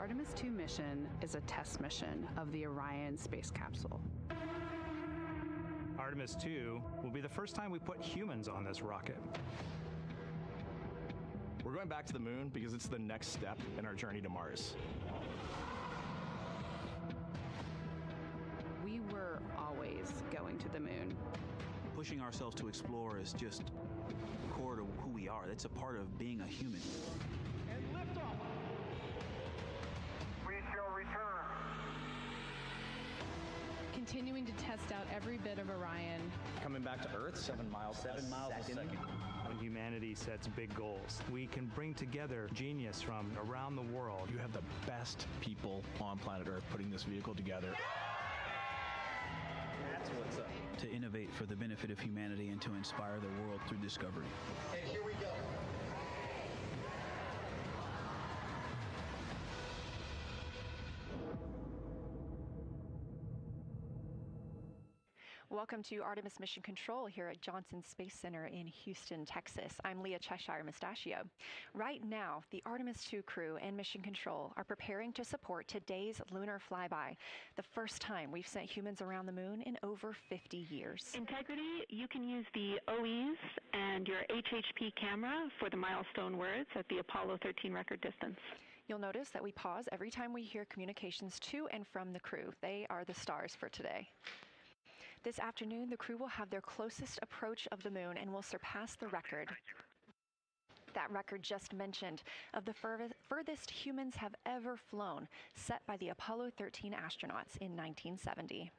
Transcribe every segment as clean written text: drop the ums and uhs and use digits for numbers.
Artemis II mission is a test mission of the Orion space capsule. Artemis II will be the first time we put humans on this rocket. We're going back to the moon because it's the next step in our journey to Mars. We were always going to the moon. Pushing ourselves to explore is just core to who we are. That's a part of being a human. And liftoff. We shall return. Continuing to test out every bit of Orion. Coming back to Earth, 7 miles a second. When humanity sets big goals, we can bring together genius from around the world. You have the best people on planet Earth putting this vehicle together. That's what's up. To innovate for the benefit of humanity and to inspire the world through discovery. And here we go. Welcome to Artemis Mission Control here at Johnson Space Center in Houston, Texas. I'm Leah Cheshire Mustachio. Right now, the Artemis II crew and Mission Control are preparing to support today's Lunar Flyby, the first time we've sent humans around the moon in over 50 years. Integrity, you can use the OEs and your HHP camera for the milestone words at the Apollo 13 record distance. You'll notice that we pause every time we hear communications to and from the crew. They are the stars for today. This afternoon, the crew will have their closest approach of the moon and will surpass the record. That record just mentioned of the furthest humans have ever flown, set by the Apollo 13 astronauts in 1970.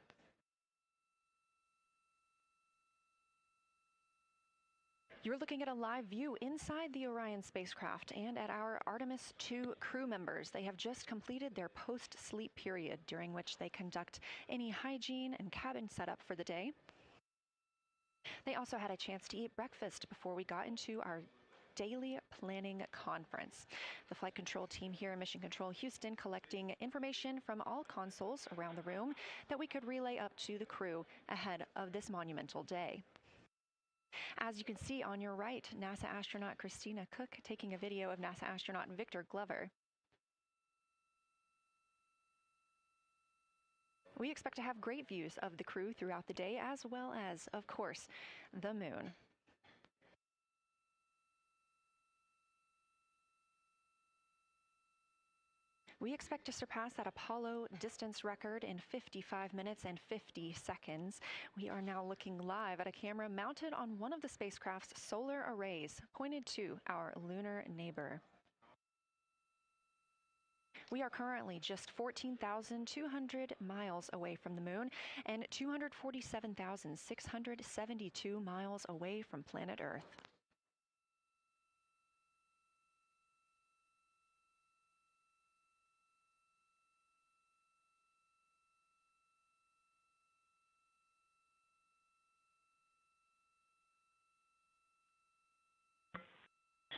You're looking at a live view inside the Orion spacecraft and at our Artemis II crew members. They have just completed their post-sleep period, during which they conduct any hygiene and cabin setup for the day. They also had a chance to eat breakfast before we got into our daily planning conference. The flight control team here in Mission Control Houston collecting information from all consoles around the room that we could relay up to the crew ahead of this monumental day. As you can see on your right, NASA astronaut Christina Cook taking a video of NASA astronaut Victor Glover. We expect to have great views of the crew throughout the day, as well as, of course, the moon. We expect to surpass that Apollo distance record in 55 minutes and 50 seconds. We are now looking live at a camera mounted on one of the spacecraft's solar arrays, pointed to our lunar neighbor. We are currently just 14,200 miles away from the moon and 247,672 miles away from planet Earth.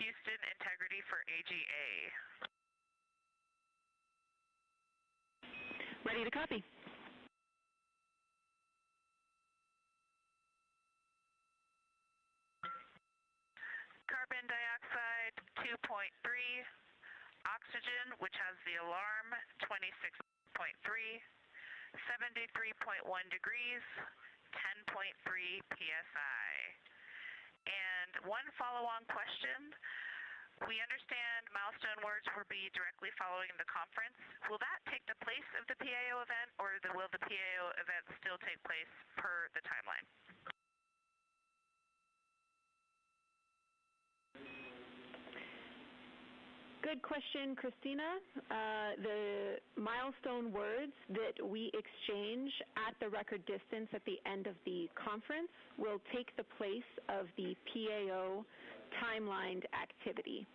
Houston, integrity for AGA. Ready to copy. Carbon dioxide 2.3, oxygen, which has the alarm, 26.3, 73.1 degrees, 10.3 psi. And one follow-on question. We understand milestone words will be directly following the conference. Will that take the place of the PAO event, or will the PAO event still take place per the timeline? Good question, Christina. The milestone words that we exchange at the record distance at the end of the conference will take the place of the PAO timelined activity.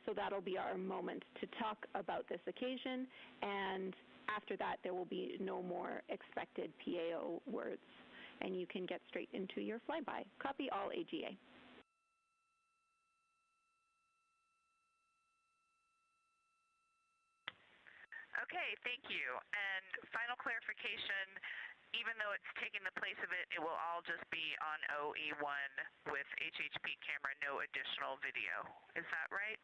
So that'll be our moment to talk about this occasion, and after that there will be no more expected PAO words, and you can get straight into your flyby. Copy all AGA. Okay, thank you. And final clarification, even though it's taking the place of it, it will all just be on OE1 with HHP camera, no additional video. Is that right?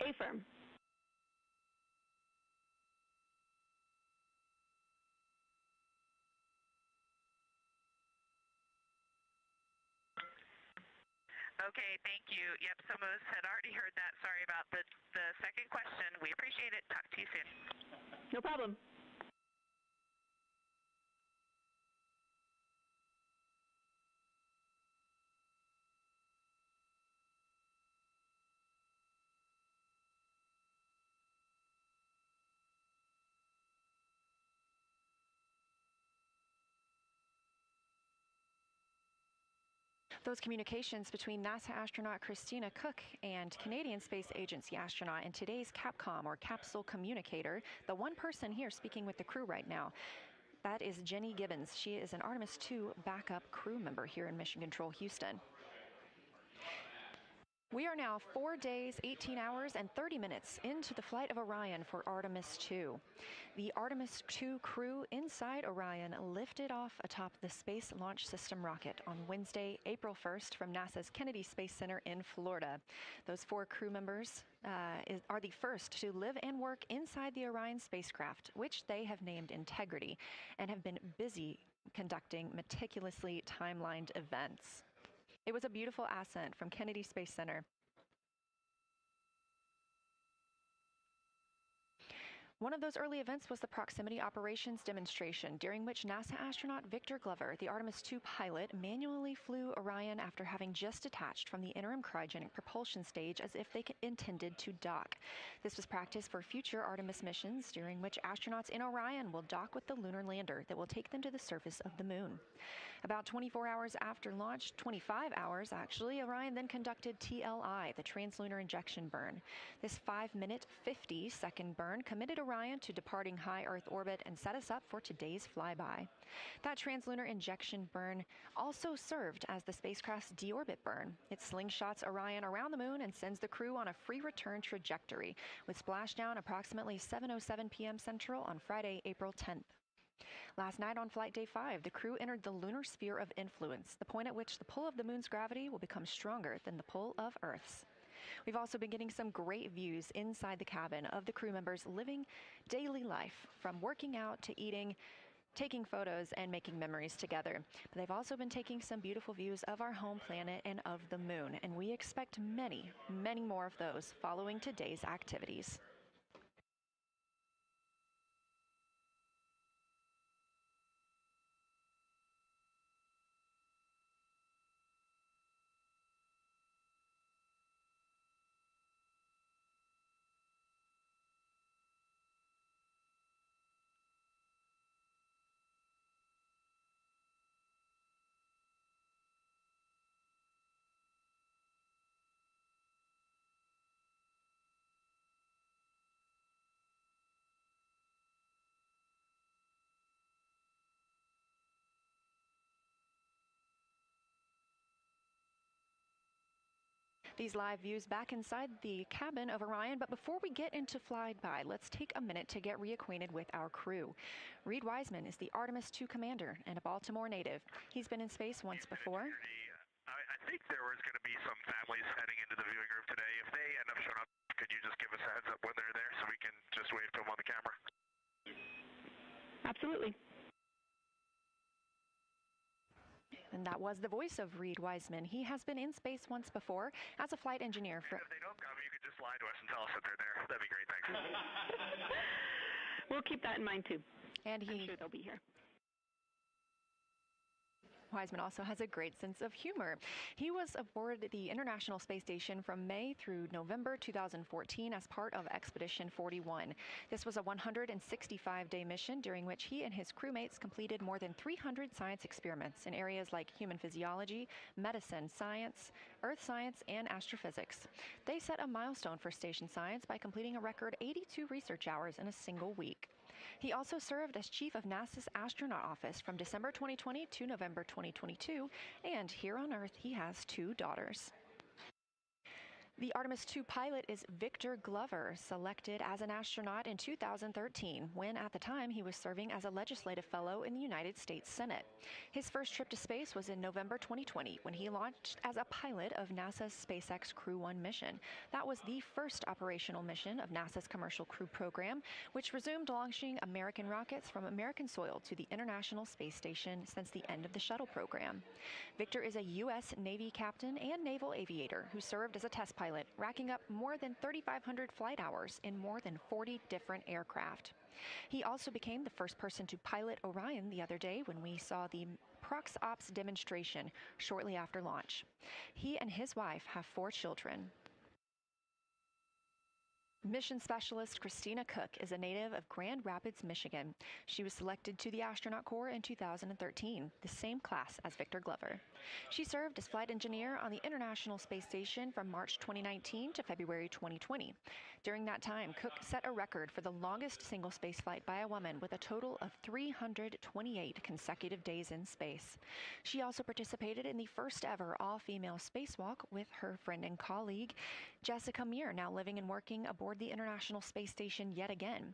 Affirm. Okay, thank you. Yep, some of us had already heard that. Sorry about the second question. We appreciate it. Talk to you soon. No problem. Those communications between NASA astronaut Christina Cook and Canadian Space Agency astronaut and today's Capcom, or capsule communicator, the one person here speaking with the crew right now, that is Jenny Gibbons. She is an Artemis II backup crew member here in Mission Control Houston. We are now 4 days, 18 hours, and 30 minutes into the flight of Orion for Artemis II. The Artemis II crew inside Orion lifted off atop the Space Launch System rocket on Wednesday, April 1st from NASA's Kennedy Space Center in Florida. Those 4 crew members are the first to live and work inside the Orion spacecraft, which they have named Integrity, and have been busy conducting meticulously timelined events. It was a beautiful ascent from Kennedy Space Center. One of those early events was the proximity operations demonstration, during which NASA astronaut Victor Glover, the Artemis II pilot, manually flew Orion after having just detached from the interim cryogenic propulsion stage as if they intended to dock. This was practice for future Artemis missions, during which astronauts in Orion will dock with the lunar lander that will take them to the surface of the moon. About 24 hours after launch, 25 hours actually, Orion then conducted TLI, the translunar injection burn. This 5-minute, 50-second burn committed Orion to departing high Earth orbit and set us up for today's flyby. That translunar injection burn also served as the spacecraft's deorbit burn. It slingshots Orion around the moon and sends the crew on a free return trajectory, with splashdown approximately 7:07 p.m. Central on Friday, April 10th. Last night on Flight Day 5, the crew entered the lunar sphere of influence, the point at which the pull of the moon's gravity will become stronger than the pull of Earth's. We've also been getting some great views inside the cabin of the crew members living daily life, from working out to eating, taking photos, and making memories together. But they've also been taking some beautiful views of our home planet and of the moon, and we expect many, many more of those following today's activities. These live views back inside the cabin of Orion, but before we get into flyby, let's take a minute to get reacquainted with our crew. Reed Wiseman is the Artemis II commander and a Baltimore native. He's been in space once before. I think there was going to be some families heading into the viewing room today. If they end up showing up, could you just give us a heads up when they're there so we can just wave to them on the camera? Absolutely. And that was the voice of Reed Wiseman. He has been in space once before as a flight engineer. And if they don't come, you could just lie to us and tell us that they're there. That'd be great, thanks. We'll keep that in mind, too. And I'm sure they'll be here. Wiseman also has a great sense of humor. He was aboard the International Space Station from May through November 2014 as part of Expedition 41. This was a 165-day mission during which he and his crewmates completed more than 300 science experiments in areas like human physiology, medicine, science, earth science, and astrophysics. They set a milestone for station science by completing a record 82 research hours in a single week. He also served as chief of NASA's astronaut office from December 2020 to November 2022, and here on Earth he has 2 daughters. The Artemis II pilot is Victor Glover, selected as an astronaut in 2013, when at the time he was serving as a legislative fellow in the United States Senate. His first trip to space was in November 2020, when he launched as a pilot of NASA's SpaceX Crew 1 mission. That was the first operational mission of NASA's Commercial Crew program, which resumed launching American rockets from American soil to the International Space Station since the end of the shuttle program. Victor is a U.S. Navy captain and naval aviator who served as a test pilot, racking up more than 3,500 flight hours in more than 40 different aircraft. He also became the first person to pilot Orion the other day when we saw the Prox Ops demonstration shortly after launch. He and his wife have 4 children. Mission Specialist Christina Cook is a native of Grand Rapids, Michigan. She was selected to the Astronaut Corps in 2013, the same class as Victor Glover. She served as flight engineer on the International Space Station from March 2019 to February 2020. During that time, Cook set a record for the longest single spaceflight by a woman with a total of 328 consecutive days in space. She also participated in the first ever all-female spacewalk with her friend and colleague, Jessica Meir, now living and working aboard the International Space Station yet again.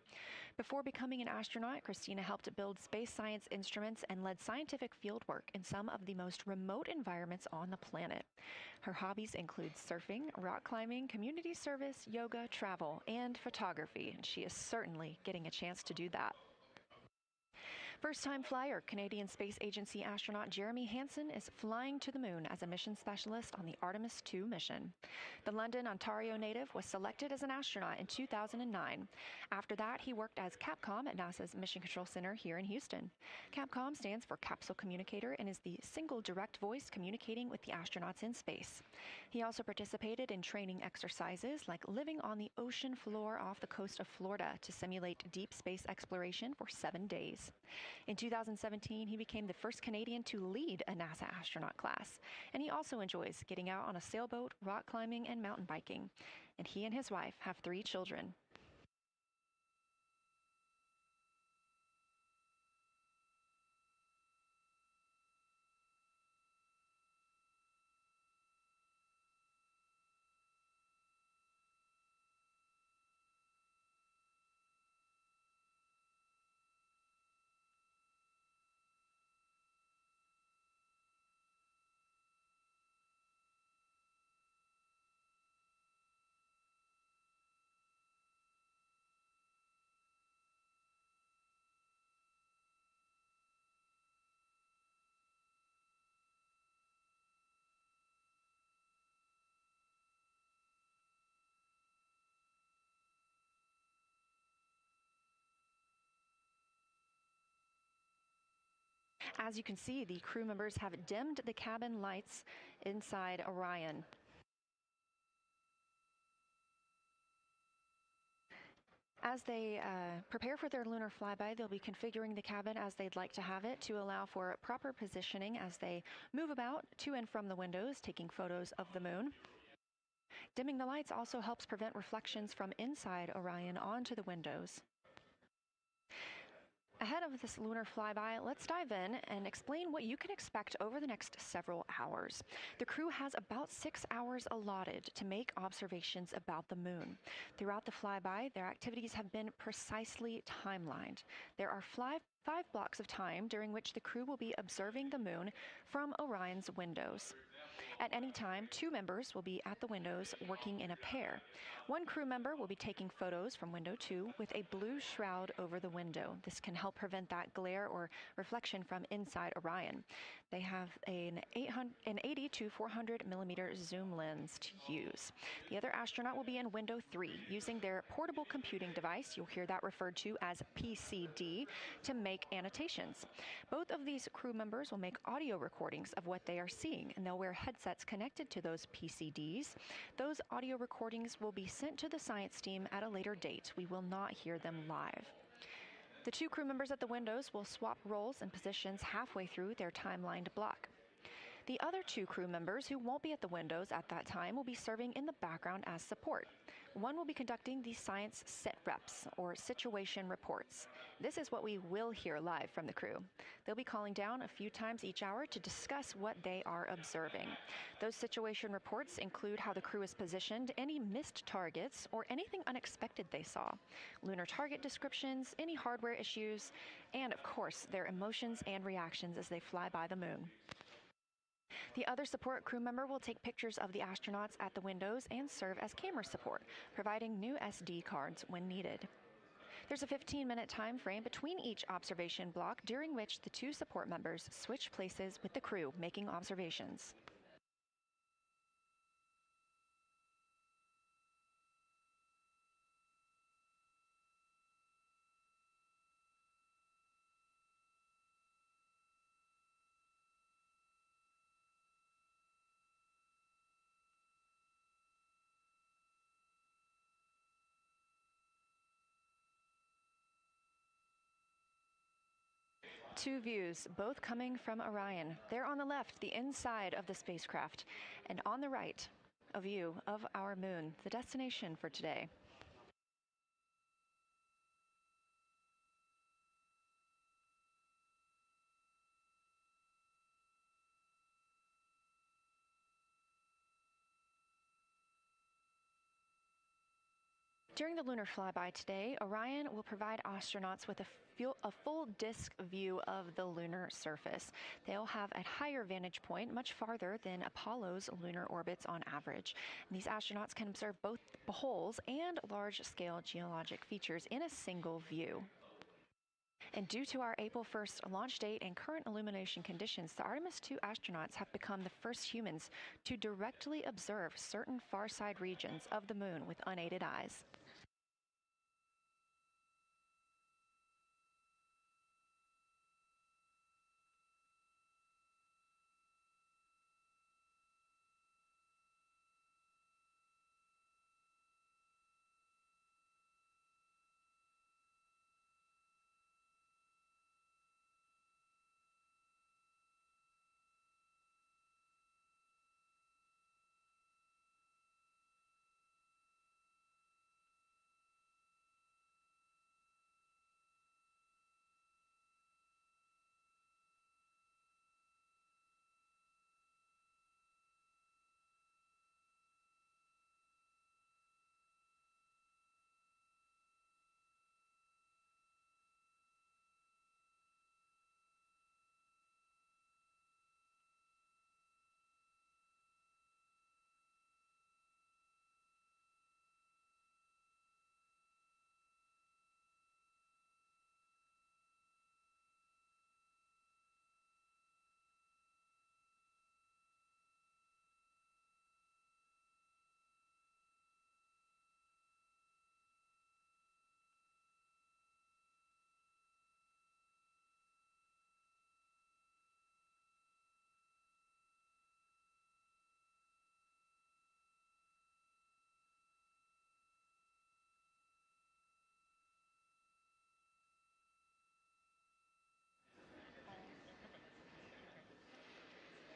Before becoming an astronaut, Christina helped build space science instruments and led scientific fieldwork in some of the most remote environments on the planet. Her hobbies include surfing, rock climbing, community service, yoga, travel, and photography, and she is certainly getting a chance to do that. First-time flyer, Canadian Space Agency astronaut Jeremy Hansen is flying to the moon as a mission specialist on the Artemis II mission. The London, Ontario native was selected as an astronaut in 2009. After that, he worked as Capcom at NASA's Mission Control Center here in Houston. Capcom stands for Capsule Communicator and is the single direct voice communicating with the astronauts in space. He also participated in training exercises like living on the ocean floor off the coast of Florida to simulate deep space exploration for 7 days. In 2017, he became the first Canadian to lead a NASA astronaut class, and he also enjoys getting out on a sailboat, rock climbing, and mountain biking. And he and his wife have 3 children. As you can see, the crew members have dimmed the cabin lights inside Orion. As they prepare for their lunar flyby, they'll be configuring the cabin as they'd like to have it to allow for proper positioning as they move about to and from the windows, taking photos of the moon. Dimming the lights also helps prevent reflections from inside Orion onto the windows. Ahead of this lunar flyby, let's dive in and explain what you can expect over the next several hours. The crew has about 6 hours allotted to make observations about the moon. Throughout the flyby, their activities have been precisely timelined. There are 5 blocks of time during which the crew will be observing the moon from Orion's windows. At any time, 2 members will be at the windows working in a pair. One crew member will be taking photos from window 2 with a blue shroud over the window. This can help prevent that glare or reflection from inside Orion. They have an 80 to 400 millimeter zoom lens to use. The other astronaut will be in window 3 using their portable computing device, you'll hear that referred to as PCD, to make annotations. Both of these crew members will make audio recordings of what they are seeing, and they'll wear headsets connected to those PCDs. Those audio recordings will be sent to the science team at a later date. We will not hear them live. The 2 crew members at the windows will swap roles and positions halfway through their timelined block. The other 2 crew members who won't be at the windows at that time will be serving in the background as support. One will be conducting the science sit reps, or situation reports. This is what we will hear live from the crew. They'll be calling down a few times each hour to discuss what they are observing. Those situation reports include how the crew is positioned, any missed targets, or anything unexpected they saw, lunar target descriptions, any hardware issues, and of course, their emotions and reactions as they fly by the moon. The other support crew member will take pictures of the astronauts at the windows and serve as camera support, providing new SD cards when needed. There's a 15-minute time frame between each observation block, during which the two support members switch places with the crew making observations. Two views, both coming from Orion. There on the left, the inside of the spacecraft, and on the right, a view of our moon, the destination for today. During the lunar flyby today, Orion will provide astronauts with a full disk view of the lunar surface. They'll have a higher vantage point, much farther than Apollo's lunar orbits on average. And these astronauts can observe both holes and large-scale geologic features in a single view. And due to our April 1st launch date and current illumination conditions, the Artemis II astronauts have become the first humans to directly observe certain far-side regions of the moon with unaided eyes.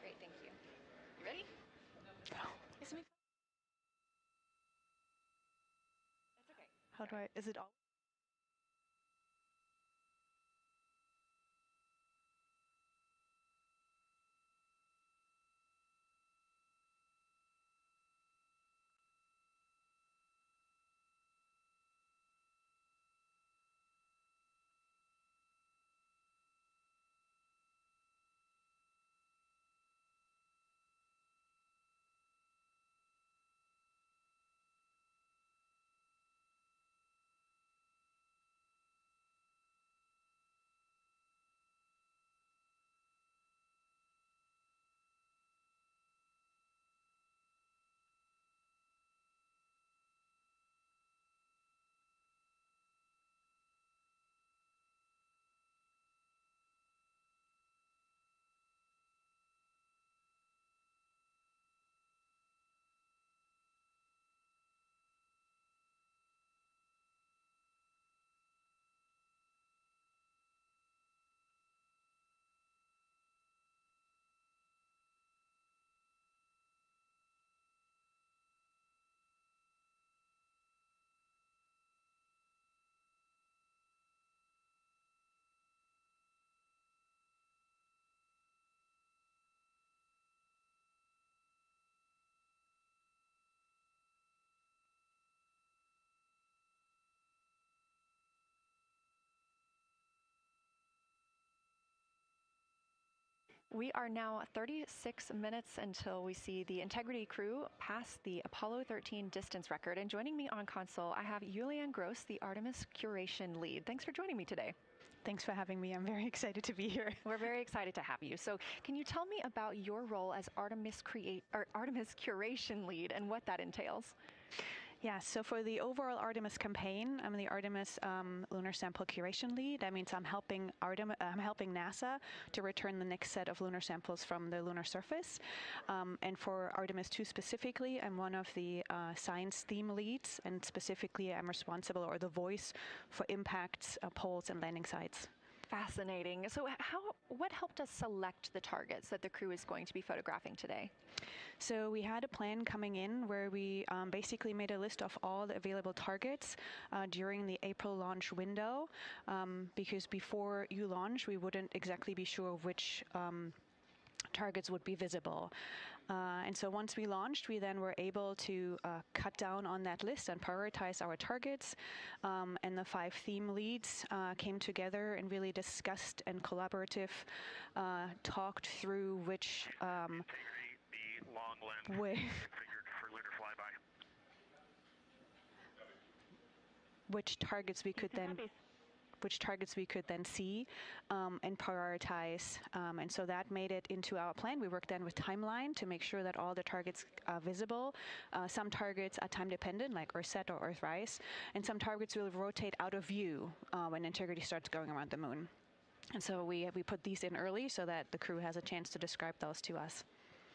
Great, thank you. You ready? Go. It's gonna be fun. That's okay. How do I, is it all? We are now 36 minutes until we see the Integrity crew pass the Apollo 13 distance record. And joining me on console, I have Julianne Gross, the Artemis curation lead. Thanks for joining me today. Thanks for having me. I'm very excited to be here. We're very excited to have you. So can you tell me about your role as Artemis curation lead and what that entails? Yeah, so for the overall Artemis campaign, I'm the Artemis lunar sample curation lead. That means I'm helping NASA to return the next set of lunar samples from the lunar surface. And for Artemis II specifically, I'm one of the science theme leads, and specifically I'm responsible, or the voice, for impacts, poles, and landing sites. Fascinating. So what helped us select the targets that the crew is going to be photographing today? So we had a plan coming in where we basically made a list of all the available targets during the April launch window, because before you launch, we wouldn't exactly be sure which targets would be visible. And so once we launched, we then were able to cut down on that list and prioritize our targets. And the 5 theme leads came together and really discussed and talked through which the long lens configured for Lunar Flyby. Which targets we could then see and prioritize. And so that made it into our plan. We worked then with timeline to make sure that all the targets are visible. Some targets are time dependent, like Earthset or Earthrise, and some targets will rotate out of view when Integrity starts going around the moon. And so we put these in early so that the crew has a chance to describe those to us.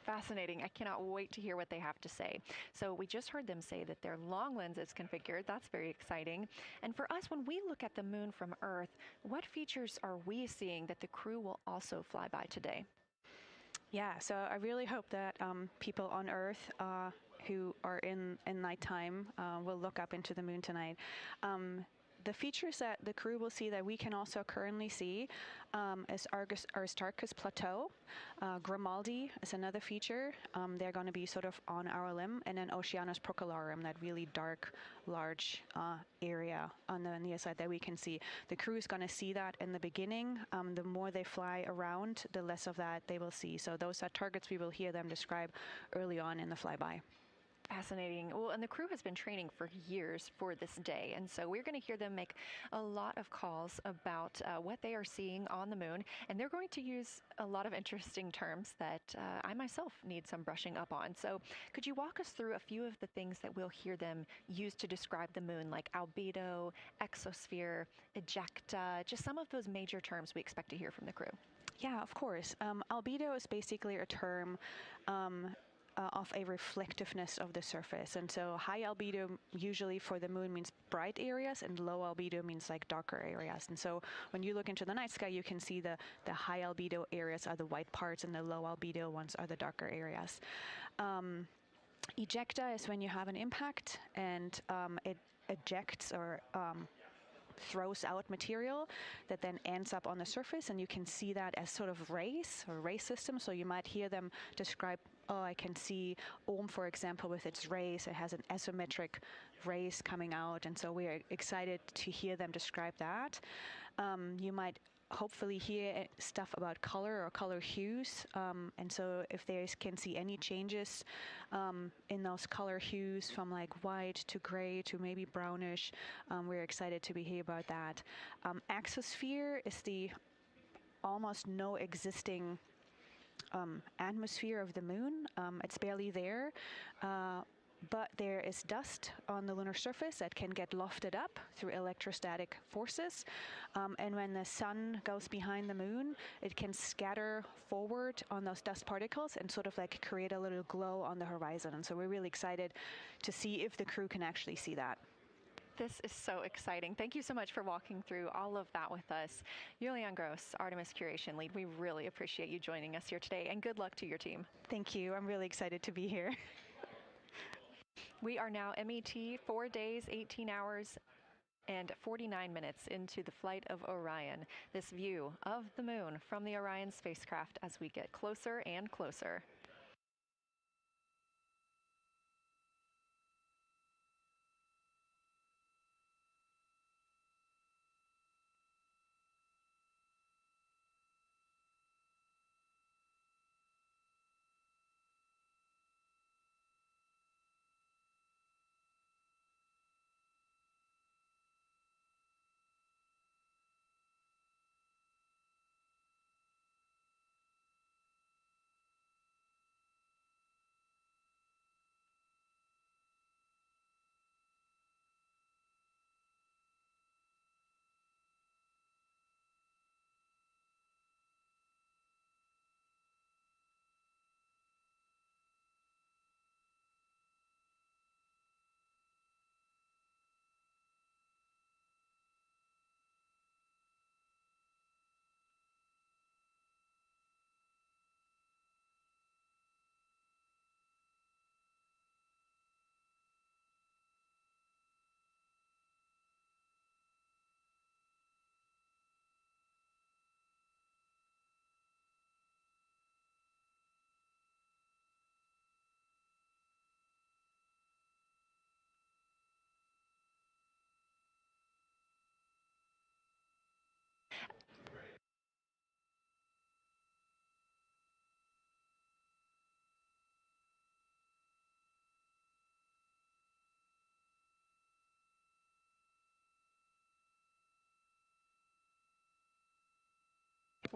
Fascinating. I cannot wait to hear what they have to say. So we just heard them say that their long lens is configured. That's very exciting. And for us, when we look at the moon from Earth, what features are we seeing that the crew will also fly by today? Yeah, so I really hope that people on Earth who are in nighttime will look up into the moon tonight. The features that the crew will see that we can also currently see is Aristarchus Plateau. Grimaldi is another feature. They're going to be sort of on our limb. And then Oceanus Procellarum, that really dark, large area on the near side that we can see. The crew is going to see that in the beginning. The more they fly around, the less of that they will see. So those are targets we will hear them describe early on in the flyby. Fascinating. Well, and the crew has been training for years for this day, and so we're going to hear them make a lot of calls about what they are seeing on the moon, and they're going to use a lot of interesting terms that I myself need some brushing up on. So could you walk us through a few of the things that we'll hear them use to describe the moon, like albedo, exosphere, ejecta, just some of those major terms we expect to hear from the crew? Yeah, of course. Albedo is basically a term of a reflectiveness of the surface. And so high albedo usually for the moon means bright areas, and low albedo means like darker areas. And so when you look into the night sky, you can see the high albedo areas are the white parts and the low albedo ones are the darker areas. Ejecta is when you have an impact and it ejects or throws out material that then ends up on the surface, and you can see that as sort of rays or ray systems. So you might hear them describe, I can see Ohm, for example, with its rays. It has an asymmetric rays coming out, and so we're excited to hear them describe that. You might hopefully hear stuff about color or color hues, and so if they can see any changes in those color hues from like white to gray to maybe brownish, we're excited to hear about that. Exosphere is the almost no existing atmosphere of the moon. It's barely there. But there is dust on the lunar surface that can get lofted up through electrostatic forces. And when the sun goes behind the moon, it can scatter forward on those dust particles and sort of like create a little glow on the horizon. And so we're really excited to see if the crew can actually see that. This is so exciting. Thank you so much for walking through all of that with us. Julianne Gross, Artemis Curation Lead, we really appreciate you joining us here today, and good luck to your team. Thank you. I'm really excited to be here. We are now MET 4 days, 18 hours, and 49 minutes into the flight of Orion. This view of the moon from the Orion spacecraft as we get closer and closer.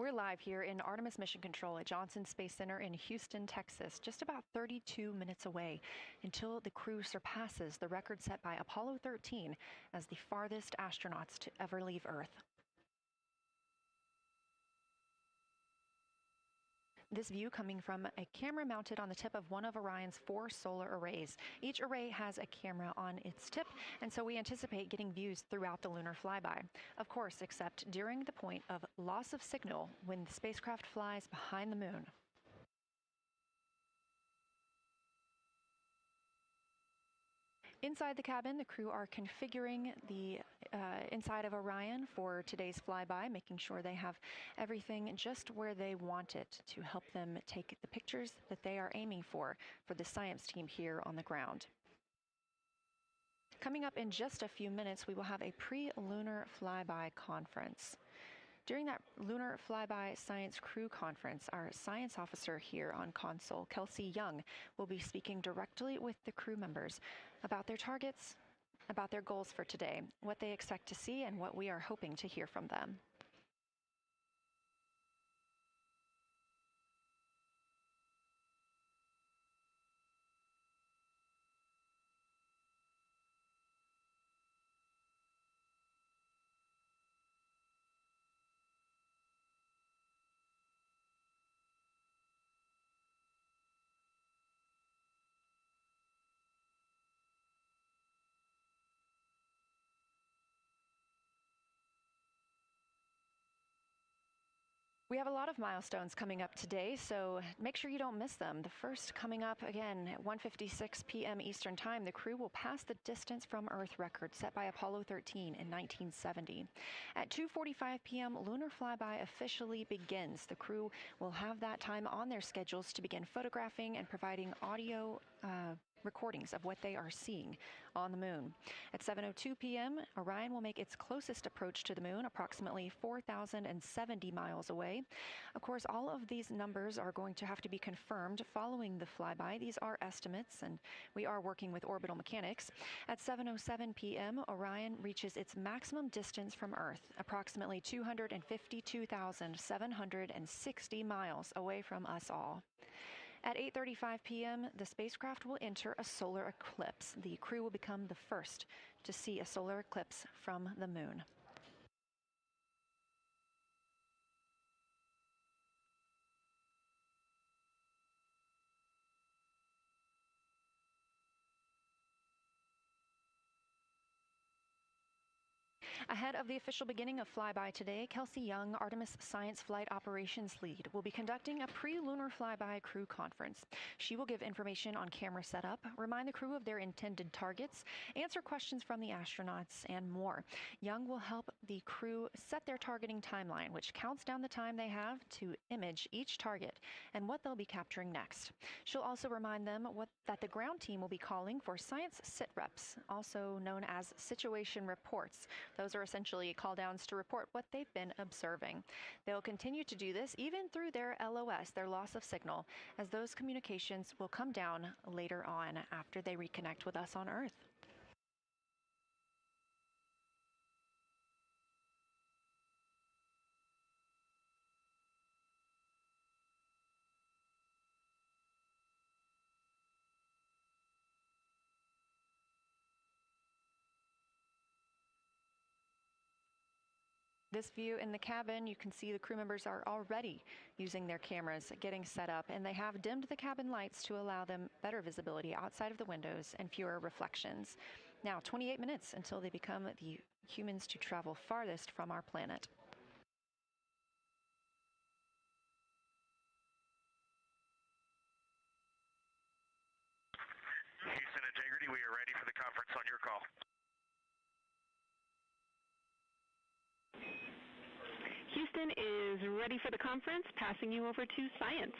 We're live here in Artemis Mission Control at Johnson Space Center in Houston, Texas, just about 32 minutes away until the crew surpasses the record set by Apollo 13 as the farthest astronauts to ever leave Earth. This view coming from a camera mounted on the tip of one of Orion's 4 solar arrays. Each array has a camera on its tip, and so we anticipate getting views throughout the lunar flyby. Of course, except during the point of loss of signal when the spacecraft flies behind the moon. Inside the cabin, the crew are configuring the inside of Orion for today's flyby, making sure they have everything just where they want it to help them take the pictures that they are aiming for the science team here on the ground. Coming up in just a few minutes, we will have a pre-lunar flyby conference. During that Lunar Flyby Science Crew Conference, our science officer here on console, Kelsey Young, will be speaking directly with the crew members about their targets, about their goals for today, what they expect to see, and what we are hoping to hear from them. We have a lot of milestones coming up today, so make sure you don't miss them. The first coming up again at 1:56 p.m. Eastern Time, the crew will pass the distance from Earth record set by Apollo 13 in 1970. At 2:45 p.m., Lunar Flyby officially begins. The crew will have that time on their schedules to begin photographing and providing audio recordings of what they are seeing on the moon. At 7:02 p.m., Orion will make its closest approach to the moon, approximately 4,070 miles away. Of course, all of these numbers are going to have to be confirmed following the flyby. These are estimates, and we are working with orbital mechanics. At 7:07 p.m., Orion reaches its maximum distance from Earth, approximately 252,760 miles away from us all. At 8:35 p.m., the spacecraft will enter a solar eclipse. The crew will become the first to see a solar eclipse from the moon. Ahead of the official beginning of flyby today, Kelsey Young, Artemis Science Flight Operations Lead, will be conducting a pre-lunar flyby crew conference. She will give information on camera setup, remind the crew of their intended targets, answer questions from the astronauts, and more. Young will help the crew set their targeting timeline, which counts down the time they have to image each target and what they'll be capturing next. She'll also remind them that the ground team will be calling for science sit reps, also known as situation reports. Those are essentially call-downs to report what they've been observing. They'll continue to do this even through their LOS, their loss of signal, as those communications will come down later on after they reconnect with us on Earth. This view in the cabin, you can see the crew members are already using their cameras, getting set up, and they have dimmed the cabin lights to allow them better visibility outside of the windows and fewer reflections. Now, 28 minutes until they become the humans to travel farthest from our planet. Houston Integrity, we are ready for the conference on your call. Houston is ready for the conference, passing you over to Science.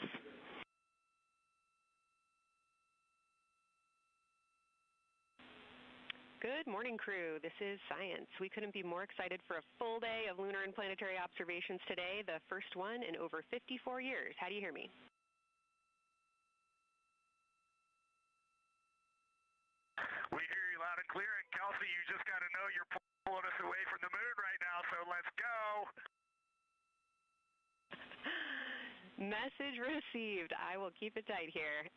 Good morning, crew. This is Science. We couldn't be more excited for a full day of lunar and planetary observations today, the first one in over 54 years. How do you hear me? We hear you loud and clear, and Kelsey, you just got to know you're pulling us away from the moon right now, so let's go. Message received. I will keep it tight here.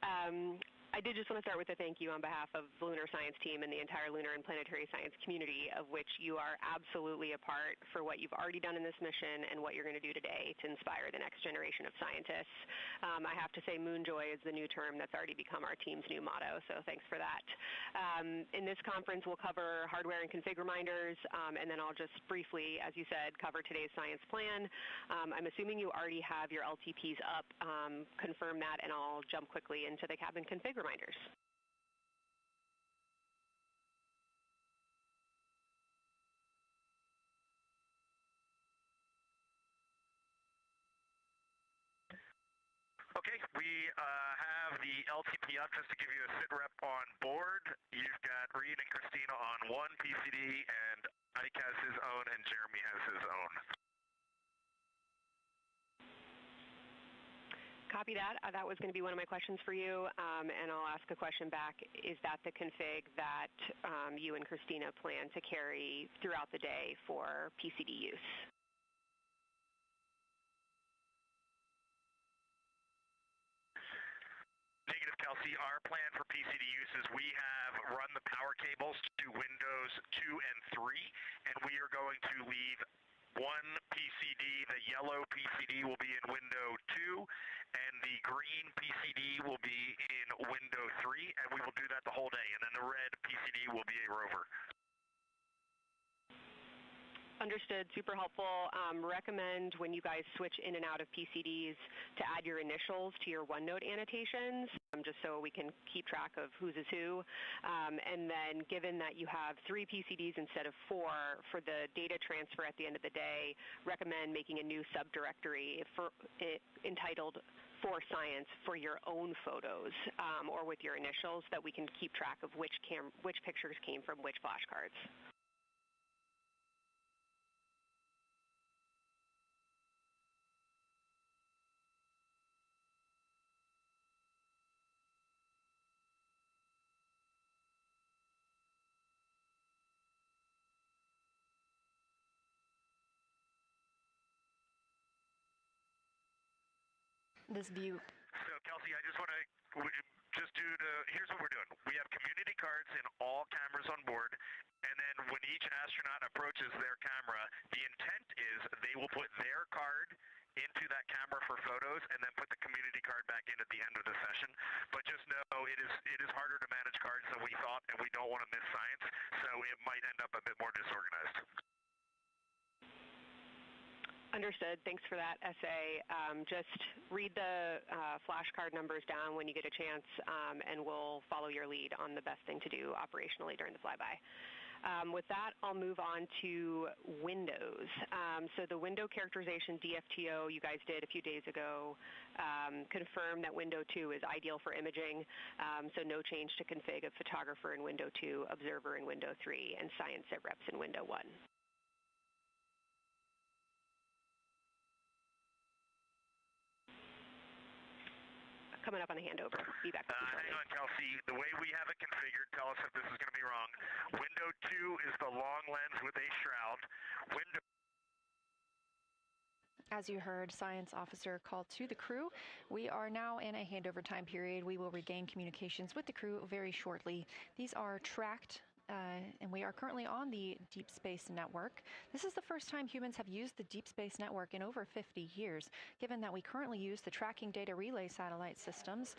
I did just want to start with a thank you on behalf of the Lunar Science team and the entire lunar and planetary science community, of which you are absolutely a part, for what you've already done in this mission and what you're going to do today to inspire the next generation of scientists. I have to say Moonjoy is the new term that's already become our team's new motto, so thanks for that. In this conference, we'll cover hardware and config reminders, and then I'll just briefly, as you said, cover today's science plan. I'm assuming you already have your LTPs up. Confirm that, and I'll jump quickly into the cabin config reminders. Okay, we have the LTP up just to give you a sit rep on board. You've got Reed and Christina on one PCD, and Ike has his own, and Jeremy has his own. Copy that. That was going to be one of my questions for you, and I'll ask a question back. Is that the config that you and Christina plan to carry throughout the day for PCD use? Negative, Kelsey. Our plan for PCD use is we have run the power cables to Windows 2 and 3, and we are going to leave one PCD. The yellow PCD will be in window 2, and the green PCD will be in window 3, and we will do that the whole day. And then the red PCD will be a rover. Understood. Super helpful. Recommend when you guys switch in and out of PCDs to add your initials to your OneNote annotations, just so we can keep track of whose is who. And then given that you have 3 PCDs instead of 4, for the data transfer at the end of the day, recommend making a new subdirectory entitled For Science for your own photos, or with your initials, that we can keep track of which pictures came from which flashcards. This view. So, Kelsey, I just want to here's what we're doing. We have community cards in all cameras on board, and then when each astronaut approaches their camera, the intent is they will put their card into that camera for photos and then put the community card back in at the end of the session. But just know it is harder to manage cards than we thought, and we don't want to miss science, so it might end up a bit more disorganized. Understood. Thanks for that essay. Just read the flashcard numbers down when you get a chance, and we'll follow your lead on the best thing to do operationally during the flyby. With that, I'll move on to Windows. So the window characterization DFTO you guys did a few days ago confirmed that window 2 is ideal for imaging, so no change to config of photographer in window 2, observer in window 3, and science at reps in window 1. Coming up on the handover. Be back. Hang on, Kelsey. The way we have it configured, tell us if this is going to be wrong. Window 2 is the long lens with a shroud. Window. As you heard, Science Officer called to the crew. We are now in a handover time period. We will regain communications with the crew very shortly. These are tracked, and we are currently on the Deep Space Network. This is the first time humans have used the Deep Space Network in over 50 years, given that we currently use the Tracking Data Relay satellite systems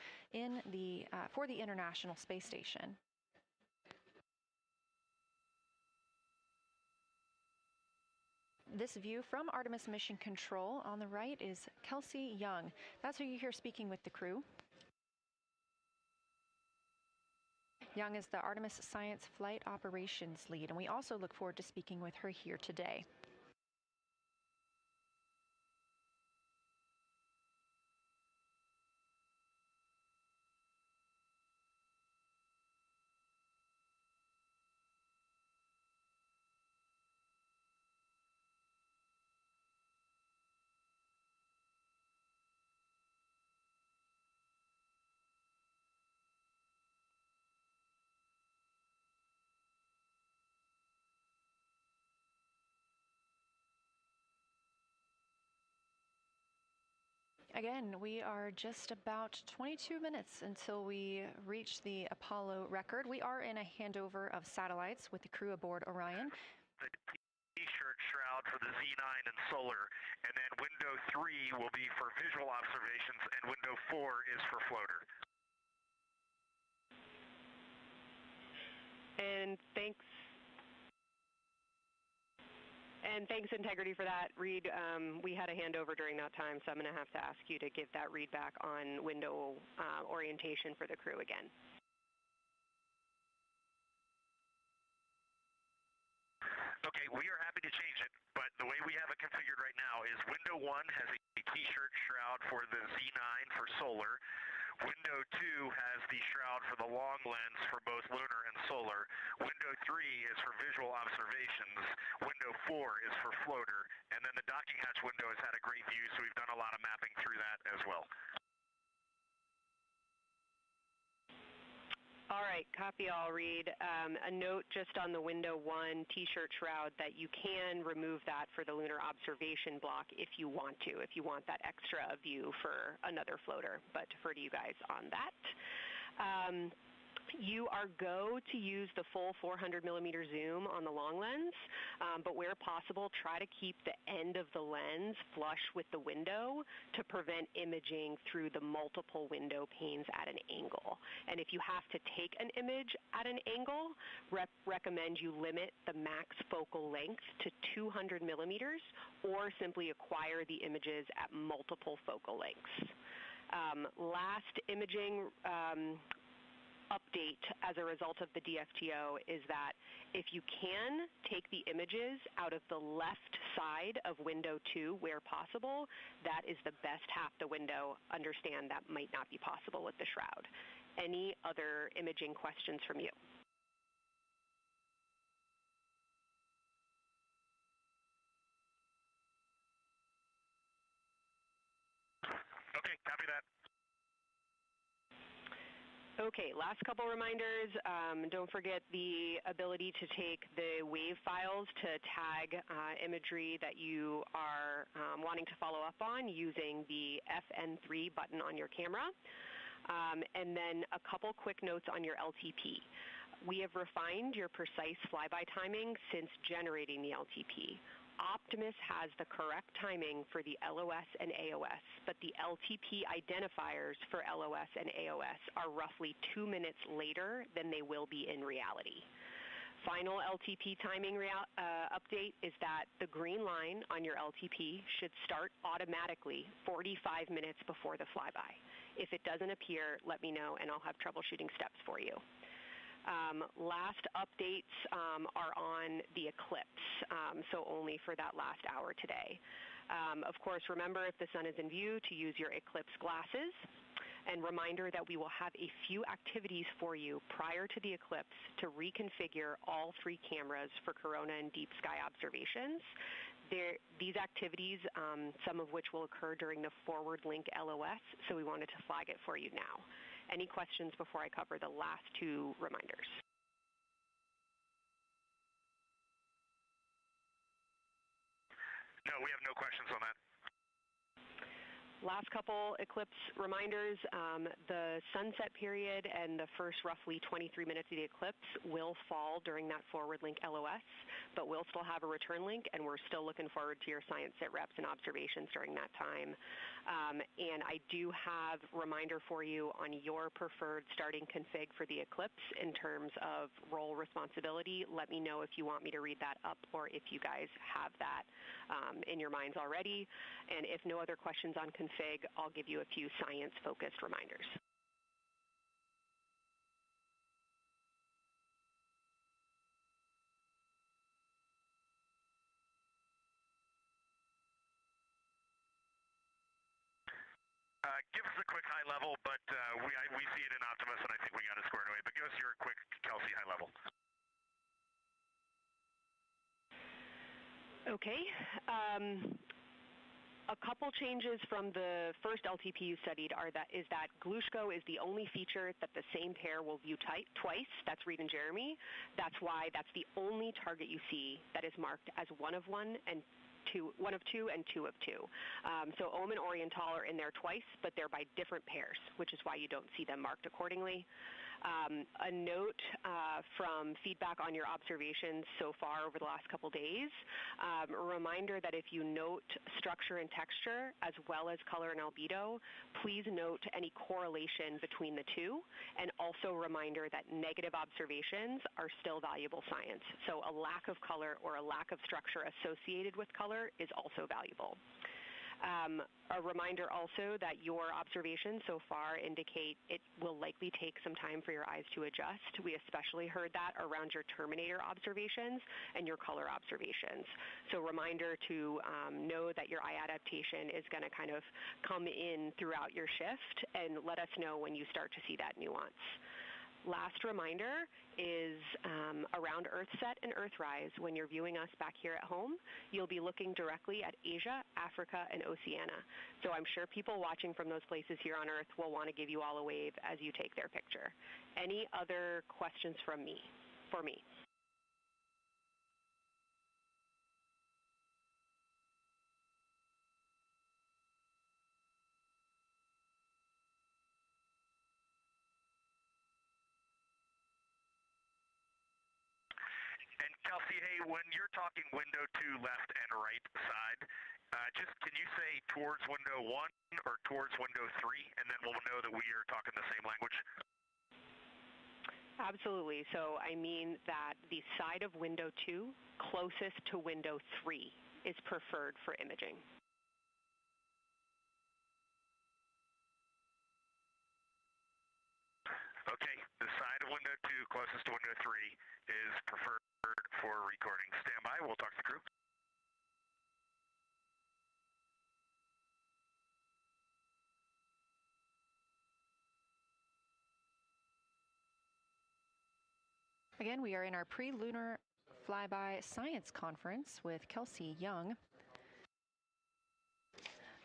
for the International Space Station. This view from Artemis Mission Control on the right is Kelsey Young. That's who you hear speaking with the crew. Young is the Artemis Science Flight Operations Lead, and we also look forward to speaking with her here today. Again, we are just about 22 minutes until we reach the Apollo record. We are in a handover of satellites with the crew aboard Orion. The T-shirt shroud for the Z9 and solar, and then window 3 will be for visual observations, and window 4 is for floater. And thanks, Integrity, for that. Reed, we had a handover during that time, so I'm going to have to ask you to give that read back on window orientation for the crew again. Okay, we are happy to change it, but the way we have it configured right now is window 1 has a T-shirt shroud for the Z9 for solar. Window 2 has the shroud for the long lens for both lunar and solar. Window 3 is for visual observations. Window 4 is for floater. And then the docking hatch window has had a great view, so we've done a lot of mapping through that as well. All right, copy all, Reed. A note just on the window 1 T-shirt shroud that you can remove that for the lunar observation block if you want to, if you want that extra view for another floater, but defer to you guys on that. You are go to use the full 400 millimeter zoom on the long lens, but where possible, try to keep the end of the lens flush with the window to prevent imaging through the multiple window panes at an angle. And if you have to take an image at an angle, recommend you limit the max focal length to 200 millimeters or simply acquire the images at multiple focal lengths. Last imaging update as a result of the DFTO is that if you can take the images out of the left side of window 2 where possible, that is the best half the window. Understand that might not be possible with the shroud. Any other imaging questions from you? Okay, copy that. Okay, last couple reminders. Don't forget the ability to take the wave files to tag imagery that you are wanting to follow up on using the FN3 button on your camera. And then a couple quick notes on your LTP. We have refined your precise flyby timing since generating the LTP. Optimus has the correct timing for the LOS and AOS, but the LTP identifiers for LOS and AOS are roughly 2 minutes later than they will be in reality. Final LTP timing update is that the green line on your LTP should start automatically 45 minutes before the flyby. If it doesn't appear, let me know and I'll have troubleshooting steps for you. Last updates are on the eclipse, so only for that last hour today. Of course, remember if the sun is in view to use your eclipse glasses. And reminder that we will have a few activities for you prior to the eclipse to reconfigure all 3 cameras for corona and deep sky observations. These activities, some of which will occur during the forward link LOS, so we wanted to flag it for you now. Any questions before I cover the last 2 reminders? No, we have no questions on that. Last couple eclipse reminders, the sunset period and the first roughly 23 minutes of the eclipse will fall during that forward link LOS, but we'll still have a return link and we're still looking forward to your science sit reps and observations during that time. And I do have a reminder for you on your preferred starting config for the eclipse in terms of role responsibility. Let me know if you want me to read that up or if you guys have that in your minds already. And if no other questions on config, I'll give you a few science-focused reminders. Give us a quick high level, but we see it in Optimus, and I think we got it squared away. But give us your quick Kelsey high level. Okay. A couple changes from the first LTP you studied is that Glushko is the only feature that the same pair will view twice. That's Reed and Jeremy. That's why that's the only target you see that is marked as 1 of 1 and 2 one of two and two of two. So OM and Oriental are in there twice, but they're by different pairs, which is why you don't see them marked accordingly. A note from feedback on your observations so far over the last couple days, a reminder that if you note structure and texture as well as color and albedo, please note any correlation between the two, and also a reminder that negative observations are still valuable science. So a lack of color or a lack of structure associated with color is also valuable. A reminder also that your observations so far indicate it will likely take some time for your eyes to adjust. We especially heard that around your terminator observations and your color observations. So reminder to know that your eye adaptation is going to kind of come in throughout your shift, and let us know when you start to see that nuance. Last reminder is around Earthset and Earthrise. When you're viewing us back here at home, you'll be looking directly at Asia, Africa, and Oceania. So I'm sure people watching from those places here on Earth will want to give you all a wave as you take their picture. Any other questions for me? And Kelsey, hey, when you're talking window 2 left and right side, just can you say towards window 1 or towards window 3, and then we'll know that we are talking the same language? Absolutely. So I mean that the side of window 2 closest to window 3 is preferred for imaging. Okay, the side of window 2 closest to window 3 is preferred for recording. Stand by, we'll talk to the crew. Again, we are in our pre-Lunar Flyby Science Conference with Kelsey Young.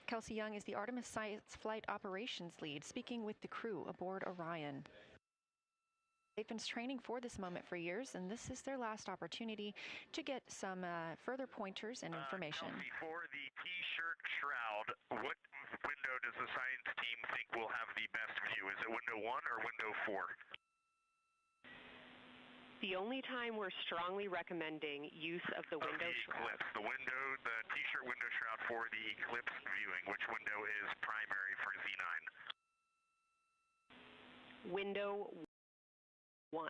Kelsey Young is the Artemis Science Flight Operations Lead, speaking with the crew aboard Orion. They've been training for this moment for years, and this is their last opportunity to get some further pointers and information. Kelsey, for the T-shirt shroud, what window does the science team think will have the best view? Is it window 1 or window 4? The only time we're strongly recommending use of the window shroud. The T-shirt window shroud for the eclipse viewing, which window is primary for Z9? Window 1.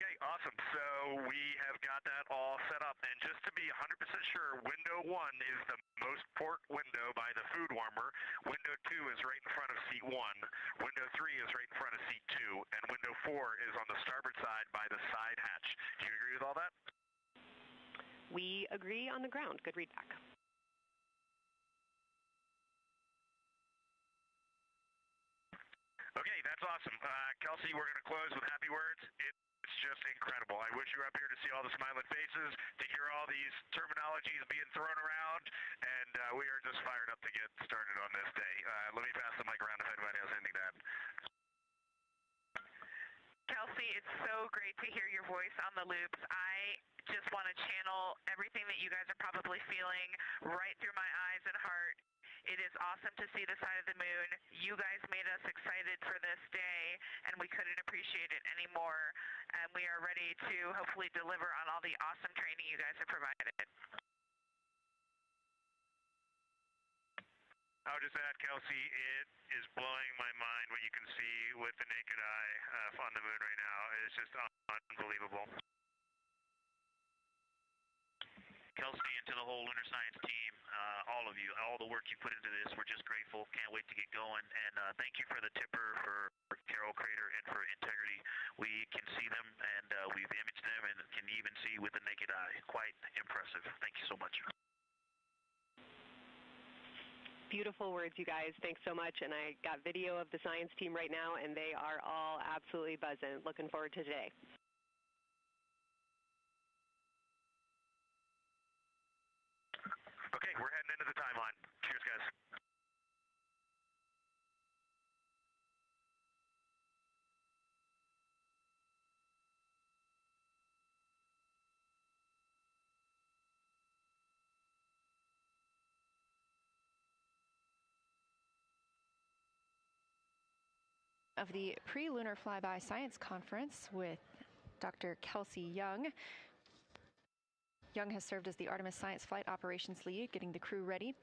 Okay, awesome. So we have got that all set up. And just to be 100% sure, window 1 is the most port window by the food warmer. Window 2 is right in front of seat 1. Window 3 is right in front of seat 2. And window 4 is on the starboard side by the side hatch. Do you agree with all that? We agree on the ground. Good readback. Okay, that's awesome. Kelsey, we're going to close with happy words. It's just incredible. I wish you were up here to see all the smiling faces, to hear all these terminologies being thrown around, and we are just fired up to get started on this day. Let me pass the mic around if anybody has anything to add. Kelsey, it's so great to hear your voice on the loops. I just want to channel everything that you guys are probably feeling right through my eyes and heart. It is awesome to see the side of the moon. You guys made us excited for this day, and we couldn't appreciate it anymore. And we are ready to hopefully deliver on all the awesome training you guys have provided. I'll just add, Kelsey, it is blowing my mind what you can see with the naked eye on the moon right now. It's just unbelievable. Kelsey, and to the whole Lunar Science team, all of you, all the work you put into this, we're just grateful. Can't wait to get going. And thank you for the tipper, for Carol Crater, and for Integrity. We can see them, and we've imaged them, and can even see with the naked eye. Quite impressive. Thank you so much. Beautiful words, you guys. Thanks so much. And I got video of the science team right now, and they are all absolutely buzzing. Looking forward to today. Okay, of the Pre-Lunar Flyby Science Conference with Dr. Kelsey Young. Young has served as the Artemis Science Flight Operations Lead, getting the crew ready.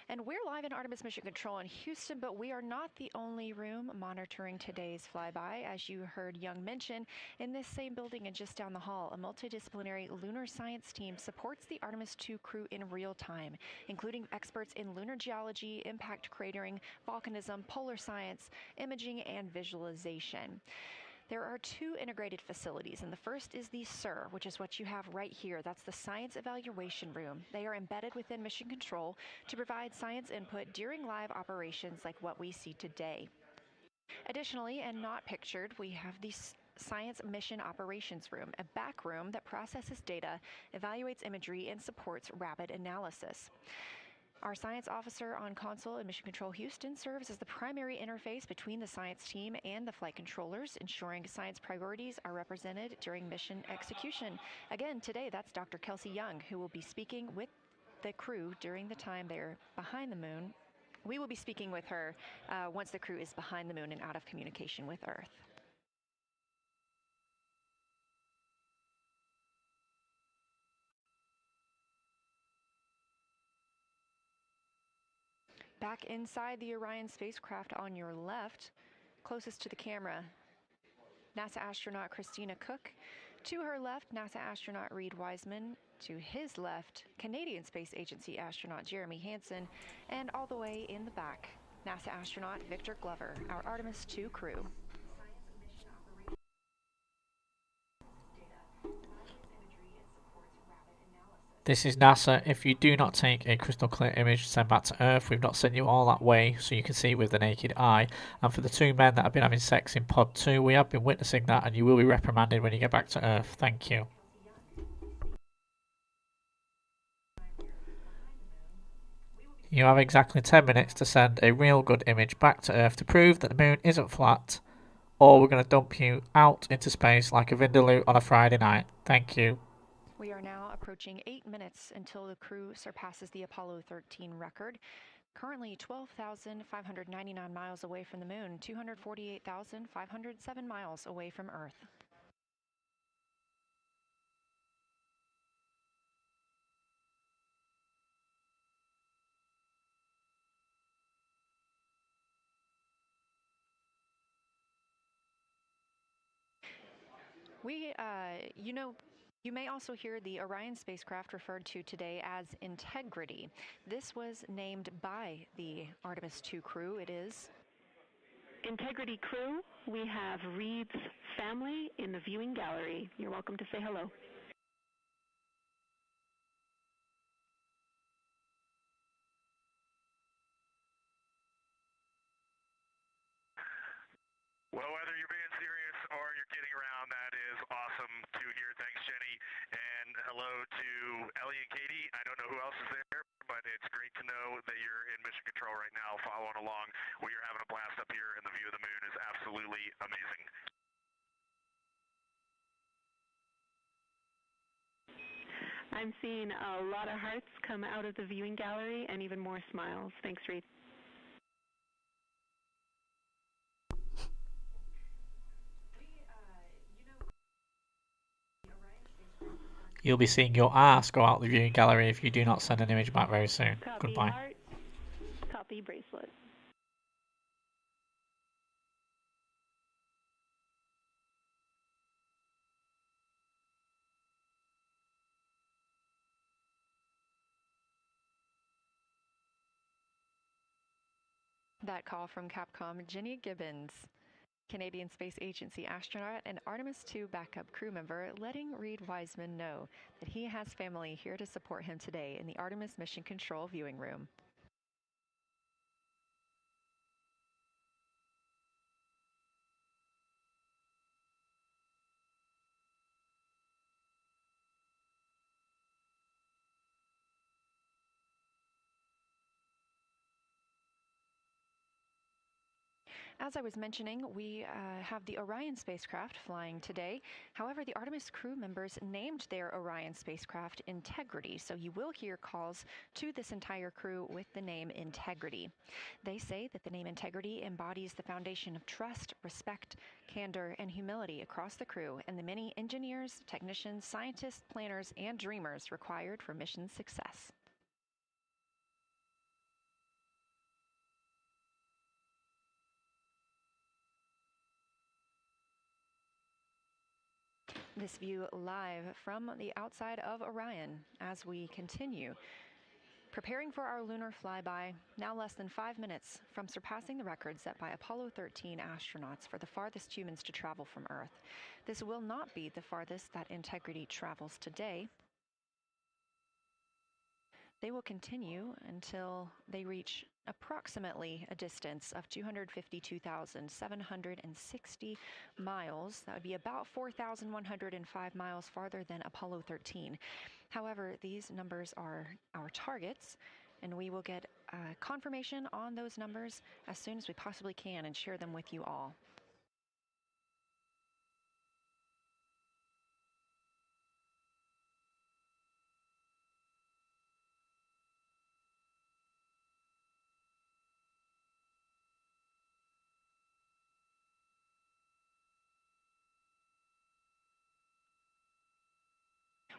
And we're live in Artemis Mission Control in Houston, but we are not the only room monitoring today's flyby. As you heard Young mention, in this same building and just down the hall, a multidisciplinary lunar science team supports the Artemis II crew in real time, including experts in lunar geology, impact cratering, volcanism, polar science, imaging, and visualization. There are two integrated facilities, and the first is the SIR, which is what you have right here. That's the Science Evaluation Room. They are embedded within Mission Control to provide science input during live operations like what we see today. Additionally, and not pictured, we have the Science Mission Operations Room, a back room that processes data, evaluates imagery, and supports rapid analysis. Our science officer on console in Mission Control Houston serves as the primary interface between the science team and the flight controllers, ensuring science priorities are represented during mission execution. Again, today, that's Dr. Kelsey Young, who will be speaking with the crew during the time they're behind the moon. We will be speaking with her once the crew is behind the moon and out of communication with Earth. Back inside the Orion spacecraft on your left, closest to the camera, NASA astronaut Christina Cook. To her left, NASA astronaut Reed Wiseman. To his left, Canadian Space Agency astronaut Jeremy Hansen. And all the way in the back, NASA astronaut Victor Glover, our Artemis II crew. This is NASA. If you do not take a crystal clear image, send back to Earth. We've not sent you all that way so you can see with the naked eye. And for the two men that have been having sex in Pod 2, we have been witnessing that, and you will be reprimanded when you get back to Earth. Thank you. You have exactly 10 minutes to send a real good image back to Earth to prove that the moon isn't flat, or we're going to dump you out into space like a Vindaloo on a Friday night. Thank you. We are now approaching 8 minutes until the crew surpasses the Apollo 13 record. Currently 12,599 miles away from the moon, 248,507 miles away from Earth. You may also hear the Orion spacecraft referred to today as Integrity. This was named by the Artemis II crew. It is Integrity crew, we have Reed's family in the viewing gallery. You're welcome to say hello. Well, whether you're being serious or you're kidding around, that is awesome to hear. Thanks, Jenny. And hello to Ellie and Katie. I don't know who else is there, but it's great to know that you're in mission control right now, following along. We are having a blast up here, and the view of the moon is absolutely amazing. I'm seeing a lot of hearts come out of the viewing gallery and even more smiles. Thanks, Reed. You'll be seeing your ass go out the viewing gallery if you do not send an image back very soon. Copy Goodbye. heart, copy bracelet. that call from Capcom Jenny Gibbons, Canadian Space Agency astronaut and Artemis II backup crew member, letting Reed Wiseman know that he has family here to support him today in the Artemis Mission Control viewing room. As I was mentioning, we have the Orion spacecraft flying today. However, the Artemis crew members named their Orion spacecraft Integrity, so you will hear calls to this entire crew with the name Integrity. They say that the name Integrity embodies the foundation of trust, respect, candor, and humility across the crew and the many engineers, technicians, scientists, planners, and dreamers required for mission success. This view live from the outside of Orion as we continue. Preparing for our lunar flyby, now less than 5 minutes from surpassing the record set by Apollo 13 astronauts for the farthest humans to travel from Earth. This will not be the farthest that Integrity travels today. They will continue until they reach approximately a distance of 252,760 miles. That would be about 4,105 miles farther than Apollo 13. However, these numbers are our targets, and we will get confirmation on those numbers as soon as we possibly can and share them with you all.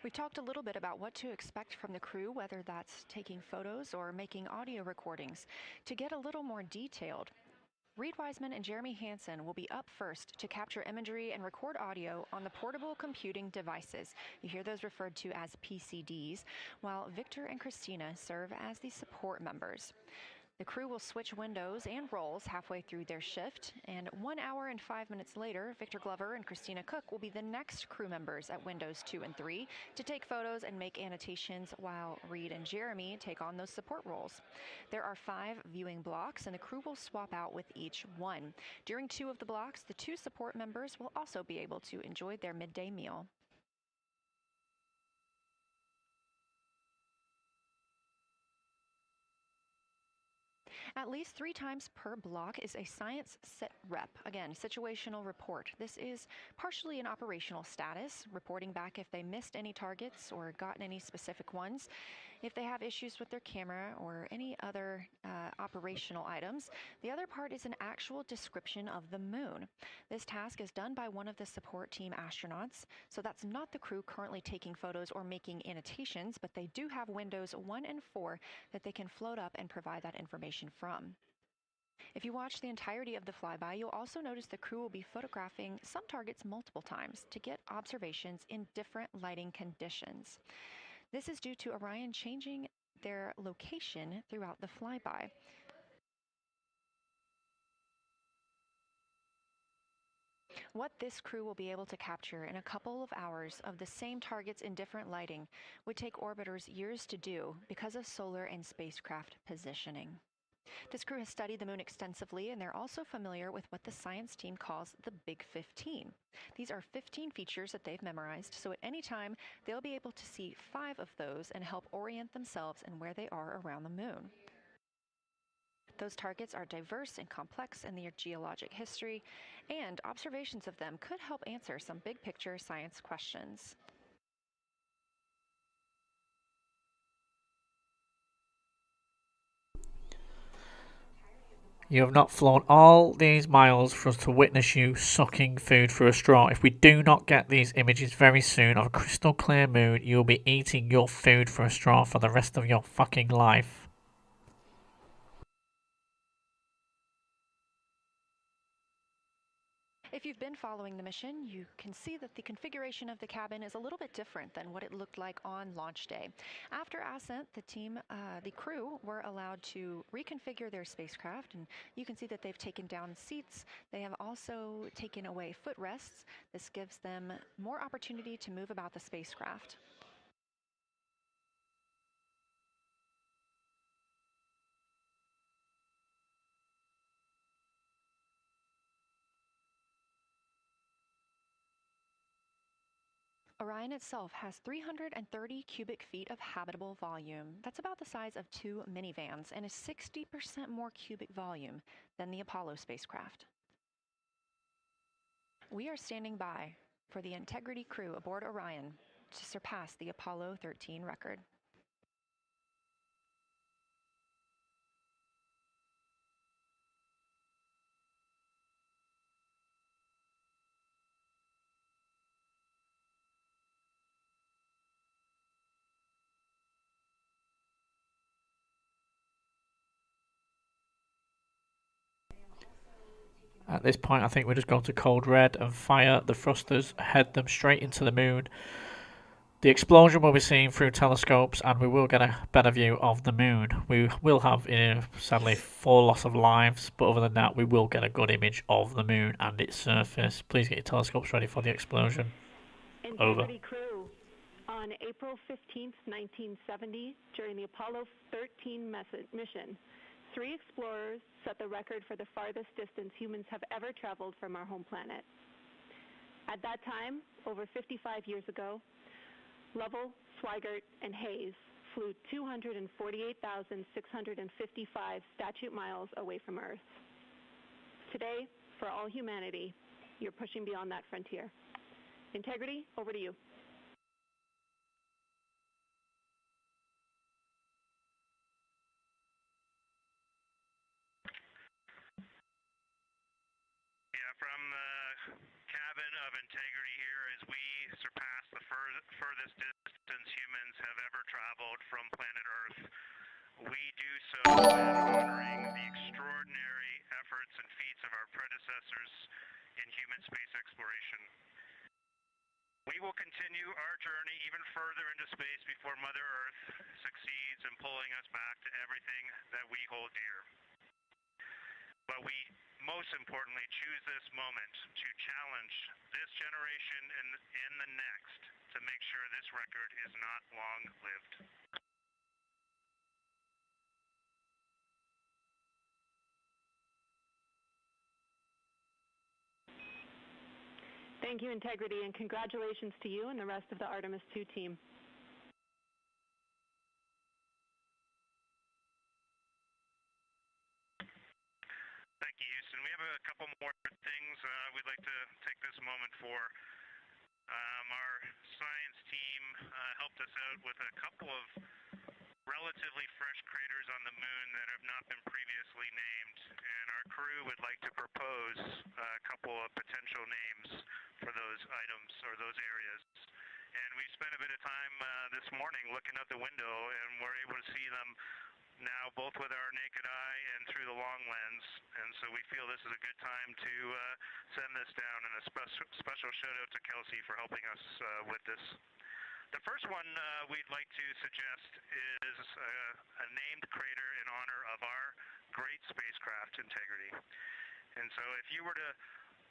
We've talked a little bit about what to expect from the crew, whether that's taking photos or making audio recordings. To get a little more detailed, Reed Wiseman and Jeremy Hansen will be up first to capture imagery and record audio on the portable computing devices. You hear those referred to as PCDs, while Victor and Christina serve as the support members. The crew will switch windows and roles halfway through their shift, and 1 hour and 5 minutes later, Victor Glover and Christina Cook will be the next crew members at windows 2 and 3 to take photos and make annotations, while Reed and Jeremy take on those support roles. There are 5 viewing blocks, and the crew will swap out with each one. During 2 of the blocks, the 2 support members will also be able to enjoy their midday meal. At least 3 times per block is a science sit rep. Again, situational report. This is partially an operational status, reporting back if they missed any targets or gotten any specific ones, if they have issues with their camera or any other operational items. The other part is an actual description of the moon. This task is done by one of the support team astronauts, so that's not the crew currently taking photos or making annotations, but they do have windows 1 and 4 that they can float up and provide that information from. If you watch the entirety of the flyby, you'll also notice the crew will be photographing some targets multiple times to get observations in different lighting conditions. This is due to Orion changing their location throughout the flyby. What this crew will be able to capture in a couple of hours of the same targets in different lighting would take orbiters years to do because of solar and spacecraft positioning. This crew has studied the moon extensively, and they're also familiar with what the science team calls the Big 15. These are 15 features that they've memorized, so at any time, they'll be able to see 5 of those and help orient themselves and where they are around the moon. Those targets are diverse and complex in their geologic history, and observations of them could help answer some big picture science questions. You have not flown all these miles for us to witness you sucking food through a straw. If we do not get these images very soon of a crystal clear moon, you'll be eating your food through a straw for the rest of your fucking life. If you've been following the mission, you can see that the configuration of the cabin is a little bit different than what it looked like on launch day. After ascent, the crew were allowed to reconfigure their spacecraft, and you can see that they've taken down seats. They have also taken away footrests. This gives them more opportunity to move about the spacecraft. Orion itself has 330 cubic feet of habitable volume. That's about the size of 2 minivans and is 60% more cubic volume than the Apollo spacecraft. We are standing by for the Integrity crew aboard Orion to surpass the Apollo 13 record. At this point, I think we're just going to code red and fire the thrusters, head them straight into the moon. The explosion will be seen through telescopes, and we will get a better view of the moon. We will have, sadly, 4 loss of lives, but other than that, we will get a good image of the moon and its surface. Please get your telescopes ready for the explosion. Over. Integrity crew. On April 15th, 1970, during the Apollo 13 mission, 3 explorers set the record for the farthest distance humans have ever traveled from our home planet. At that time, over 55 years ago, Lovell, Swigert, and Hayes flew 248,655 statute miles away from Earth. Today, for all humanity, you're pushing beyond that frontier. Integrity, over to you. From the cabin of Integrity here, as we surpass the furthest distance humans have ever traveled from planet Earth, we do so in honoring the extraordinary efforts and feats of our predecessors in human space exploration. We will continue our journey even further into space before Mother Earth succeeds in pulling us back to everything that we hold dear. But we most importantly choose this moment to challenge this generation and the next to make sure this record is not long-lived. Thank you, Integrity, and congratulations to you and the rest of the Artemis II team. Thank you, Houston. We have a couple more things we'd like to take this moment for. Our science team helped us out with a couple of relatively fresh craters on the moon that have not been previously named, and our crew would like to propose a couple of potential names for those items or those areas. And we spent a bit of time this morning looking out the window, and we're able to see them now both with our naked eye and through the long lens, and so we feel this is a good time to send this down, and a special shout out to Kelsey for helping us with this. The first one we'd like to suggest is a named crater in honor of our great spacecraft, Integrity. And so if you were to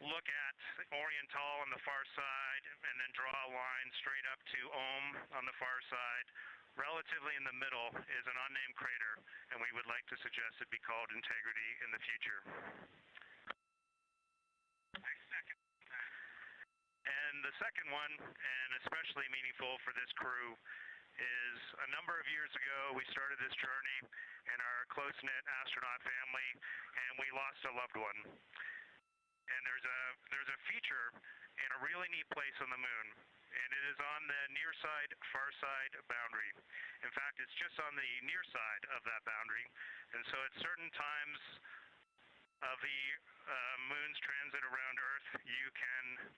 look at Oriental on the far side and then draw a line straight up to Ohm on the far side, relatively in the middle is an unnamed crater, and we would like to suggest it be called Integrity in the future. And the second one, and especially meaningful for this crew, is a number of years ago we started this journey in our close-knit astronaut family, and we lost a loved one. And there's a feature in a really neat place on the moon, and it is on the near side, far side boundary. In fact, it's just on the near side of that boundary, and so at certain times of the moon's transit around Earth,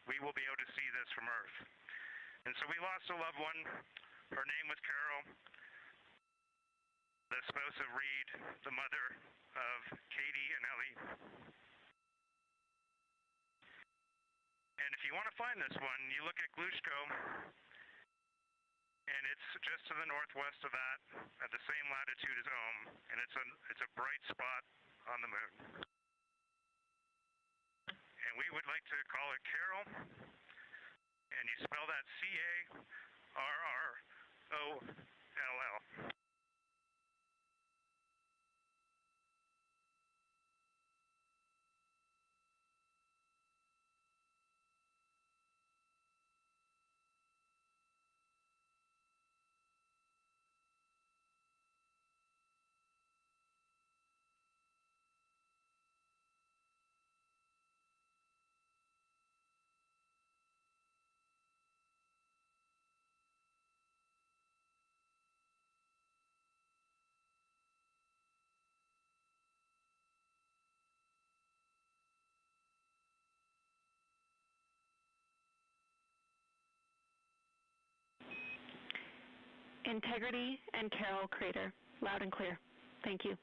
we will be able to see this from Earth. And so we lost a loved one. Her name was Carol, the spouse of Reed, the mother of Katie and Ellie. And if you want to find this one, you look at Glushko, and it's just to the northwest of that, at the same latitude as Ohm, and it's a bright spot on the moon. And we would like to call it Carol, and you spell that C-A-R-R-O-L-L. Integrity and Carroll Crater. Loud and clear. Thank you.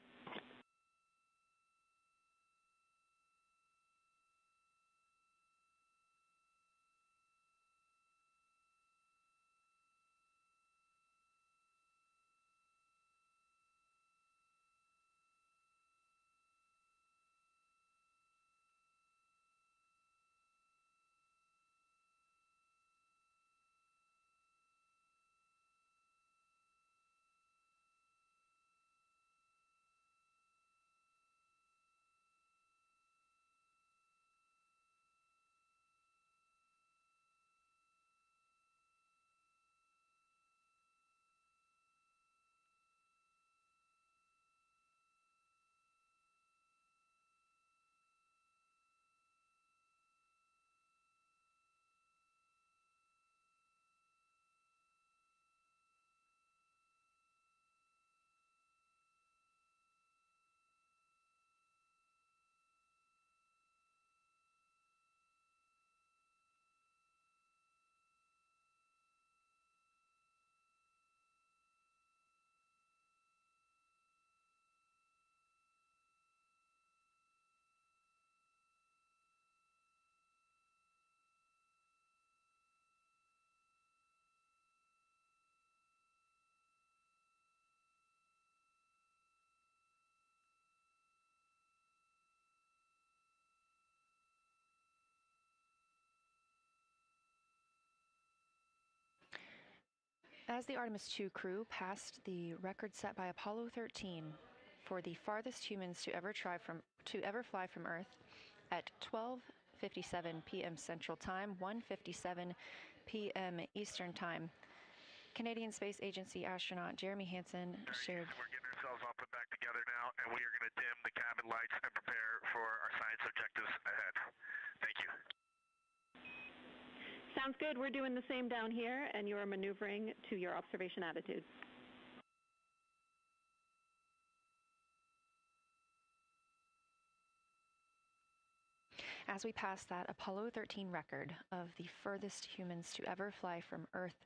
As the Artemis II crew passed the record set by Apollo 13 for the farthest humans to ever fly from Earth at 12:57 p.m. Central Time, 1:57 p.m. Eastern Time, Canadian Space Agency astronaut Jeremy Hansen shared. We're getting ourselves all put back together now, and we are going to dim the cabin lights and prepare for our science objectives ahead. Thank you. Sounds good. We're doing the same down here, and you are maneuvering to your observation attitude. As we pass that Apollo 13 record of the furthest humans to ever fly from Earth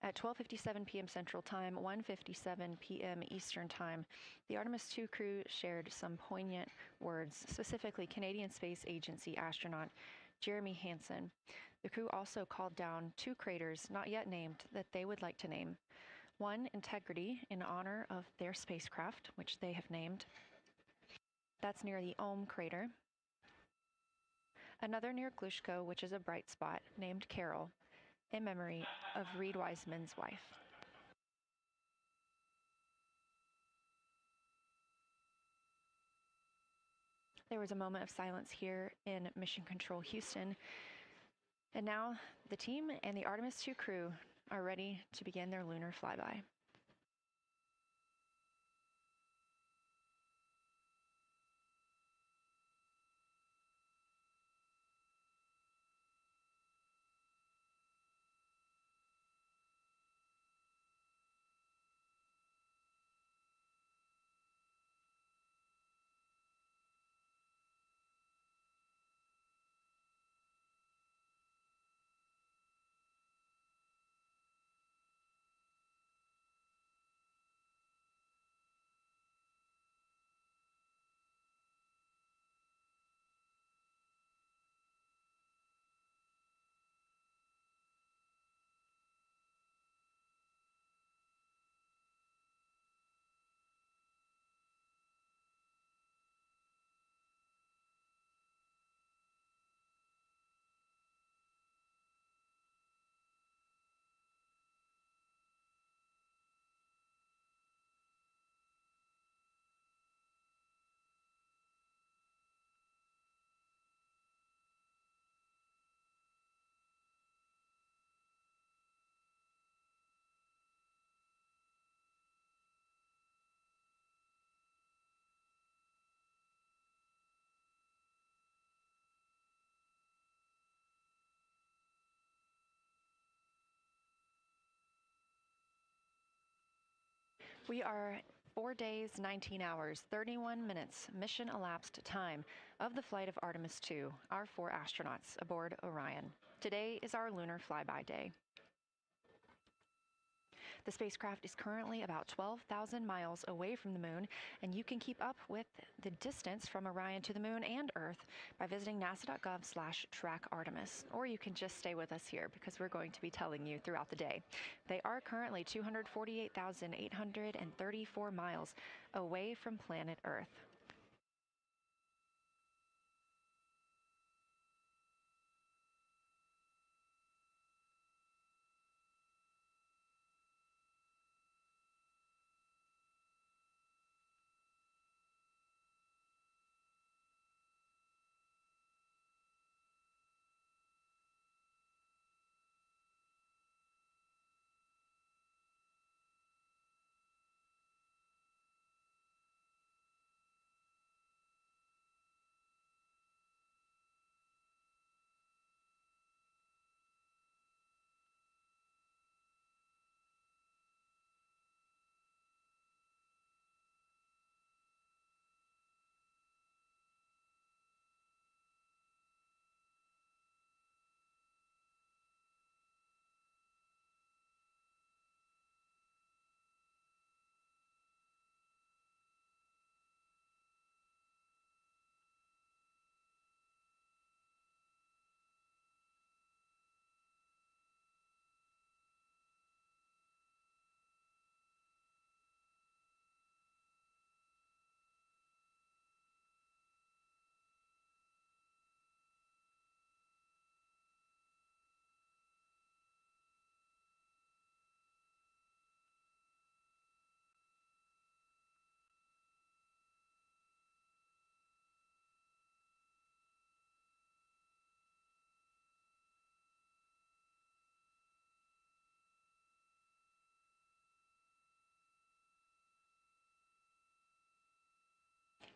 at 12:57 p.m. Central Time, 1:57 p.m. Eastern Time, the Artemis II crew shared some poignant words, specifically Canadian Space Agency astronaut Jeremy Hansen. The crew also called down 2 craters not yet named that they would like to name. One, Integrity, in honor of their spacecraft, which they have named. That's near the Ohm crater. Another near Glushko, which is a bright spot, named Carroll, in memory of Reed Wiseman's wife. There was a moment of silence here in Mission Control Houston. And now the team and the Artemis II crew are ready to begin their lunar flyby. We are 4 days, 19 hours, 31 minutes mission elapsed time of the flight of Artemis II, our 4 astronauts aboard Orion. Today is our lunar flyby day. The spacecraft is currently about 12,000 miles away from the moon, and you can keep up with the distance from Orion to the moon and Earth by visiting nasa.gov/track-Artemis. Or you can just stay with us here because we're going to be telling you throughout the day. They are currently 248,834 miles away from planet Earth.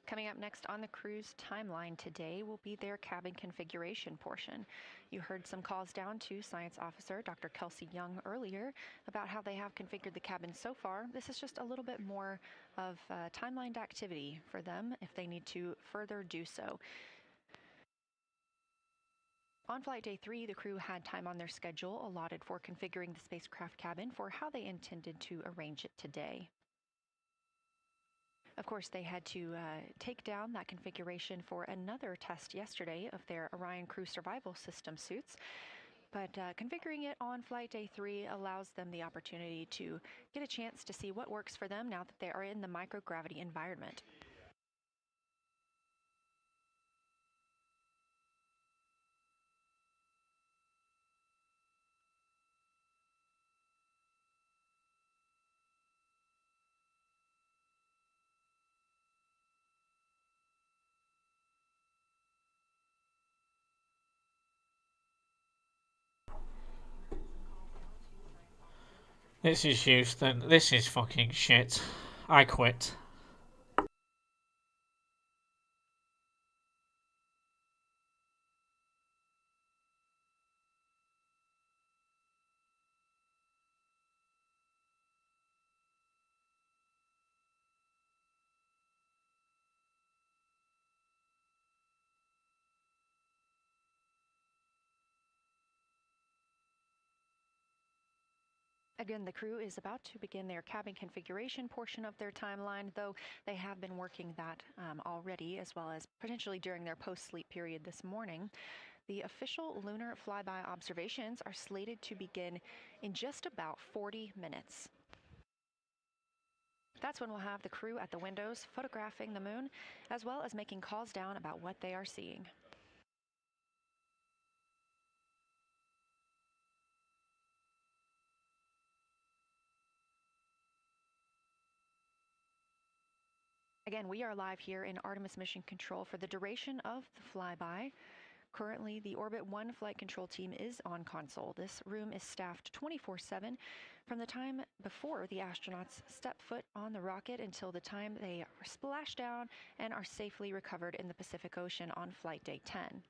Coming up next on the crew's timeline today will be their cabin configuration portion. You heard some calls down to Science Officer Dr. Kelsey Young earlier about how they have configured the cabin so far. This is just a little bit more of timelined activity for them if they need to further do so. On flight day 3, the crew had time on their schedule allotted for configuring the spacecraft cabin for how they intended to arrange it today. Of course, they had to take down that configuration for another test yesterday of their Orion Crew Survival System suits. But configuring it on flight day 3 allows them the opportunity to get a chance to see what works for them now that they are in the microgravity environment. This is Houston. This is fucking shit. I quit. Again, the crew is about to begin their cabin configuration portion of their timeline, though they have been working that already, as well as potentially during their post-sleep period this morning. The official Lunar Flyby observations are slated to begin in just about 40 minutes. That's when we'll have the crew at the windows photographing the moon, as well as making calls down about what they are seeing. Again, we are live here in Artemis Mission Control for the duration of the flyby. Currently, the Orbit 1 flight control team is on console. This room is staffed 24/7 from the time before the astronauts step foot on the rocket until the time they are splashed down and are safely recovered in the Pacific Ocean on flight day 10.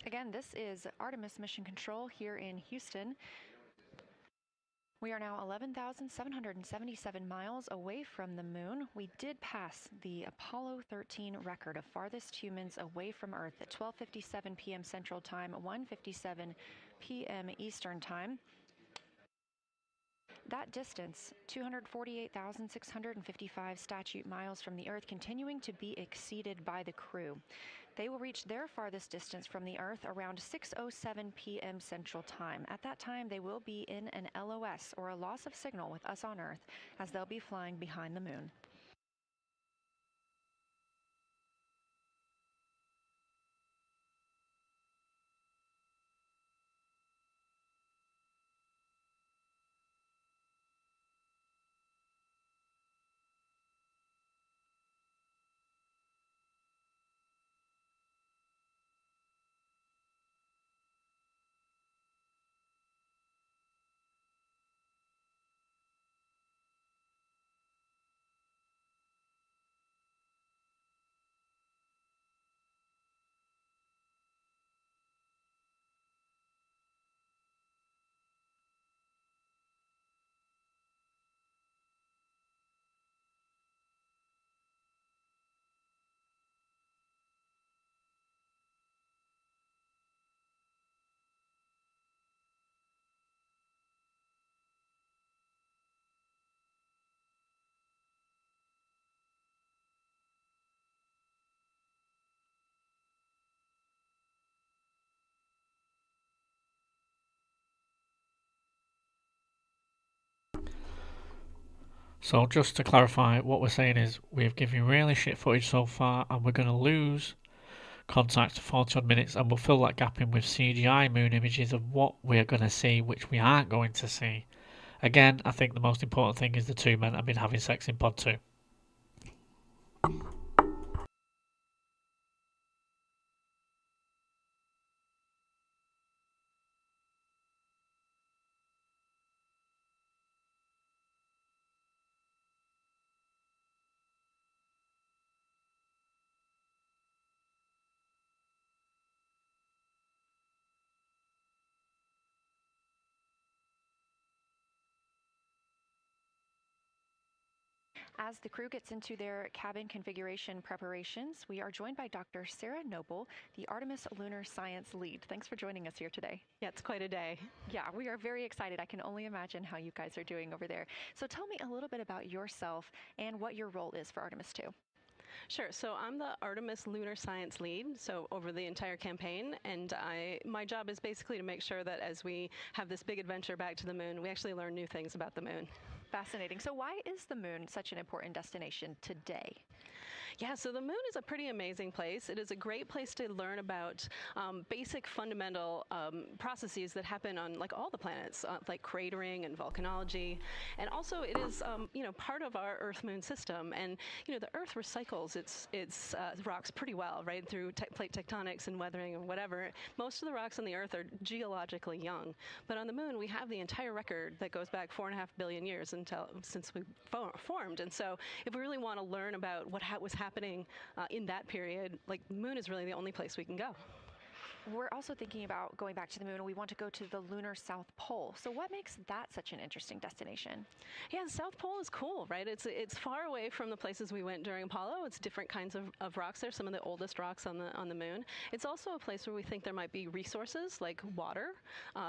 Again, this is Artemis Mission Control here in Houston. We are now 11,777 miles away from the moon. We did pass the Apollo 13 record of farthest humans away from Earth at 12:57 p.m. Central Time, 1:57 p.m. Eastern Time. That distance, 248,655 statute miles from the Earth, continuing to be exceeded by the crew. They will reach their farthest distance from the Earth around 6:07 p.m. Central Time. At that time, they will be in an LOS, or a loss of signal, with us on Earth, as they'll be flying behind the moon. So just to clarify, what we're saying is we've given you really shit footage so far, and we're going to lose contact for 40 odd minutes, and we'll fill that gap in with CGI moon images of what we're going to see, which we aren't going to see. Again, I think the most important thing is the two men have been having sex in pod 2. As the crew gets into their cabin configuration preparations, we are joined by Dr. Sarah Noble, the Artemis Lunar Science Lead. Thanks for joining us here today. Yeah, it's quite a day. Yeah, we are very excited. I can only imagine how you guys are doing over there. So tell me a little bit about yourself and what your role is for Artemis II. Sure. So I'm the Artemis Lunar Science Lead, so over the entire campaign, and my job is basically to make sure that as we have this big adventure back to the moon, we actually learn new things about the moon. Fascinating. So why is the moon such an important destination today? Yeah, so the moon is a pretty amazing place. It is a great place to learn about basic fundamental processes that happen on like all the planets, like cratering and volcanology. And also it is, part of our Earth-Moon system. And, the Earth recycles its rocks pretty well, right, through plate tectonics and weathering and whatever. Most of the rocks on the Earth are geologically young. But on the moon, we have the entire record that goes back 4.5 billion years since we formed. And so if we really want to learn about what was happening in that period, like the moon is really the only place we can go. We're also thinking about going back to the moon, and we want to go to the lunar South Pole. So what makes that such an interesting destination? Yeah, the South Pole is cool, right? It's far away from the places we went during Apollo. It's different kinds of rocks there, some of the oldest rocks on the moon. It's also a place where we think there might be resources like water.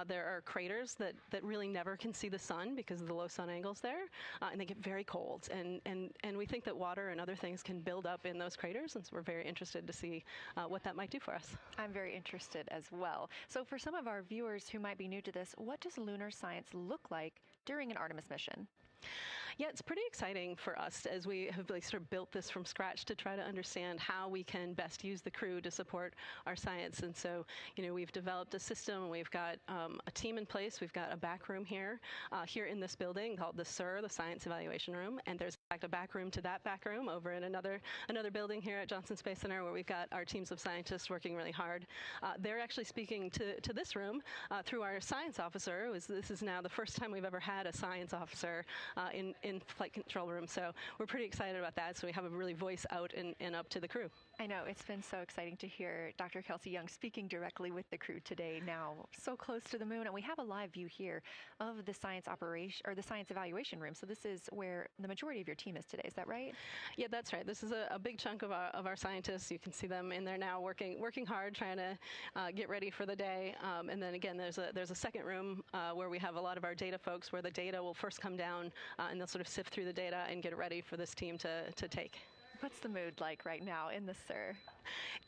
There are craters that really never can see the sun because of the low sun angles there, and they get very cold. And we think that water and other things can build up in those craters, and so we're very interested to see what that might do for us. I'm very interested interested as well. So for some of our viewers who might be new to this, what does lunar science look like during an Artemis mission? Yeah, it's pretty exciting for us as we have sort of built this from scratch to try to understand how we can best use the crew to support our science. And so, we've developed a system. We've got a team in place. We've got a back room here in this building called the SIR, the Science Evaluation Room. And there's in fact a back room to that back room over in another building here at Johnson Space Center where we've got our teams of scientists working really hard. They're actually speaking to this room through our science officer. This is now the first time we've ever had a science officer in flight control room. So we're pretty excited about that. So we have a really voice out and up to the crew. I know, it's been so exciting to hear Dr. Kelsey Young speaking directly with the crew today, now so close to the moon. And we have a live view here of the science operation, or the science evaluation room. So this is where the majority of your team is today. Is that right? Yeah, that's right. This is a big chunk of our scientists. You can see them in there now working hard, trying to get ready for the day. And then again, there's a second room where we have a lot of our data folks, where the data will first come down and they'll sort of sift through the data and get it ready for this team to take. What's the mood like right now in the SIR?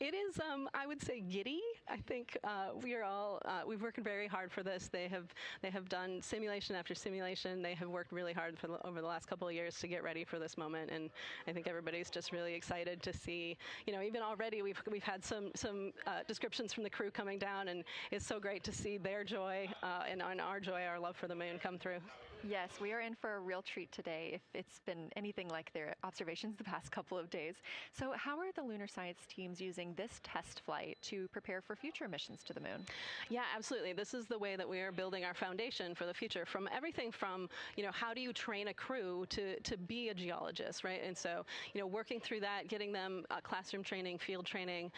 It is, I would say, giddy. I think we've worked very hard for this. They have done simulation after simulation. They have worked really hard over the last couple of years to get ready for this moment. And I think everybody's just really excited to see. Even already we've had some descriptions from the crew coming down, and it's so great to see their joy and our joy, our love for the moon come through. Yes, we are in for a real treat today if it's been anything like their observations the past couple of days. So how are the lunar science teams using this test flight to prepare for future missions to the moon? Yeah, absolutely. This is the way that we are building our foundation for the future, from everything from, how do you train a crew to be a geologist, right? And so, working through that, getting them classroom training, field training,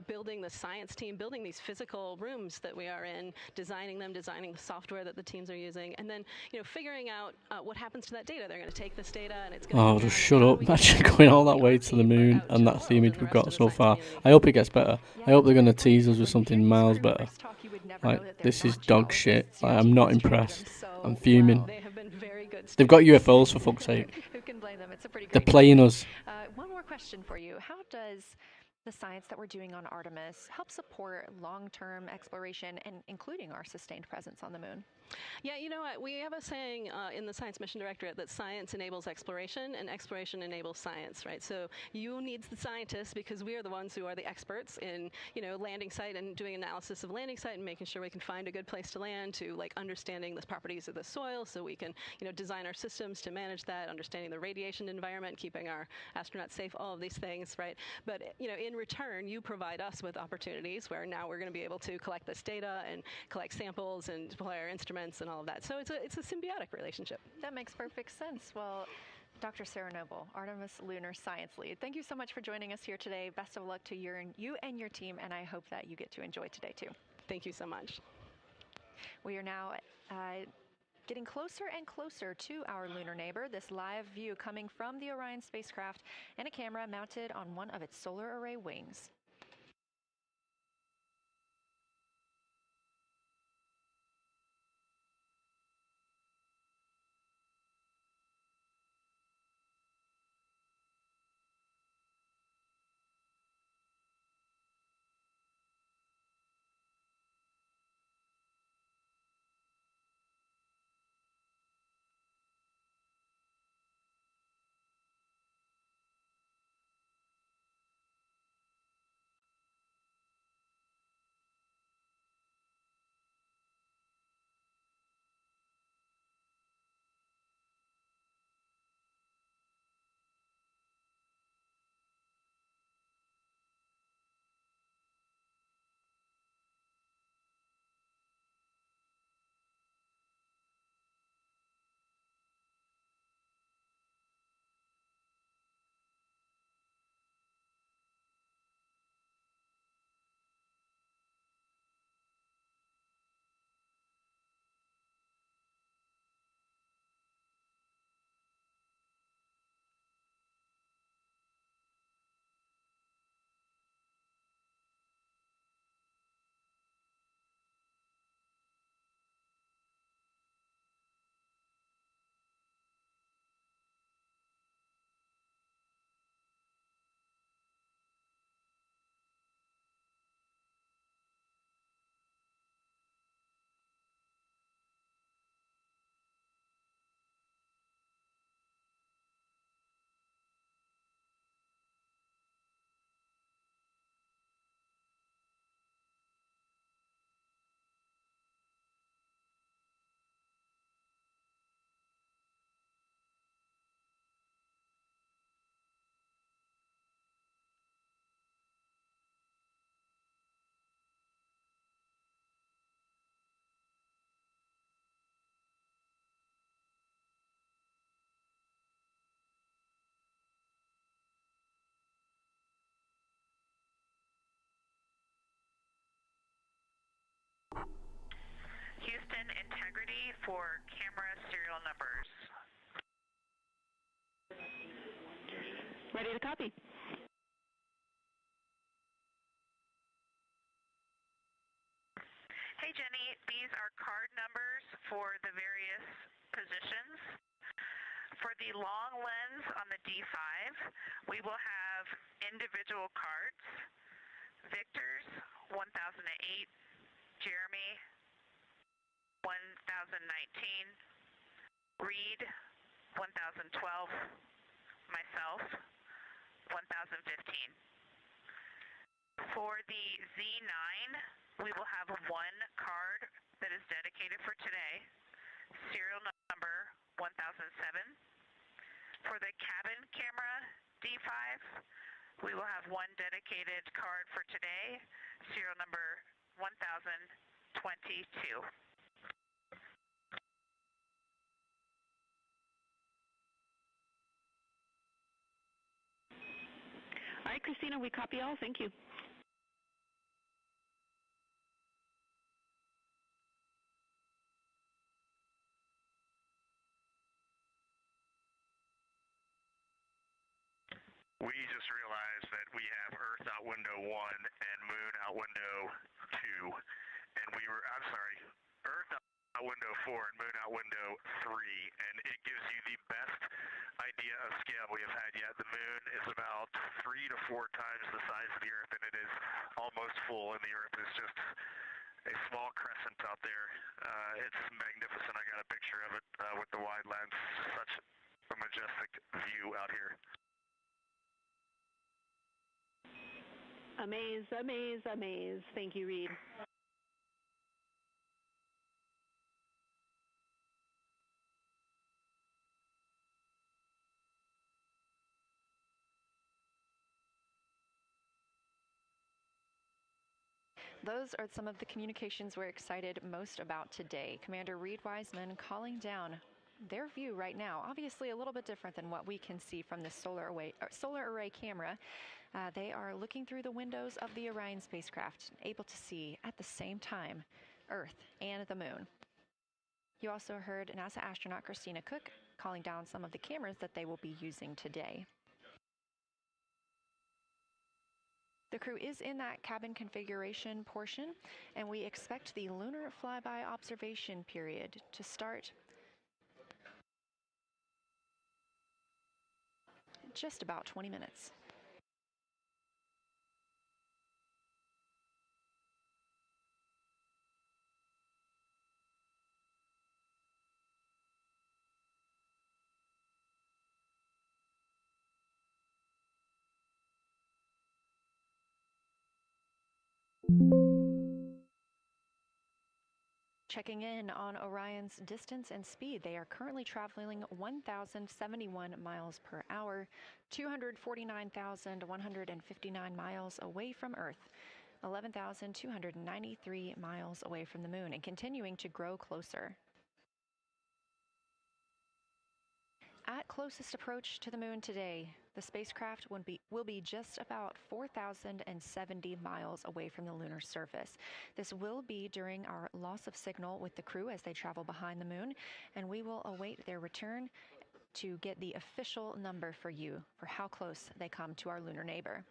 building the science team, building these physical rooms that we are in, designing the software that the teams are using, and then, figuring out what happens to that data. They're going to take this data and it's going to... Oh, just shut up. Imagine going all that way to the moon and that's the image we've got so far. I hope it gets better. I hope they're going to tease us with something miles better. Like, this is dog shit. Like, I'm not impressed. I'm fuming. They've got UFOs, for fuck's sake. Who can blame them? It's a pretty They're great playing flight. us. One more question for you. How does the science that we're doing on Artemis help support long-term exploration and including our sustained presence on the moon? Yeah, you know what? We have a saying in the Science Mission Directorate that science enables exploration and exploration enables science, right? So you need the scientists because we are the ones who are the experts in, landing site and doing analysis of landing site and making sure we can find a good place to land, to understanding the properties of the soil so we can, design our systems to manage that, understanding the radiation environment, keeping our astronauts safe, all of these things, right? But, in return, you provide us with opportunities where now we're going to be able to collect this data and collect samples and deploy our instruments and all of that. So it's a symbiotic relationship. That makes perfect sense. Well, Dr. Sarah Noble, Artemis Lunar Science Lead, thank you so much for joining us here today. Best of luck to you and your team, and I hope that you get to enjoy today too. Thank you so much. We are now getting closer and closer to our lunar neighbor. This live view coming from the Orion spacecraft and a camera mounted on one of its solar array wings. Ready to copy. Hey, Jenny, these are card numbers for the various positions. For the long lens on the D5, we will have individual cards. Victor's 1008, Jeremy 1019, Reed 1012, myself 1015. For the Z9, we will have one card that is dedicated for today, serial number 1007. For the cabin camera D5, we will have one dedicated card for today, serial number 1022. All right, Christina, we copy all. Thank you. We just realized that we have Earth out window 1 and Moon out window 2, and Earth out window 4 and Moon out window 3, and it gives you the best idea of scale we have had yet. The Moon is about 3 to 4 times the size of the Earth, and it is almost full, and the Earth is just a small crescent out there. It's magnificent. I got a picture of it with the wide lens. Such a majestic view out here. Amaze, amaze, amaze. Thank you, Reed. Those are some of the communications we're excited most about today. Commander Reed Wiseman calling down their view right now. Obviously a little bit different than what we can see from the solar array camera. They are looking through the windows of the Orion spacecraft, able to see at the same time Earth and the Moon. You also heard NASA astronaut Christina Cook calling down some of the cameras that they will be using today. The crew is in that cabin configuration portion, and we expect the Lunar Flyby observation period to start in just about 20 minutes. Checking in on Orion's distance and speed, they are currently traveling 1,071 miles per hour, 249,159 miles away from Earth, 11,293 miles away from the Moon, and continuing to grow closer. At closest approach to the Moon today, the spacecraft will be just about 4,070 miles away from the lunar surface. This will be during our loss of signal with the crew as they travel behind the Moon, and we will await their return to get the official number for you for how close they come to our lunar neighbor.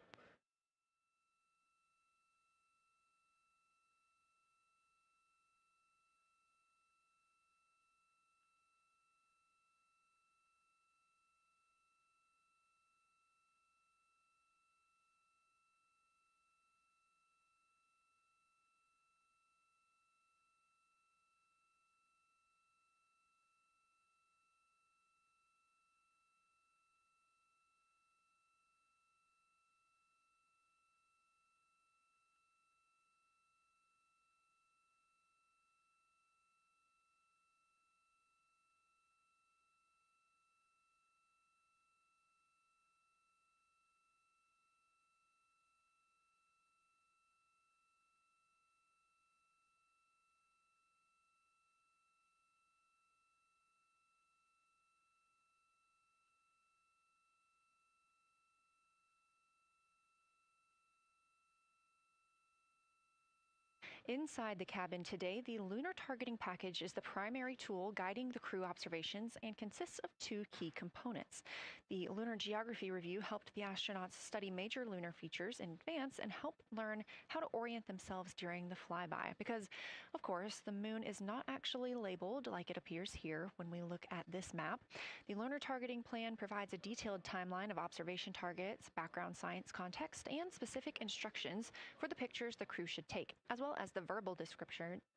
Inside the cabin today, the Lunar Targeting Package is the primary tool guiding the crew observations and consists of two key components. The Lunar Geography Review helped the astronauts study major lunar features in advance and help learn how to orient themselves during the flyby. Because, of course, the moon is not actually labeled like it appears here when we look at this map. The Lunar Targeting Plan provides a detailed timeline of observation targets, background science context, and specific instructions for the pictures the crew should take, as well as the verbal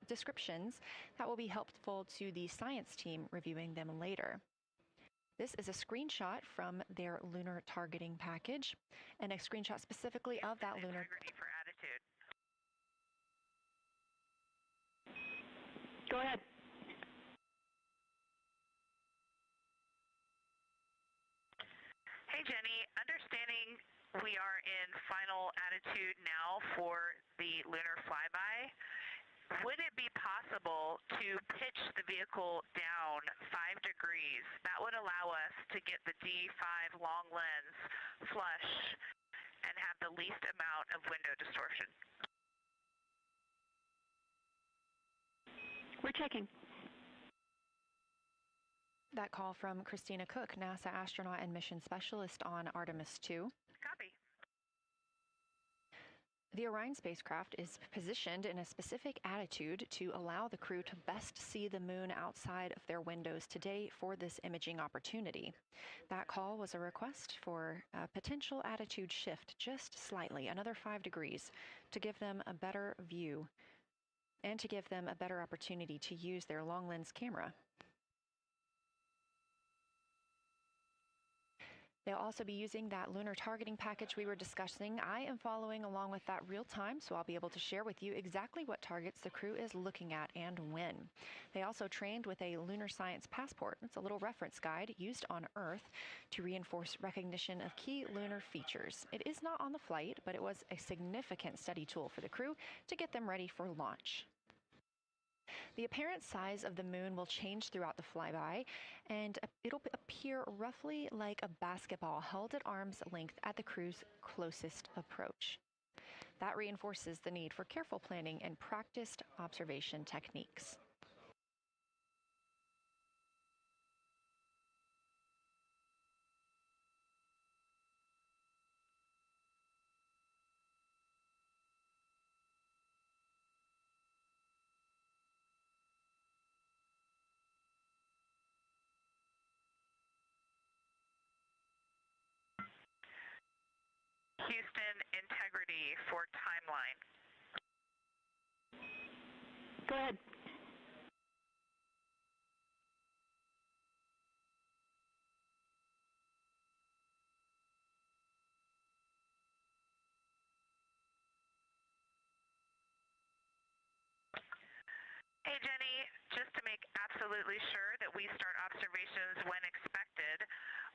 descriptions that will be helpful to the science team reviewing them later. This is a screenshot from their lunar targeting package, and a screenshot specifically of that lunar. For attitude. Go ahead. Hey, Jenny. Understanding we are in final attitude now for the Lunar Flyby. Would it be possible to pitch the vehicle down 5 degrees? That would allow us to get the D5 long lens flush and have the least amount of window distortion. We're checking. That call from Christina Cook, NASA astronaut and mission specialist on Artemis II. Copy. The Orion spacecraft is positioned in a specific attitude to allow the crew to best see the moon outside of their windows today for this imaging opportunity. That call was a request for a potential attitude shift just slightly, another 5 degrees, to give them a better view and to give them a better opportunity to use their long lens camera. They'll also be using that lunar targeting package we were discussing. I am following along with that real time, so I'll be able to share with you exactly what targets the crew is looking at and when. They also trained with a lunar science passport. It's a little reference guide used on Earth to reinforce recognition of key lunar features. It is not on the flight, but it was a significant study tool for the crew to get them ready for launch. The apparent size of the moon will change throughout the flyby, and it'll appear roughly like a basketball held at arm's length at the crew's closest approach. That reinforces the need for careful planning and practiced observation techniques. Houston, integrity for timeline. Go ahead. Hey, Jenny, just to make absolutely sure that we start observations when expected,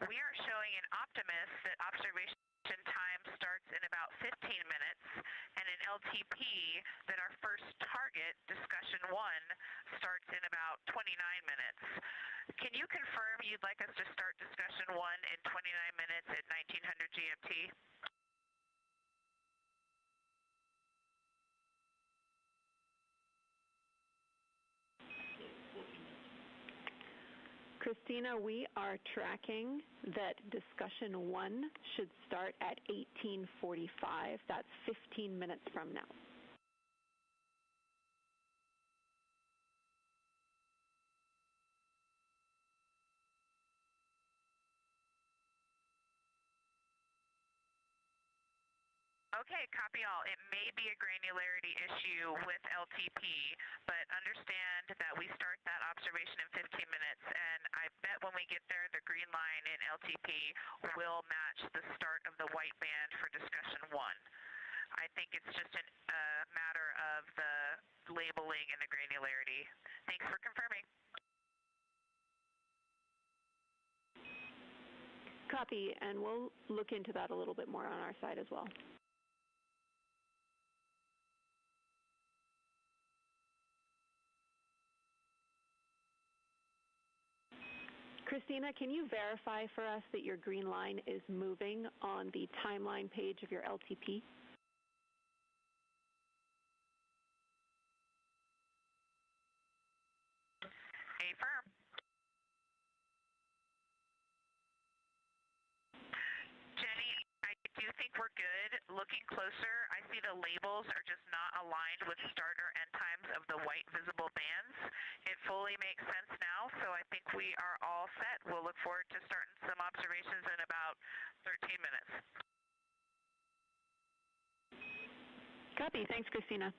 we are showing in Optimus that observation time starts in about 15 minutes, and in LTP that our first target, discussion 1, starts in about 29 minutes. Can you confirm you'd like us to start discussion 1 in 29 minutes at 1900 GMT? Christina, we are tracking that discussion 1 should start at 18:45. That's 15 minutes from now. Okay, copy all. It may be a granularity issue with LTP, but understand that we start that observation in 15 minutes, and I bet when we get there, the green line in LTP will match the start of the white band for discussion 1. I think it's just a matter of the labeling and the granularity. Thanks for confirming. Copy, and we'll look into that a little bit more on our side as well. Christina, can you verify for us that your green line is moving on the timeline page of your LTP? sense now, so I think we are all set. We'll look forward to starting some observations in about 13 minutes. Copy. Thanks, Christina.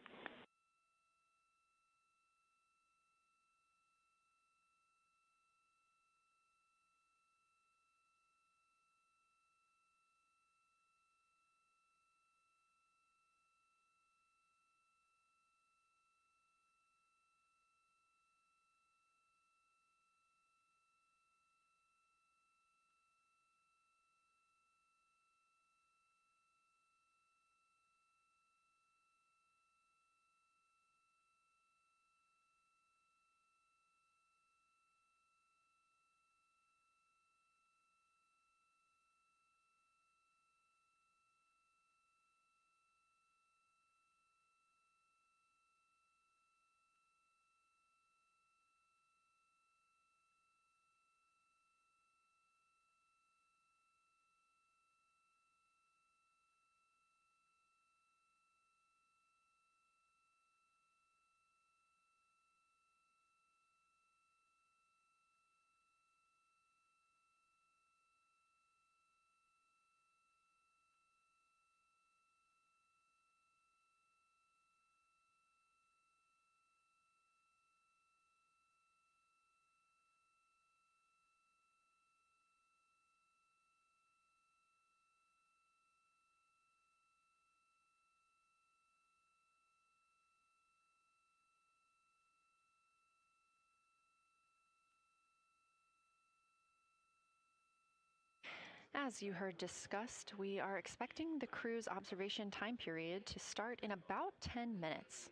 As you heard discussed, we are expecting the crew's observation time period to start in about 10 minutes.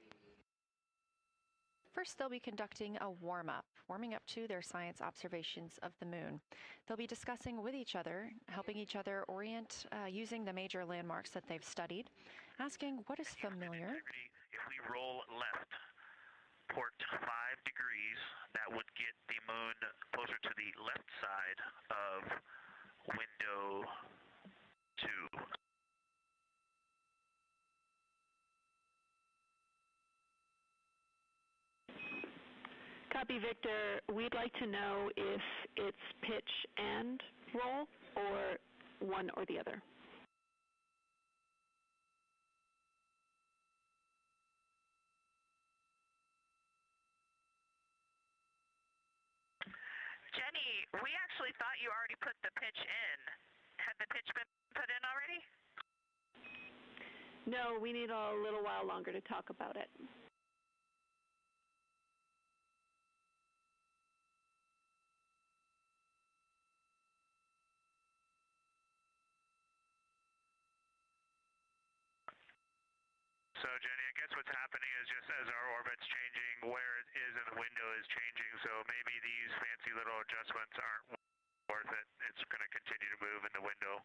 First, they'll be conducting a warm-up, warming up to their science observations of the moon. They'll be discussing with each other, helping each other orient using the major landmarks that they've studied, asking what is familiar. If we roll left, port 5 degrees, that would get the moon closer to the left side of window 2. Copy, Victor. We'd like to know if it's pitch and roll or one or the other. Jenny, we actually thought you already put the pitch in. Had the pitch been put in already? No, we need a little while longer to talk about it. So, Jenny, I guess what's happening is just as our orbit's changing, where it is in the window is changing, so maybe these fancy little adjustments aren't worth it. It's going to continue to move in the window.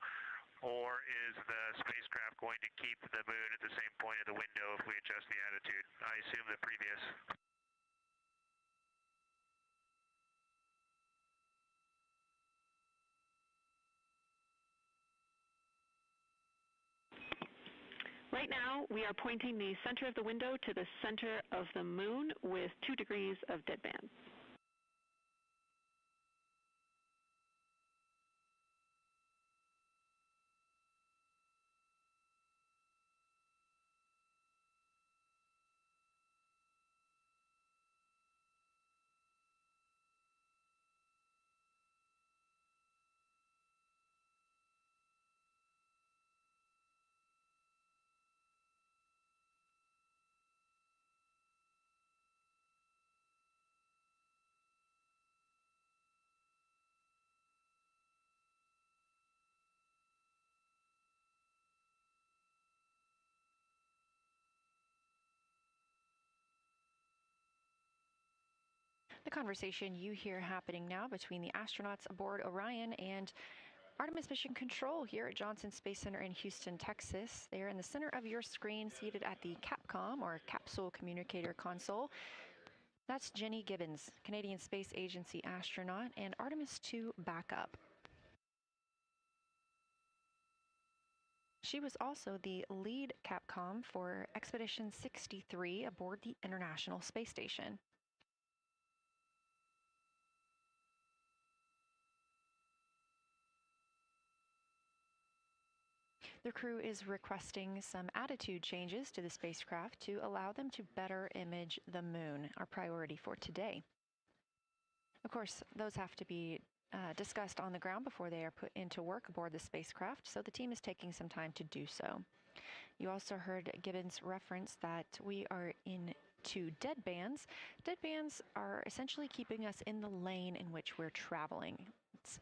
Or is the spacecraft going to keep the moon at the same point of the window if we adjust the attitude? I assume the previous. Right now, we are pointing the center of the window to the center of the moon with 2 degrees of deadband. The conversation you hear happening now between the astronauts aboard Orion and Artemis Mission Control here at Johnson Space Center in Houston, Texas. They are in the center of your screen, seated at the CAPCOM, or Capsule Communicator Console. That's Jenny Gibbons, Canadian Space Agency astronaut and Artemis II backup. She was also the lead CAPCOM for Expedition 63 aboard the International Space Station. The crew is requesting some attitude changes to the spacecraft to allow them to better image the moon, our priority for today. Of course, those have to be discussed on the ground before they are put into work aboard the spacecraft, so the team is taking some time to do so. You also heard Gibbons reference that we are in two dead bands. Dead bands are essentially keeping us in the lane in which we're traveling.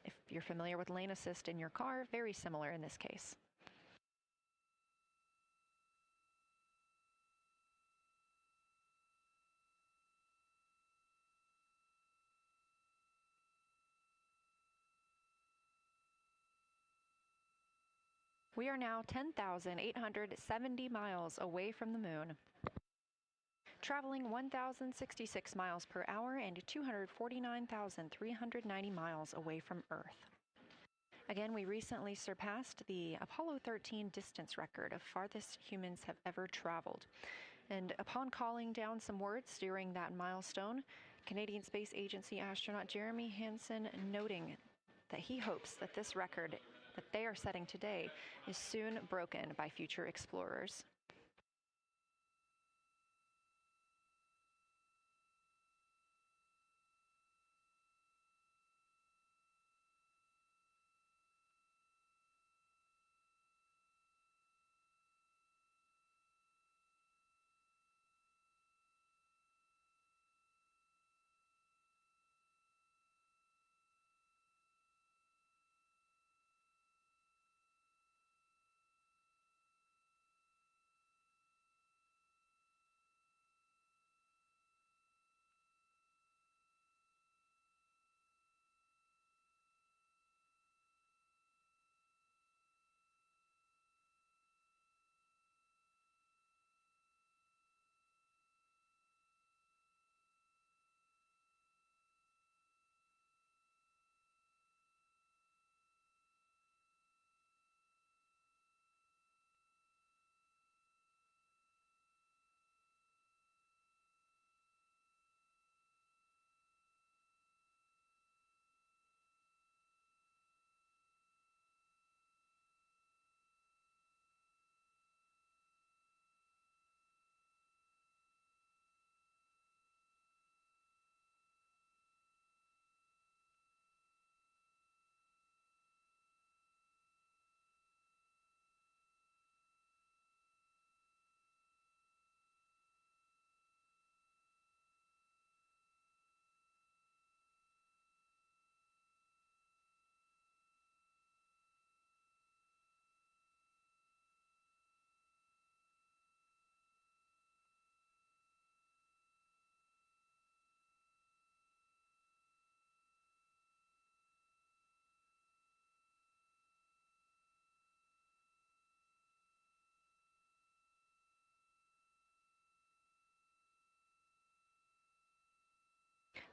If you're familiar with lane assist in your car, very similar in this case. We are now 10,870 miles away from the moon, traveling 1,066 miles per hour and 249,390 miles away from Earth. Again, we recently surpassed the Apollo 13 distance record of farthest humans have ever traveled. And upon calling down some words during that milestone, Canadian Space Agency astronaut Jeremy Hansen noting that he hopes that this record that they are setting today is soon broken by future explorers.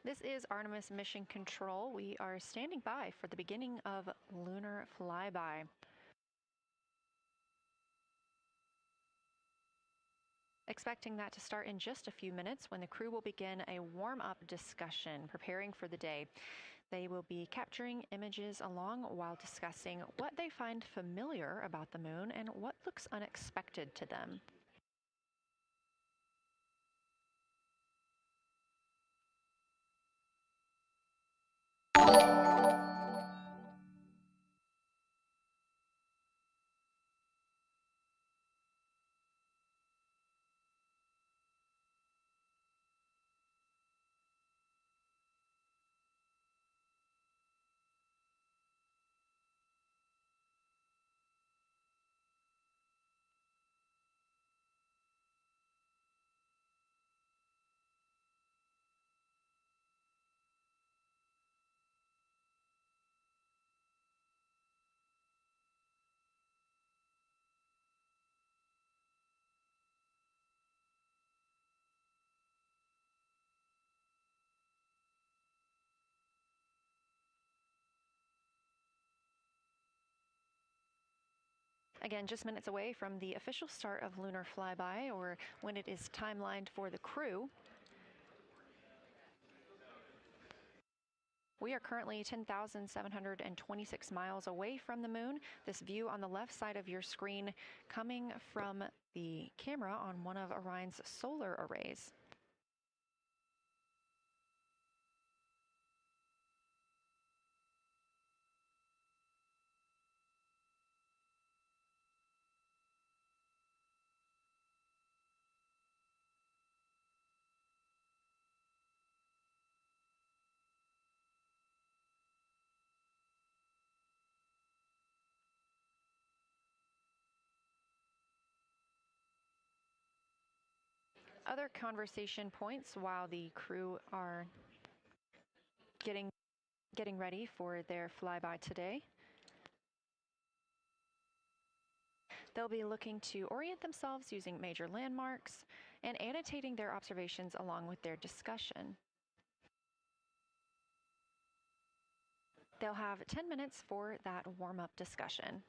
This is Artemis Mission Control. We are standing by for the beginning of Lunar Flyby. Expecting that to start in just a few minutes when the crew will begin a warm-up discussion preparing for the day. They will be capturing images along while discussing what they find familiar about the moon and what looks unexpected to them. Again, just minutes away from the official start of Lunar Flyby, or when it is timelined for the crew. We are currently 10,726 miles away from the moon. This view on the left side of your screen coming from the camera on one of Orion's solar arrays. Other conversation points while the crew are getting ready for their flyby today. They'll be looking to orient themselves using major landmarks and annotating their observations along with their discussion. They'll have 10 minutes for that warm-up discussion.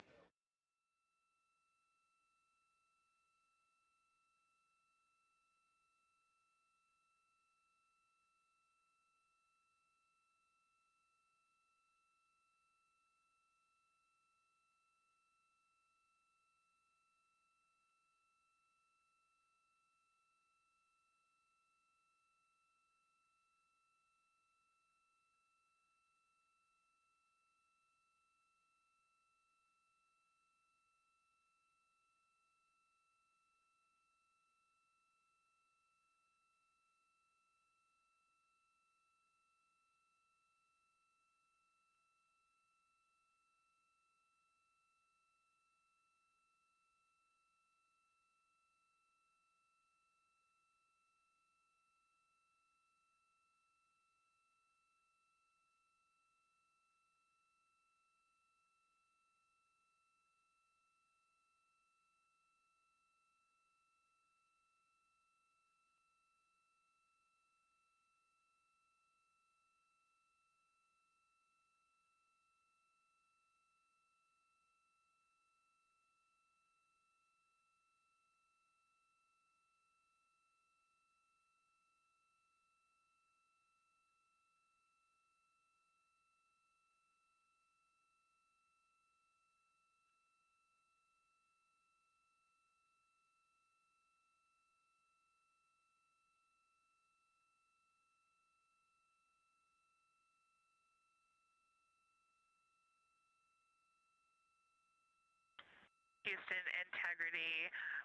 Houston integrity.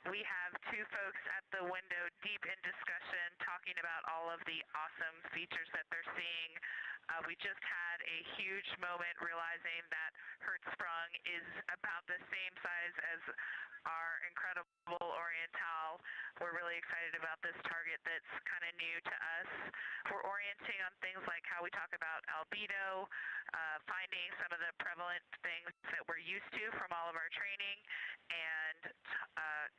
We have two folks at the window deep in discussion talking about all of the awesome features that they're seeing. We just had a huge moment realizing that Hertzsprung is about the same size as our incredible Oriental. We're really excited about this target that's kind of new to us. We're orienting on things like how we talk about albedo, finding some of the prevalent things that we're used to from all of our training, and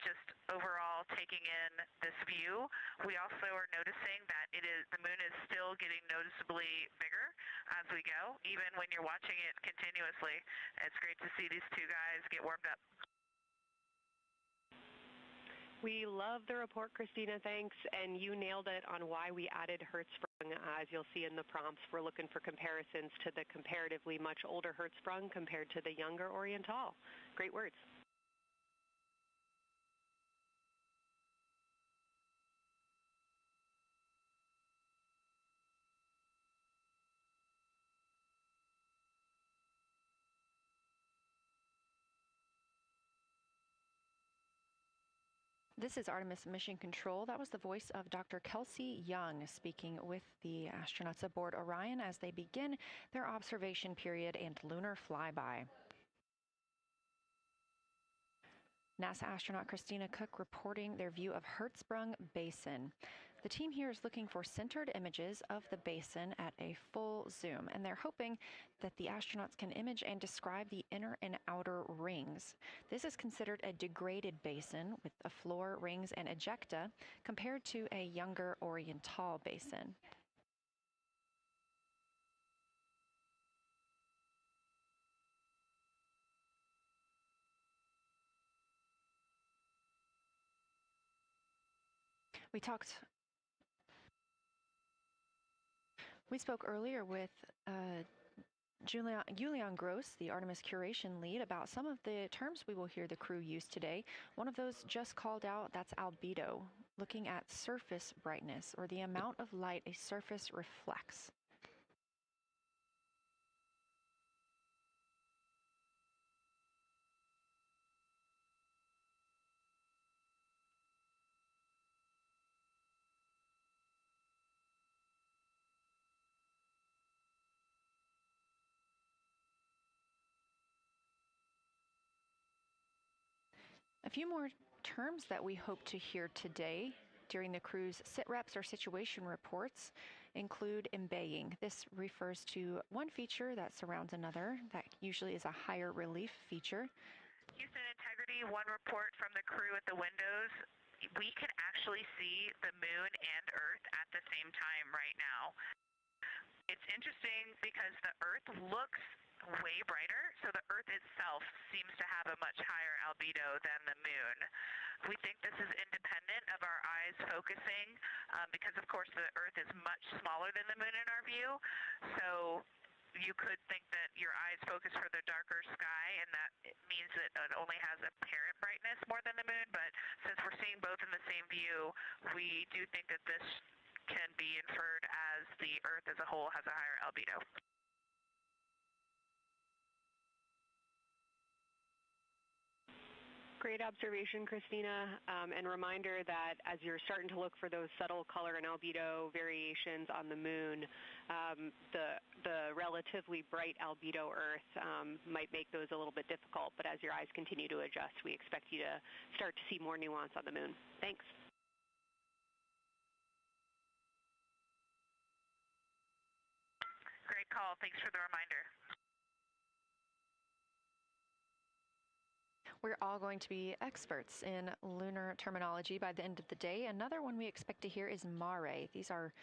just overall taking in this view. We also are noticing that the moon is still getting noticeably bigger as we go, even when you're watching it continuously. It's great to see these two guys get warmed up. We love the report, Christina, thanks. And you nailed it on why we added Hertzsprung. As you'll see in the prompts, we're looking for comparisons to the comparatively much older Hertzsprung compared to the younger Oriental. Great words. This is Artemis Mission Control. That was the voice of Dr. Kelsey Young speaking with the astronauts aboard Orion as they begin their observation period and lunar flyby. NASA astronaut Christina Cook reporting their view of Hertzsprung Basin. The team here is looking for centered images of the basin at a full zoom, and they're hoping that the astronauts can image and describe the inner and outer rings. This is considered a degraded basin with a floor, rings, and ejecta compared to a younger Oriental basin. We spoke earlier with Julian Gross, the Artemis curation lead, about some of the terms we will hear the crew use today. One of those just called out, that's albedo, looking at surface brightness, or the amount of light a surface reflects. A few more terms that we hope to hear today during the crew's sit-reps or situation reports include embaying. This refers to one feature that surrounds another. That usually is a higher relief feature. Houston Integrity, one report from the crew at the windows. We can actually see the moon and Earth at the same time right now. It's interesting because the Earth looks way brighter, so the Earth itself seems to have a much higher albedo than the moon. We think this is independent of our eyes focusing because, of course, the Earth is much smaller than the moon in our view, so you could think that your eyes focus for the darker sky, and that it means that it only has apparent brightness more than the moon, but since we're seeing both in the same view, we do think that this can be inferred as the Earth as a whole has a higher albedo. Great observation, Christina, and reminder that as you're starting to look for those subtle color and albedo variations on the moon, the relatively bright albedo Earth might make those a little bit difficult, but as your eyes continue to adjust, we expect you to start to see more nuance on the moon. Thanks. Great call. Thanks for the reminder. We're all going to be experts in lunar terminology by the end of the day. Another one we expect to hear is mare. These are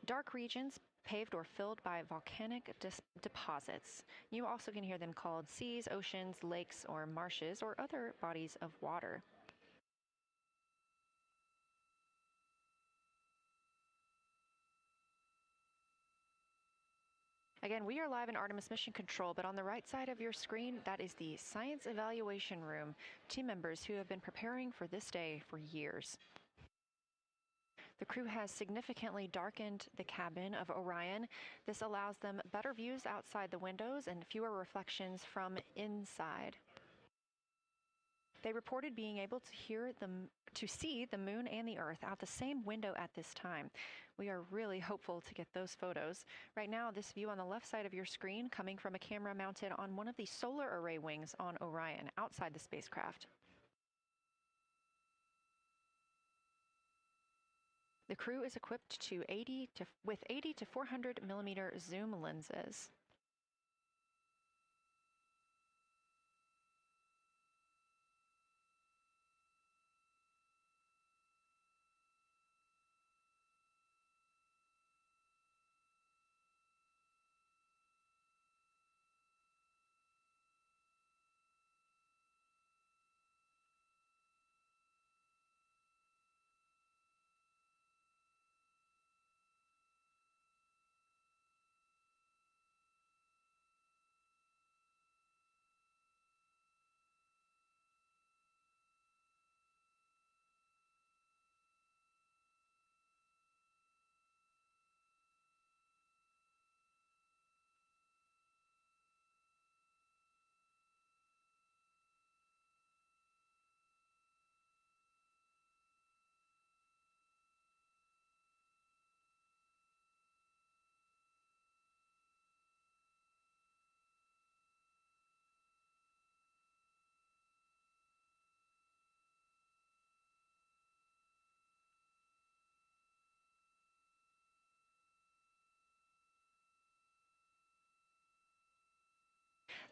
dark regions paved or filled by volcanic deposits. You also can hear them called seas, oceans, lakes, or marshes, or other bodies of water. Again, we are live in Artemis Mission Control, but on the right side of your screen, that is the Science Evaluation Room, team members who have been preparing for this day for years. The crew has significantly darkened the cabin of Orion. This allows them better views outside the windows and fewer reflections from inside. They reported being able to see the moon and the Earth out the same window at this time. We are really hopeful to get those photos. Right now, this view on the left side of your screen coming from a camera mounted on one of the solar array wings on Orion outside the spacecraft. The crew is equipped with 80 to 400 millimeter zoom lenses.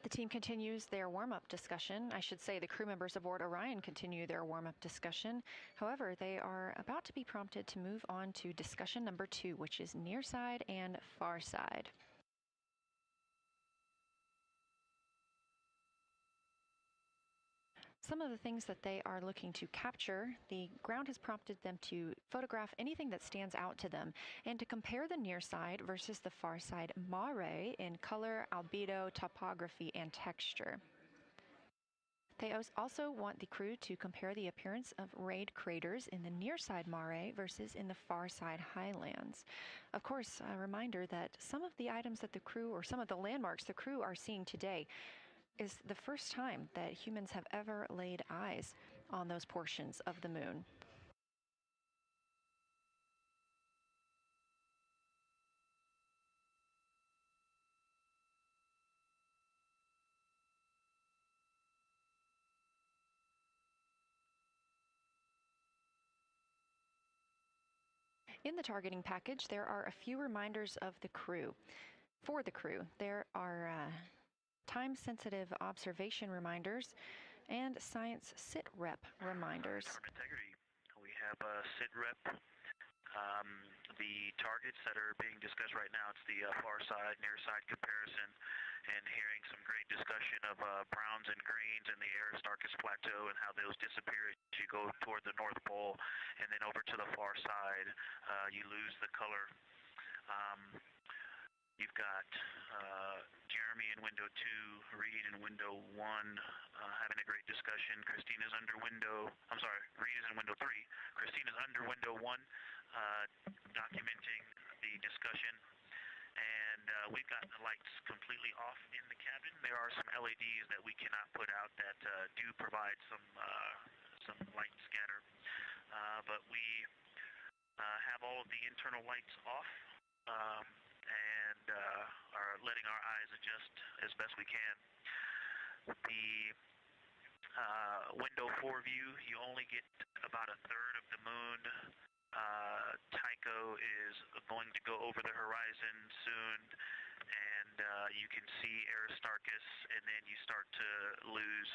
The team continues their warm-up discussion. I should say the crew members aboard Orion continue their warm-up discussion. However, they are about to be prompted to move on to discussion number 2, which is near side and far side. Some of the things that they are looking to capture, the ground has prompted them to photograph anything that stands out to them and to compare the near side versus the far side mare in color, albedo, topography, and texture. They also want the crew to compare the appearance of rayed craters in the near side mare versus in the far side highlands. Of course, a reminder that some of the items that the crew, or some of the landmarks the crew are seeing today, is the first time that humans have ever laid eyes on those portions of the moon. In the targeting package, there are a few reminders of the crew. For the crew, there are time-sensitive observation reminders and science sit rep reminders. Integrity. We have a sit rep. The targets that are being discussed right now, it's the far side, near side comparison, and hearing some great discussion of browns and greens in the Aristarchus Plateau and how those disappear as you go toward the North Pole, and then over to the far side, you lose the color. You've got Jeremy in window 2, Reed in window 1, having a great discussion. Christina's under window, I'm sorry, Reed is in window 3. Christina's under window 1, documenting the discussion. And we've got the lights completely off in the cabin. There are some LEDs that we cannot put out that do provide some light scatter. But we have all of the internal lights off. And are letting our eyes adjust as best we can. The window 4 view, you only get about a third of the moon. Tycho is going to go over the horizon soon, and you can see Aristarchus, and then you start to lose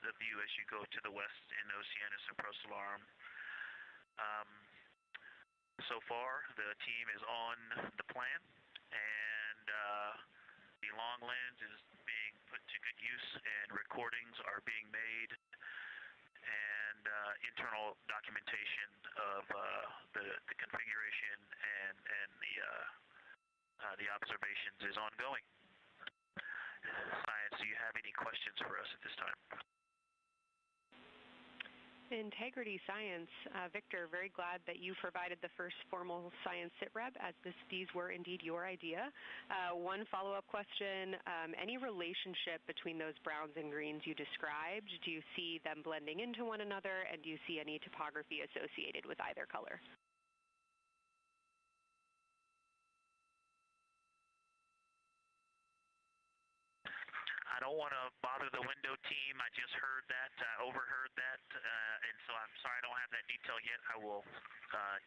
the view as you go to the west in Oceanus and Procellarum. So far, the team is on the plan, and the long lens is being put to good use, and recordings are being made, and internal documentation of the configuration and the observations is ongoing. Science, do you have any questions for us at this time? Integrity Science. Victor, very glad that you provided the first formal science sit rep, as these were indeed your idea. One follow-up question, any relationship between those browns and greens you described? Do you see them blending into one another, and do you see any topography associated with either color? I don't want to bother the window team. I just heard that, overheard that, and so I'm sorry I don't have that detail yet. I will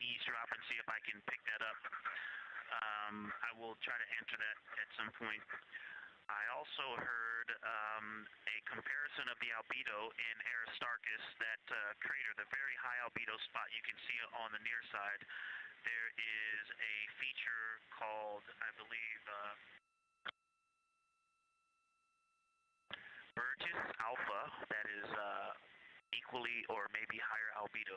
eavesdrop and see if I can pick that up. I will try to answer that at some point. I also heard a comparison of the albedo in Aristarchus, that crater, the very high albedo spot you can see on the near side. There is a feature called, I believe, Burgess alpha, that is equally or maybe higher albedo.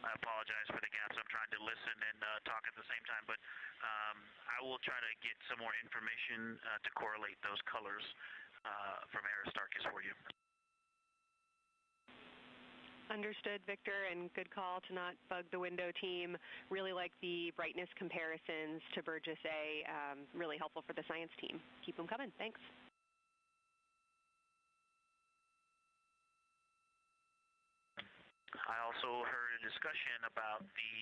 I apologize for the gaps. I'm trying to listen and talk at the same time, but I will try to get some more information to correlate those colors from Aristarchus for you. Understood, Victor, and good call to not bug the window team. Really like the brightness comparisons to Burgess A. Really helpful for the science team. Keep them coming. Thanks. I also heard a discussion about the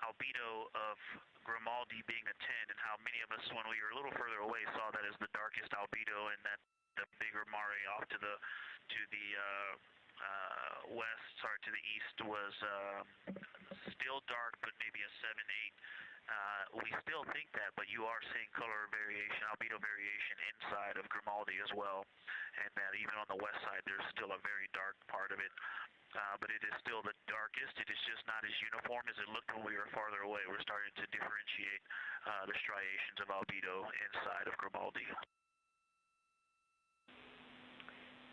albedo of Grimaldi being a 10, and how many of us, when we were a little further away, saw that as the darkest albedo, and that the bigger mare off to the to the east was still dark, but maybe a 7-8. We still think that, but you are seeing color variation, albedo variation inside of Grimaldi as well, and that even on the west side there's still a very dark part of it. but it is still the darkest. It is just not as uniform as it looked when we were farther away. We're starting to differentiate the striations of albedo inside of Grimaldi.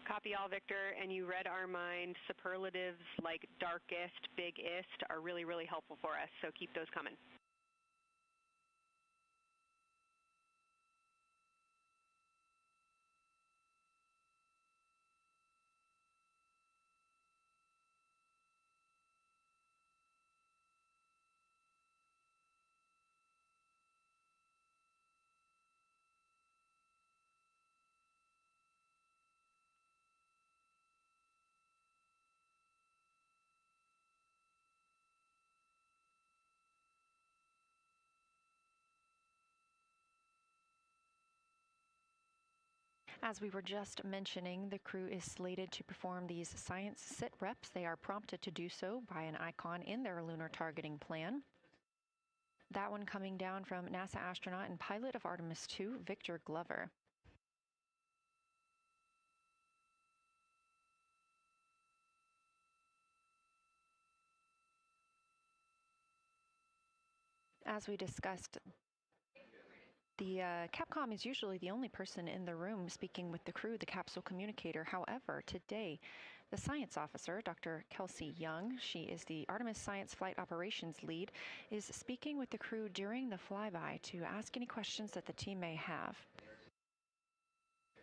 Copy all, Victor, and you read our mind. Superlatives like darkest, biggest are really, really helpful for us, so keep those coming. As we were just mentioning, the crew is slated to perform these science sit reps. They are prompted to do so by an icon in their lunar targeting plan. That one coming down from NASA astronaut and pilot of Artemis II, Victor Glover. As we discussed, the Capcom is usually the only person in the room speaking with the crew, the capsule communicator. However, today, the science officer, Dr. Kelsey Young, she is the Artemis Science Flight Operations Lead, is speaking with the crew during the flyby to ask any questions that the team may have.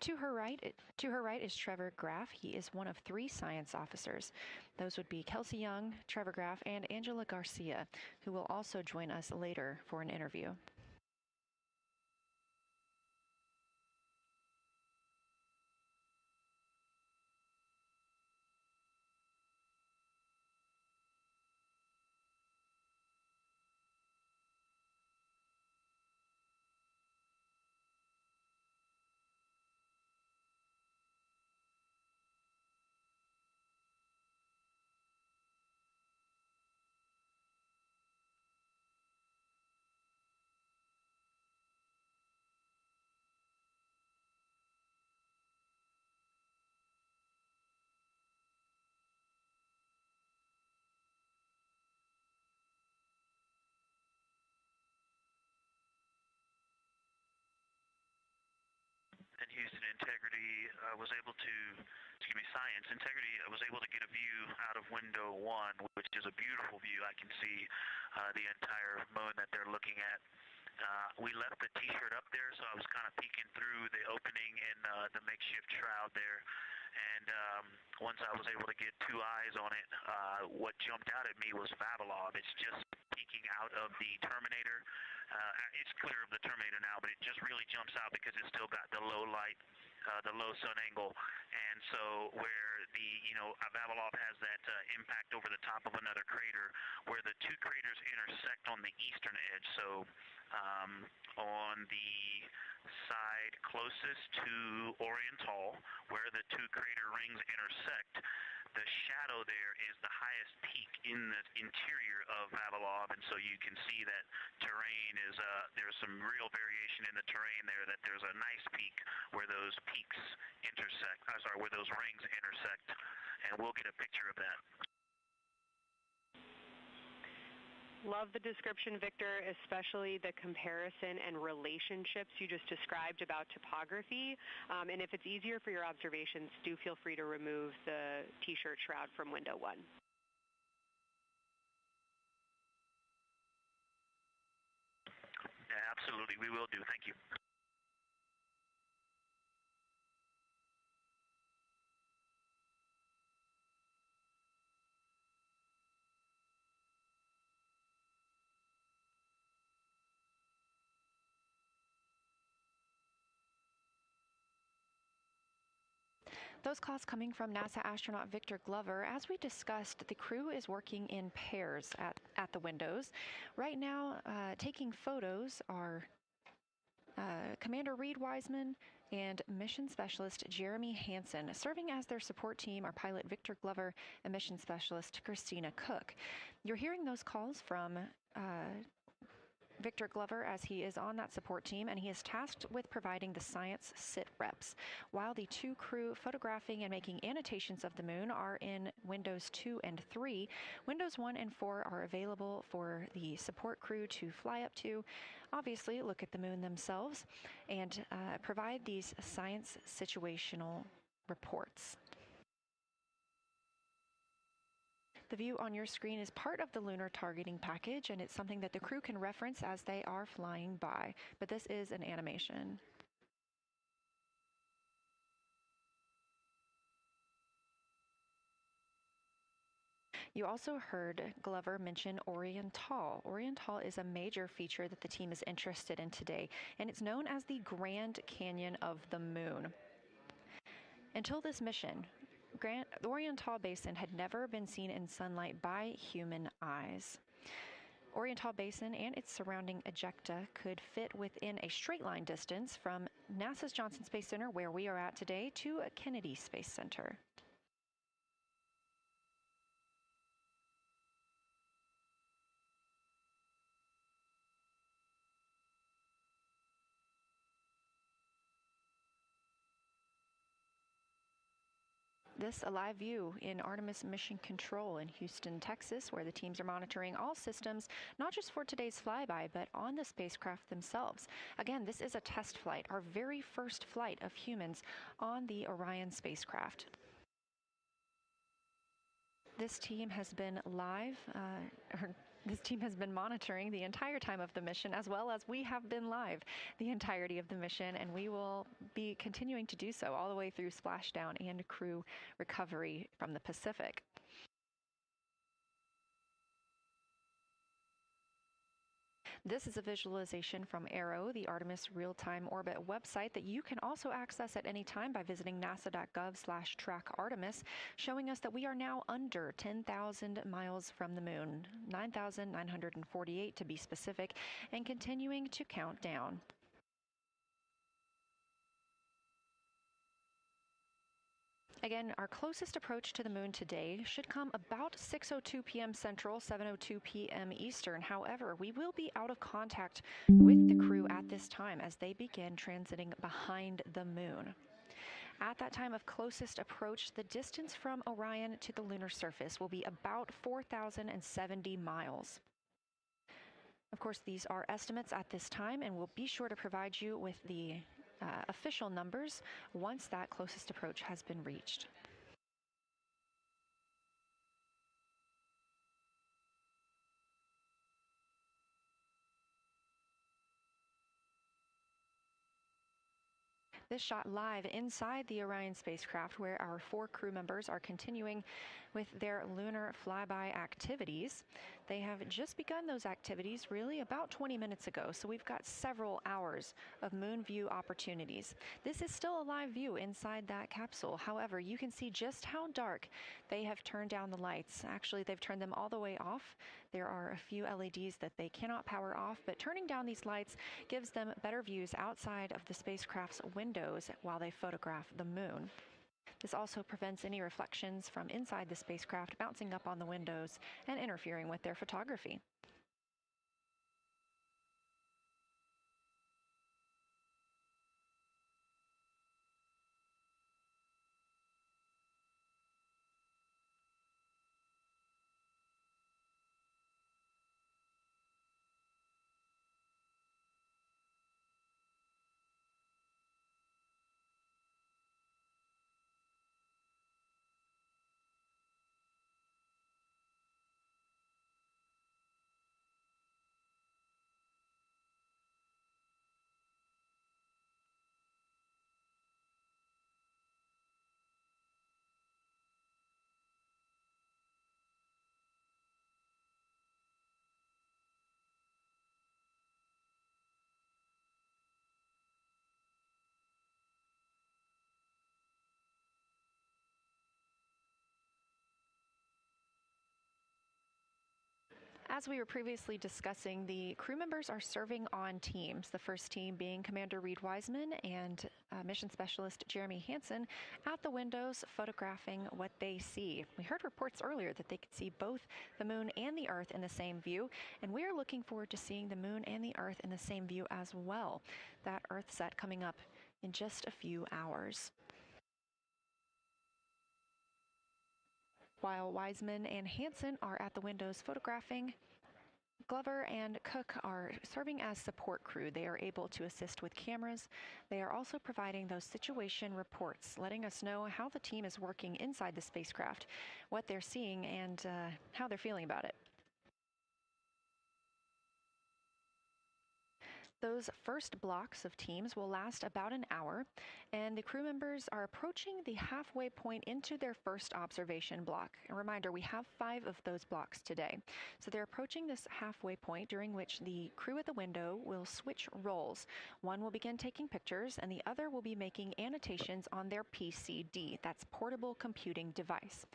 To her right is Trevor Graff. He is one of 3 science officers. Those would be Kelsey Young, Trevor Graff, and Angela Garcia, who will also join us later for an interview. Houston Integrity was able to, Science Integrity was able to get a view out of window 1, which is a beautiful view. I can see the entire moon that they're looking at. We left the T-shirt up there, so I was kind of peeking through the opening in the makeshift shroud there. And once I was able to get 2 eyes on it, what jumped out at me was Vavilov. It's just peeking out of the Terminator. It's clear of the Terminator now, but it just really jumps out because it's still got the low light, the low sun angle. And so where the, Vavilov has that impact over the top of another crater, where the 2 craters intersect on the eastern edge. So on the side closest to Orion's Hall, where the 2 crater rings intersect, the shadow there is the highest peak in the interior of Vavilov, and so you can see that terrain is, there's some real variation in the terrain there, that there's a nice peak where those peaks intersect, where those rings intersect, and we'll get a picture of that. Love the description, Victor, especially the comparison and relationships you just described about topography. And if it's easier for your observations, do feel free to remove the T-shirt shroud from window 1. Yeah, absolutely, we will do. Thank you. Those calls coming from NASA astronaut Victor Glover. As we discussed, the crew is working in pairs at the windows. Right now, taking photos are Commander Reed Wiseman and Mission Specialist Jeremy Hansen. Serving as their support team are pilot Victor Glover and Mission Specialist Christina Cook. You're hearing those calls from Victor Glover, as he is on that support team, and he is tasked with providing the science sit reps, while the 2 crew photographing and making annotations of the moon are in Windows 2 and 3. Windows 1 and 4 are available for the support crew to fly up to, obviously look at the moon themselves, and provide these science situational reports. The view on your screen is part of the lunar targeting package, and it's something that the crew can reference as they are flying by, but this is an animation. You also heard Glover mention Oriental. Oriental is a major feature that the team is interested in today, and it's known as the Grand Canyon of the Moon. Until this mission, the Oriental Basin had never been seen in sunlight by human eyes. Oriental Basin and its surrounding ejecta could fit within a straight line distance from NASA's Johnson Space Center, where we are at today, to Kennedy Space Center. This a live view in Artemis Mission Control in Houston, Texas, where the teams are monitoring all systems, not just for today's flyby, but on the spacecraft themselves. Again, this is a test flight, our very first flight of humans on the Orion spacecraft. This team has been This team has been monitoring the entire time of the mission, as well as we have been live the entirety of the mission, and we will be continuing to do so all the way through splashdown and crew recovery from the Pacific. This is a visualization from ARROW, the Artemis Real-Time Orbit website that you can also access at any time by visiting nasa.gov/trackartemis, showing us that we are now under 10,000 miles from the moon, 9,948 to be specific, and continuing to count down. Again, our closest approach to the moon today should come about 6:02 p.m. Central, 7:02 p.m. Eastern. However, we will be out of contact with the crew at this time as they begin transiting behind the moon. At that time of closest approach, the distance from Orion to the lunar surface will be about 4,070 miles. Of course, these are estimates at this time, and we'll be sure to provide you with the official numbers once that closest approach has been reached. This shot live inside the Orion spacecraft, where our 4 crew members are continuing with their lunar flyby activities. They have just begun those activities really about 20 minutes ago, so we've got several hours of moon view opportunities. This is still a live view inside that capsule. However, you can see just how dark they have turned down the lights. Actually, they've turned them all the way off. There are a few LEDs that they cannot power off, but turning down these lights gives them better views outside of the spacecraft's windows while they photograph the moon. This also prevents any reflections from inside the spacecraft bouncing up on the windows and interfering with their photography. As we were previously discussing, the crew members are serving on teams. The first team being Commander Reed Wiseman and Mission Specialist Jeremy Hansen at the windows photographing what they see. We heard reports earlier that they could see both the moon and the Earth in the same view, and we are looking forward to seeing the moon and the Earth in the same view as well. That Earth set coming up in just a few hours. While Wiseman and Hansen are at the windows photographing, Glover and Cook are serving as support crew. They are able to assist with cameras. They are also providing those situation reports, letting us know how the team is working inside the spacecraft, what they're seeing, and how they're feeling about it. Those first blocks of teams will last about an hour, and the crew members are approaching the halfway point into their first observation block. A reminder, we have 5 of those blocks today. So they're approaching this halfway point, during which the crew at the window will switch roles. One will begin taking pictures, and the other will be making annotations on their PCD, that's portable computing device.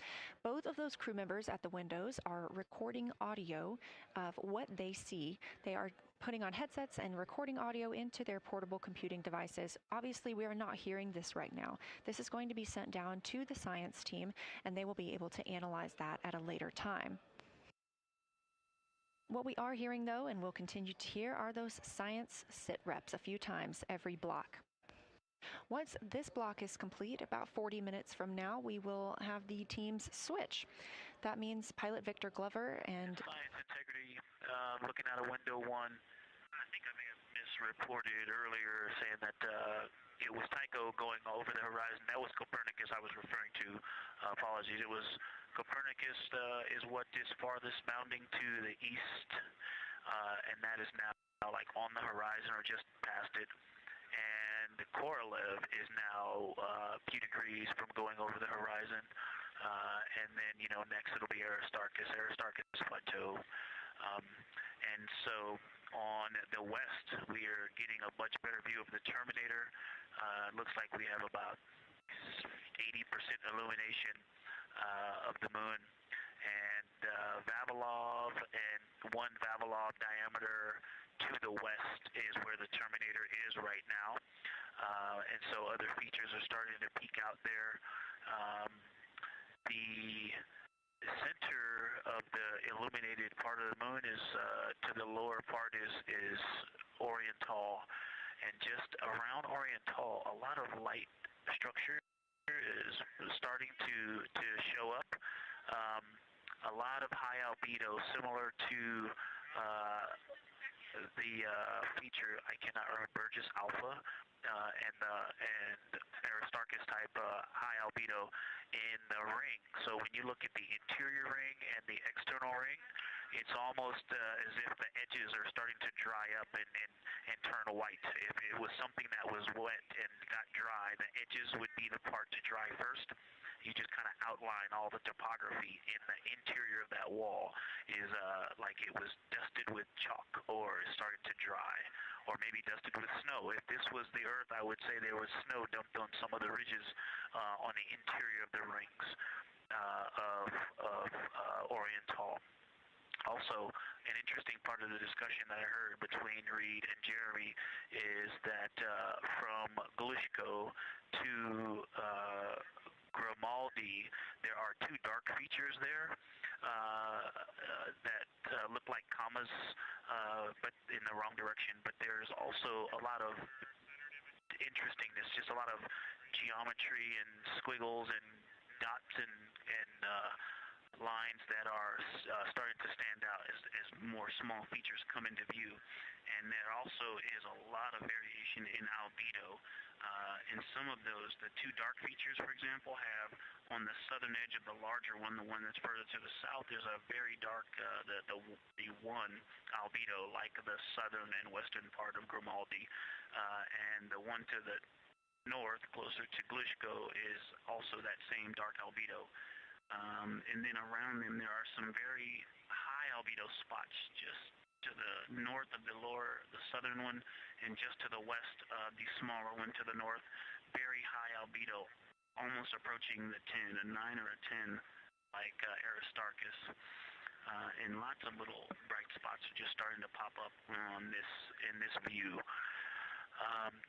Both of those crew members at the windows are recording audio of what they see. They are putting on headsets and recording audio into their portable computing devices. Obviously, we are not hearing this right now. This is going to be sent down to the science team, and they will be able to analyze that at a later time. What we are hearing, though, and will continue to hear, are those science sit reps a few times every block. Once this block is complete, about 40 minutes from now, we will have the teams switch. That means pilot Victor Glover and Science integrity, looking out of window 1. I think I may have misreported earlier saying that it was Tycho going over the horizon. That was Copernicus I was referring to. Apologies. It was Copernicus is what is farthest bounding to the east, and that is now like on the horizon or just past it. And Korolev is now a few degrees from going over the horizon. And then, next it'll be Aristarchus Plateau. And so on the west, we are getting a much better view of the Terminator. It looks like we have about 80% illumination of the moon. And Vavilov and 1 Vavilov diameter to the west is where the Terminator is right now. And so other features are starting to peek out there. The center of the illuminated part of the moon is to the lower part is Oriental, and just around Oriental, a lot of light structure is starting to show up. A lot of high albedo, similar to the feature, I cannot remember, Burgess Alpha and Aristarchus type high albedo in the ring. So when you look at the interior ring and the external ring, it's almost as if the edges are starting to dry up and turn white. If it was something that was wet and got dry, the edges would be the part to dry first. You just kind of outline all the topography in the interior of that wall is like it was dusted with chalk or is starting to dry, or maybe dusted with snow. If this was the Earth, I would say there was snow dumped on some of the ridges on the interior of the rings of Oriental. Also, an interesting part of the discussion that I heard between Reed and Jeremy is that from Geological to Grimaldi, there are 2 dark features there that look like commas, but in the wrong direction. But there's also a lot of interestingness, just a lot of geometry and squiggles and dots and lines that are starting to stand out as more small features come into view. And there also is a lot of variation in albedo. In some of those, the 2 dark features, for example, have on the southern edge of the larger one, the one that's further to the south, there's a very dark, the 1 albedo, like the southern and western part of Grimaldi. And the one to the north, closer to Geological, is also that same dark albedo. And then around them, there are some very high albedo spots just to the north of the southern one, and just to the west of the smaller one to the north. Very high albedo, almost approaching the 10, a 9 or a 10, like Aristarchus. and lots of little bright spots are just starting to pop up on in this view.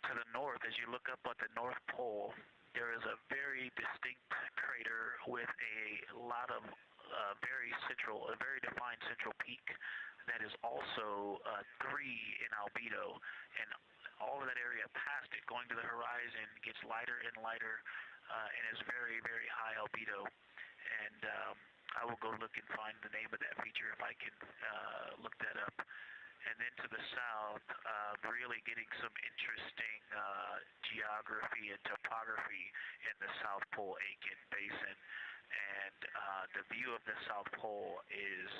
To the north, as you look up at the North Pole, there is a very distinct crater with a lot of very defined central peak that is also 3 in albedo, and all of that area past it, going to the horizon, gets lighter and lighter, and is very, very high albedo. And I will go look and find the name of that feature if I can look that up. And then to the south, really getting some interesting geography and topography in the South Pole Aitken Basin. And the view of the South Pole is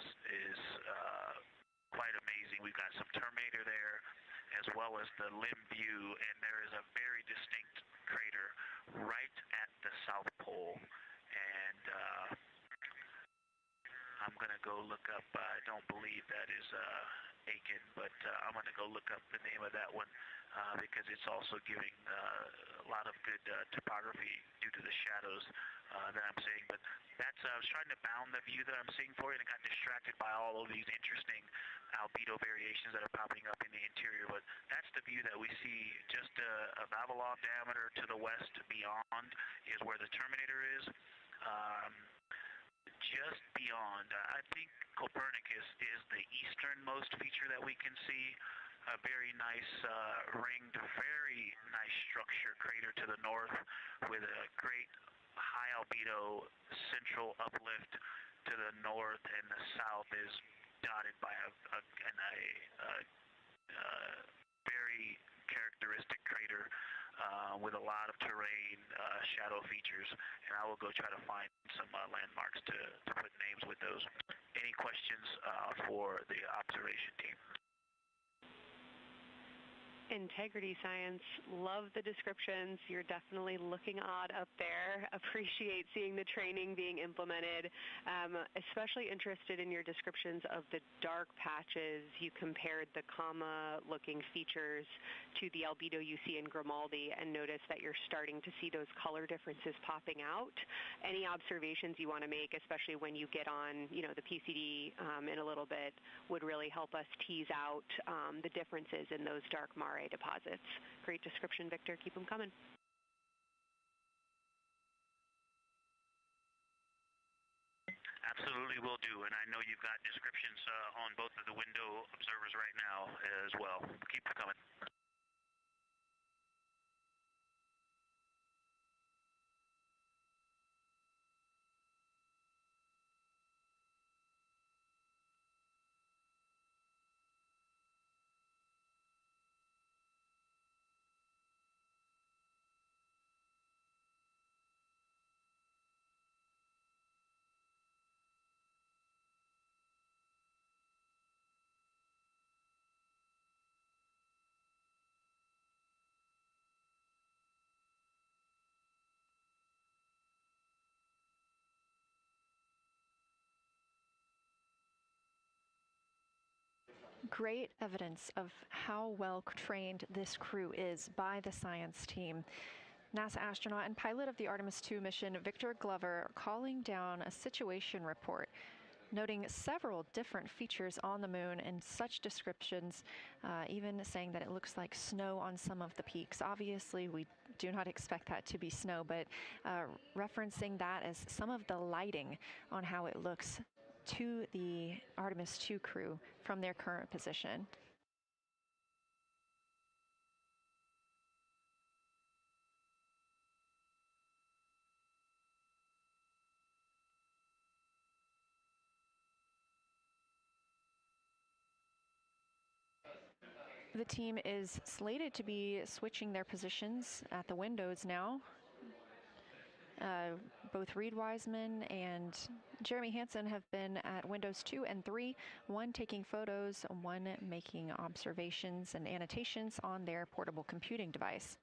quite amazing. We've got some Terminator there, as well as the limb view, and there is a very distinct crater right at the South Pole. And I'm going to go look up, I don't believe that is Aiken, but I'm going to go look up the name of that one because it's also giving a lot of good topography due to the shadows that I'm seeing. But that's, I was trying to bound the view that I'm seeing for you and got distracted by all of these interesting albedo variations that are popping up in the interior. But that's the view that we see just a Vavilov diameter to the west beyond is where the Terminator is. Just beyond, I think Copernicus is the easternmost feature that we can see. A very nice ringed, very nice structure crater to the north with a great high albedo central uplift to the north, and the south is dotted by a very characteristic crater with a lot of terrain, shadow features, and I will go try to find some landmarks to put names with those. Any questions for the observation team? Integrity Science, love the descriptions. You're definitely looking odd up there. Appreciate seeing the training being implemented. Especially interested in your descriptions of the dark patches. You compared the comma-looking features to the albedo you see in Grimaldi and noticed that you're starting to see those color differences popping out. Any observations you want to make, especially when you get on, the PCD in a little bit, would really help us tease out the differences in those dark Mare deposits. Great description, Victor. Keep them coming. Absolutely will do, and I know you've got descriptions on both of the window observers right now as well. Keep them coming. Great evidence of how well trained this crew is by the science team. NASA astronaut and pilot of the Artemis II mission, Victor Glover, calling down a situation report, noting several different features on the moon and such descriptions, even saying that it looks like snow on some of the peaks. Obviously, we do not expect that to be snow, but referencing that as some of the lighting on how it looks to the Artemis II crew from their current position. The team is slated to be switching their positions at the windows now. Both Reed Wiseman and Jeremy Hansen have been at windows 2 and 3, one taking photos, one making observations and annotations on their portable computing device.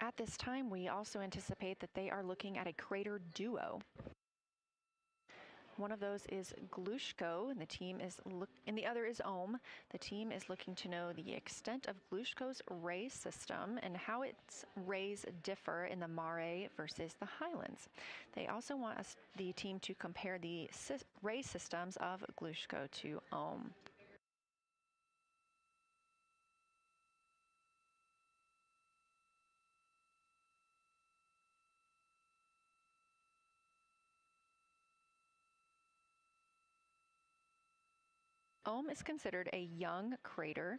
At this time, we also anticipate that they are looking at a crater duo. One of those is Glushko, and the other is Ohm. The team is looking to know the extent of Glushko's ray system and how its rays differ in the mare versus the highlands. They also want the team to compare the ray systems of Glushko to Ohm. Ohm is considered a young crater.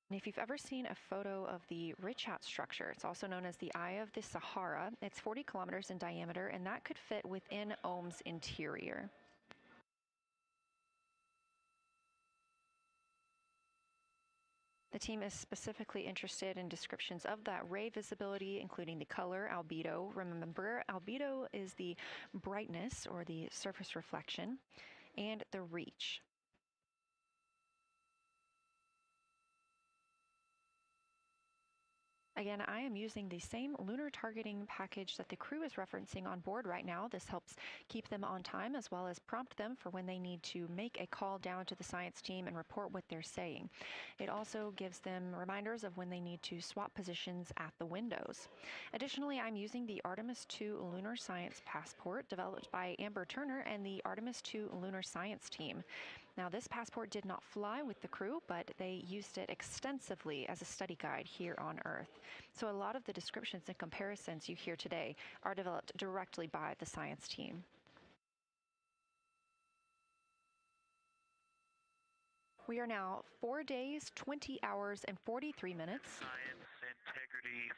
And if you've ever seen a photo of the Richat structure, it's also known as the Eye of the Sahara. It's 40 kilometers in diameter, and that could fit within Ohm's interior. The team is specifically interested in descriptions of that ray visibility, including the color, albedo. Remember, albedo is the brightness or the surface reflection, and the reach. Again, I am using the same lunar targeting package that the crew is referencing on board right now. This helps keep them on time as well as prompt them for when they need to make a call down to the science team and report what they're saying. It also gives them reminders of when they need to swap positions at the windows. Additionally, I'm using the Artemis II Lunar Science Passport developed by Amber Turner and the Artemis II Lunar Science team. Now, this passport did not fly with the crew, but they used it extensively as a study guide here on Earth. So a lot of the descriptions and comparisons you hear today are developed directly by the science team. We are now 4 days, 20 hours, and 43 minutes. Science, integrity,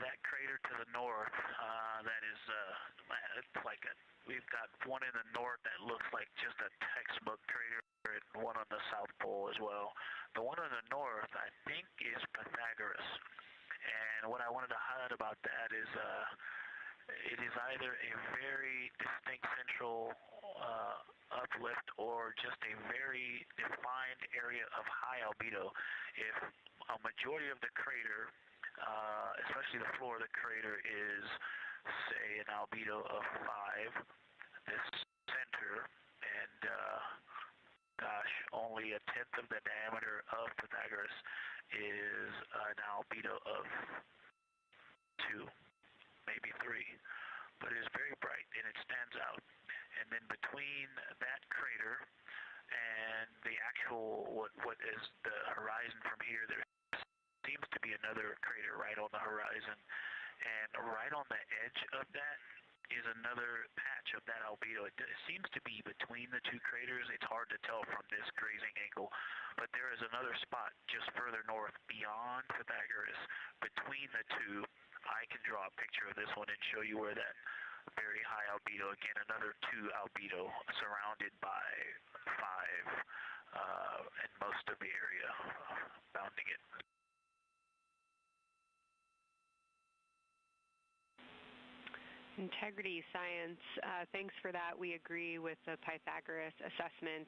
that crater to the north, that is, it's like we've got one in the north that looks like just a textbook crater, and one on the South Pole as well. The one on the north, I think, is Pythagoras. And what I wanted to highlight about that is it is either a very distinct central uplift or just a very defined area of high albedo. If a majority of the crater, especially the floor of the crater, is, say, an albedo of 5, this center, and gosh, only a tenth of the diameter of Pythagoras is an albedo of 2, maybe 3, but it is very bright and it stands out. And then between that crater and the actual what is the horizon from here, there seems to be another crater right on the horizon, and right on the edge of that is another patch of that albedo. It seems to be between the two craters. It's hard to tell from this grazing angle, but there is another spot just further north beyond Pythagoras. Between the two, I can draw a picture of this one and show you where that very high albedo, again, another 2 albedo surrounded by 5 and most of the area bounding it. Integrity Science, thanks for that. We agree with the Pythagoras assessment.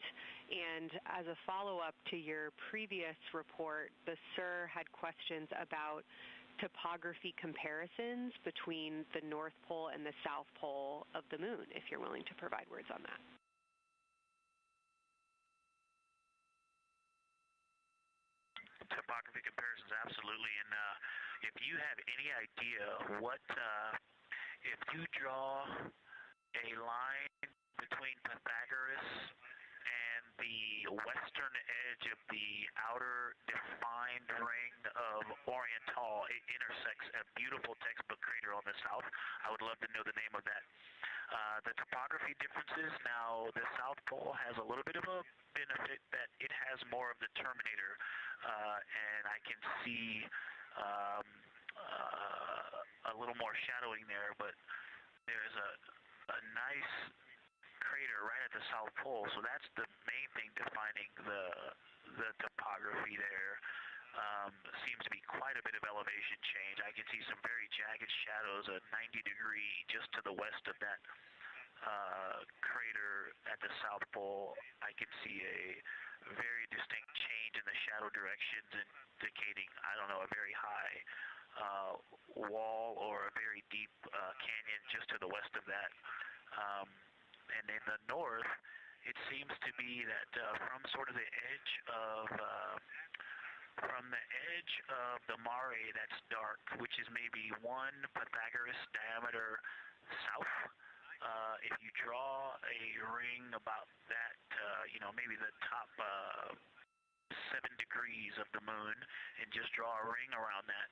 And as a follow-up to your previous report, the SIR had questions about topography comparisons between the North Pole and the South Pole of the Moon, if you're willing to provide words on that. Topography comparisons, absolutely. And if you have any idea what, if you draw a line between Pythagoras and the western edge of the outer defined ring of Orion, it intersects a beautiful textbook crater on the south. I would love to know the name of that. The topography differences, now the South Pole has a little bit of a benefit that it has more of the terminator, and I can see a little more shadowing there, but there's a nice crater right at the South Pole, so that's the main thing defining the topography there. Seems to be quite a bit of elevation change. I can see some very jagged shadows, a 90-degree just to the west of that crater at the South Pole. I can see a very distinct change in the shadow directions, indicating, I don't know, a very high wall or a very deep canyon just to the west of that. And in the north, it seems to be that from sort of the edge of the mare that's dark, which is maybe 1 Pythagoras diameter south. If you draw a ring about that, maybe the top 7 degrees of the moon, and just draw a ring around that.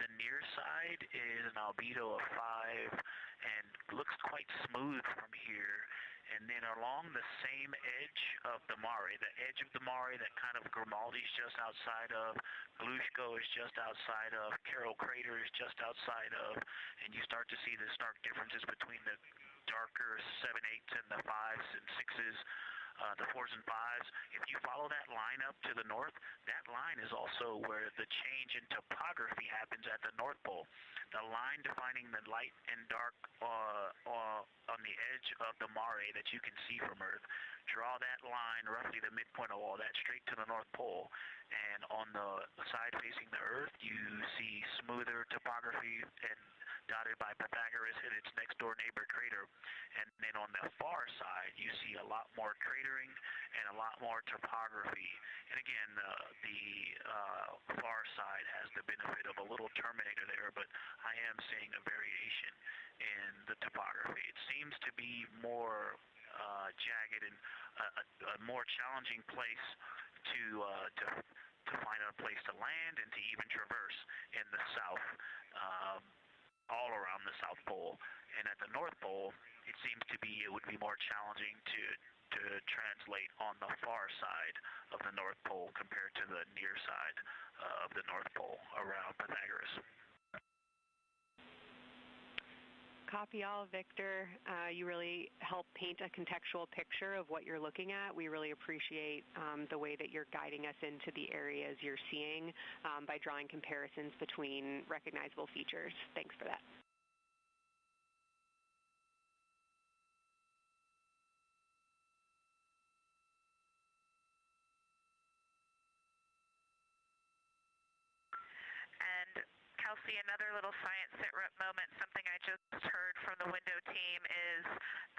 The near side is an albedo of 5 and looks quite smooth from here. And then along the same edge of the mare, the edge of the mare that kind of Grimaldi's just outside of, Glushko is just outside of, Carroll Crater is just outside of, and you start to see the stark differences between the darker 7/8 and the 5s and 6s. The 4s and 5s. If you follow that line up to the north, that line is also where the change in topography happens at the North Pole. The line defining the light and dark on the edge of the mare that you can see from Earth. Draw that line, roughly the midpoint of all that, straight to the North Pole. And on the side facing the Earth, you see smoother topography and dotted by Pythagoras and its next door neighbor crater. And then on the far side, you see a lot more cratering and a lot more topography. And again, the far side has the benefit of a little terminator there, but I am seeing a variation in the topography. It seems to be more jagged and a more challenging place to find a place to land and to even traverse in the south. All around the South Pole, and at the North Pole, it seems to be it would be more challenging to translate on the far side of the North Pole compared to the near side of the North Pole around Pythagoras. Copy all, Victor. You really help paint a contextual picture of what you're looking at. We really appreciate the way that you're guiding us into the areas you're seeing by drawing comparisons between recognizable features. Thanks for that. Kelsey, another little science sit-rep moment, something I just heard from the window team is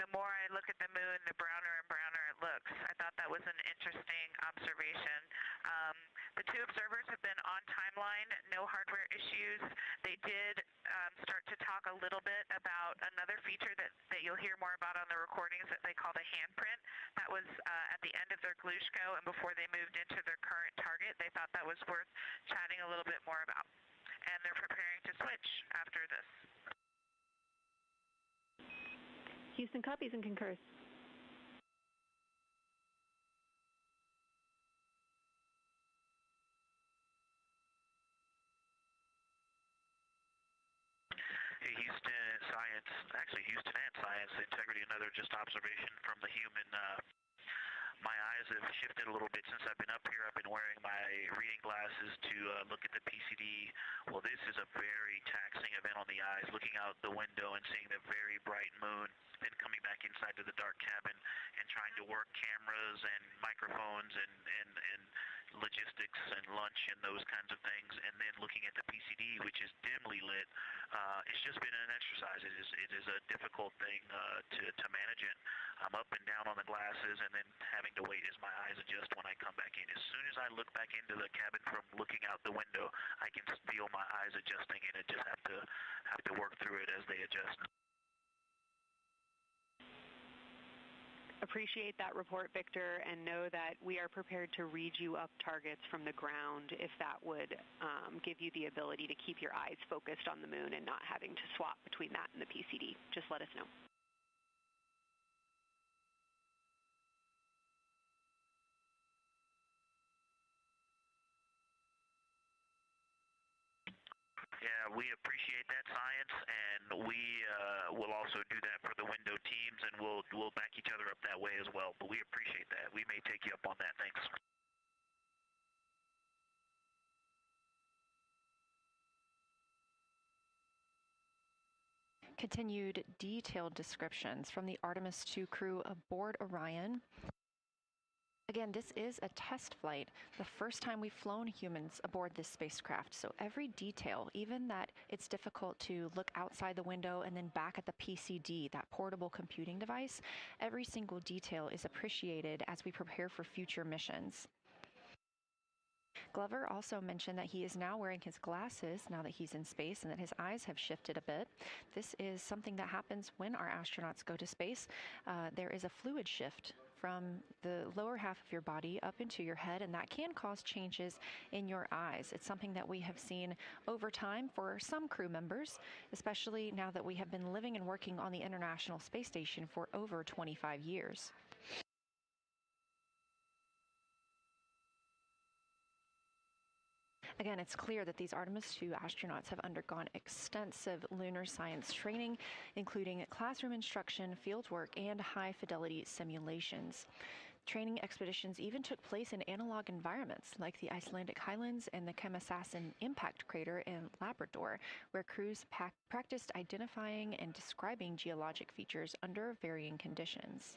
the more I look at the moon, the browner and browner it looks. I thought that was an interesting observation. The 2 observers have been on timeline, no hardware issues. They did start to talk a little bit about another feature that you'll hear more about on the recordings that they call the handprint. That was at the end of their Glushko and before they moved into their current target. They thought that was worth chatting a little bit more about. And they're preparing to switch after this. Houston copies and concurs. Hey, Houston and Science Integrity, another just observation from the human. My eyes have shifted a little bit since I've been up here. I've been wearing my reading glasses to look at the PCD. Well, this is a very taxing event on the eyes, looking out the window and seeing the very bright moon, then coming back inside to the dark cabin and trying to work cameras and microphones and logistics and lunch and those kinds of things, and then looking at the PCD, which is dimly lit. It's just been an exercise. It is a difficult thing to manage it. I'm up and down on the glasses and then having to wait as my eyes adjust when I come back in. As soon as I look back into the cabin from looking out the window, I can feel my eyes adjusting, and I just have to work through it as they adjust. Appreciate that report, Victor, and know that we are prepared to read you up targets from the ground if that would give you the ability to keep your eyes focused on the moon and not having to swap between that and the PCD. Just let us know. Yeah, we appreciate that, Science, and we will also do that for the window teams, and we'll back each other up that way as well. But we appreciate that. We may take you up on that. Thanks. Continued detailed descriptions from the Artemis II crew aboard Orion. Again, this is a test flight, the first time we've flown humans aboard this spacecraft, so every detail, even that it's difficult to look outside the window and then back at the PCD, that portable computing device, every single detail is appreciated as we prepare for future missions. Glover also mentioned that he is now wearing his glasses now that he's in space and that his eyes have shifted a bit. This is something that happens when our astronauts go to space. There is a fluid shift from the lower half of your body up into your head, and that can cause changes in your eyes. It's something that we have seen over time for some crew members, especially now that we have been living and working on the International Space Station for over 25 years. Again, it's clear that these Artemis II astronauts have undergone extensive lunar science training, including classroom instruction, fieldwork, and high-fidelity simulations. Training expeditions even took place in analog environments like the Icelandic Highlands and the Kemasassen impact crater in Labrador, where crews practiced identifying and describing geologic features under varying conditions.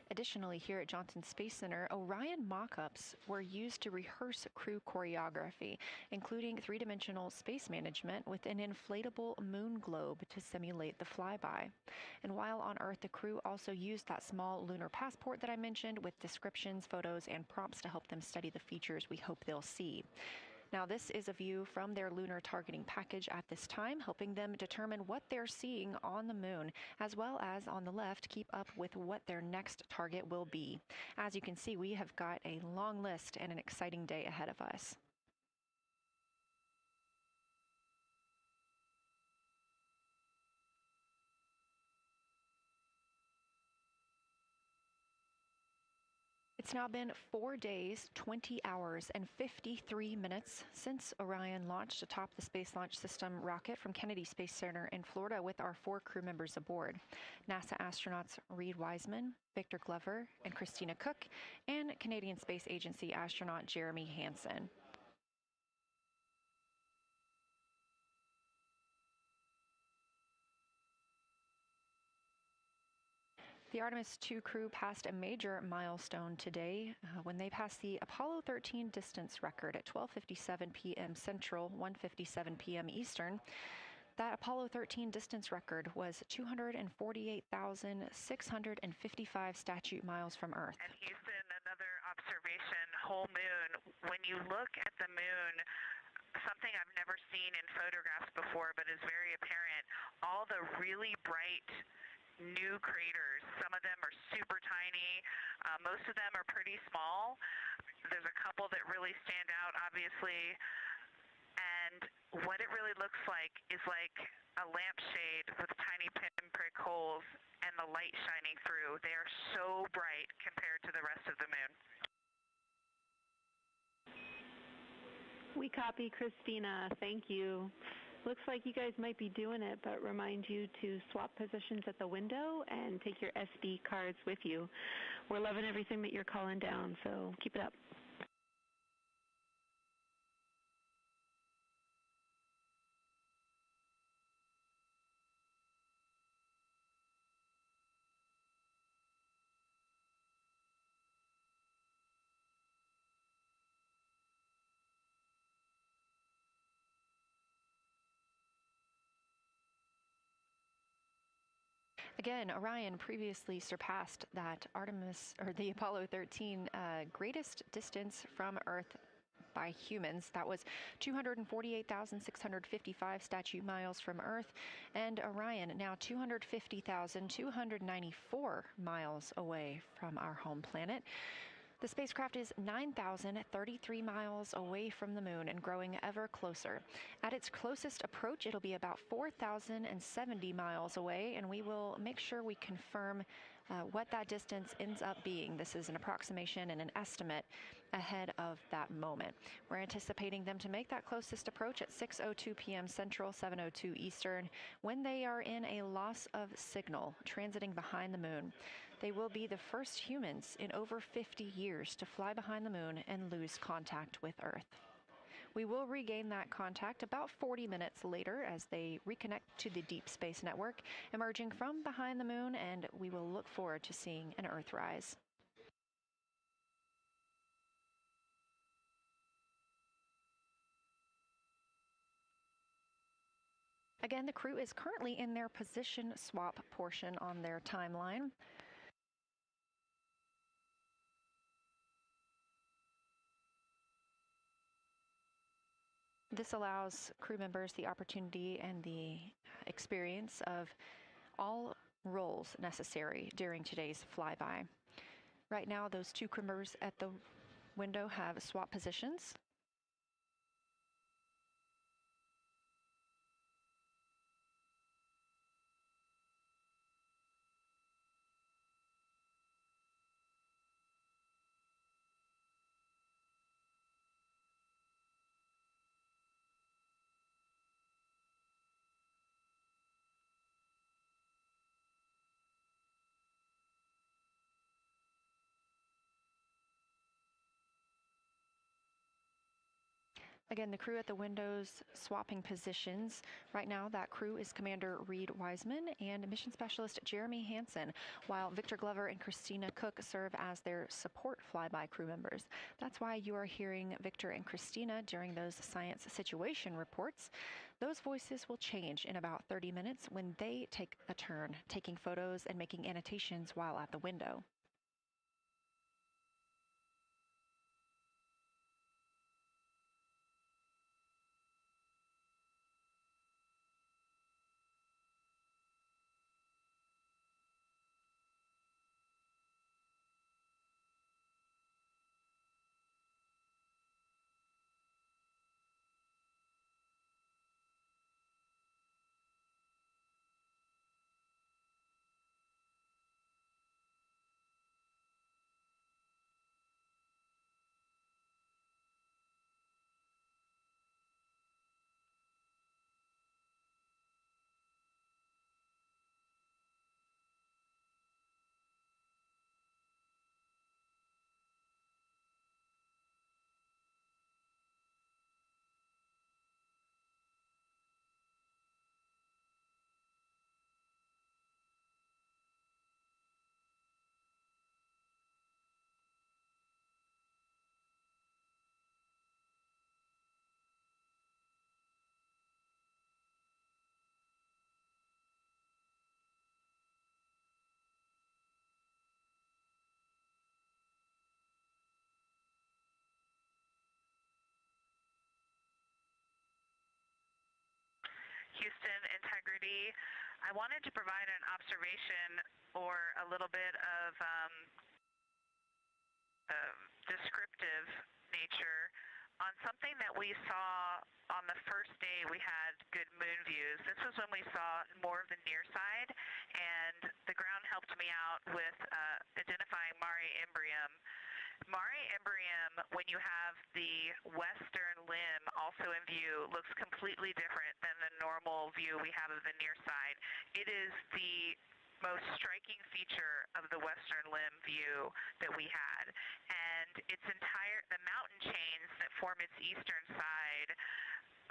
Additionally, here at Johnson Space Center, Orion mock-ups were used to rehearse crew choreography, including three-dimensional space management with an inflatable moon globe to simulate the flyby. And while on Earth, the crew also used that small lunar passport that I mentioned with descriptions, photos, and prompts to help them study the features we hope they'll see. Now, this is a view from their lunar targeting package at this time, helping them determine what they're seeing on the moon, as well as on the left, keep up with what their next target will be. As you can see, we have got a long list and an exciting day ahead of us. It's now been 4 days, 20 hours, and 53 minutes since Orion launched atop the Space Launch System rocket from Kennedy Space Center in Florida with our 4 crew members aboard. NASA astronauts Reed Wiseman, Victor Glover, and Christina Cook, and Canadian Space Agency astronaut Jeremy Hansen. The Artemis II crew passed a major milestone today when they passed the Apollo 13 distance record at 12:57 p.m. Central, 1:57 p.m. Eastern. That Apollo 13 distance record was 248,655 statute miles from Earth. And Houston, another observation, whole moon. When you look at the moon, something I've never seen in photographs before but is very apparent, all the really bright new craters. Some of them are super tiny. Most of them are pretty small. There's a couple that really stand out, obviously. And what it really looks like is like a lampshade with tiny pinprick holes and the light shining through. They are so bright compared to the rest of the moon. We copy, Christina. Thank you. Looks like you guys might be doing it, but remind you to swap positions at the window and take your SD cards with you. We're loving everything that you're calling down, so keep it up. Again, Orion previously surpassed that the Apollo 13 greatest distance from Earth by humans. That was 248,655 statute miles from Earth, and Orion now 250,294 miles away from our home planet. The spacecraft is 9,033 miles away from the moon and growing ever closer. At its closest approach, it'll be about 4,070 miles away, and we will make sure we confirm what that distance ends up being. This is an approximation and an estimate ahead of that moment. We're anticipating them to make that closest approach at 6:02 p.m. Central, 7:02 Eastern, when they are in a loss of signal, transiting behind the moon. They will be the first humans in over 50 years to fly behind the moon and lose contact with Earth. We will regain that contact about 40 minutes later as they reconnect to the Deep Space Network, emerging from behind the moon, and we will look forward to seeing an Earthrise. Again, the crew is currently in their position swap portion on their timeline. This allows crew members the opportunity and the experience of all roles necessary during today's flyby. Right now, those two crew members at the window have swap positions. Again, the crew at the windows swapping positions. Right now, that crew is Commander Reed Wiseman and Mission Specialist Jeremy Hansen, while Victor Glover and Christina Cook serve as their support flyby crew members. That's why you are hearing Victor and Christina during those science situation reports. Those voices will change in about 30 minutes when they take a turn, taking photos and making annotations while at the window. Houston, integrity. I wanted to provide an observation or a little bit of descriptive nature on something that we saw on the first day we had good moon views. This was when we saw more of the near side, and the ground helped me out with identifying Mare Imbrium. Mare Imbrium, when you have the western limb also in view, looks completely different than the normal view we have of the near side. It is the most striking feature of the western limb view that we had. And the mountain chains that form its eastern side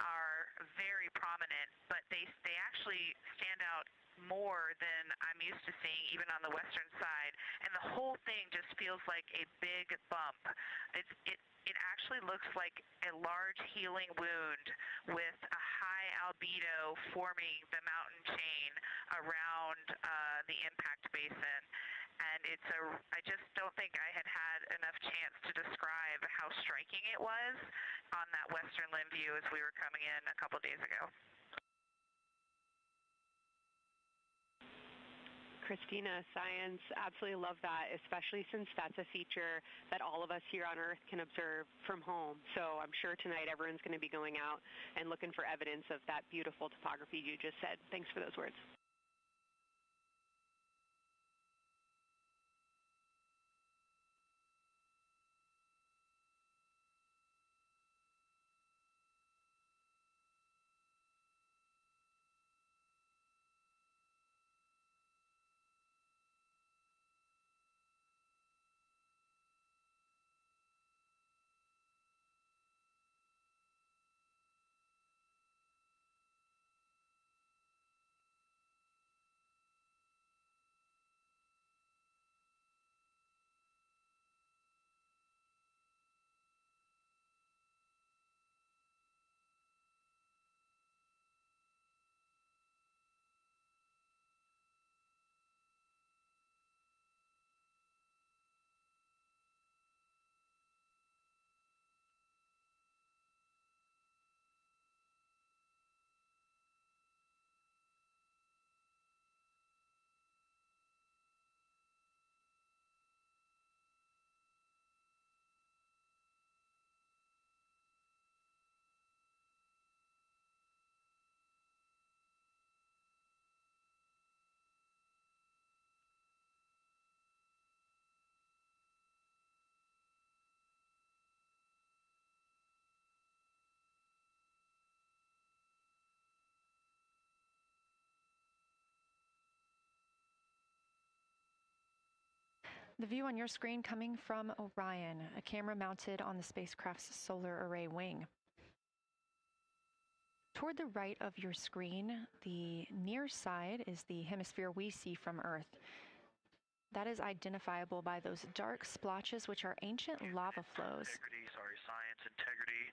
are very prominent, but they actually stand out more than I'm used to seeing even on the western side, and the whole thing just feels like a big bump. It actually looks like a large healing wound with a high albedo forming the mountain chain around the impact basin. And I just don't think I had enough chance to describe how striking it was on that western limb view as we were coming in a couple days ago. Christina, science, absolutely love that, especially since that's a feature that all of us here on Earth can observe from home. So I'm sure tonight everyone's going to be going out and looking for evidence of that beautiful topography you just said. Thanks for those words. The view on your screen coming from Orion, a camera mounted on the spacecraft's solar array wing. Toward the right of your screen, the near side is the hemisphere we see from Earth. That is identifiable by those dark splotches, which are ancient lava flows. Science integrity.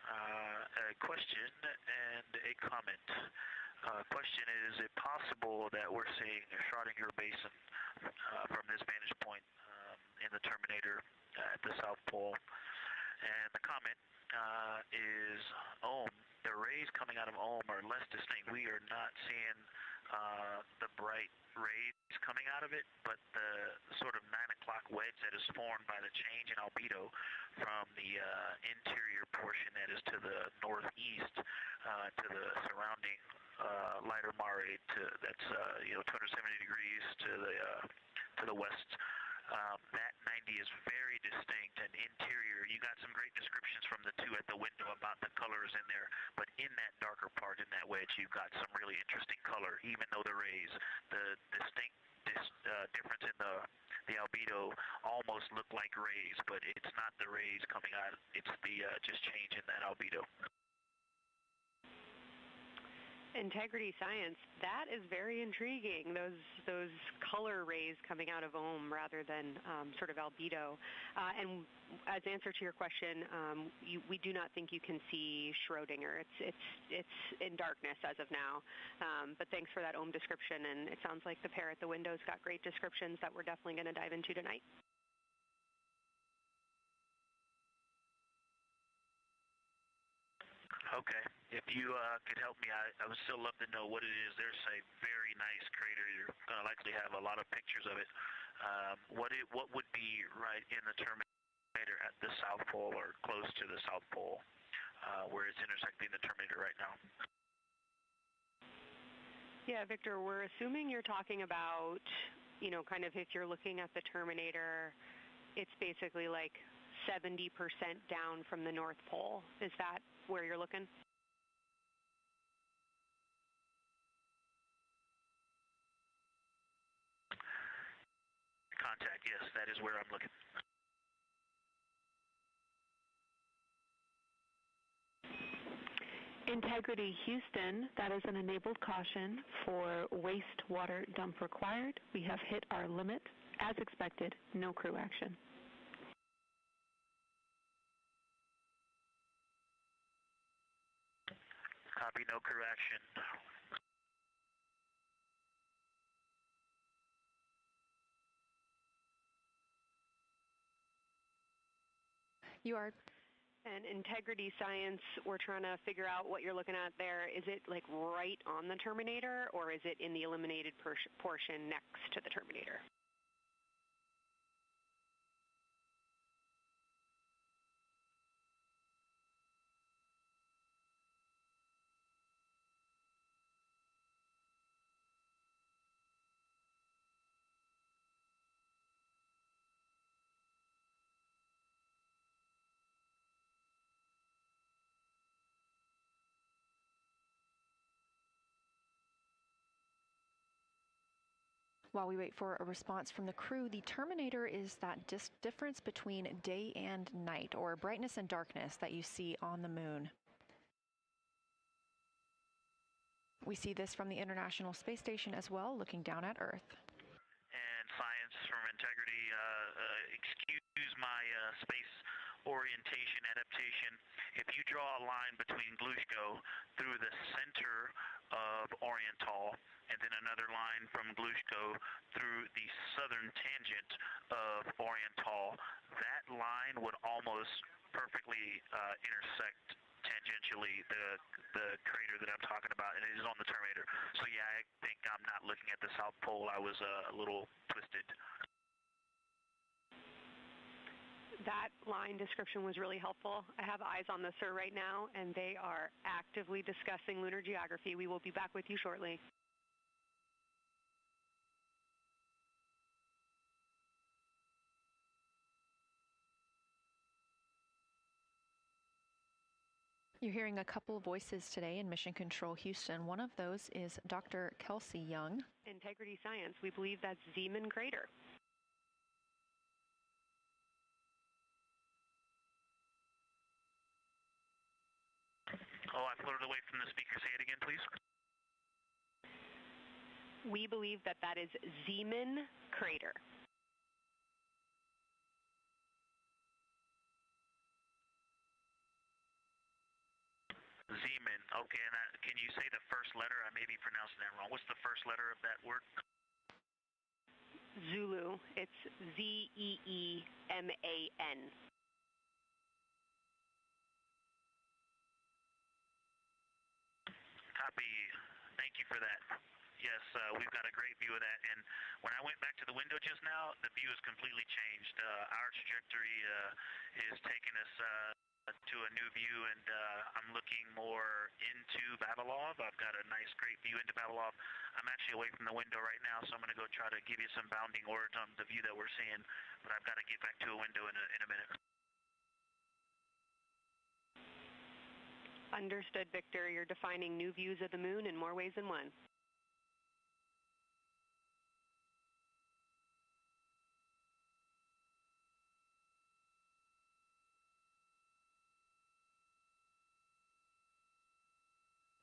A question and a comment. Question is it possible that we're seeing a Schrodinger basin from this vantage point in the Terminator at the South Pole? And the comment is the rays coming out of Ohm are less distinct. We are not seeing the bright rays coming out of it, but the sort of 9 o'clock wedge that is formed by the change in albedo from the interior portion that is to the northeast to the surrounding lighter mare that's 270 degrees to the west. That 90 is very distinct and interior. You got some great descriptions from the two at the window about the colors in there, but in that darker part, in that wedge, you've got some really interesting color, even though the rays, the distinct difference in the albedo almost look like rays, but it's not the rays coming out. It's the just change in that albedo. Integrity science, that is very intriguing, those color rays coming out of Ohm rather than sort of albedo. And as answer to your question, we do not think you can see Schrodinger. It's in darkness as of now. But thanks for that Ohm description, and it sounds like the pair at the window's got great descriptions that we're definitely going to dive into tonight. Okay. If you could help me, I would still love to know what it is. There's a very nice crater. You're going to likely have a lot of pictures of it. What would be right in the Terminator at the South Pole or close to the South Pole, where it's intersecting the Terminator right now? Yeah, Victor, we're assuming you're talking about, kind of if you're looking at the Terminator, it's basically like 70% down from the North Pole. Is that where you're looking? Contact, yes, that is where I'm looking. Integrity Houston, that is an enabled caution for wastewater dump required. We have hit our limit. As expected, no crew action. Copy, no crew action. You are. And integrity science, we're trying to figure out what you're looking at there. Is it like right on the Terminator, or is it in the eliminated portion next to the Terminator? While we wait for a response from the crew, the Terminator is that difference between day and night, or brightness and darkness, that you see on the moon. We see this from the International Space Station as well, looking down at Earth. And science from integrity, excuse my space orientation adaptation. If you draw a line between Glushko through the center of Oriental, and then another line from Glushko through the southern tangent of Oriental, that line would almost perfectly intersect tangentially the crater that I'm talking about, and it is on the Terminator. So yeah, I think I'm not looking at the South Pole. I was a little twisted. That line description was really helpful. I have eyes on the SIR right now, and they are actively discussing lunar geography. We will be back with you shortly. You're hearing a couple voices today in Mission Control Houston. One of those is Dr. Kelsey Young. Integrity science, we believe that's Zeeman Crater. Oh, I floated away from the speaker. Say it again, please. We believe that that is Zeeman crater. Zeeman. Okay, and can you say the first letter? I may be pronouncing that wrong. What's the first letter of that word? Zulu. It's Z-E-E-M-A-N. Copy. Thank you for that. Yes, we've got a great view of that. And when I went back to the window just now, the view has completely changed. Our trajectory is taking us to a new view, and I'm looking more into Vavilov. I've got a nice, great view into Vavilov. I'm actually away from the window right now, so I'm going to go try to give you some bounding words on the view that we're seeing. But I've got to get back to a window in a minute. Understood, Victor. You're defining new views of the moon in more ways than one.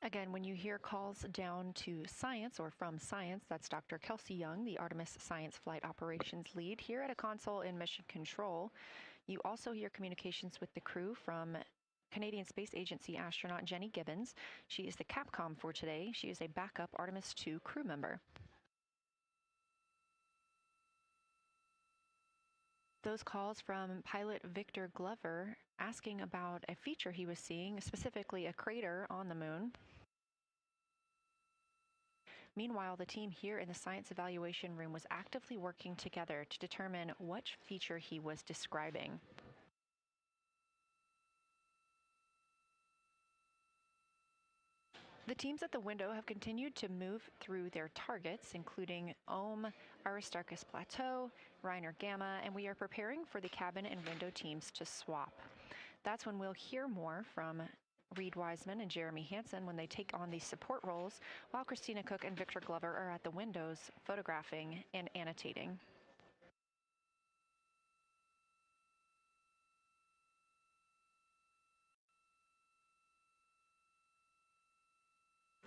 Again, when you hear calls down to science or from science, that's Dr. Kelsey Young, the Artemis Science Flight Operations Lead here at a console in Mission Control. You also hear communications with the crew from Canadian Space Agency astronaut Jenny Gibbons. She is the Capcom for today. She is a backup Artemis II crew member. Those calls from pilot Victor Glover asking about a feature he was seeing, specifically a crater on the moon. Meanwhile, the team here in the science evaluation room was actively working together to determine which feature he was describing. The teams at the window have continued to move through their targets, including Ohm, Aristarchus Plateau, Reiner Gamma, and we are preparing for the cabin and window teams to swap. That's when we'll hear more from Reed Wiseman and Jeremy Hansen when they take on these support roles, while Christina Cook and Victor Glover are at the windows photographing and annotating.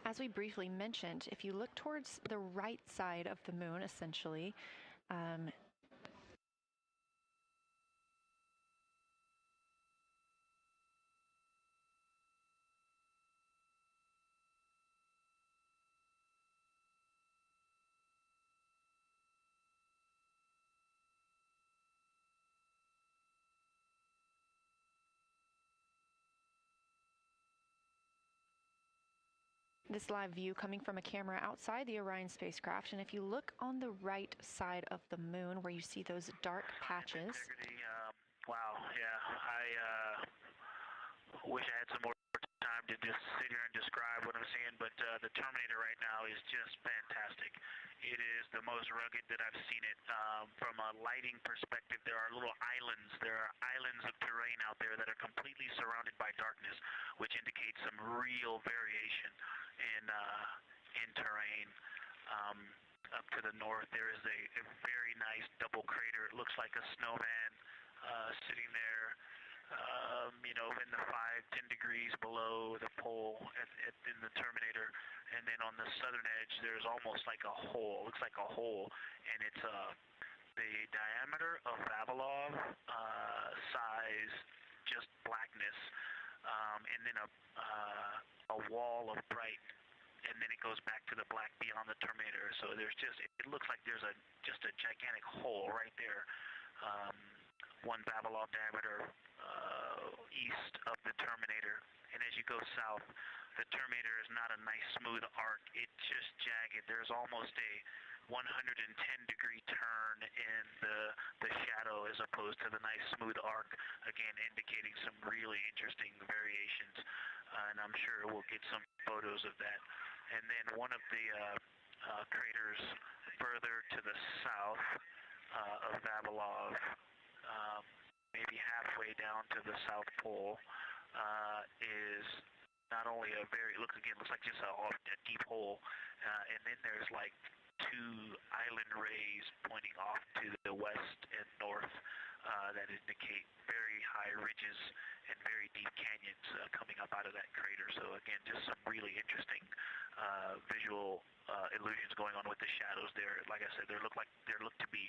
As we briefly mentioned, if you look towards the right side of the moon, essentially, this live view coming from a camera outside the Orion spacecraft, and if you look on the right side of the moon where you see those dark patches. Wow, yeah, I wish I had some more time to just sit here and describe what I'm seeing, but the Terminator right now is just fantastic. It is the most rugged that I've seen it. From a lighting perspective, there are little islands. There are islands of terrain out there that are completely surrounded by darkness, which indicates some real variation in terrain. Up to the north, there is a very nice double crater. It looks like a snowman sitting there, in the 5-10 degrees below the pole in the Terminator. And then on the southern edge, there's almost like a hole. Looks like a hole, and it's the diameter of Vavilov size, just blackness, and then a wall of bright, and then it goes back to the black beyond the Terminator. So there's it looks like there's just a gigantic hole right there, 1 Vavilov diameter east of the Terminator. And as you go south, the Terminator is not a nice smooth arc. It's just jagged. There's almost a 110-degree turn in the shadow as opposed to the nice smooth arc, again indicating some really interesting variations. And I'm sure we'll get some photos of that. And then one of the craters further to the south of Vavilov, maybe halfway down to the South Pole, is not only looks like just a deep hole, and then there's like two island rays pointing off to the west and north that indicate very high ridges and very deep canyons coming up out of that crater. So again, just some really interesting visual illusions going on with the shadows there. Like I said, there look to be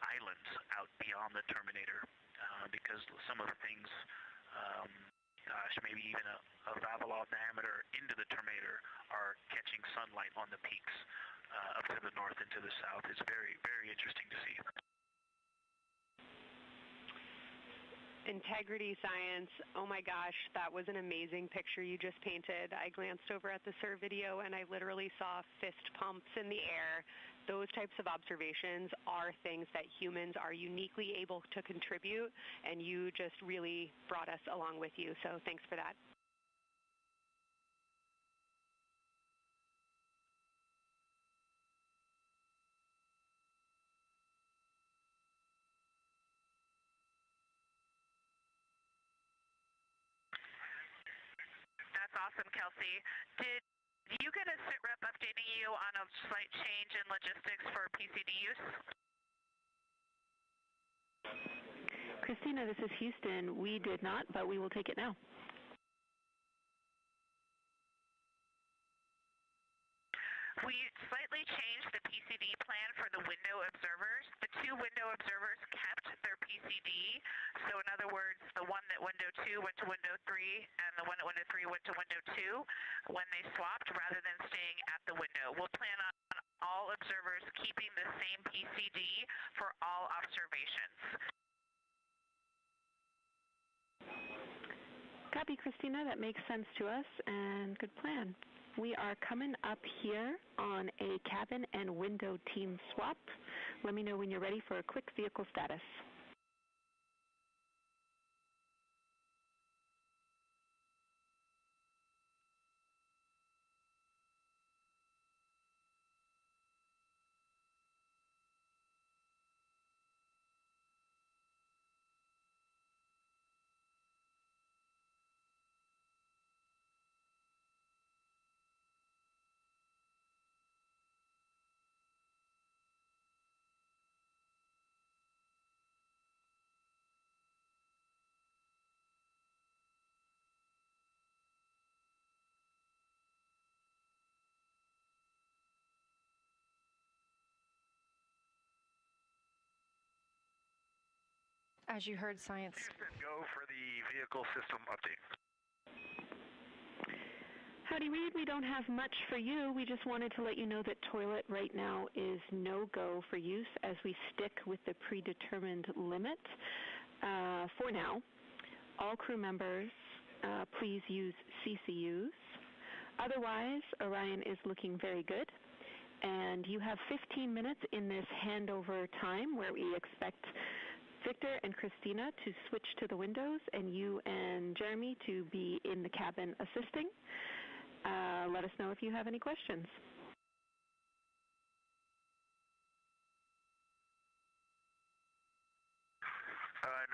islands out beyond the terminator because some of the things, maybe even a Vavilov diameter into the terminator are catching sunlight on the peaks up to the north and to the south. It's very, very interesting to see. Integrity Science, oh my gosh, that was an amazing picture you just painted. I glanced over at the SIR video and I literally saw fist pumps in the air. Those types of observations are things that humans are uniquely able to contribute, and you just really brought us along with you, so thanks for that. That's awesome, Kelsey. Did you get a sit rep updating you on a slight change in logistics for PCD use? Christina, this is Houston. We did not, but we will take it now. We slightly changed the PCD plan for the window observers. The two window observers kept their PCD. So in other words, the one that window 2 went to window 3 and the one that window 3 went to window 2 when they swapped rather than staying at the window. We'll plan on all observers keeping the same PCD for all observations. Copy, Christina. That makes sense to us, and good plan. We are coming up here on a cabin and window team swap. Let me know when you're ready for a quick vehicle status. As you heard, Science. Houston, go for the vehicle system update. Howdy, Reed. We don't have much for you. We just wanted to let you know that toilet right now is no-go for use as we stick with the predetermined limit for now. All crew members, please use CCUs. Otherwise, Orion is looking very good. And you have 15 minutes in this handover time where we expect Victor and Christina to switch to the windows and you and Jeremy to be in the cabin assisting. Let us know if you have any questions.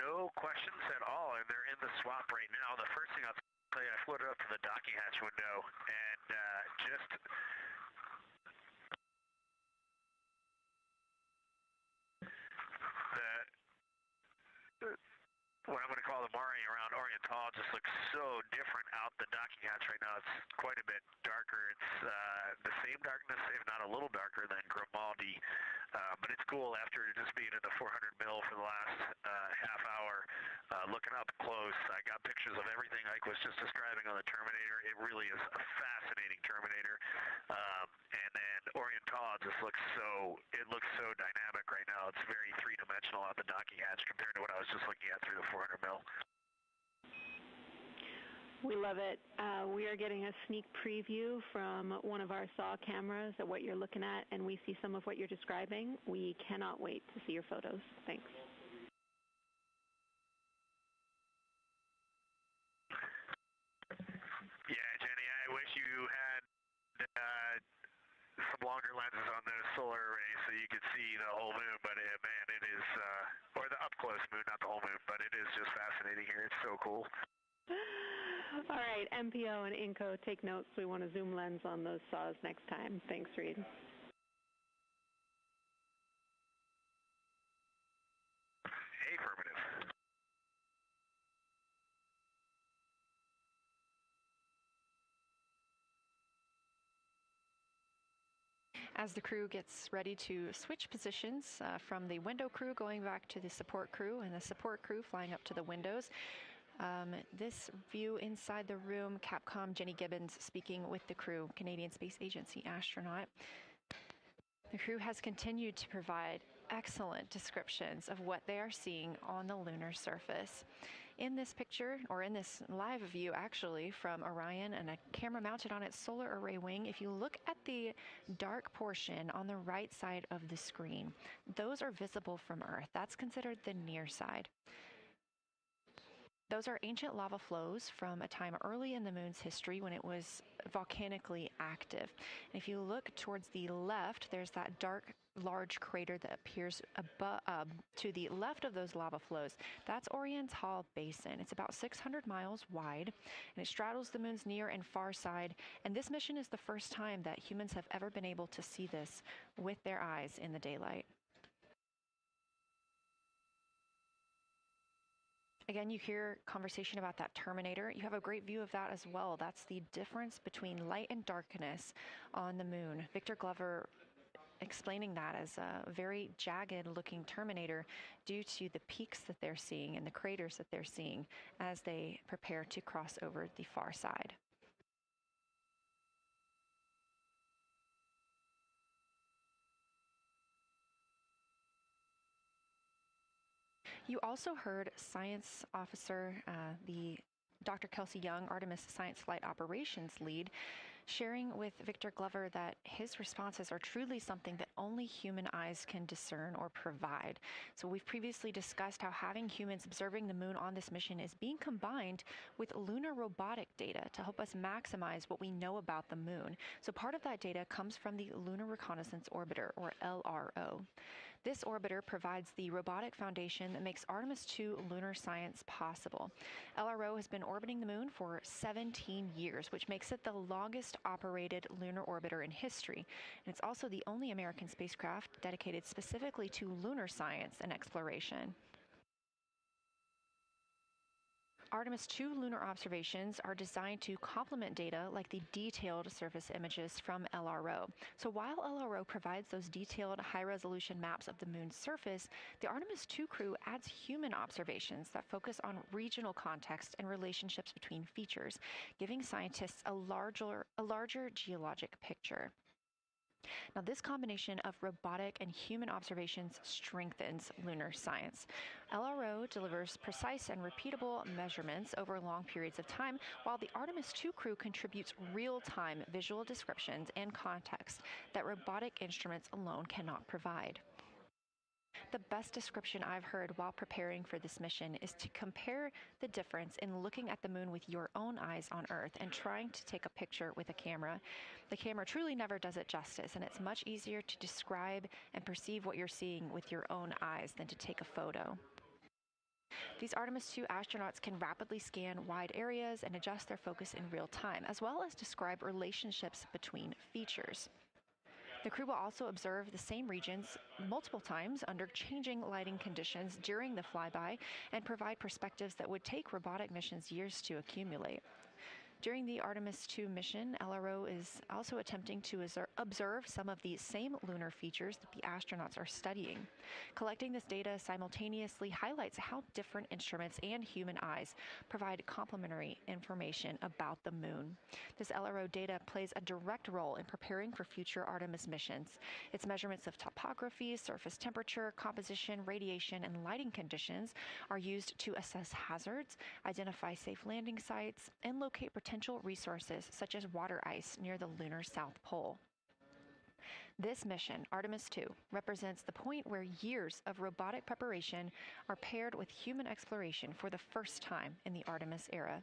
No questions at all, and they're in the swap right now. The first thing I'll tell you, I floated up to the docking hatch window and just what I'm going to call the Mari around Oriental just looks so different out the docking hatch right now. It's quite a bit darker. It's the same darkness, if not a little darker than Grimaldi, but it's cool after just being in the 400 mil for the last half hour. Looking up close, I got pictures of everything Ike was just describing on the Terminator. It really is a fascinating Terminator. And then Oriental just looks so dynamic right now. It's very three-dimensional out the docking hatch compared to what I was just looking at through the 400 mil. We love it. We are getting a sneak preview from one of our SAW cameras at what you're looking at, and we see some of what you're describing. We cannot wait to see your photos. Thanks. Yeah, Jenny, I wish you had some longer lenses on the solar array so you could see the whole moon, but man, it is, or the up-close moon, not the whole moon, but it is just fascinating here. It's so cool. All right, MPO and INCO, take notes. We want a zoom lens on those saws next time. Thanks, Reed. As the crew gets ready to switch positions from the window crew going back to the support crew and the support crew flying up to the windows. This view inside the room, Capcom Jenny Gibbons speaking with the crew, Canadian Space Agency astronaut. The crew has continued to provide excellent descriptions of what they are seeing on the lunar surface. In this picture, or in this live view actually, from Orion and a camera mounted on its solar array wing, if you look at the dark portion on the right side of the screen, those are visible from Earth. That's considered the near side. Those are ancient lava flows from a time early in the moon's history when it was volcanically active. And if you look towards the left, there's that dark, large crater that appears to the left of those lava flows. That's Orion's Hall Basin. It's about 600 miles wide, and it straddles the moon's near and far side. And this mission is the first time that humans have ever been able to see this with their eyes in the daylight. Again, you hear conversation about that terminator. You have a great view of that as well. That's the difference between light and darkness on the moon. Victor Glover explaining that as a very jagged looking terminator due to the peaks that they're seeing and the craters that they're seeing as they prepare to cross over the far side. You also heard science officer, the Dr. Kelsey Young, Artemis Science Flight Operations lead, sharing with Victor Glover that his responses are truly something that only human eyes can discern or provide. So we've previously discussed how having humans observing the moon on this mission is being combined with lunar robotic data to help us maximize what we know about the moon. So part of that data comes from the Lunar Reconnaissance Orbiter, or LRO. This orbiter provides the robotic foundation that makes Artemis II lunar science possible. LRO has been orbiting the moon for 17 years, which makes it the longest operated lunar orbiter in history. And it's also the only American spacecraft dedicated specifically to lunar science and exploration. Artemis II lunar observations are designed to complement data like the detailed surface images from LRO. So while LRO provides those detailed high-resolution maps of the moon's surface, the Artemis II crew adds human observations that focus on regional context and relationships between features, giving scientists a larger geologic picture. Now, this combination of robotic and human observations strengthens lunar science. LRO delivers precise and repeatable measurements over long periods of time, while the Artemis II crew contributes real-time visual descriptions and context that robotic instruments alone cannot provide. The best description I've heard while preparing for this mission is to compare the difference in looking at the moon with your own eyes on Earth and trying to take a picture with a camera. The camera truly never does it justice, and it's much easier to describe and perceive what you're seeing with your own eyes than to take a photo. These Artemis II astronauts can rapidly scan wide areas and adjust their focus in real time, as well as describe relationships between features. The crew will also observe the same regions multiple times under changing lighting conditions during the flyby and provide perspectives that would take robotic missions years to accumulate. During the Artemis II mission, LRO is also attempting to observe some of the same lunar features that the astronauts are studying. Collecting this data simultaneously highlights how different instruments and human eyes provide complementary information about the moon. This LRO data plays a direct role in preparing for future Artemis missions. Its measurements of topography, surface temperature, composition, radiation, and lighting conditions are used to assess hazards, identify safe landing sites, and locate potential resources such as water ice near the lunar South Pole. This mission, Artemis II, represents the point where years of robotic preparation are paired with human exploration for the first time in the Artemis era.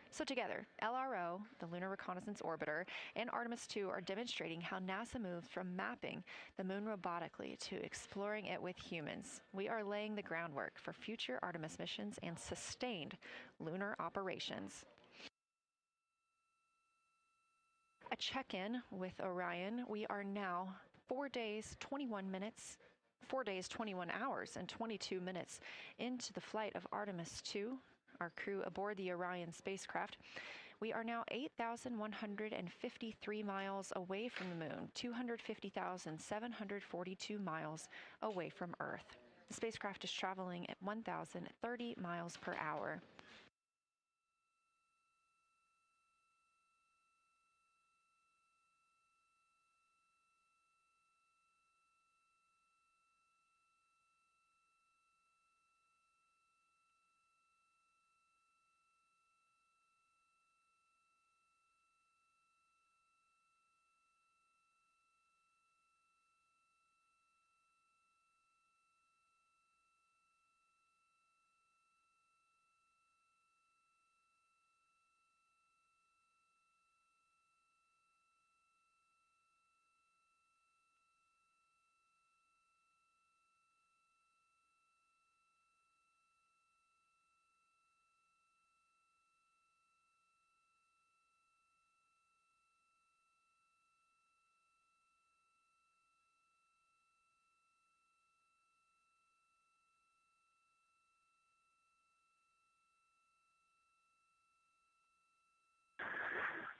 So together, LRO, the Lunar Reconnaissance Orbiter, and Artemis II are demonstrating how NASA moves from mapping the moon robotically to exploring it with humans. We are laying the groundwork for future Artemis missions and sustained lunar operations. A check-in with Orion. We are now 4 days, 21 hours, and 22 minutes into the flight of Artemis II, our crew aboard the Orion spacecraft. We are now 8,153 miles away from the moon, 250,742 miles away from Earth. The spacecraft is traveling at 1,030 miles per hour.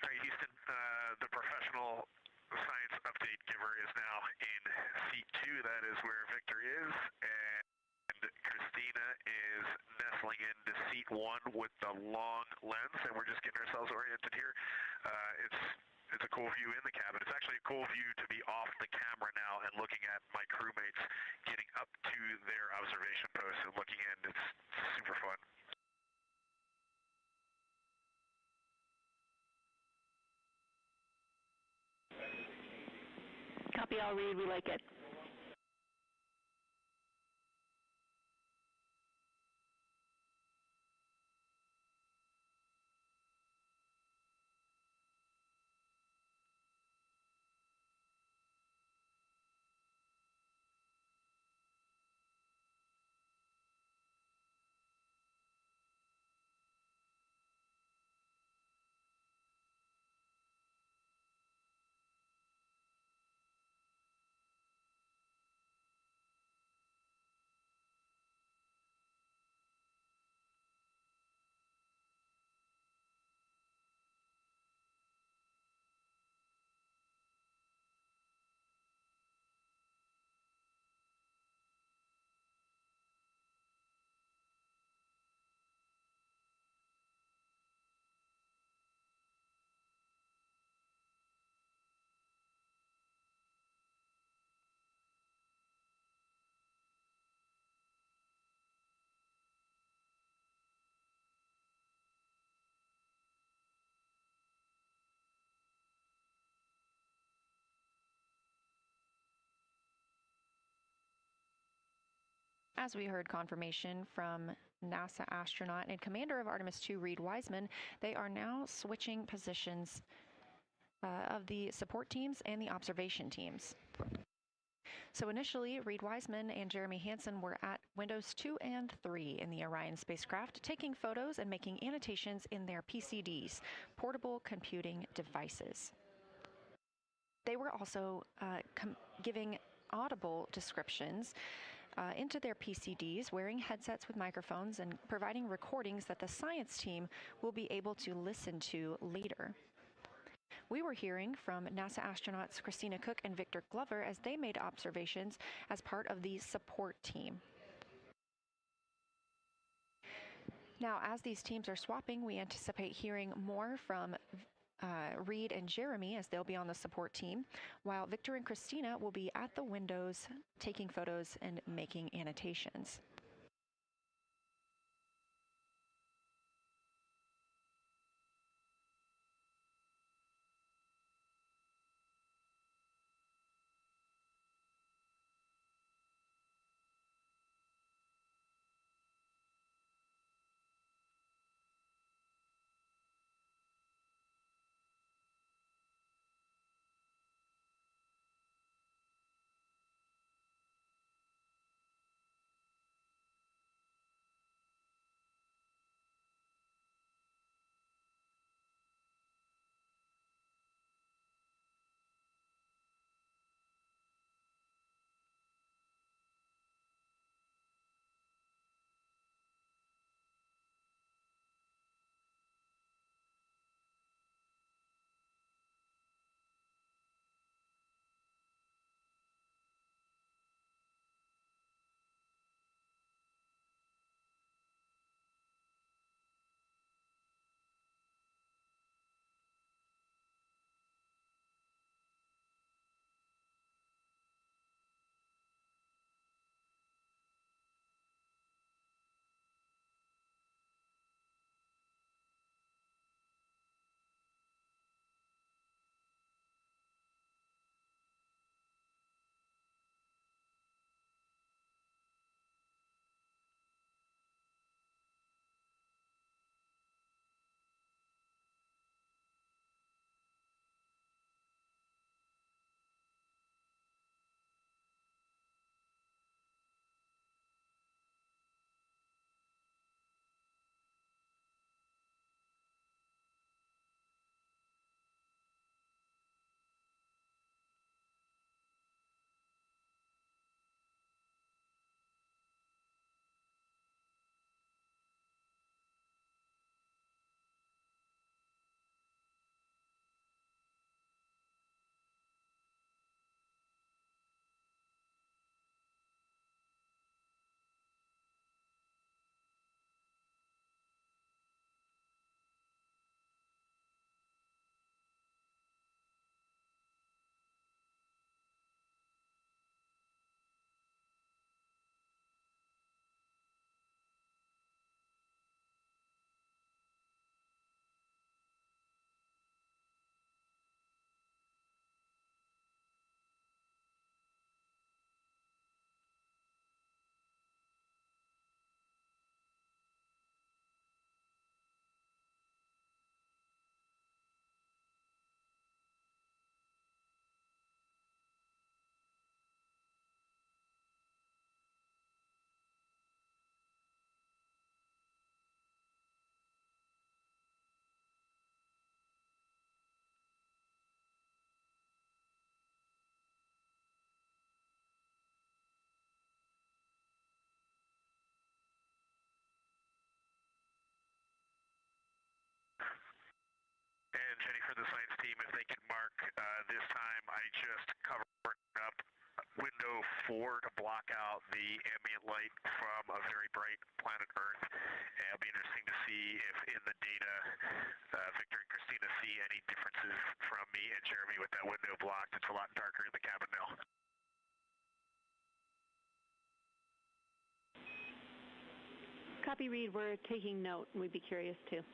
All right, Houston, the professional science update giver is now in seat 2. That is where Victor is, and Christina is nestling into seat 1 with the long lens, and we're just getting ourselves oriented here. It's a cool view in the cabin. It's actually a cool view to be off the camera now and looking at my crewmates getting up to their observation post and looking in. It's super fun. Copy all, Reed. We like it. As we heard confirmation from NASA astronaut and commander of Artemis II, Reed Wiseman, they are now switching positions of the support teams and the observation teams. So initially, Reed Wiseman and Jeremy Hansen were at windows 2 and 3 in the Orion spacecraft, taking photos and making annotations in their PCDs, portable computing devices. They were also giving audible descriptions into their PCDs, wearing headsets with microphones and providing recordings that the science team will be able to listen to later. We were hearing from NASA astronauts Christina Cook and Victor Glover as they made observations as part of the support team. Now, as these teams are swapping, we anticipate hearing more from Reed and Jeremy as they'll be on the support team, while Victor and Christina will be at the windows taking photos and making annotations. for the science team if they can mark this time. I just covered up window 4 to block out the ambient light from a very bright planet Earth. And it'll be interesting to see if in the data Victor and Christina see any differences from me and Jeremy with that window blocked. It's a lot darker in the cabin now. Copy, Reed. We're taking note, and we'd be curious too.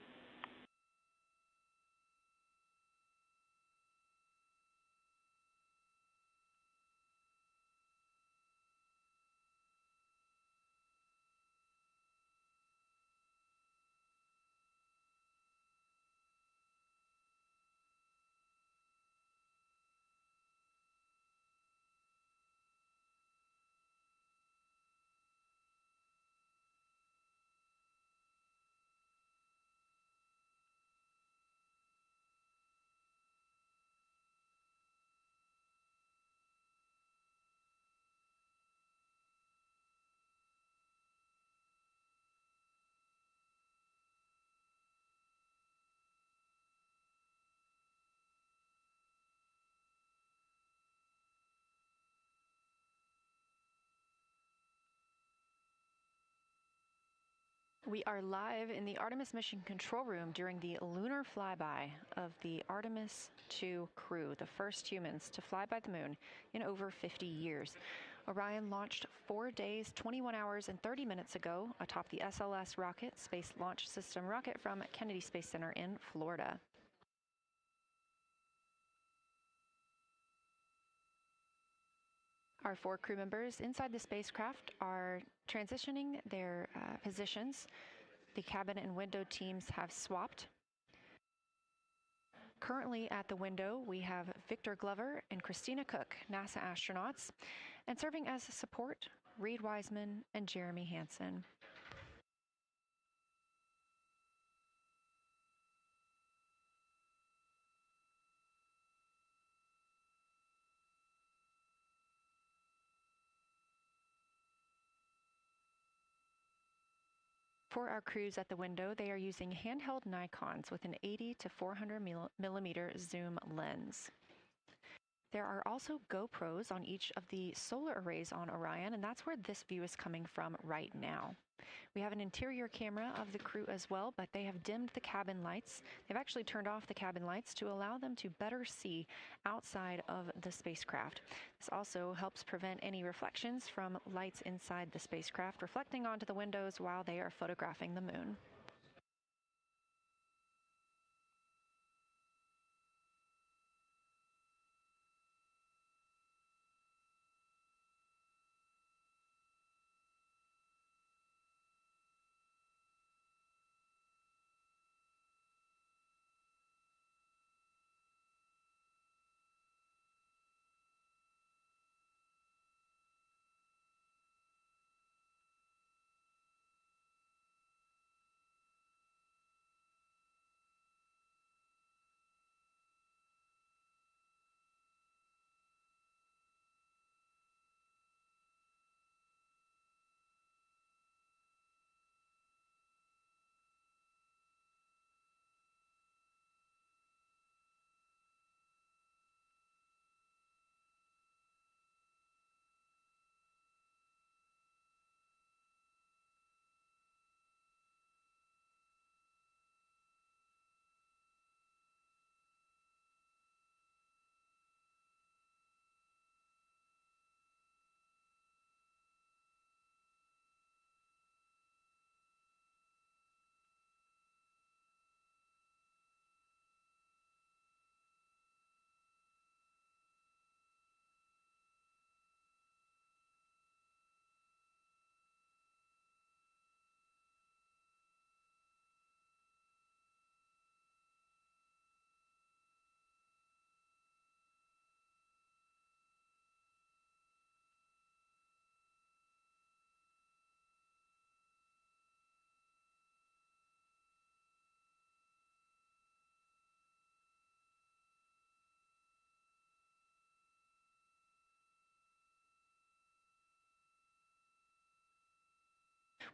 We are live in the Artemis mission control room during the lunar flyby of the Artemis II crew, the first humans to fly by the moon in over 50 years. Orion launched 4 days, 21 hours, and 30 minutes ago atop the SLS rocket, Space Launch System rocket from Kennedy Space Center in Florida. Our 4 crew members inside the spacecraft are transitioning their positions. The cabin and window teams have swapped. Currently at the window, we have Victor Glover and Christina Cook, NASA astronauts, and serving as support, Reed Wiseman and Jeremy Hansen. For our crews at the window, they are using handheld Nikons with an 80 to 400 millimeter zoom lens. There are also GoPros on each of the solar arrays on Orion, and that's where this view is coming from right now. We have an interior camera of the crew as well, but they have dimmed the cabin lights. They've actually turned off the cabin lights to allow them to better see outside of the spacecraft. This also helps prevent any reflections from lights inside the spacecraft reflecting onto the windows while they are photographing the moon.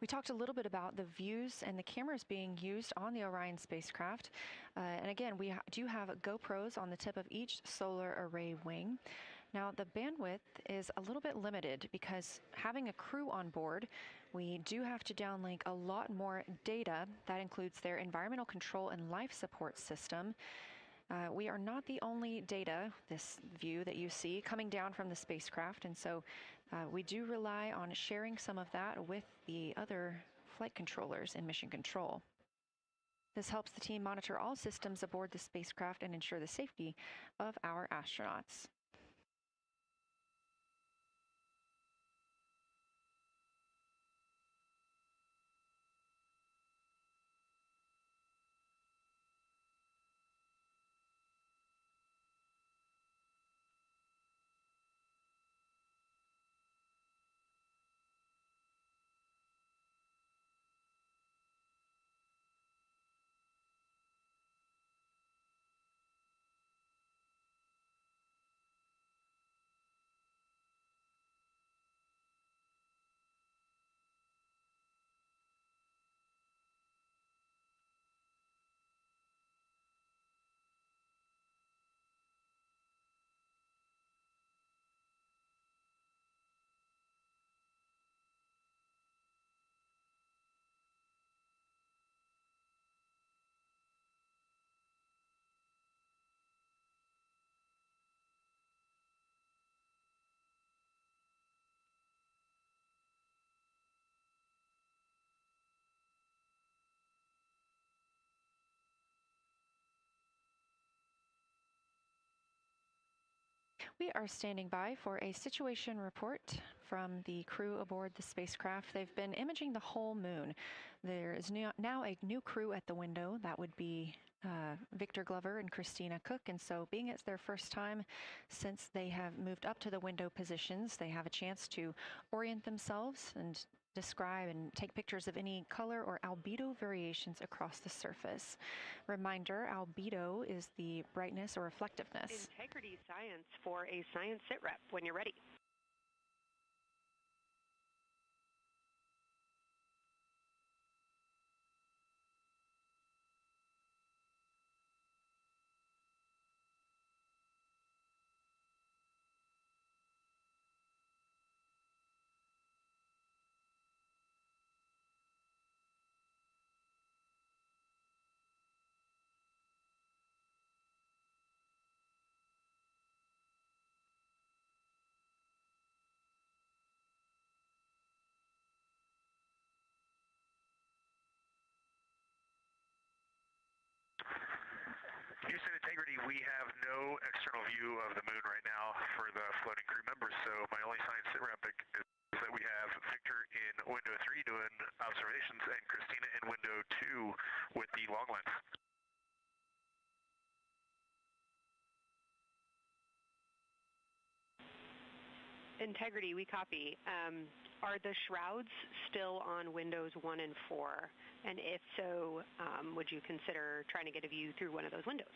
We talked a little bit about the views and the cameras being used on the Orion spacecraft. And again, we do have GoPros on the tip of each solar array wing. Now, the bandwidth is a little bit limited because having a crew on board, we do have to downlink a lot more data. That includes their environmental control and life support system. We are not the only data, this view that you see, coming down from the spacecraft, and so we do rely on sharing some of that with the other flight controllers in mission control. This helps the team monitor all systems aboard the spacecraft and ensure the safety of our astronauts. We are standing by for a situation report from the crew aboard the spacecraft. They've been imaging the whole moon. There is now a new crew at the window. That would be Victor Glover and Christina Cook. And so being it's their first time since they have moved up to the window positions, they have a chance to orient themselves and describe and take pictures of any color or albedo variations across the surface. Reminder, albedo is the brightness or reflectiveness. Integrity science for a science sit rep when you're ready. Houston Integrity, we have no external view of the moon right now for the floating crew members, so my only science sit rep is that we have Victor in window 3 doing observations and Christina in window 2 with the long lens. Integrity, we copy. Are the shrouds still on windows 1 and 4? And if so, would you consider trying to get a view through one of those windows?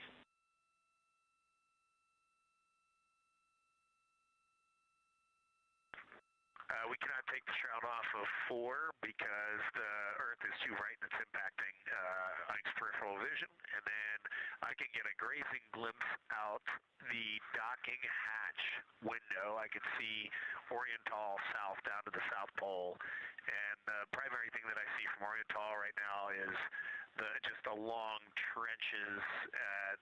We cannot take the shroud off of 4 because the Earth is too bright and it's impacting Ike's peripheral vision. And then I can get a grazing glimpse out the docking hatch window. I can see Oriental south down to the South Pole. And the primary thing that I see from Oriental right now is just the long trenches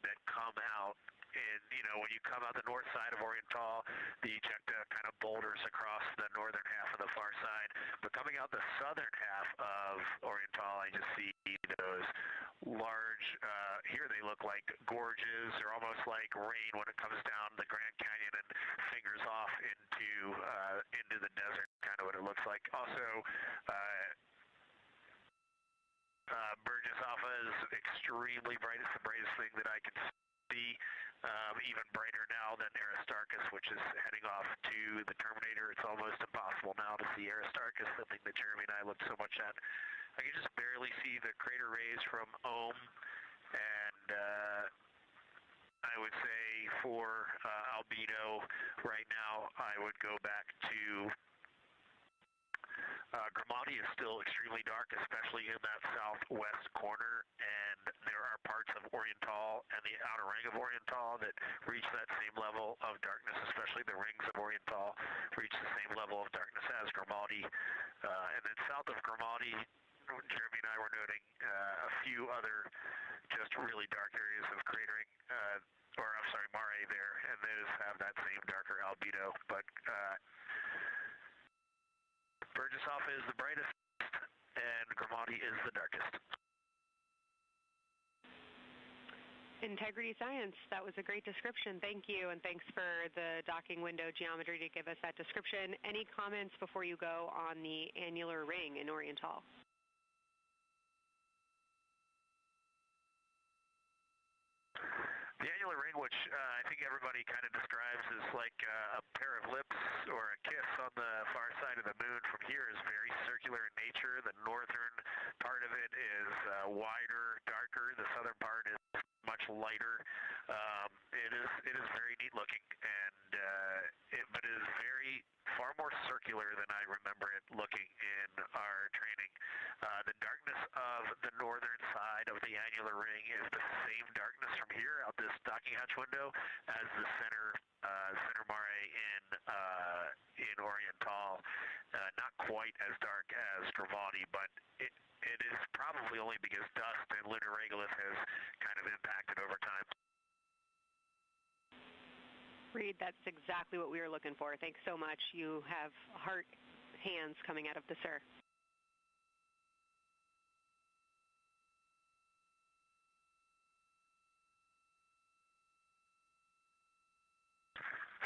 that come out. And, you know, when you come out the north side of Oriental, the ejecta kind of boulders across the northern half of the far side. But coming out the southern half of Oriental, I just see those large, here they look like gorges. They're almost like rain when it comes down the Grand Canyon and fingers off into the desert, kind of what it looks like. Also, Burgess Alpha is extremely bright. It's the brightest thing that I can see. Even brighter now than Aristarchus, which is heading off to the Terminator. It's almost impossible now to see Aristarchus, the thing that Jeremy and I looked so much at. I can just barely see the crater rays from Ohm, and I would say for albedo right now, I would go back to Grimaldi is still extremely dark, especially in that southwest corner, and there are parts of Oriental and the outer ring of Oriental that reach that same level of darkness, especially the rings of Oriental reach the same level of darkness as Grimaldi. And then south of Grimaldi, Jeremy and I were noting a few other just really dark areas of cratering, Mare there, and those have that same darker albedo, but Burgesshoff is the brightest, and Grimaldi is the darkest. Integrity Science, that was a great description. Thank you, and thanks for the docking window geometry to give us that description. Any comments before you go on the annular ring in Oriental? The annular ring, which I think everybody kind of describes as like a pair of lips or a kiss on the far side of the moon from here, is very circular in nature. The northern part of it is wider, darker. The southern part is much lighter. It is very neat looking, and but it is far more circular than I remember it looking in our training. The darkness of the northern side of the annular ring is the same darkness from here out this docking hatch window as the center mare in Oriental. Not quite as dark as Grimaldi, but it is probably only because dust and lunar regolith has kind of impacted over time. Reed, that's exactly what we were looking for. Thanks so much. You have heart hands coming out of the SIR.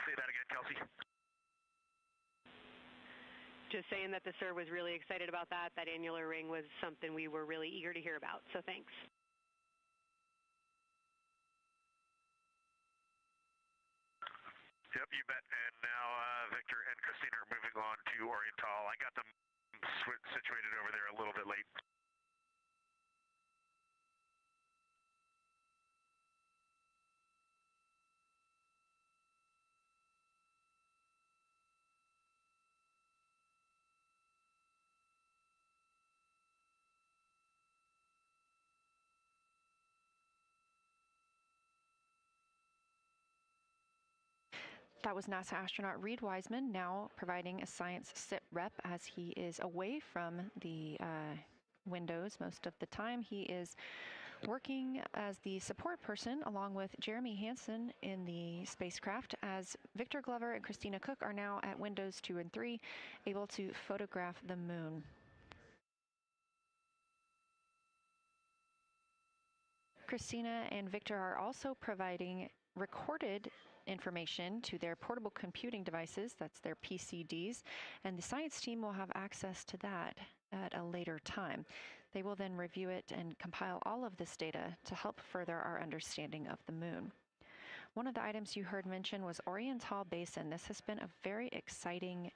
Say that again, Kelsey. Just saying that the SIR was really excited about that. That annular ring was something we were really eager to hear about, so thanks. Yep, you bet. And now Victor and Christina are moving on to Oriental. I got them situated over there a little bit late. That was NASA astronaut Reed Wiseman, now providing a science sit rep as he is away from the windows most of the time. He is working as the support person along with Jeremy Hansen in the spacecraft, as Victor Glover and Christina Cook are now at windows 2 and 3, able to photograph the moon. Christina and Victor are also providing recorded information to their portable computing devices, that's their PCDs, and the science team will have access to that at a later time. They will then review it and compile all of this data to help further our understanding of the moon. One of the items you heard mentioned was Oriental Basin. This has been a very exciting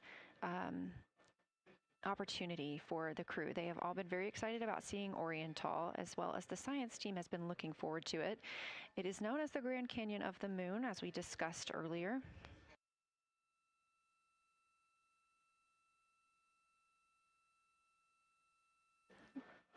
opportunity for the crew. They have all been very excited about seeing Oriental, as well as the science team has been looking forward to it. It is known as the Grand Canyon of the Moon, as we discussed earlier.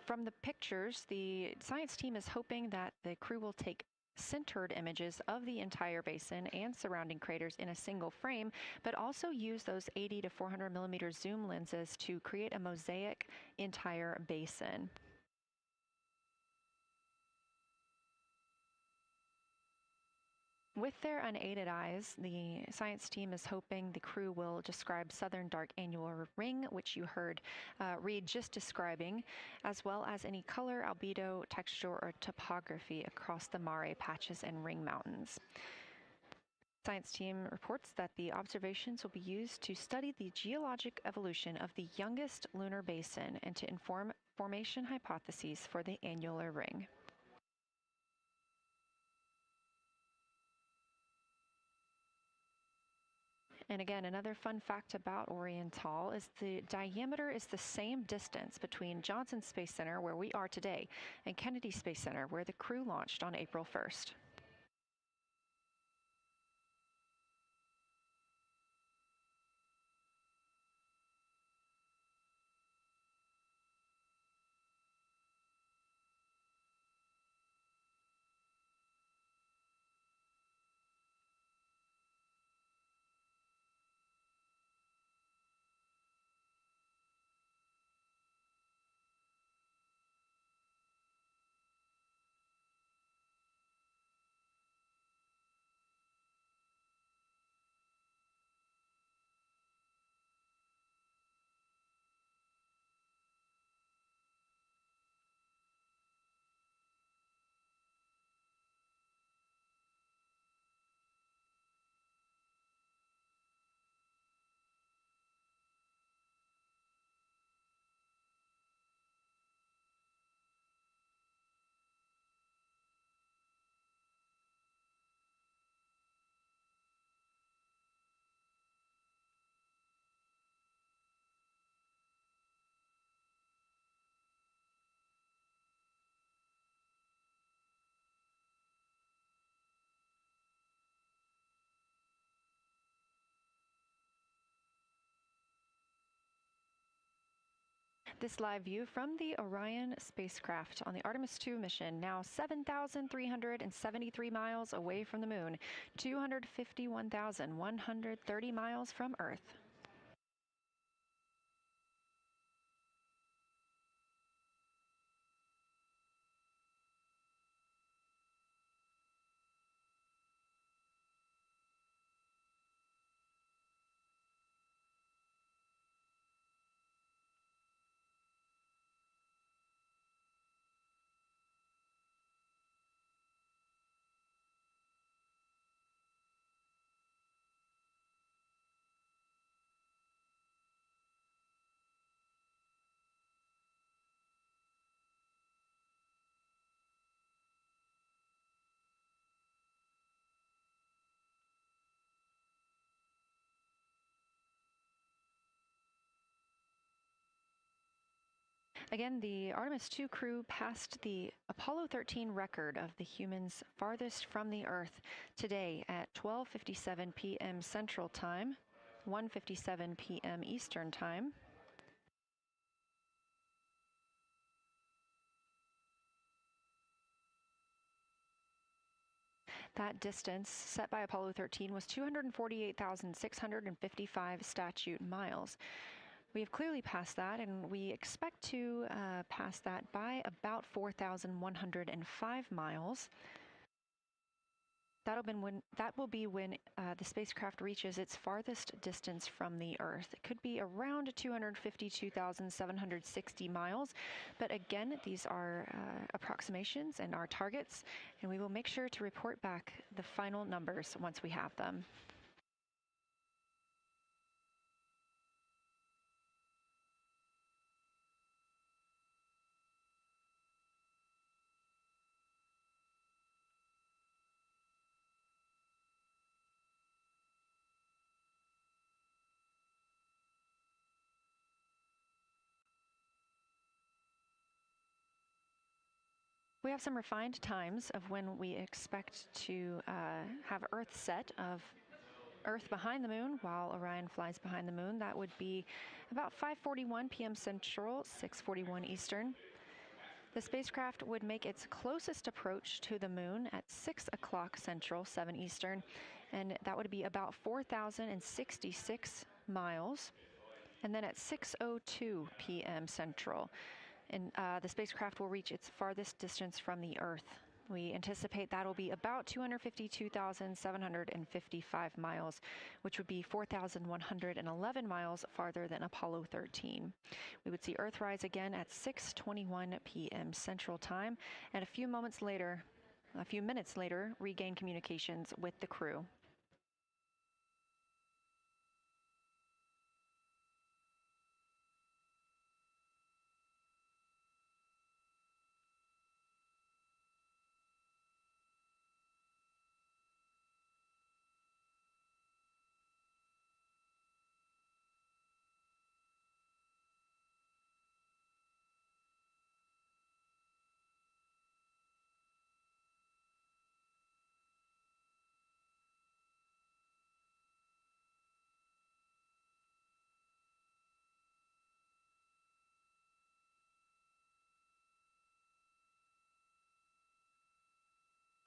From the pictures, the science team is hoping that the crew will take centered images of the entire basin and surrounding craters in a single frame, but also use those 80 to 400 millimeter zoom lenses to create a mosaic entire basin. With their unaided eyes, the science team is hoping the crew will describe southern dark annular ring, which you heard Reed just describing, as well as any color, albedo, texture, or topography across the Mare patches and ring mountains. Science team reports that the observations will be used to study the geologic evolution of the youngest lunar basin and to inform formation hypotheses for the annular ring. And again, another fun fact about Oriental is the diameter is the same distance between Johnson Space Center, where we are today, and Kennedy Space Center, where the crew launched on April 1st. This live view from the Orion spacecraft on the Artemis II mission, now 7,373 miles away from the moon, 251,130 miles from Earth. Again, the Artemis II crew passed the Apollo 13 record of the humans farthest from the Earth today at 12:57 p.m. Central Time, 1:57 p.m. Eastern Time. That distance set by Apollo 13 was 248,655 statute miles. We have clearly passed that, and we expect to pass that by about 4,105 miles. That will be when the spacecraft reaches its farthest distance from the Earth. It could be around 252,760 miles, but again, these are approximations and our targets, and we will make sure to report back the final numbers once we have them. We have some refined times of when we expect to have Earth set of Earth behind the moon while Orion flies behind the moon. That would be about 5:41 p.m. Central, 6:41 Eastern. The spacecraft would make its closest approach to the moon at 6 o'clock Central, 7 Eastern, and that would be about 4,066 miles. And then at 6:02 p.m. Central, and the spacecraft will reach its farthest distance from the Earth. We anticipate that'll be about 252,755 miles, which would be 4,111 miles farther than Apollo 13. We would see Earthrise again at 6:21 p.m. Central Time, and a few minutes later, regain communications with the crew.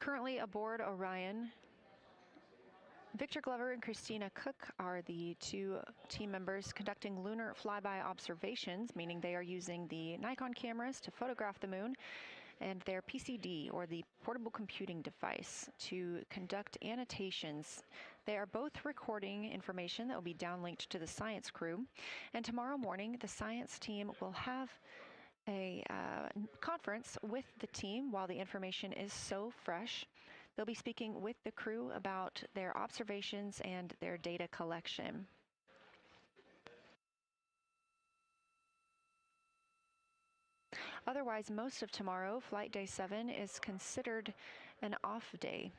Currently aboard Orion, Victor Glover and Christina Cook are the two team members conducting lunar flyby observations, meaning they are using the Nikon cameras to photograph the moon and their PCD, or the portable computing device, to conduct annotations. They are both recording information that will be downlinked to the science crew, and tomorrow morning the science team will have a conference with the team while the information is so fresh. They'll be speaking with the crew about their observations and their data collection. Otherwise, most of tomorrow, Flight Day 7, is considered an off day.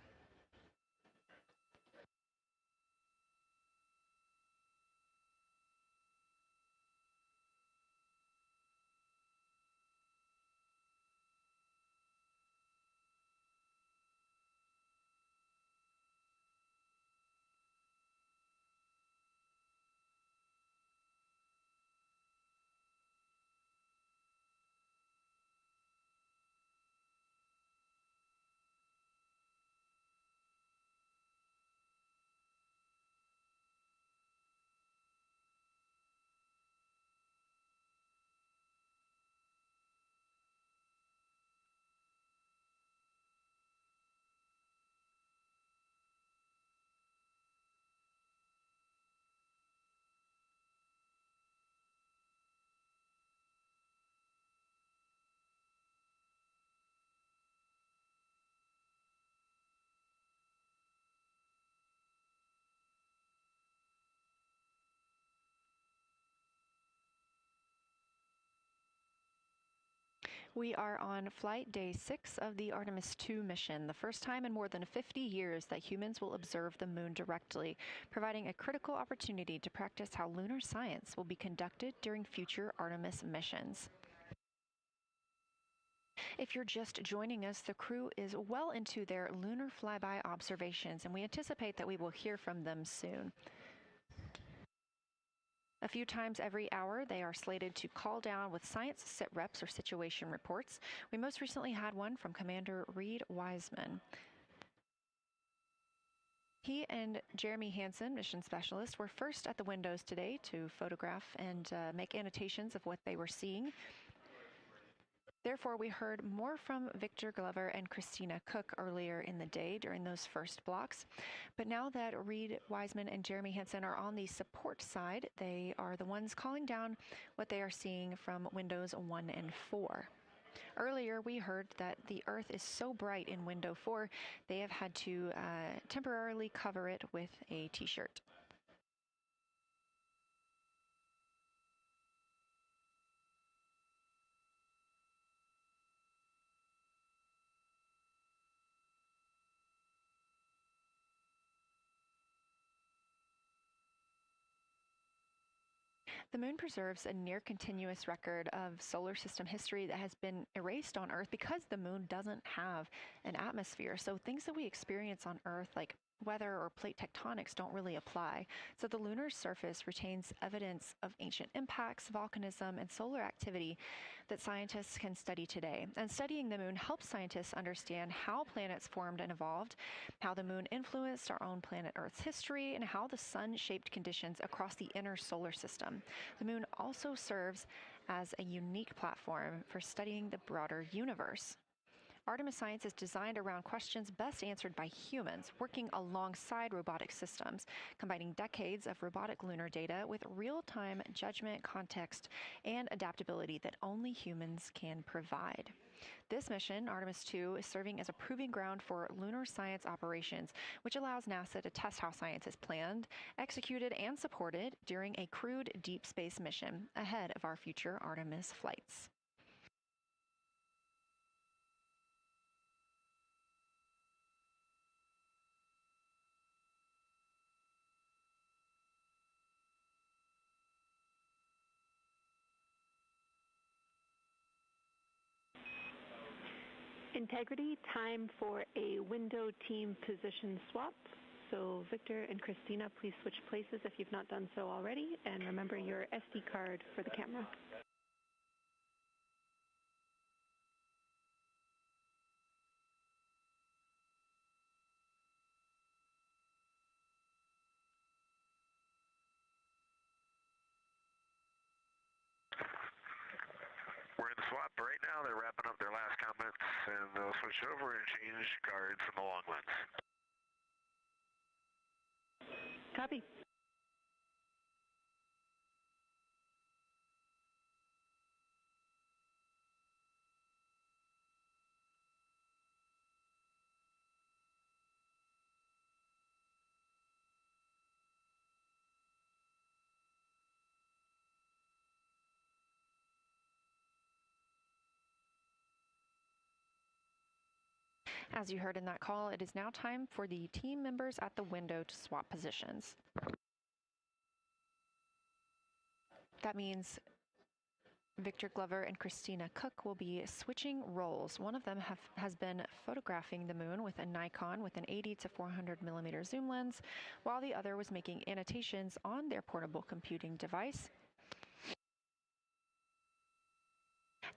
We are on flight day 6 of the Artemis II mission, the first time in more than 50 years that humans will observe the moon directly, providing a critical opportunity to practice how lunar science will be conducted during future Artemis missions. If you're just joining us, the crew is well into their Lunar Flyby observations, and we anticipate that we will hear from them soon. A few times every hour, they are slated to call down with science sit reps or situation reports. We most recently had one from Commander Reed Wiseman. He and Jeremy Hansen, mission specialist, were first at the windows today to photograph and make annotations of what they were seeing. Therefore, we heard more from Victor Glover and Christina Cook earlier in the day during those first blocks. But now that Reed Wiseman and Jeremy Hansen are on the support side, they are the ones calling down what they are seeing from windows 1 and 4. Earlier, we heard that the Earth is so bright in window 4, they have had to temporarily cover it with a t-shirt. The moon preserves a near-continuous record of solar system history that has been erased on Earth because the moon doesn't have an atmosphere. So things that we experience on Earth, like weather or plate tectonics, don't really apply. So the lunar surface retains evidence of ancient impacts, volcanism, and solar activity that scientists can study today. And studying the moon helps scientists understand how planets formed and evolved, how the moon influenced our own planet Earth's history, and how the sun shaped conditions across the inner solar system. The moon also serves as a unique platform for studying the broader universe. Artemis science is designed around questions best answered by humans, working alongside robotic systems, combining decades of robotic lunar data with real-time judgment, context, and adaptability that only humans can provide. This mission, Artemis II, is serving as a proving ground for lunar science operations, which allows NASA to test how science is planned, executed, and supported during a crewed deep space mission ahead of our future Artemis flights. Integrity, time for a window team position swap. So Victor and Christina, please switch places if you've not done so already, and remember your SD card for the camera. We're in the swap right now. They're wrapping up their last comments, and they'll switch over and change guards in the long lens. Copy. As you heard in that call, it is now time for the team members at the window to swap positions. That means Victor Glover and Christina Cook will be switching roles. One of them has been photographing the moon with a Nikon with an 80 to 400 millimeter zoom lens, while the other was making annotations on their portable computing device.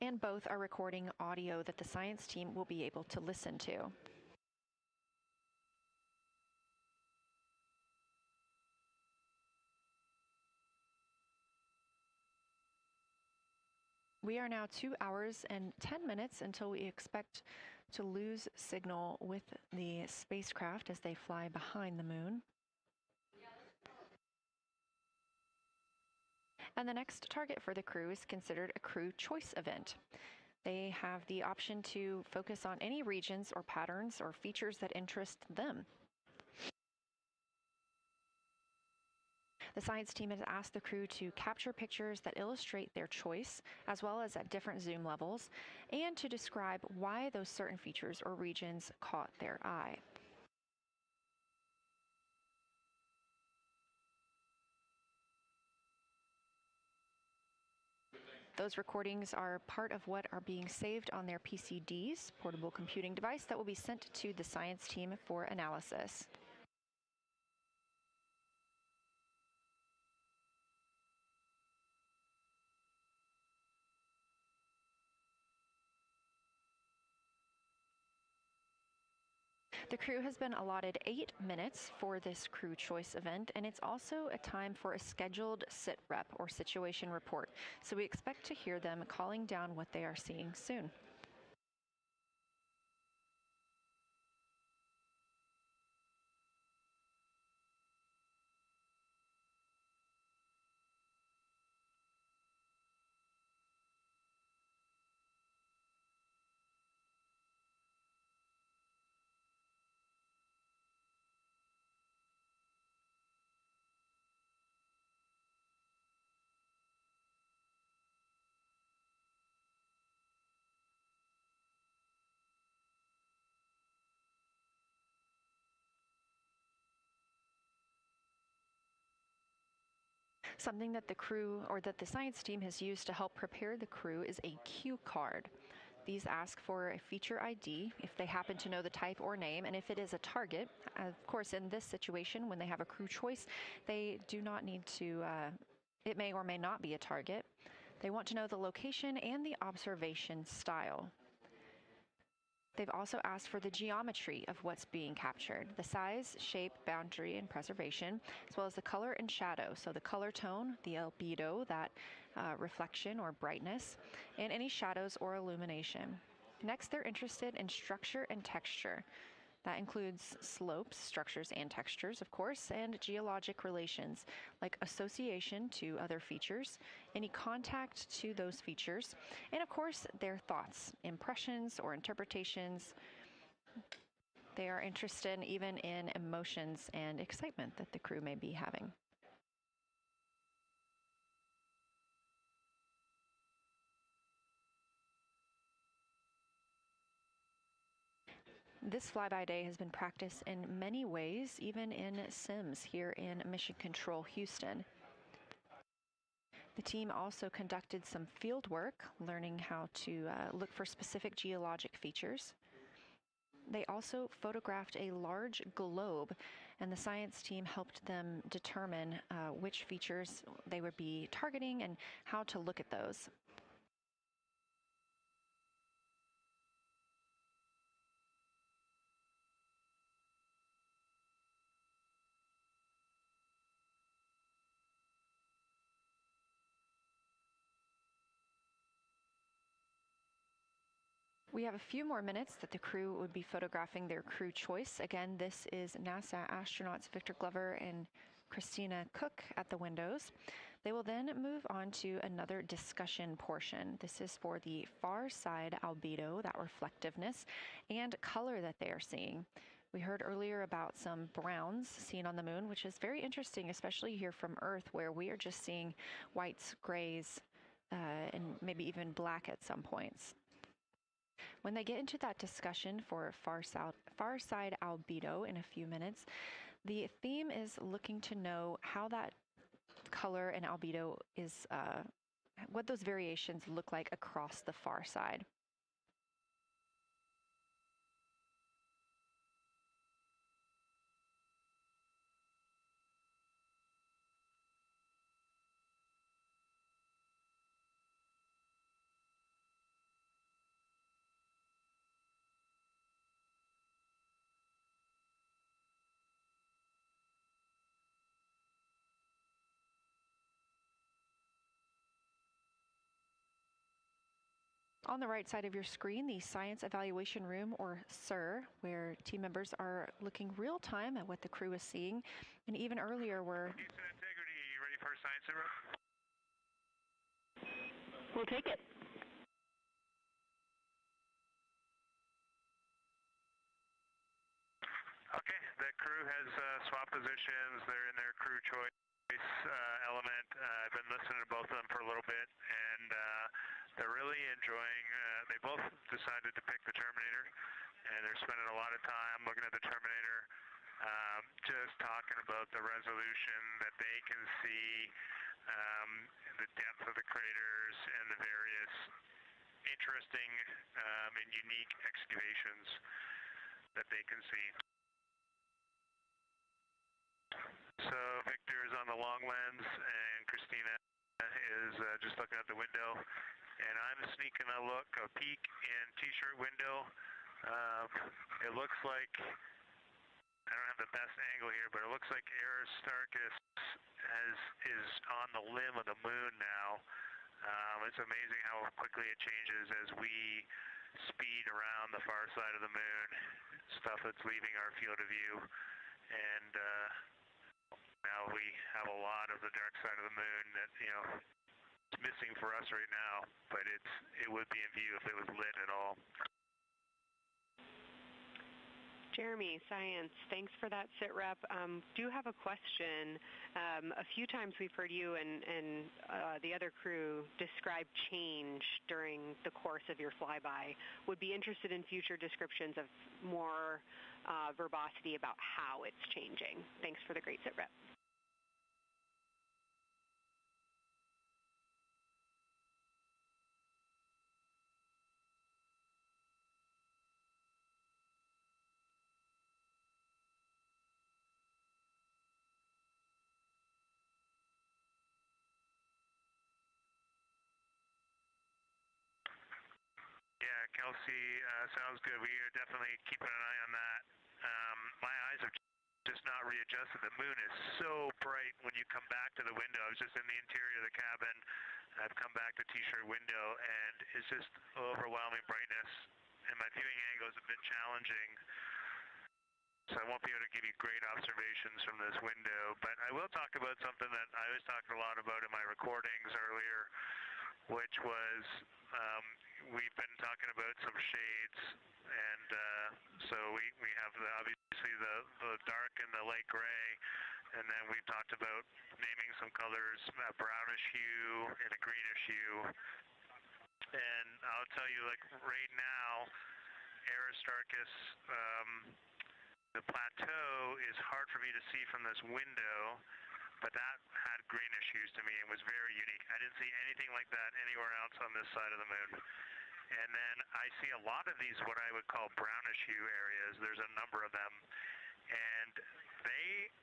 And both are recording audio that the science team will be able to listen to. We are now 2 hours and 10 minutes until we expect to lose signal with the spacecraft as they fly behind the moon. And the next target for the crew is considered a crew choice event. They have the option to focus on any regions or patterns or features that interest them. The science team has asked the crew to capture pictures that illustrate their choice, as well as at different zoom levels, and to describe why those certain features or regions caught their eye. Those recordings are part of what are being saved on their PCDs, portable computing device, that will be sent to the science team for analysis. The crew has been allotted 8 minutes for this crew choice event, and it's also a time for a scheduled sit rep or situation report. So we expect to hear them calling down what they are seeing soon. Something that the crew or that the science team has used to help prepare the crew is a cue card. These ask for a feature ID if they happen to know the type or name, and if it is a target. Of course, in this situation, when they have a crew choice, they do not need to, it may or may not be a target. They want to know the location and the observation style. They've also asked for the geometry of what's being captured, the size, shape, boundary, and preservation, as well as the color and shadow, so the color tone, the albedo, that reflection or brightness, and any shadows or illumination. Next, they're interested in structure and texture. That includes slopes, structures, and textures, of course, and geologic relations, like association to other features, any contact to those features, and of course, their thoughts, impressions, or interpretations. They are interested even in emotions and excitement that the crew may be having. This flyby day has been practiced in many ways, even in sims here in Mission Control Houston. The team also conducted some field work, learning how to look for specific geologic features. They also photographed a large globe, and the science team helped them determine which features they would be targeting and how to look at those. We have a few more minutes that the crew would be photographing their crew choice. Again, this is NASA astronauts Victor Glover and Christina Cook at the windows. They will then move on to another discussion portion. This is for the far side albedo, that reflectiveness, and color that they are seeing. We heard earlier about some browns seen on the moon, which is very interesting, especially here from Earth, where we are just seeing whites, grays, and maybe even black at some points. When they get into that discussion for far side albedo in a few minutes, the theme is looking to know how that color and albedo is, what those variations look like across the far side. On the right side of your screen, the Science Evaluation Room, or SIR, where team members are looking real time at what the crew is seeing, and even earlier were... Houston Integrity, you ready for science zero? We'll take it. Okay, the crew has swapped positions. They're in their crew choice. element. I've been listening to both of them for a little bit, and they're really enjoying. They both decided to pick the Terminator, and they're spending a lot of time looking at the Terminator, just talking about the resolution that they can see, the depth of the craters, and the various interesting and unique excavations that they can see. So Victor is on the long lens, and Christina is just looking out the window, and I'm sneaking a peek in T-shirt window. It looks like, I don't have the best angle here, but it looks like Aristarchus is on the limb of the moon now. It's amazing how quickly it changes as we speed around the far side of the moon, stuff that's leaving our field of view, and now we have a lot of the dark side of the moon that, it's missing for us right now, but it would be in view if it was lit at all. Jeremy, Science, thanks for that sit rep. Do have a question. A few times we've heard you and the other crew describe change during the course of your flyby. Would be interested in future descriptions of more verbosity about how it's changing. Thanks for the great sit rep. Yeah, Kelsey, sounds good. We are definitely keeping an eye on that. My eyes have just not readjusted. The moon is so bright when you come back to the window. I was just in the interior of the cabin. I've come back to T-shirt window, and it's just overwhelming brightness, and my viewing angle is a bit challenging, so I won't be able to give you great observations from this window. But I will talk about something that I was talking a lot about in my recordings earlier, which was we've been talking about some shades, and so we have obviously the dark and the light gray, and then we've talked about naming some colors, a brownish hue and a greenish hue. And I'll tell you, like right now, Aristarchus, the plateau is hard for me to see from this window, but that had greenish hues to me and was very unique. I didn't see anything like that anywhere else on this side of the moon. And then I see a lot of these, what I would call brownish hue areas. There's a number of them. And they,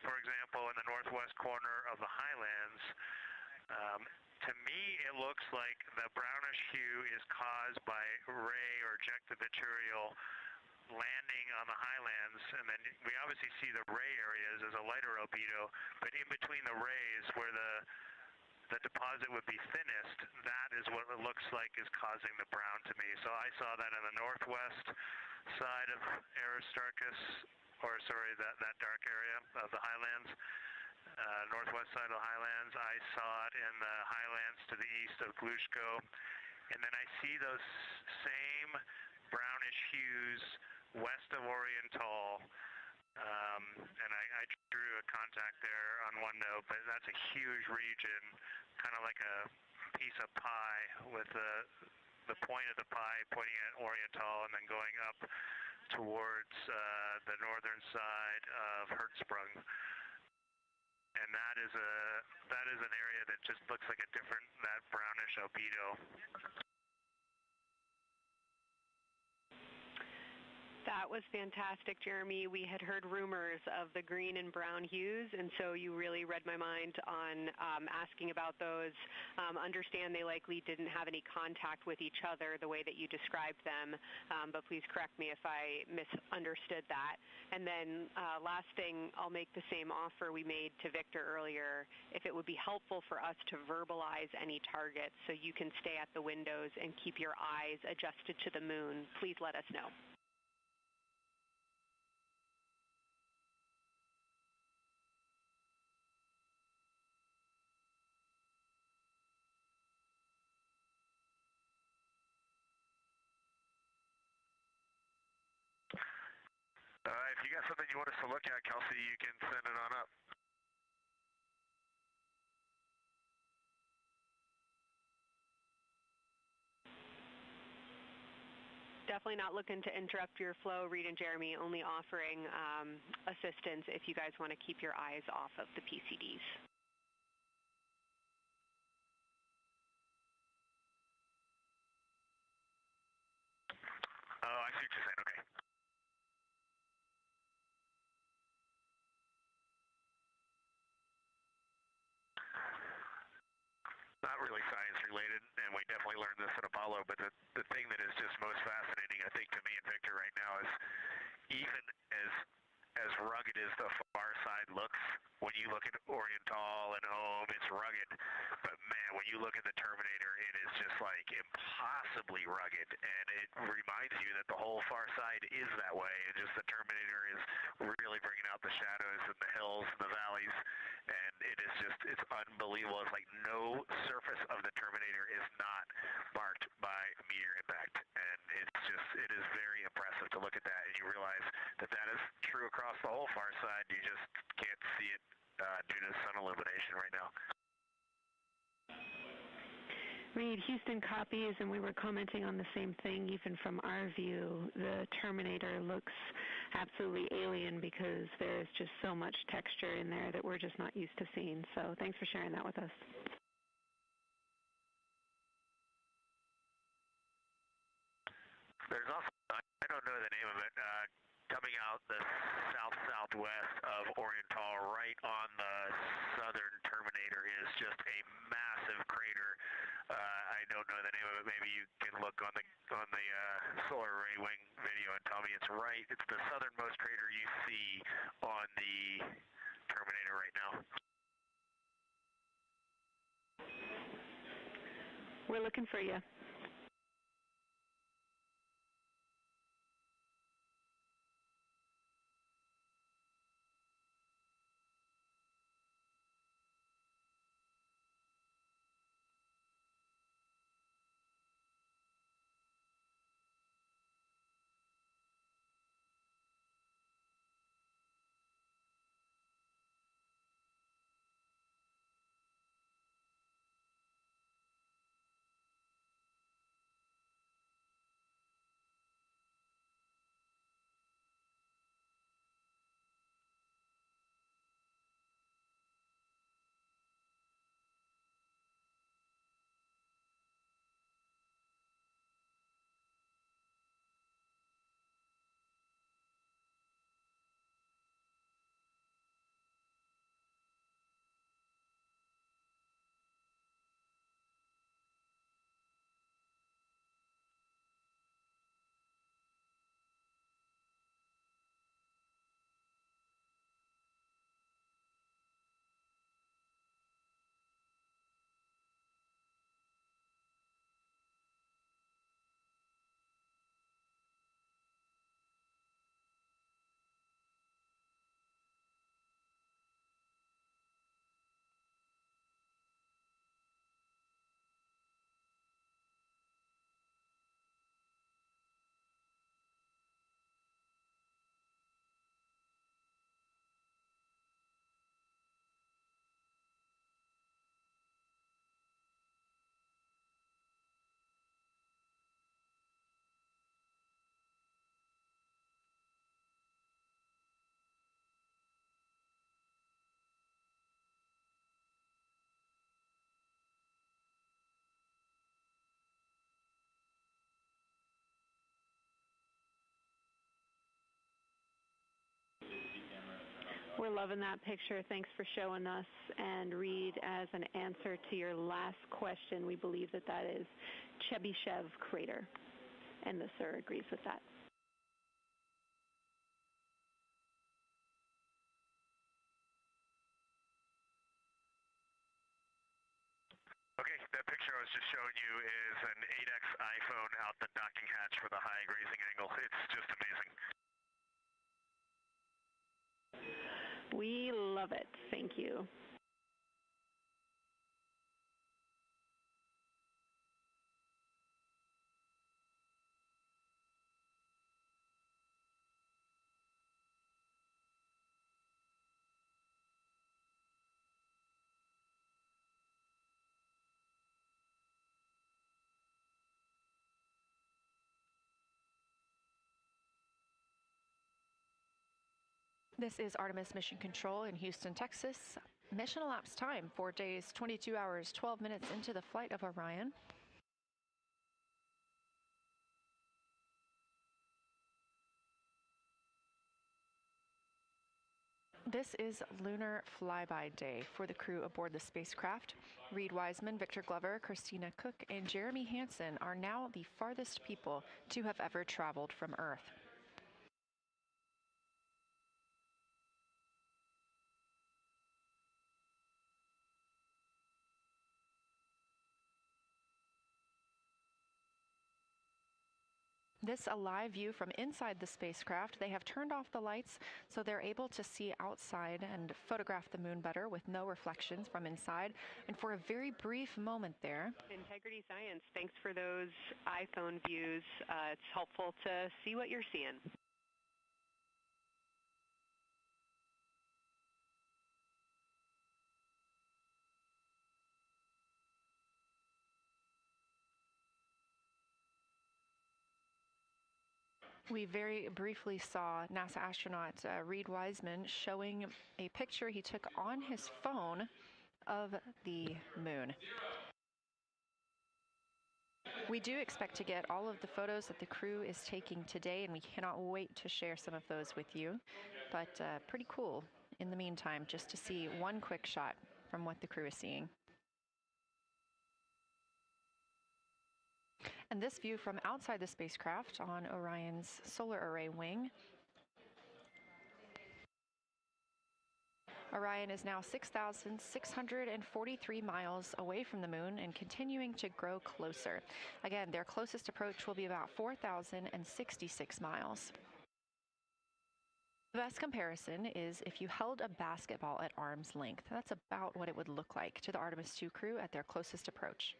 for example, in the northwest corner of the highlands, to me it looks like the brownish hue is caused by ray or ejected material landing on the highlands, and then we obviously see the ray areas as a lighter albedo, but in between the rays where the deposit would be thinnest, that is what it looks like is causing the brown to me. So I saw that in the northwest side of Aristarchus, or sorry, that dark area of the highlands, northwest side of the highlands. I saw it in the highlands to the east of Glushko, and then I see those same brownish hues west of Oriental, and I drew a contact there on OneNote, but that's a huge region, kind of like a piece of pie with the point of the pie pointing at Oriental and then going up towards the northern side of Hertzsprung. And that is an area that just looks like that brownish albedo. That was fantastic, Jeremy. We had heard rumors of the green and brown hues, and so you really read my mind on asking about those. Understand they likely didn't have any contact with each other the way that you described them, but please correct me if I misunderstood that. And then last thing, I'll make the same offer we made to Victor earlier. If it would be helpful for us to verbalize any targets so you can stay at the windows and keep your eyes adjusted to the moon, please let us know. If you got something you want us to look at, Kelsey, you can send it on up. definitely not looking to interrupt your flow, Reed and Jeremy, only offering assistance if you guys want to keep your eyes off of the PCDs. Oh, I see what you're saying. Okay. Not really science related, and we definitely learned this at Apollo, but the thing that is just most fascinating, I think, to me and Victor right now is even as rugged as the far side looks, when you look at Oriental and Ohm, it's rugged. But man, when you look at the Terminator, it is just like impossibly rugged, and it reminds you that the whole far side is that way, and just the Terminator is really bringing out the shadows and the hills and the valleys, and it is just, it's unbelievable. It's like no surface of the Terminator is not marked by meteor impact, and it's just, it is very impressive to look at that, and you realize that that is true across the whole far side. You just can't see it due to sun illumination right now. Reed, Houston copies, and we were commenting on the same thing. Even from our view, the Terminator looks absolutely alien because there's just so much texture in there that we're just not used to seeing. So thanks for sharing that with us. There's also, I don't know the name of it, coming out the south-southwest of Oriental, right on the southern Terminator, is just a massive crater. I don't know the name of it. Maybe you can look on the solar array wing video and tell me it's right. It's the southernmost crater you see on the Terminator right now. We're looking for you. We're loving that picture. Thanks for showing us. And Reed, as an answer to your last question, we believe that that is Chebyshev crater. And the sir agrees with that. Okay, that picture I was just showing you is an 8X iPhone out the docking hatch for the high grazing angle. It's just amazing. We love it. Thank you. This is Artemis Mission Control in Houston, Texas. Mission elapsed time, 4 days, 22 hours, 12 minutes into the flight of Orion. This is Lunar Flyby Day for the crew aboard the spacecraft. Reed Wiseman, Victor Glover, Christina Cook, and Jeremy Hansen are now the farthest people to have ever traveled from Earth. This a live view from inside the spacecraft. They have turned off the lights so they're able to see outside and photograph the moon better with no reflections from inside. And for a very brief moment there. Integrity Science, thanks for those iPhone views. It's helpful to see what you're seeing. We very briefly saw NASA astronaut Reed Wiseman showing a picture he took on his phone of the moon. We do expect to get all of the photos that the crew is taking today, and we cannot wait to share some of those with you. But pretty cool in the meantime, just to see one quick shot from what the crew is seeing. And this view from outside the spacecraft on Orion's solar array wing. Orion is now 6,643 miles away from the moon and continuing to grow closer. Again, their closest approach will be about 4,066 miles. The best comparison is if you held a basketball at arm's length. That's about what it would look like to the Artemis II crew at their closest approach.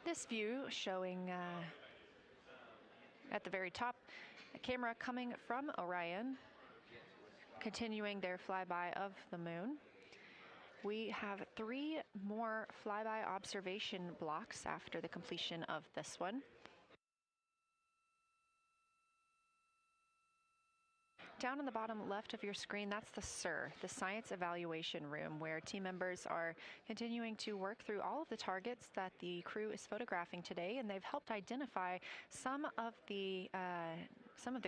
This view showing at the very top, a camera coming from Orion, continuing their flyby of the moon. We have 3 more flyby observation blocks after the completion of this one. Down on the bottom left of your screen, that's the SIR, the Science Evaluation Room, where team members are continuing to work through all of the targets that the crew is photographing today, and they've helped identify some of the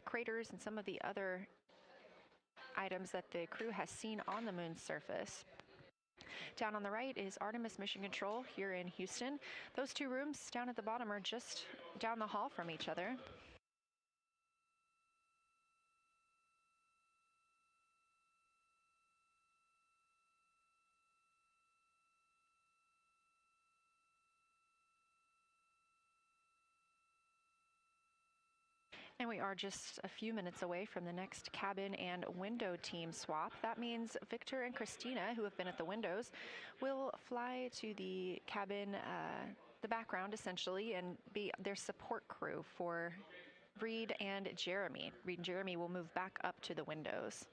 craters and some of the other items that the crew has seen on the moon's surface. Down on the right is Artemis Mission Control here in Houston. Those 2 rooms down at the bottom are just down the hall from each other. And we are just a few minutes away from the next cabin and window team swap. That means Victor and Christina, who have been at the windows, will fly to the cabin, the background essentially, and be their support crew for Reed and Jeremy. Reed and Jeremy will move back up to the windows.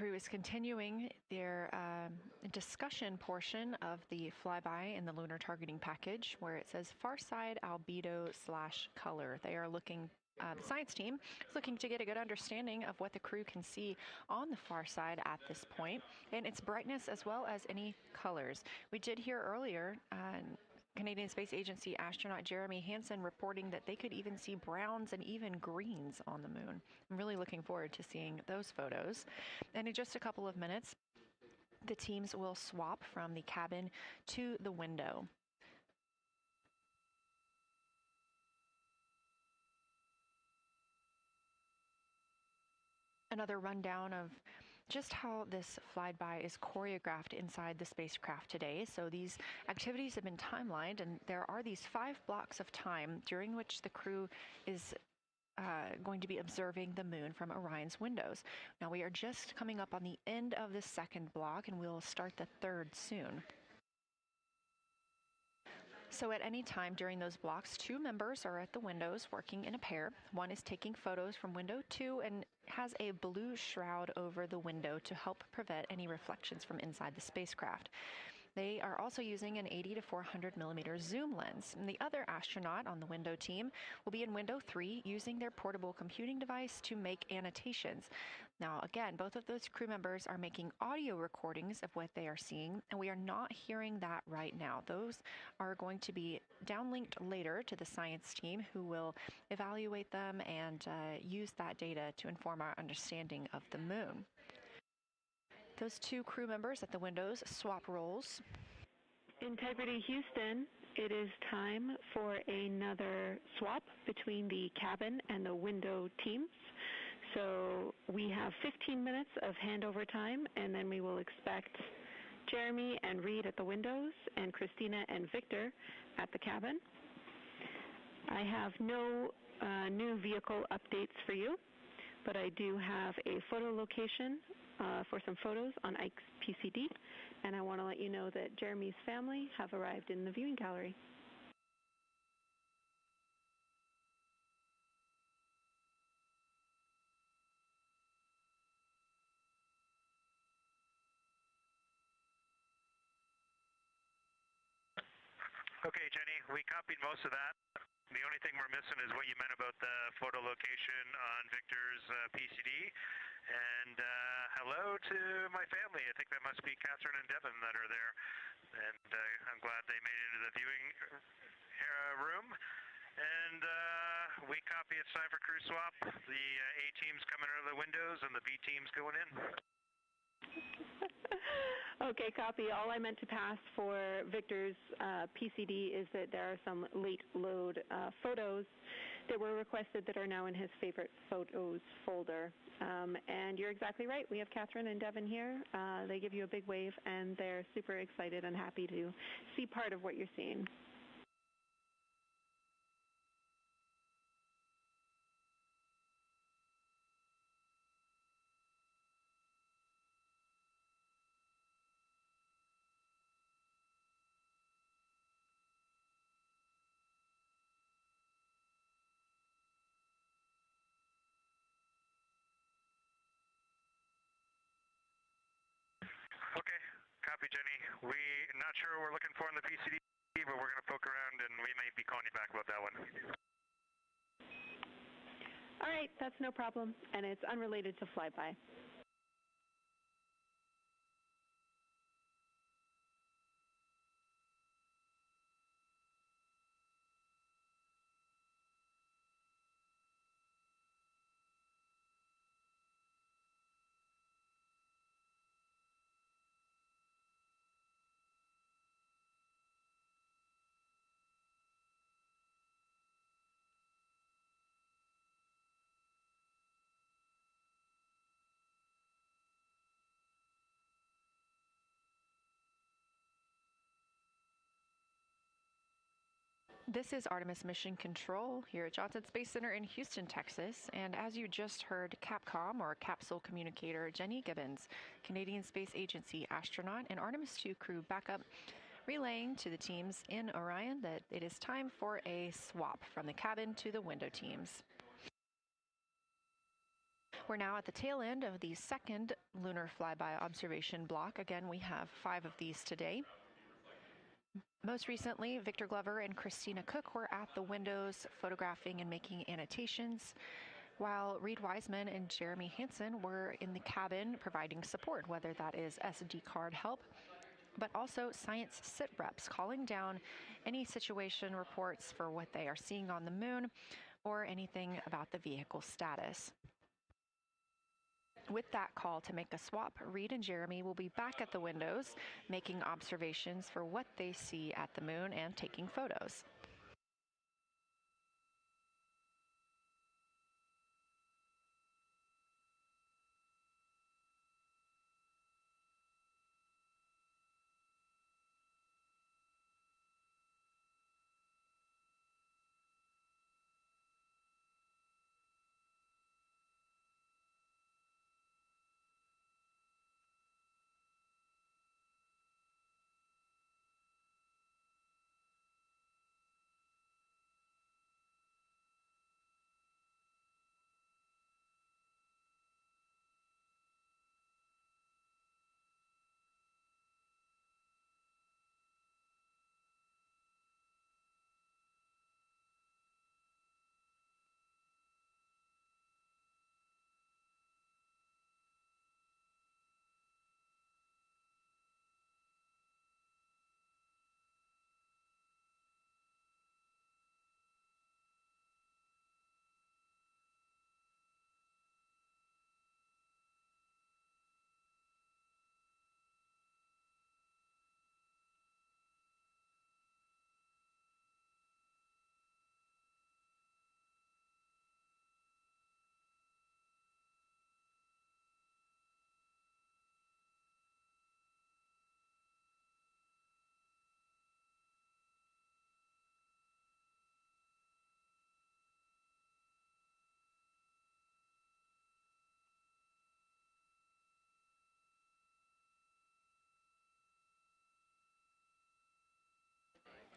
crew is continuing their discussion portion of the flyby in the lunar targeting package, where it says far side albedo/color. They are looking. The science team is looking to get a good understanding of what the crew can see on the far side at this point, and its brightness as well as any colors. We did hear earlier Canadian Space Agency astronaut Jeremy Hansen reporting that they could even see browns and even greens on the moon. I'm really looking forward to seeing those photos. And in just a couple of minutes, the teams will swap from the cabin to the window. Another rundown of just how this flyby is choreographed inside the spacecraft today. So these activities have been timelined, and there are these 5 blocks of time during which the crew is going to be observing the moon from Orion's windows. Now we are just coming up on the end of the second block, and we'll start the third soon. So at any time during those blocks, 2 members are at the windows working in a pair. One is taking photos from window 2 and has a blue shroud over the window to help prevent any reflections from inside the spacecraft. They are also using an 80 to 400 millimeter zoom lens. And the other astronaut on the window team will be in window 3 using their portable computing device to make annotations. Now, again, both of those crew members are making audio recordings of what they are seeing, and we are not hearing that right now. Those are going to be downlinked later to the science team, who will evaluate them and use that data to inform our understanding of the moon. Those 2 crew members at the windows swap roles. Integrity Houston, it is time for another swap between the cabin and the window teams. So we have 15 minutes of handover time, and then we will expect Jeremy and Reed at the windows and Christina and Victor at the cabin. I have no new vehicle updates for you, but I do have a photo location for some photos on Ike's PCD, and I want to let you know that Jeremy's family have arrived in the viewing gallery. Okay, Jenny, we copied most of that. The only thing we're missing is what you meant about the photo location on Victor's PCD. And hello to my family. I think that must be Catherine and Devin that are there. And I'm glad they made it into the viewing room. And we copy, it's time for crew swap. The A team's coming out of the windows and the B team's going in. Okay, copy. All I meant to pass for Victor's PCD is that there are some late load photos that were requested that are now in his favorite photos folder. And you're exactly right. We have Catherine and Devin here. They give you a big wave, and they're super excited and happy to see part of what you're seeing. Okay, copy, Jenny. We're not sure what we're looking for in the PCD, but we're going to poke around, and we may be calling you back about that one. All right, that's no problem, and it's unrelated to flyby. This is Artemis Mission Control here at Johnson Space Center in Houston, Texas. And as you just heard, Capcom, or Capsule Communicator Jenny Gibbons, Canadian Space Agency astronaut and Artemis II crew backup, relaying to the teams in Orion that it is time for a swap from the cabin to the window teams. We're now at the tail end of the second lunar flyby observation block. Again, we have 5 of these today. Most recently, Victor Glover and Christina Cook were at the windows photographing and making annotations, while Reed Wiseman and Jeremy Hansen were in the cabin providing support, whether that is SD card help, but also science sit reps calling down any situation reports for what they are seeing on the moon or anything about the vehicle status. With that call to make a swap, Reed and Jeremy will be back at the windows, making observations for what they see at the moon and taking photos.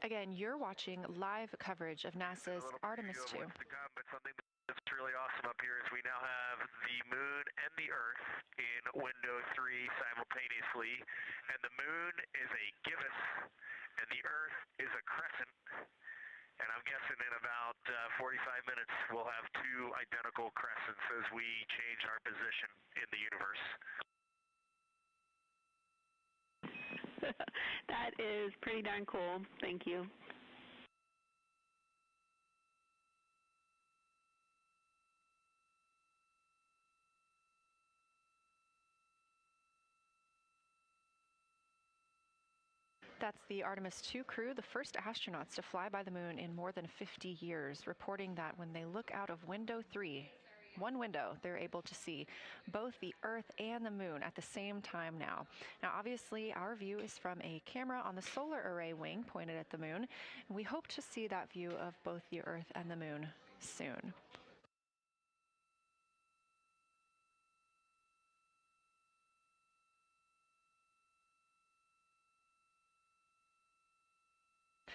Again, you're watching live coverage of NASA's Artemis II. But something that's really awesome up here is we now have the moon and the Earth in window 3 simultaneously, and the moon is a gibbous, and the Earth is a crescent. And I'm guessing in about 45 minutes we'll have 2 identical crescents as we change our position in the universe. That is pretty darn cool. Thank you. That's the Artemis II crew, the first astronauts to fly by the moon in more than 50 years, reporting that when they look out of window 3, one window, they're able to see both the Earth and the moon at the same time now. Now, obviously, our view is from a camera on the solar array wing pointed at the moon, and we hope to see that view of both the Earth and the moon soon.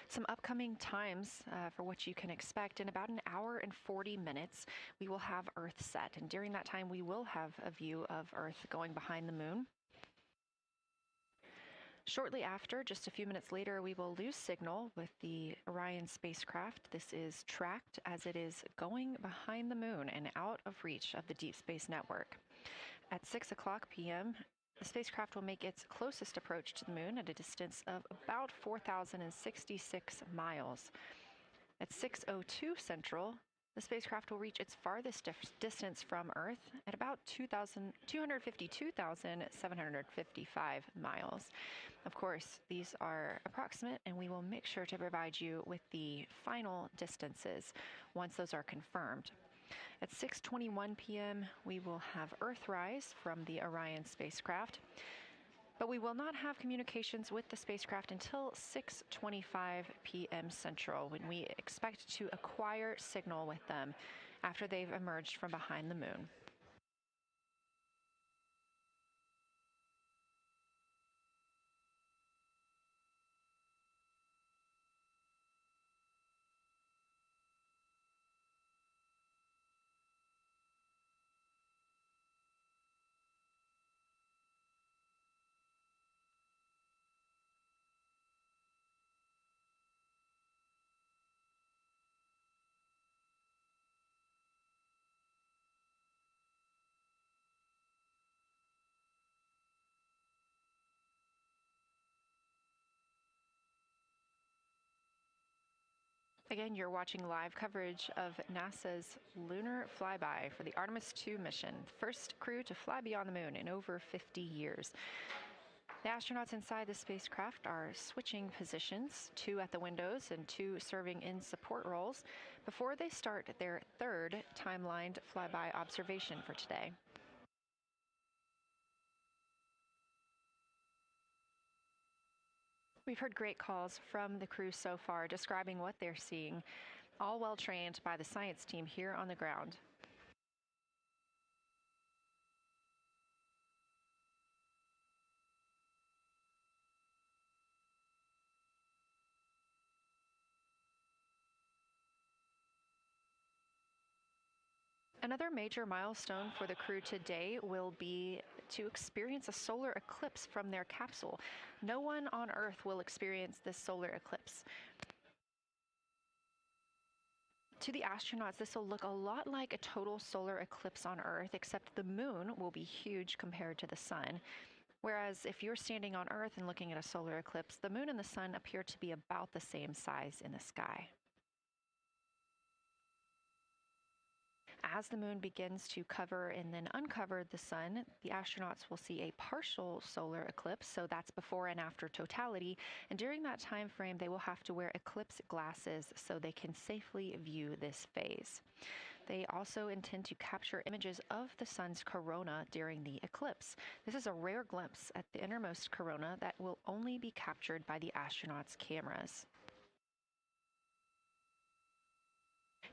Some upcoming times for what you can expect. In about an hour and 40 minutes, we will have Earth set. And during that time, we will have a view of Earth going behind the moon. Shortly after, just a few minutes later, we will lose signal with the Orion spacecraft. This is tracked as it is going behind the moon and out of reach of the Deep Space Network. At 6 o'clock p.m., the spacecraft will make its closest approach to the moon at a distance of about 4,066 miles. At 6:02 Central, the spacecraft will reach its farthest distance from Earth at about 252,755 miles. Of course, these are approximate, and we will make sure to provide you with the final distances once those are confirmed. At 6:21 p.m., we will have Earthrise from the Orion spacecraft, but we will not have communications with the spacecraft until 6:25 p.m. Central, when we expect to acquire signal with them after they've emerged from behind the moon. Again, you're watching live coverage of NASA's Lunar Flyby for the Artemis II mission, first crew to fly beyond the moon in over 50 years. The astronauts inside the spacecraft are switching positions, 2 at the windows and 2 serving in support roles, before they start their third timelined flyby observation for today. We've heard great calls from the crew so far describing what they're seeing, all well trained by the science team here on the ground. Another major milestone for the crew today will be to experience a solar eclipse from their capsule. No one on Earth will experience this solar eclipse. To the astronauts, this will look a lot like a total solar eclipse on Earth, except the moon will be huge compared to the sun. Whereas if you're standing on Earth and looking at a solar eclipse, the moon and the sun appear to be about the same size in the sky. As the moon begins to cover and then uncover the sun, the astronauts will see a partial solar eclipse, so that's before and after totality, and during that time frame they will have to wear eclipse glasses so they can safely view this phase. They also intend to capture images of the sun's corona during the eclipse. This is a rare glimpse at the innermost corona that will only be captured by the astronauts' cameras.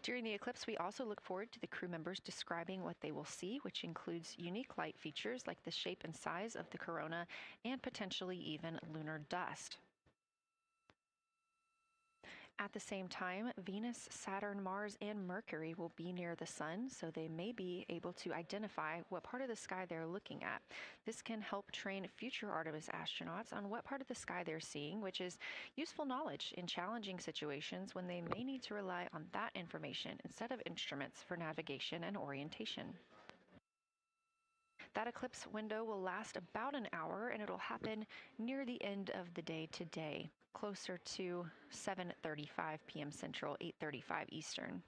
During the eclipse, we also look forward to the crew members describing what they will see, which includes unique light features like the shape and size of the corona and potentially even lunar dust. At the same time, Venus, Saturn, Mars, and Mercury will be near the sun, so they may be able to identify what part of the sky they're looking at. This can help train future Artemis astronauts on what part of the sky they're seeing, which is useful knowledge in challenging situations when they may need to rely on that information instead of instruments for navigation and orientation. That eclipse window will last about an hour, and it'll happen near the end of the day today, closer to 7:35 p.m. Central, 8:35 Eastern.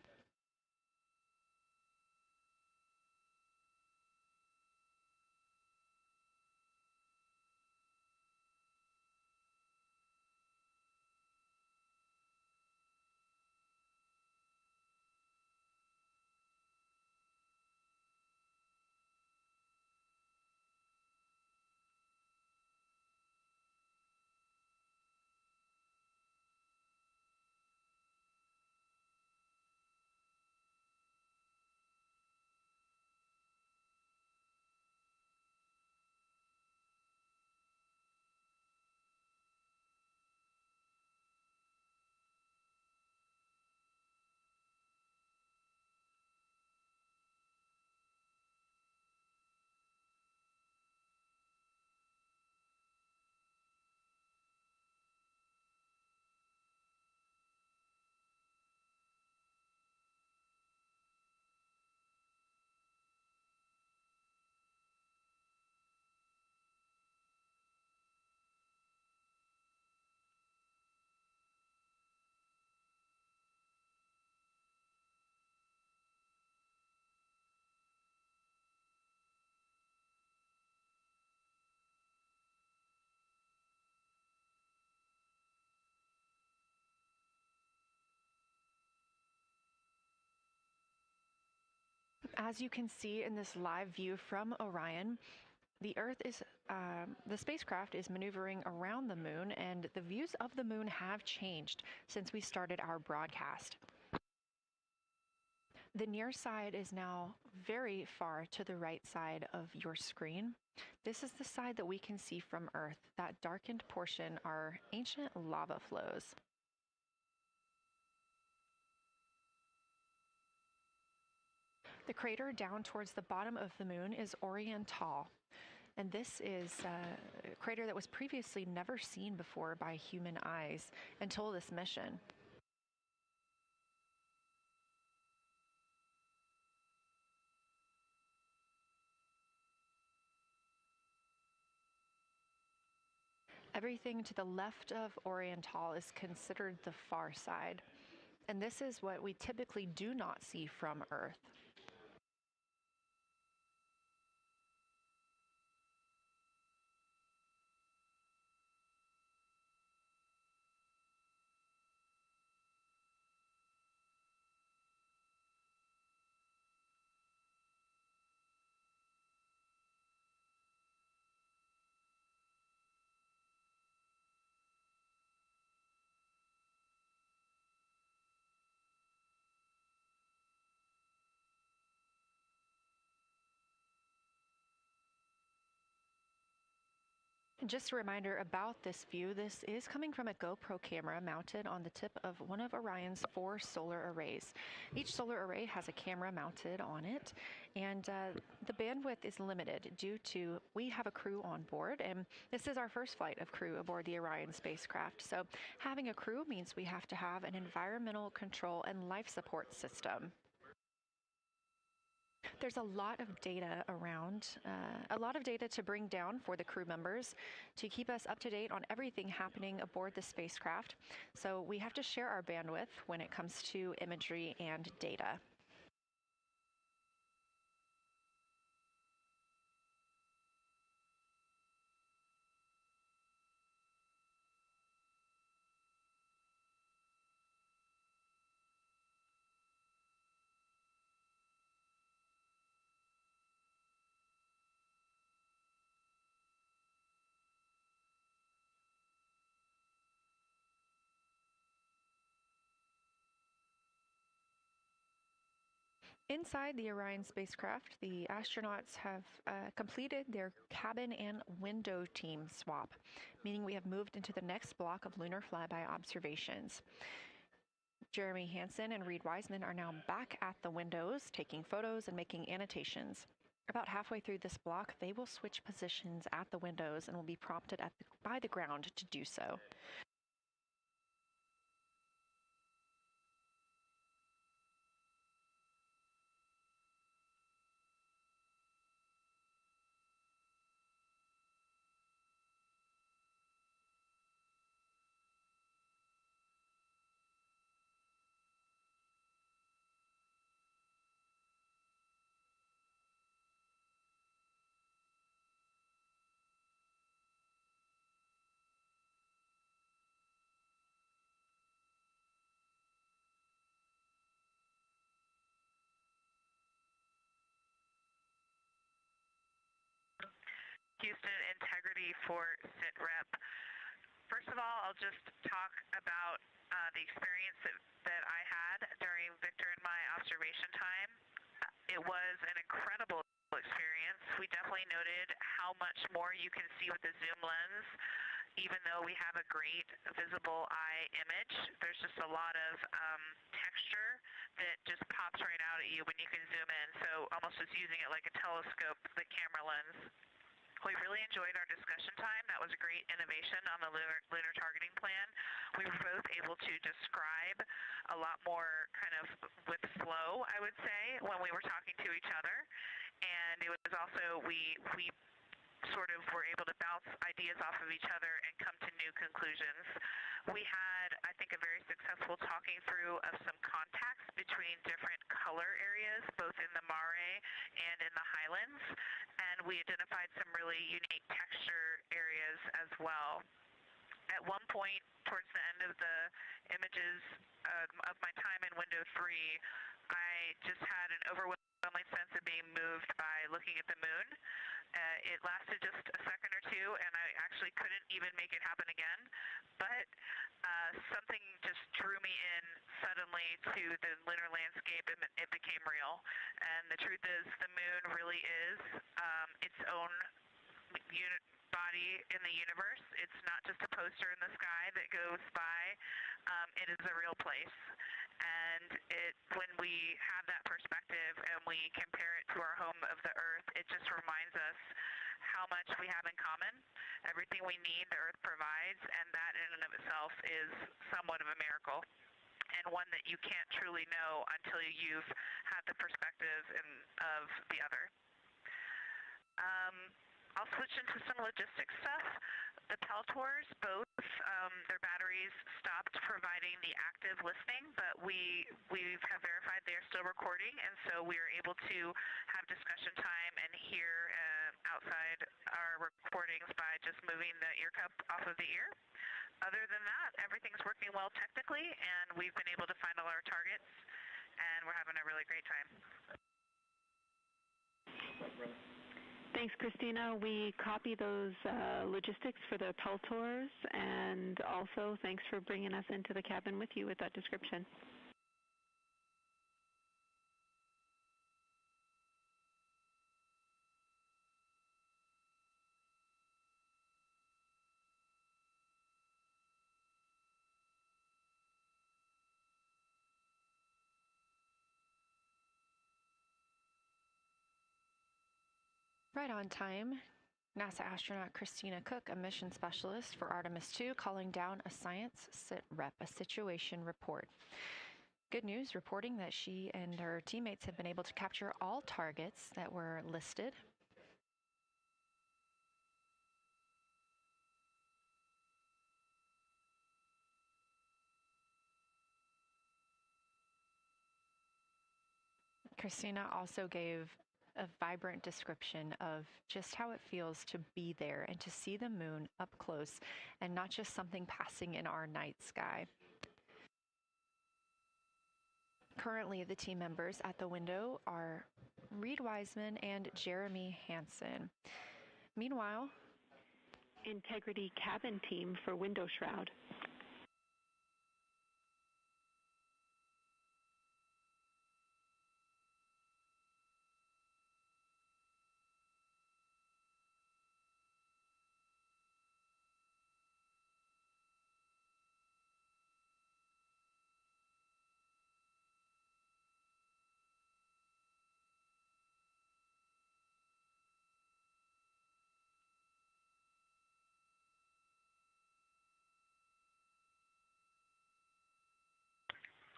As you can see in this live view from Orion, the spacecraft is maneuvering around the moon, and the views of the moon have changed since we started our broadcast. The near side is now very far to the right side of your screen. This is the side that we can see from Earth. That darkened portion are ancient lava flows. The crater down towards the bottom of the moon is Orion, and this is a crater that was previously never seen before by human eyes until this mission. Everything to the left of Orion is considered the far side. and this is what we typically do not see from Earth. Just a reminder about this view. This is coming from a GoPro camera mounted on the tip of one of Orion's 4 solar arrays. Each solar array has a camera mounted on it, and the bandwidth is limited due to we have a crew on board, and this is our first flight of crew aboard the Orion spacecraft. So having a crew means we have to have an environmental control and life support system. There's a lot of data around, a lot of data to bring down for the crew members to keep us up to date on everything happening aboard the spacecraft. So we have to share our bandwidth when it comes to imagery and data. Inside the Orion spacecraft, the astronauts have completed their cabin and window team swap, meaning we have moved into the next block of lunar flyby observations. Jeremy Hansen and Reed Wiseman are now back at the windows, taking photos and making annotations. About halfway through this block, they will switch positions at the windows and will be prompted by the ground to do so. Houston Integrity for SITREP. First of all, I'll just talk about the experience that I had during Victor and my observation time. It was an incredible experience. We definitely noted how much more you can see with the zoom lens. Even though we have a great visible eye image, there's just a lot of texture that just pops right out at you when you can zoom in. So almost just using it like a telescope, the camera lens. We really enjoyed our discussion time. That was a great innovation on the lunar targeting plan. We were both able to describe a lot more kind of with flow, I would say, when we were talking to each other. And it was also, we sort of were able to bounce ideas off of each other and come to new conclusions. We had, I think, a very successful talking through of some contacts between different color areas, both in the mare and in the highlands, and we identified some really unique texture areas as well. At one point, towards the end of the images of my time in window 3, I just had an overwhelming sense of being moved by looking at the moon. It lasted just a second or two, and I actually couldn't even make it happen again. But something just drew me in suddenly to the lunar landscape, and it became real. And the truth is, the moon really is its own body in the universe. It's not just a poster in the sky that goes by. It is a real place. And when we have that perspective and we compare it to our home of the Earth, it just reminds us how much we have in common. Everything we need, the Earth provides, and that in and of itself is somewhat of a miracle, and one that you can't truly know until you've had the perspective of the other. I'll switch into some logistics stuff. The Peltors, both their batteries stopped providing the active listening, but we have verified they are still recording, and so we are able to have discussion time and hear outside our recordings by just moving the ear cup off of the ear. Other than that, everything's working well technically, and we've been able to find all our targets, and we're having a really great time. Thanks, Christina. We copy those logistics for the Peltors, and also thanks for bringing us into the cabin with you with that description. Right on time. NASA astronaut Christina Cook, a mission specialist for Artemis II, calling down a science sit rep, a situation report. Good news, reporting that she and her teammates have been able to capture all targets that were listed. Christina also gave a vibrant description of just how it feels to be there and to see the moon up close and not just something passing in our night sky. Currently, the team members at the window are Reed Wiseman and Jeremy Hansen. Meanwhile, Integrity cabin team for window shroud.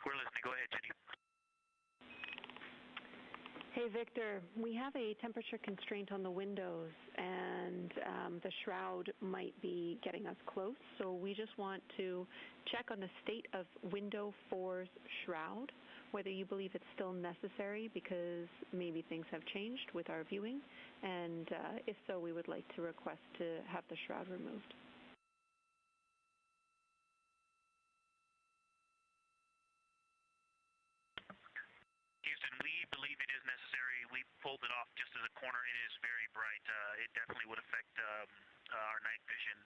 We're listening. Go ahead, Jenny. Hey, Victor, we have a temperature constraint on the windows, and the shroud might be getting us close, so we just want to check on the state of window 4's shroud, whether you believe it's still necessary because maybe things have changed with our viewing, and if so, we would like to request to have the shroud removed. Houston, we believe it is necessary. We pulled it off just as a corner. It is very bright. It definitely would affect our night vision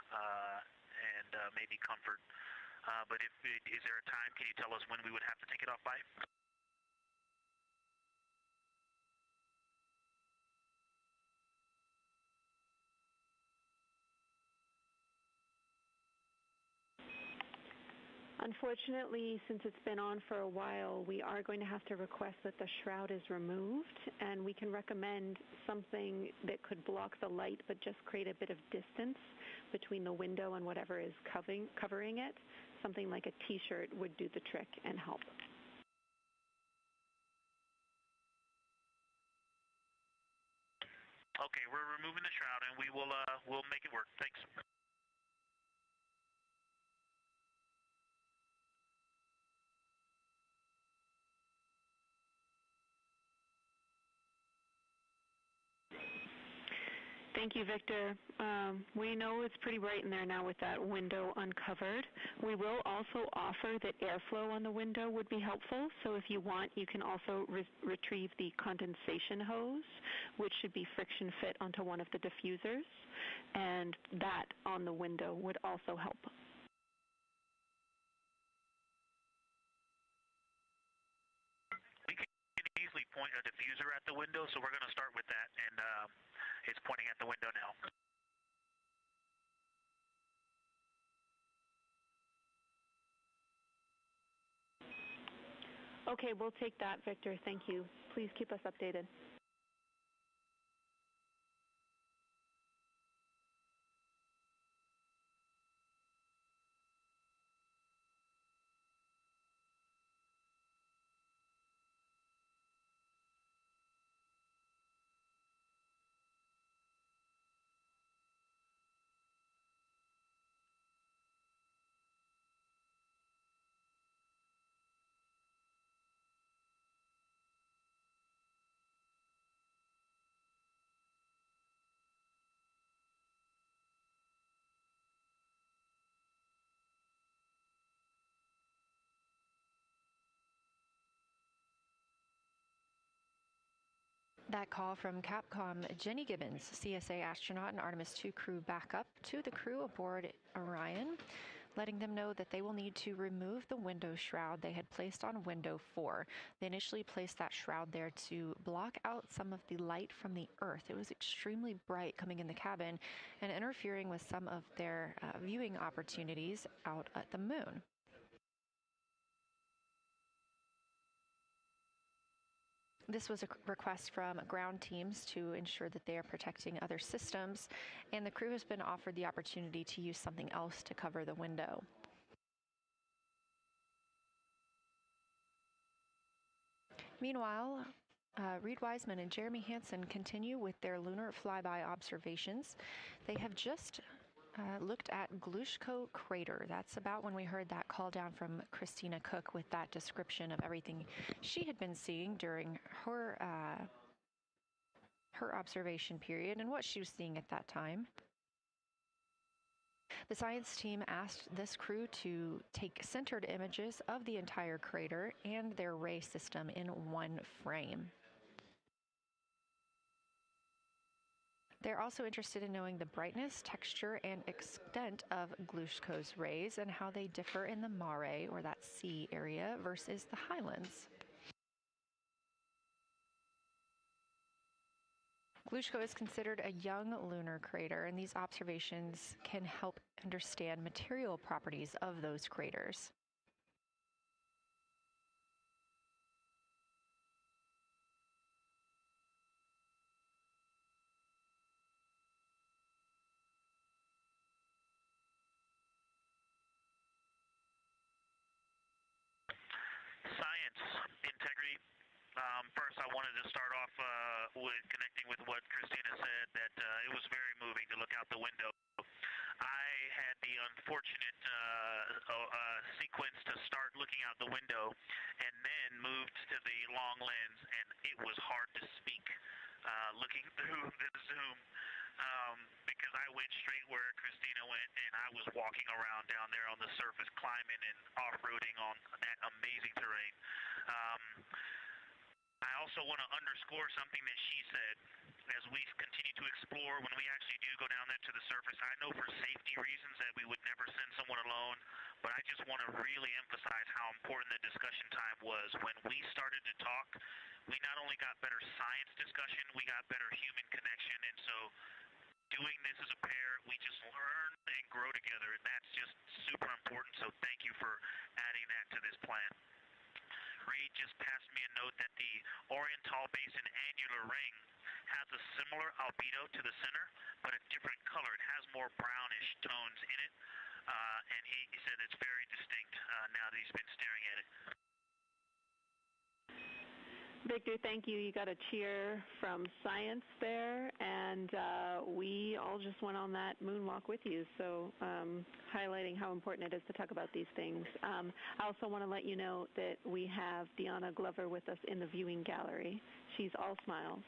and maybe comfort. But is there a time? Can you tell us when we would have to take it off by? Unfortunately, since it's been on for a while, we are going to have to request that the shroud is removed, and we can recommend something that could block the light but just create a bit of distance between the window and whatever is covering it. Something like a t-shirt would do the trick and help. Okay, we're removing the shroud, and we'll make it work. Thanks. Thank you, Victor. We know it's pretty bright in there now with that window uncovered. We will also offer that airflow on the window would be helpful. So if you want, you can also retrieve the condensation hose, which should be friction fit onto one of the diffusers. And that on the window would also help. We can easily point a diffuser at the window, so we're going to start with that, and it's pointing at the window now. Okay, we'll take that, Victor. Thank you. Please keep us updated. That call from Capcom, Jenny Gibbons, CSA astronaut and Artemis II crew backup, to the crew aboard Orion, letting them know that they will need to remove the window shroud they had placed on window 4. They initially placed that shroud there to block out some of the light from the Earth. It was extremely bright coming in the cabin and interfering with some of their viewing opportunities out at the moon. This was a request from ground teams to ensure that they are protecting other systems, and the crew has been offered the opportunity to use something else to cover the window. Meanwhile, Reed Wiseman and Jeremy Hansen continue with their lunar flyby observations. They have just looked at Geological crater. That's about when we heard that call down from Christina Cook with that description of everything she had been seeing during her her observation period and what she was seeing at that time. The science team asked this crew to take centered images of the entire crater and their ray system in one frame. They're also interested in knowing the brightness, texture, and extent of Geological's rays and how they differ in the mare, or that sea area, versus the highlands. Geological is considered a young lunar crater, and these observations can help understand material properties of those craters. Science, integrity. First, I wanted to start off with connecting with what Christina said, that it was very moving to look out the window. I had the unfortunate sequence to start looking out the window and then moved to the long lens, and it was hard to speak looking through the zoom because I went straight where Christina went, and I was walking around down there on the surface, climbing and off-roading on that amazing terrain. I also want to underscore something that she said. As we continue to explore, when we actually do go down there to the surface, I know for safety reasons that we would never send someone alone, but I just want to really emphasize how important the discussion time was. When we started to talk, we not only got better science discussion, we got better human connection, and so doing this as a pair, we just learn and grow together, and that's just super important, so thank you for adding that to this plan. Reed just passed me a note that the Orion Tall Basin annular ring has a similar albedo to the center, but a different color. It has more brownish tones in it, and he said it's very distinct now that he's been staring at it. Victor, thank you. You got a cheer from science there, and we all just went on that moonwalk with you, so highlighting how important it is to talk about these things. I also want to let you know that we have Deanna Glover with us in the viewing gallery. She's all smiles.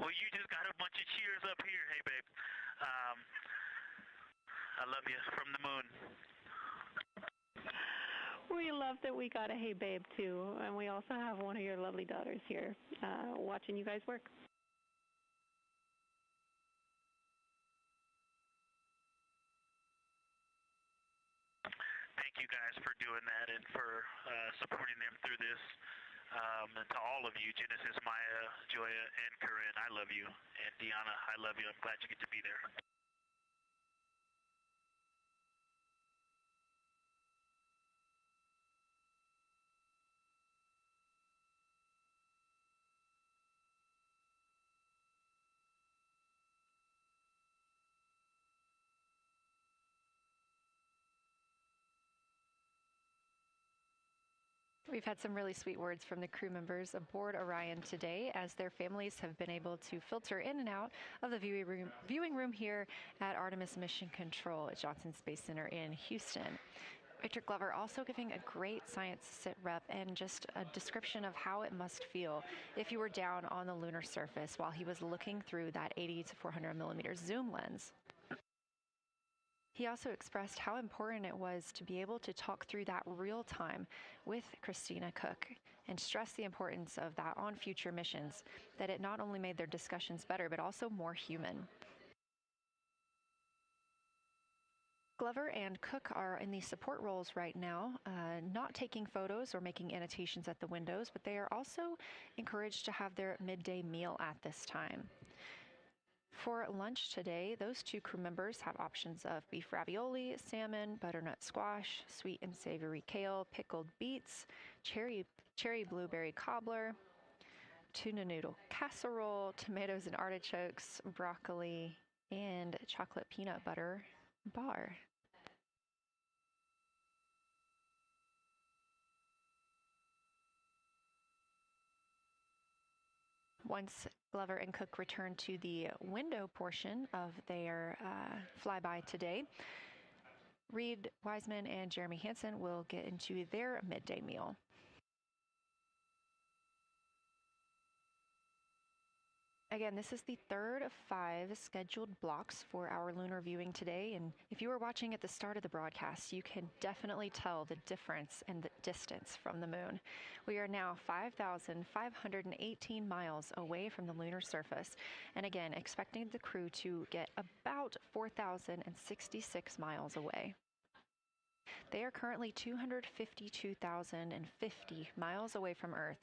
Well, you just got a bunch of cheers up here. Hey, babe. I love you from the moon. We love that we got a hey, babe, too. And we also have one of your lovely daughters here watching you guys work. Thank you guys for doing that and for supporting them through this. And to all of you, Genesis, Maya, Joya, and Corinne, I love you. And Deanna, I love you. I'm glad you get to be there. We've had some really sweet words from the crew members aboard Orion today, as their families have been able to filter in and out of the viewing room here at Artemis Mission Control at Johnson Space Center in Houston. Victor Glover also giving a great science sit rep and just a description of how it must feel if you were down on the lunar surface while he was looking through that 80 to 400 millimeter zoom lens. He also expressed how important it was to be able to talk through that real time with Christina Cook and stress the importance of that on future missions, that it not only made their discussions better, but also more human. Glover and Cook are in the support roles right now, not taking photos or making annotations at the windows, but they are also encouraged to have their midday meal at this time. For lunch today, those two crew members have options of beef ravioli, salmon, butternut squash, sweet and savory kale, pickled beets, cherry blueberry cobbler, tuna noodle casserole, tomatoes and artichokes, broccoli, and chocolate peanut butter bar. Once Glover and Cook return to the window portion of their flyby today, Reed Wiseman and Jeremy Hansen will get into their midday meal. Again, this is the third of 5 scheduled blocks for our lunar viewing today, and if you were watching at the start of the broadcast, you can definitely tell the difference in the distance from the moon. We are now 5,518 miles away from the lunar surface, and again, expecting the crew to get about 4,066 miles away. They are currently 252,050 miles away from Earth,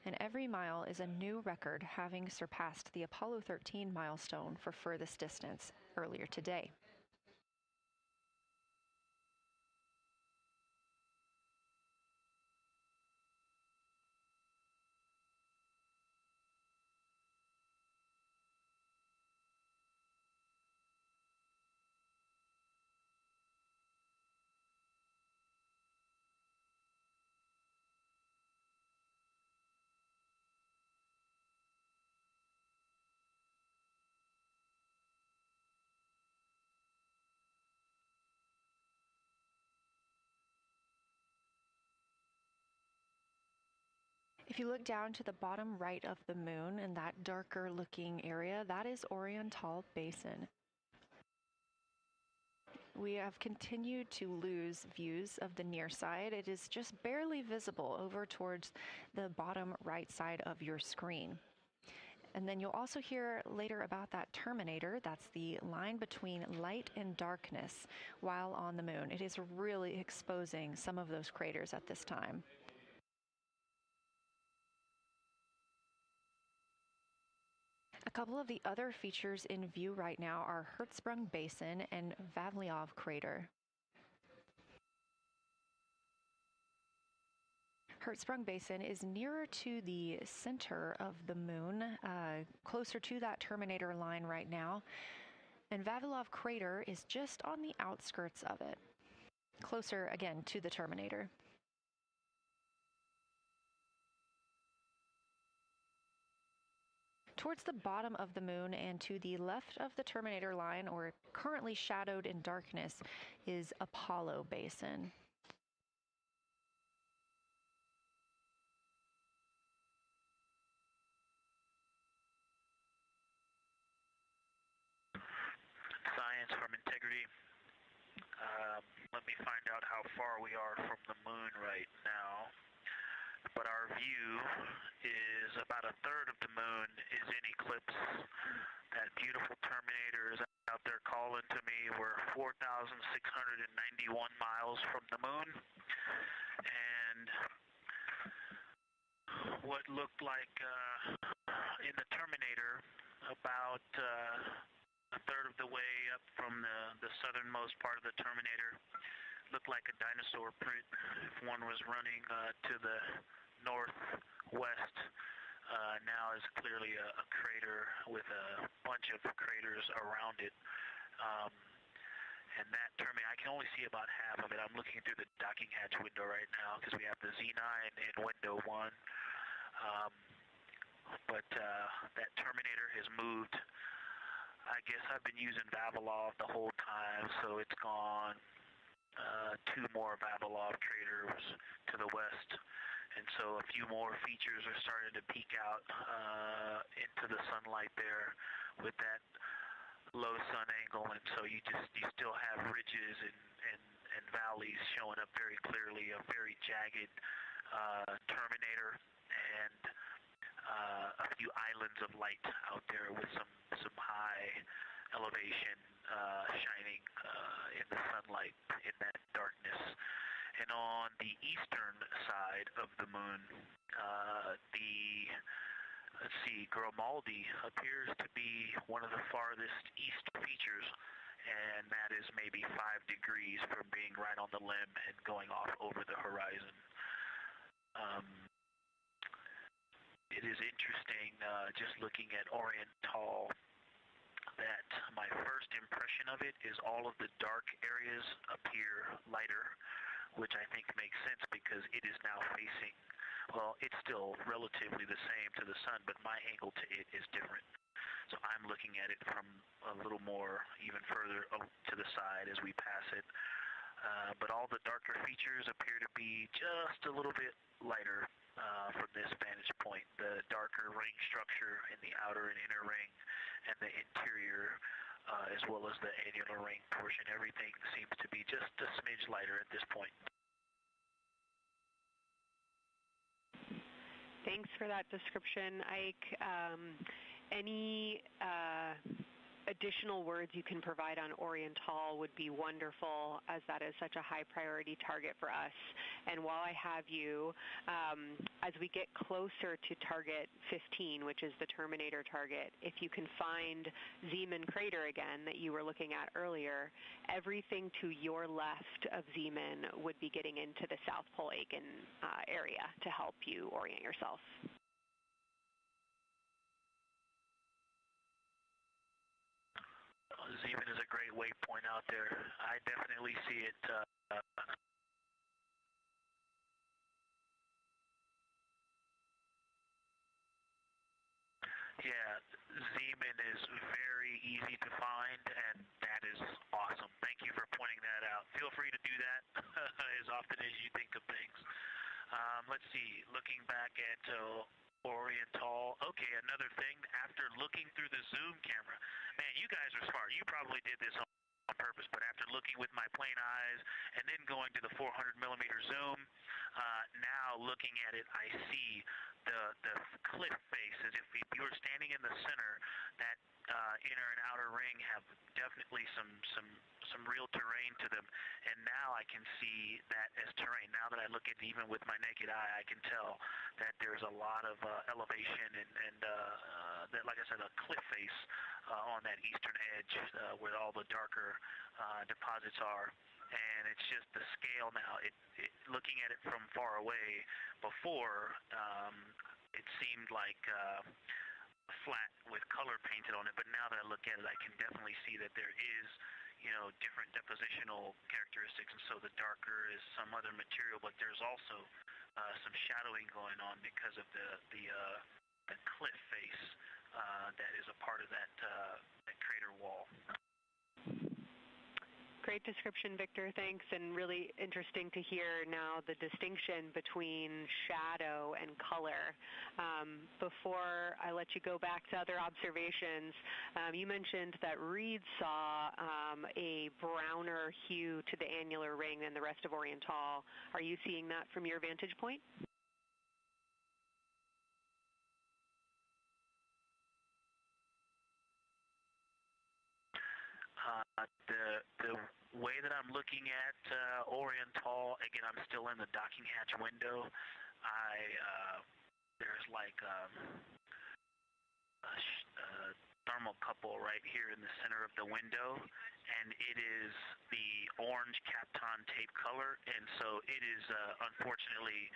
and every mile is a new record, having surpassed the Apollo 13 milestone for furthest distance earlier today. If you look down to the bottom right of the moon in that darker looking area, that is Orion Basin. We have continued to lose views of the near side. It is just barely visible over towards the bottom right side of your screen. And then you'll also hear later about that terminator. That's the line between light and darkness while on the moon. It is really exposing some of those craters at this time. A couple of the other features in view right now are Hertzsprung Basin and Vavilov Crater. Hertzsprung Basin is nearer to the center of the moon, closer to that terminator line right now, and Vavilov Crater is just on the outskirts of it, closer again to the terminator. Towards the bottom of the moon and to the left of the terminator line, or currently shadowed in darkness, is Apollo Basin. Science from integrity. Let me find out how far we are from the moon right now. But our view is about a third of the moon is in eclipse. That beautiful terminator is out there calling to me. We're 4,691 miles from the moon. And what looked like in the terminator, about a third of the way up from the southernmost part of the terminator, looked like a dinosaur print if one was running to the northwest. Now is clearly a crater with a bunch of craters around it. And that terminator, I can only see about half of it. I'm looking through the docking hatch window right now because we have the Z9 in window 1. But that terminator has moved. I guess I've been using Vavilov the whole time, so it's gone 2 more Vavilov craters to the west, and so a few more features are starting to peek out into the sunlight there with that low sun angle, and so you still have ridges and valleys showing up very clearly. A very jagged terminator, and a few islands of light out there with some high elevation shining in the sunlight in that darkness. And on the eastern side of the moon, let's see, Grimaldi appears to be one of the farthest east features, and that is maybe 5 degrees from being right on the limb and going off over the horizon. It is interesting, just looking at Oriental, that my first impression of it is all of the dark areas appear lighter, which I think makes sense because it is now facing, well, it's still relatively the same to the sun, but my angle to it is different. So I'm looking at it from a little more, even further to the side as we pass it. But all the darker features appear to be just a little bit lighter from this vantage point. The darker ring structure in the outer and inner ring and the interior, as well as the annular ring portion, everything seems to be just a smidge lighter at this point. Thanks for that description, Ike. Any additional words you can provide on Oriental would be wonderful, as that is such a high priority target for us. And while I have you, as we get closer to target 15, which is the Terminator target, if you can find Zeeman Crater again that you were looking at earlier, everything to your left of Zeeman would be getting into the South Pole Aiken area to help you orient yourself. Zeeman is a great waypoint out there. I definitely see it. Yeah, Zeeman is very easy to find, and that is awesome. Thank you for pointing that out. Feel free to do that as often as you think of things. Let's see, looking back at Oriental. Okay, another thing, after looking through the zoom camera, man, you guys are smart. You probably did this on purpose, but after looking with my plain eyes and then going to the 400 millimeter zoom, now looking at it, I see the cliff face as if you were standing in the center. That inner and outer ring have definitely some real terrain to them, and now I can see that as terrain. Now that I look at it even with my naked eye, I can tell that there's a lot of elevation and that, like I said, a cliff face on that eastern edge where all the darker deposits are. And it's just the scale now. Looking at it from far away before, it seemed like flat with color painted on it, but now that I look at it, I can definitely see that there is, different depositional characteristics, and so the darker is some other material, but there's also some shadowing going on because of the cliff face that is a part of that crater wall. Great description, Victor. Thanks, and really interesting to hear now the distinction between shadow and color. Before I let you go back to other observations, you mentioned that Reed saw a browner hue to the annular ring than the rest of Oriental. Are you seeing that from your vantage point? The way that I'm looking at Oriental, again, I'm still in the docking hatch window. There's like a thermocouple right here in the center of the window, and it is the orange Kapton tape color, and so it is unfortunately,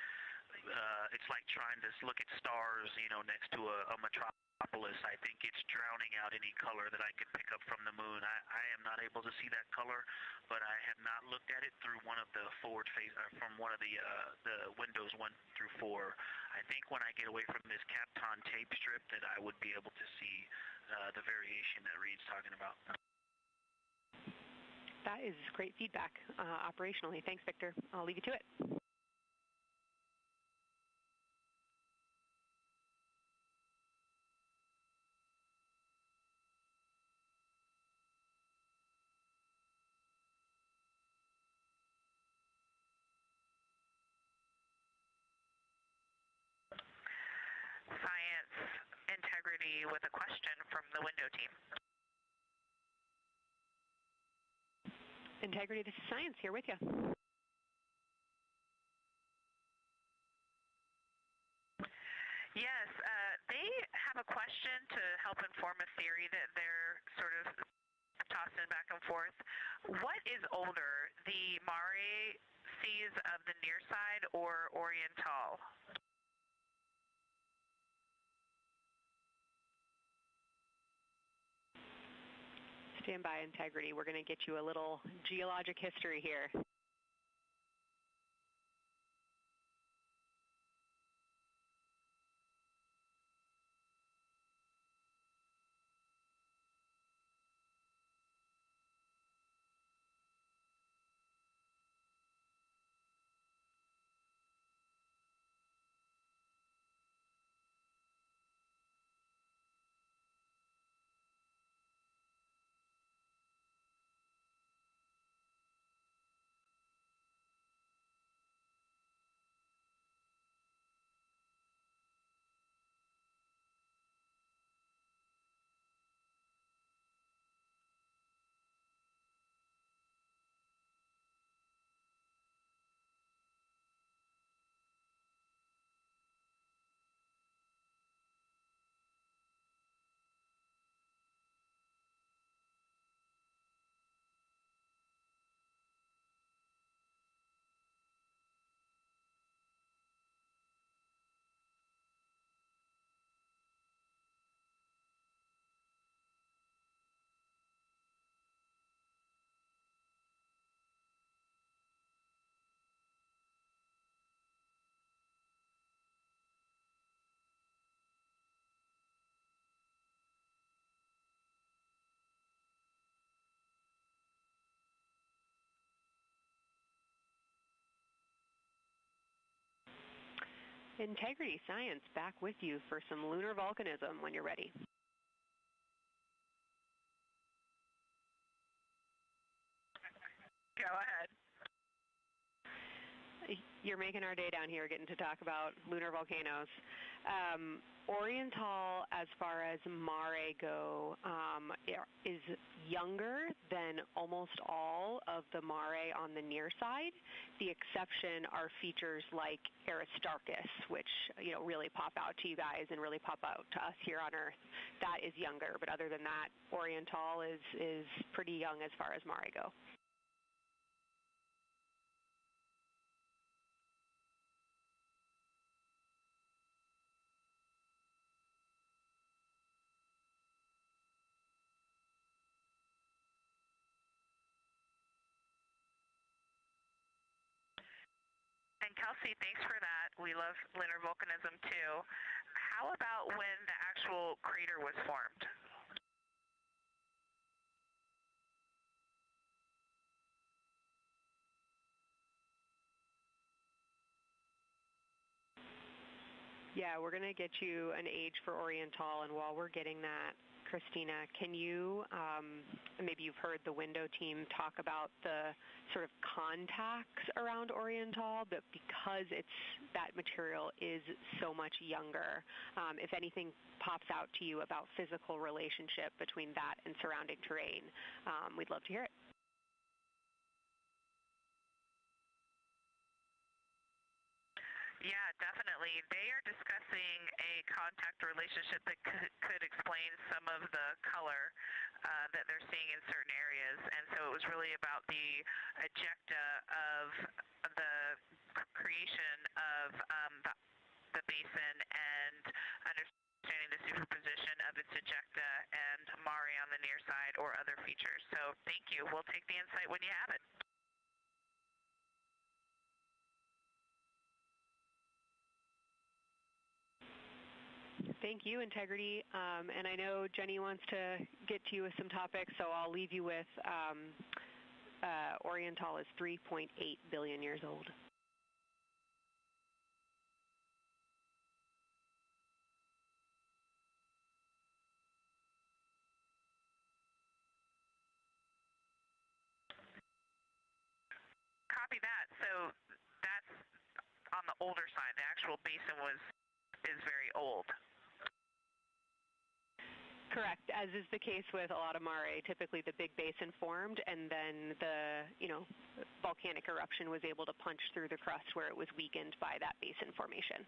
it's like trying to look at stars, next to a metropolis. I think it's drowning out any color that I could pick up from the moon. I am not able to see that color, but I have not looked at it through one of the forward face, from one of the windows 1 through 4. I think when I get away from this Kapton tape strip that I would be able to see the variation that Reed's talking about. That is great feedback operationally. Thanks, Victor. I'll leave you to it. Integrity with a question from the window team. Integrity, this is Science here with you. Yes, they have a question to help inform a theory that they're sort of tossing back and forth. What is older, the Mare seas of the near side or Oriental? Stand by, Integrity. We're going to get you a little geologic history here. Integrity Science back with you for some lunar volcanism when you're ready. Go ahead. You're making our day down here getting to talk about lunar volcanoes. Oriental, as far as Mare go, is younger than almost all of the Mare on the near side. The exception are features like Aristarchus, which really pop out to you guys and really pop out to us here on Earth. That is younger, but other than that, Oriental is pretty young as far as Mare go. And Kelsey, thanks for that. We love lunar volcanism too. How about when the actual crater was formed? Yeah, we're going to get you an age for Oriental, and while we're getting that, Christina, can you, maybe you've heard the window team talk about the sort of contacts around Oriental, but because that material is so much younger, if anything pops out to you about physical relationship between that and surrounding terrain, we'd love to hear it. Yeah, definitely. They are discussing a contact relationship that could explain some of the color that they're seeing in certain areas. And so it was really about the ejecta of the creation of the basin and understanding the superposition of its ejecta and Mare on the near side or other features. So thank you. We'll take the insight when you have it. Thank you, Integrity. And I know Jenny wants to get to you with some topics, so I'll leave you with Oriental is 3.8 billion years old. Copy that. So that's on the older side. The actual basin is very old. Correct, as is the case with a lot of mare. Typically the big basin formed and then the, volcanic eruption was able to punch through the crust where it was weakened by that basin formation.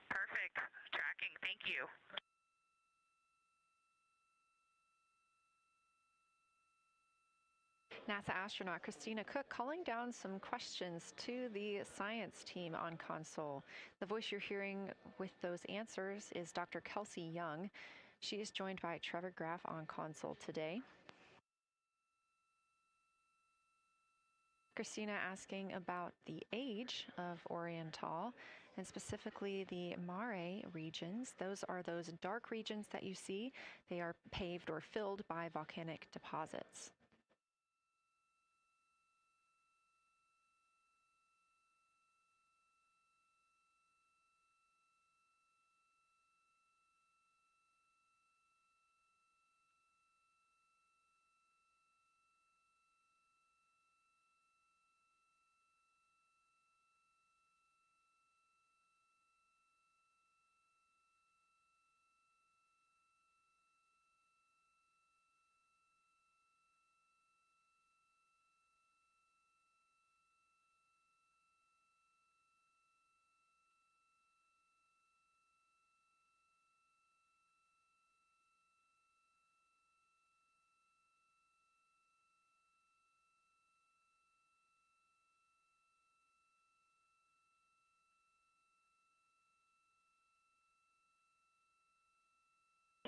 Perfect. Tracking. Thank you. NASA astronaut Christina Cook calling down some questions to the science team on console. The voice you're hearing with those answers is Dr. Kelsey Young. She is joined by Trevor Graff on console today. Christina asking about the age of Orion and specifically the mare regions. Those are those dark regions that you see. They are paved or filled by volcanic deposits.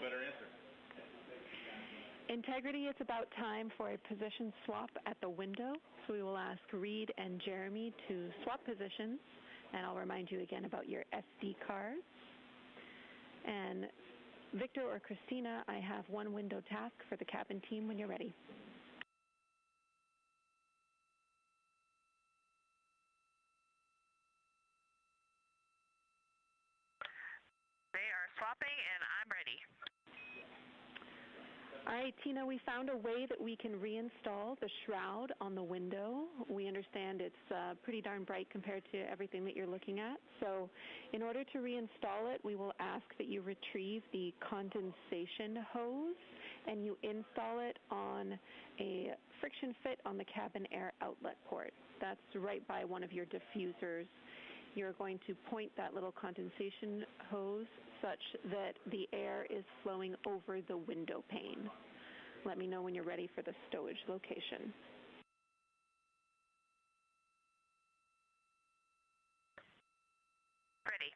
Better answer. Integrity, it's about time for a position swap at the window. So we will ask Reed and Jeremy to swap positions. And I'll remind you again about your SD cards. And Victor or Christina, I have one window task for the cabin team when you're ready. They are swapping and I'm ready. All right, Tina, we found a way that we can reinstall the shroud on the window. We understand it's pretty darn bright compared to everything that you're looking at. So in order to reinstall it, we will ask that you retrieve the condensation hose and you install it on a friction fit on the cabin air outlet port. That's right by one of your diffusers. You're going to point that little condensation hose such that the air is flowing over the window pane. Let me know when you're ready for the stowage location. Ready.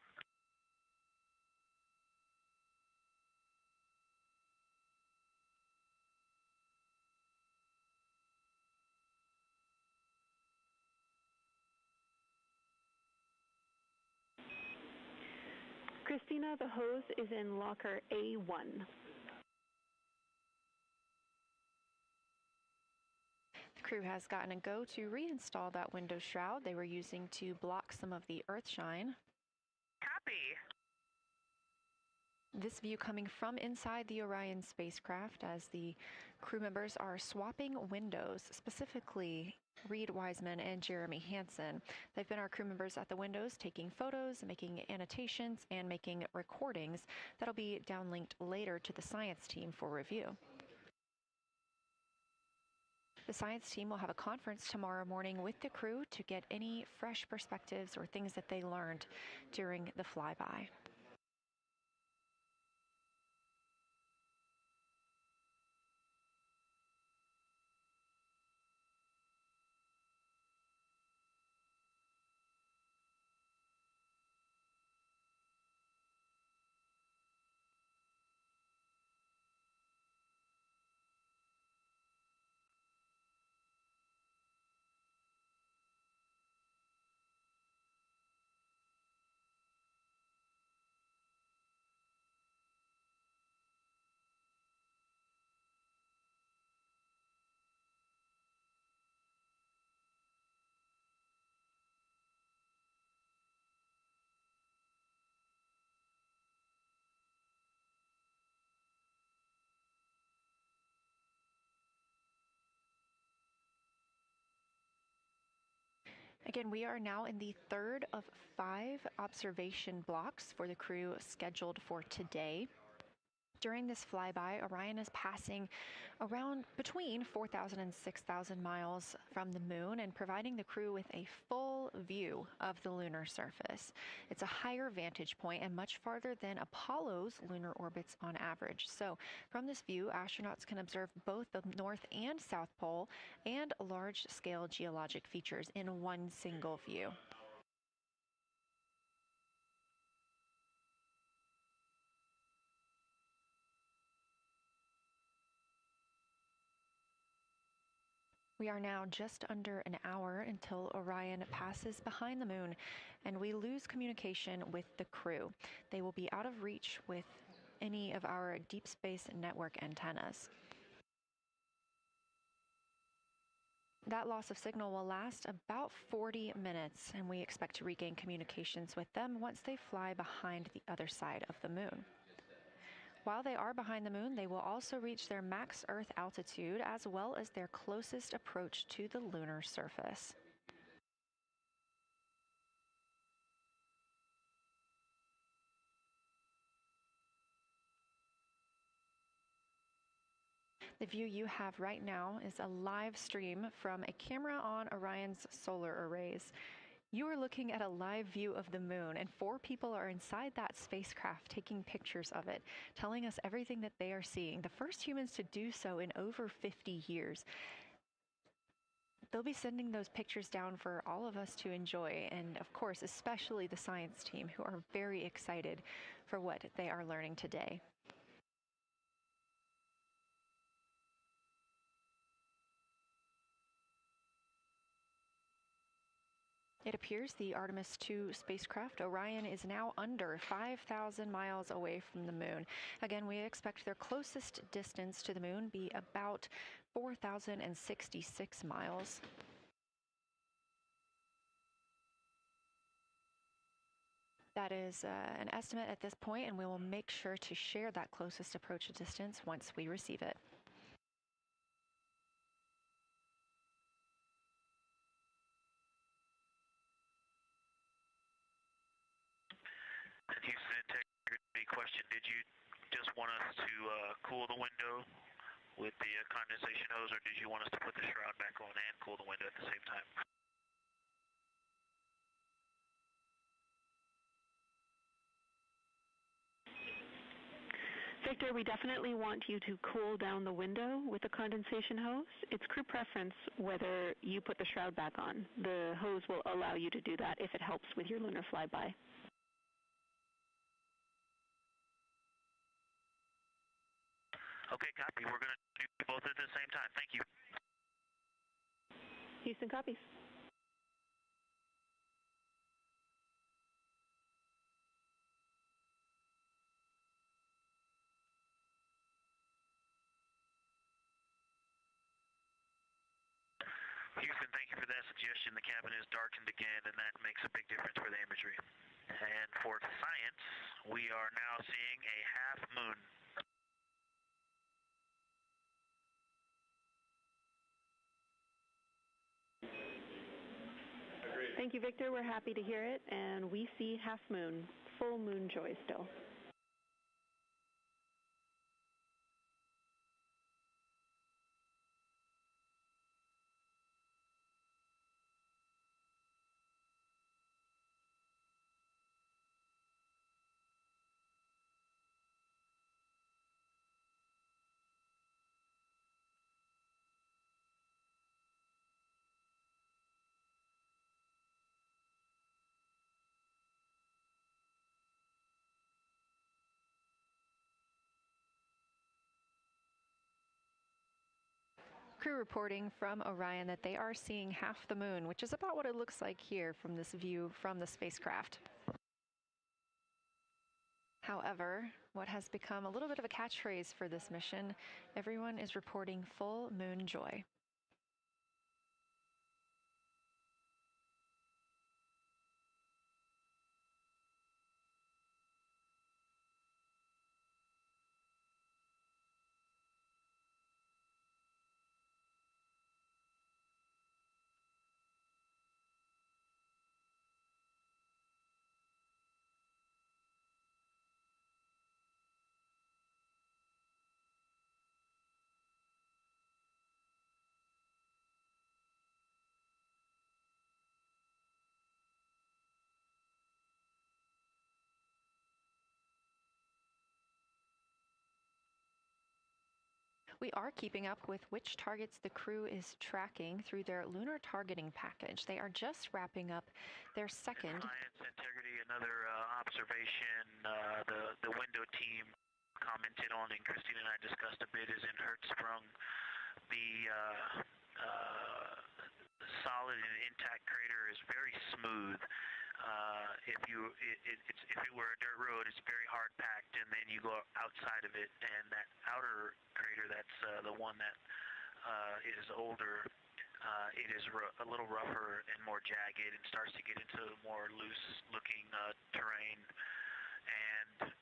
Christina, the hose is in locker A1. The crew has gotten a go to reinstall that window shroud they were using to block some of the earth shine. Copy. This view coming from inside the Orion spacecraft as the crew members are swapping windows, specifically Reed Wiseman and Jeremy Hansen. They've been our crew members at the windows taking photos, making annotations, and making recordings that'll be downlinked later to the science team for review. The science team will have a conference tomorrow morning with the crew to get any fresh perspectives or things that they learned during the flyby. Again, we are now in the third of 5 observation blocks for the crew scheduled for today. During this flyby, Orion is passing around between 4,000 and 6,000 miles from the moon and providing the crew with a full view of the lunar surface. It's a higher vantage point and much farther than Apollo's lunar orbits on average. So from this view, astronauts can observe both the North and South Pole and large-scale geologic features in one single view. We are now just under an hour until Orion passes behind the moon, and we lose communication with the crew. They will be out of reach with any of our deep space network antennas. That loss of signal will last about 40 minutes, and we expect to regain communications with them once they fly behind the other side of the moon. While they are behind the moon, they will also reach their max Earth altitude as well as their closest approach to the lunar surface. The view you have right now is a live stream from a camera on Orion's solar arrays. You are looking at a live view of the moon, and 4 people are inside that spacecraft taking pictures of it, telling us everything that they are seeing. The first humans to do so in over 50 years. They'll be sending those pictures down for all of us to enjoy, and of course, especially the science team, who are very excited for what they are learning today. It appears the Artemis II spacecraft, Orion, is now under 5,000 miles away from the moon. Again, we expect their closest distance to the moon be about 4,066 miles. That is an estimate at this point, and we will make sure to share that closest approach distance once we receive it. Houston integrity question, did you just want us to cool the window with the condensation hose, or did you want us to put the shroud back on and cool the window at the same time? Victor, we definitely want you to cool down the window with the condensation hose. It's crew preference whether you put the shroud back on. The hose will allow you to do that if it helps with your lunar flyby. Okay, copy. We're going to do both at the same time. Thank you. Houston copies. Houston, thank you for that suggestion. The cabin is darkened again, and that makes a big difference for the imagery. And for science, we are now seeing a half moon. Thank you, Victor. We're happy to hear it, and we see half moon, full moon joy still. Crew reporting from Orion that they are seeing half the moon, which is about what it looks like here from this view from the spacecraft. However, what has become a little bit of a catchphrase for this mission, everyone is reporting full moon joy. We are keeping up with which targets the crew is tracking through their lunar targeting package. They are just wrapping up their second. Science integrity, another observation the window team commented on and Christine and I discussed a bit is in Hertzsprung. The solid and intact crater is very smooth. If it were a dirt road, it's very hard packed, and then you go outside of it, and that outer crater, that's the one that is older. It is a little rougher and more jagged, and starts to get into more loose-looking terrain. And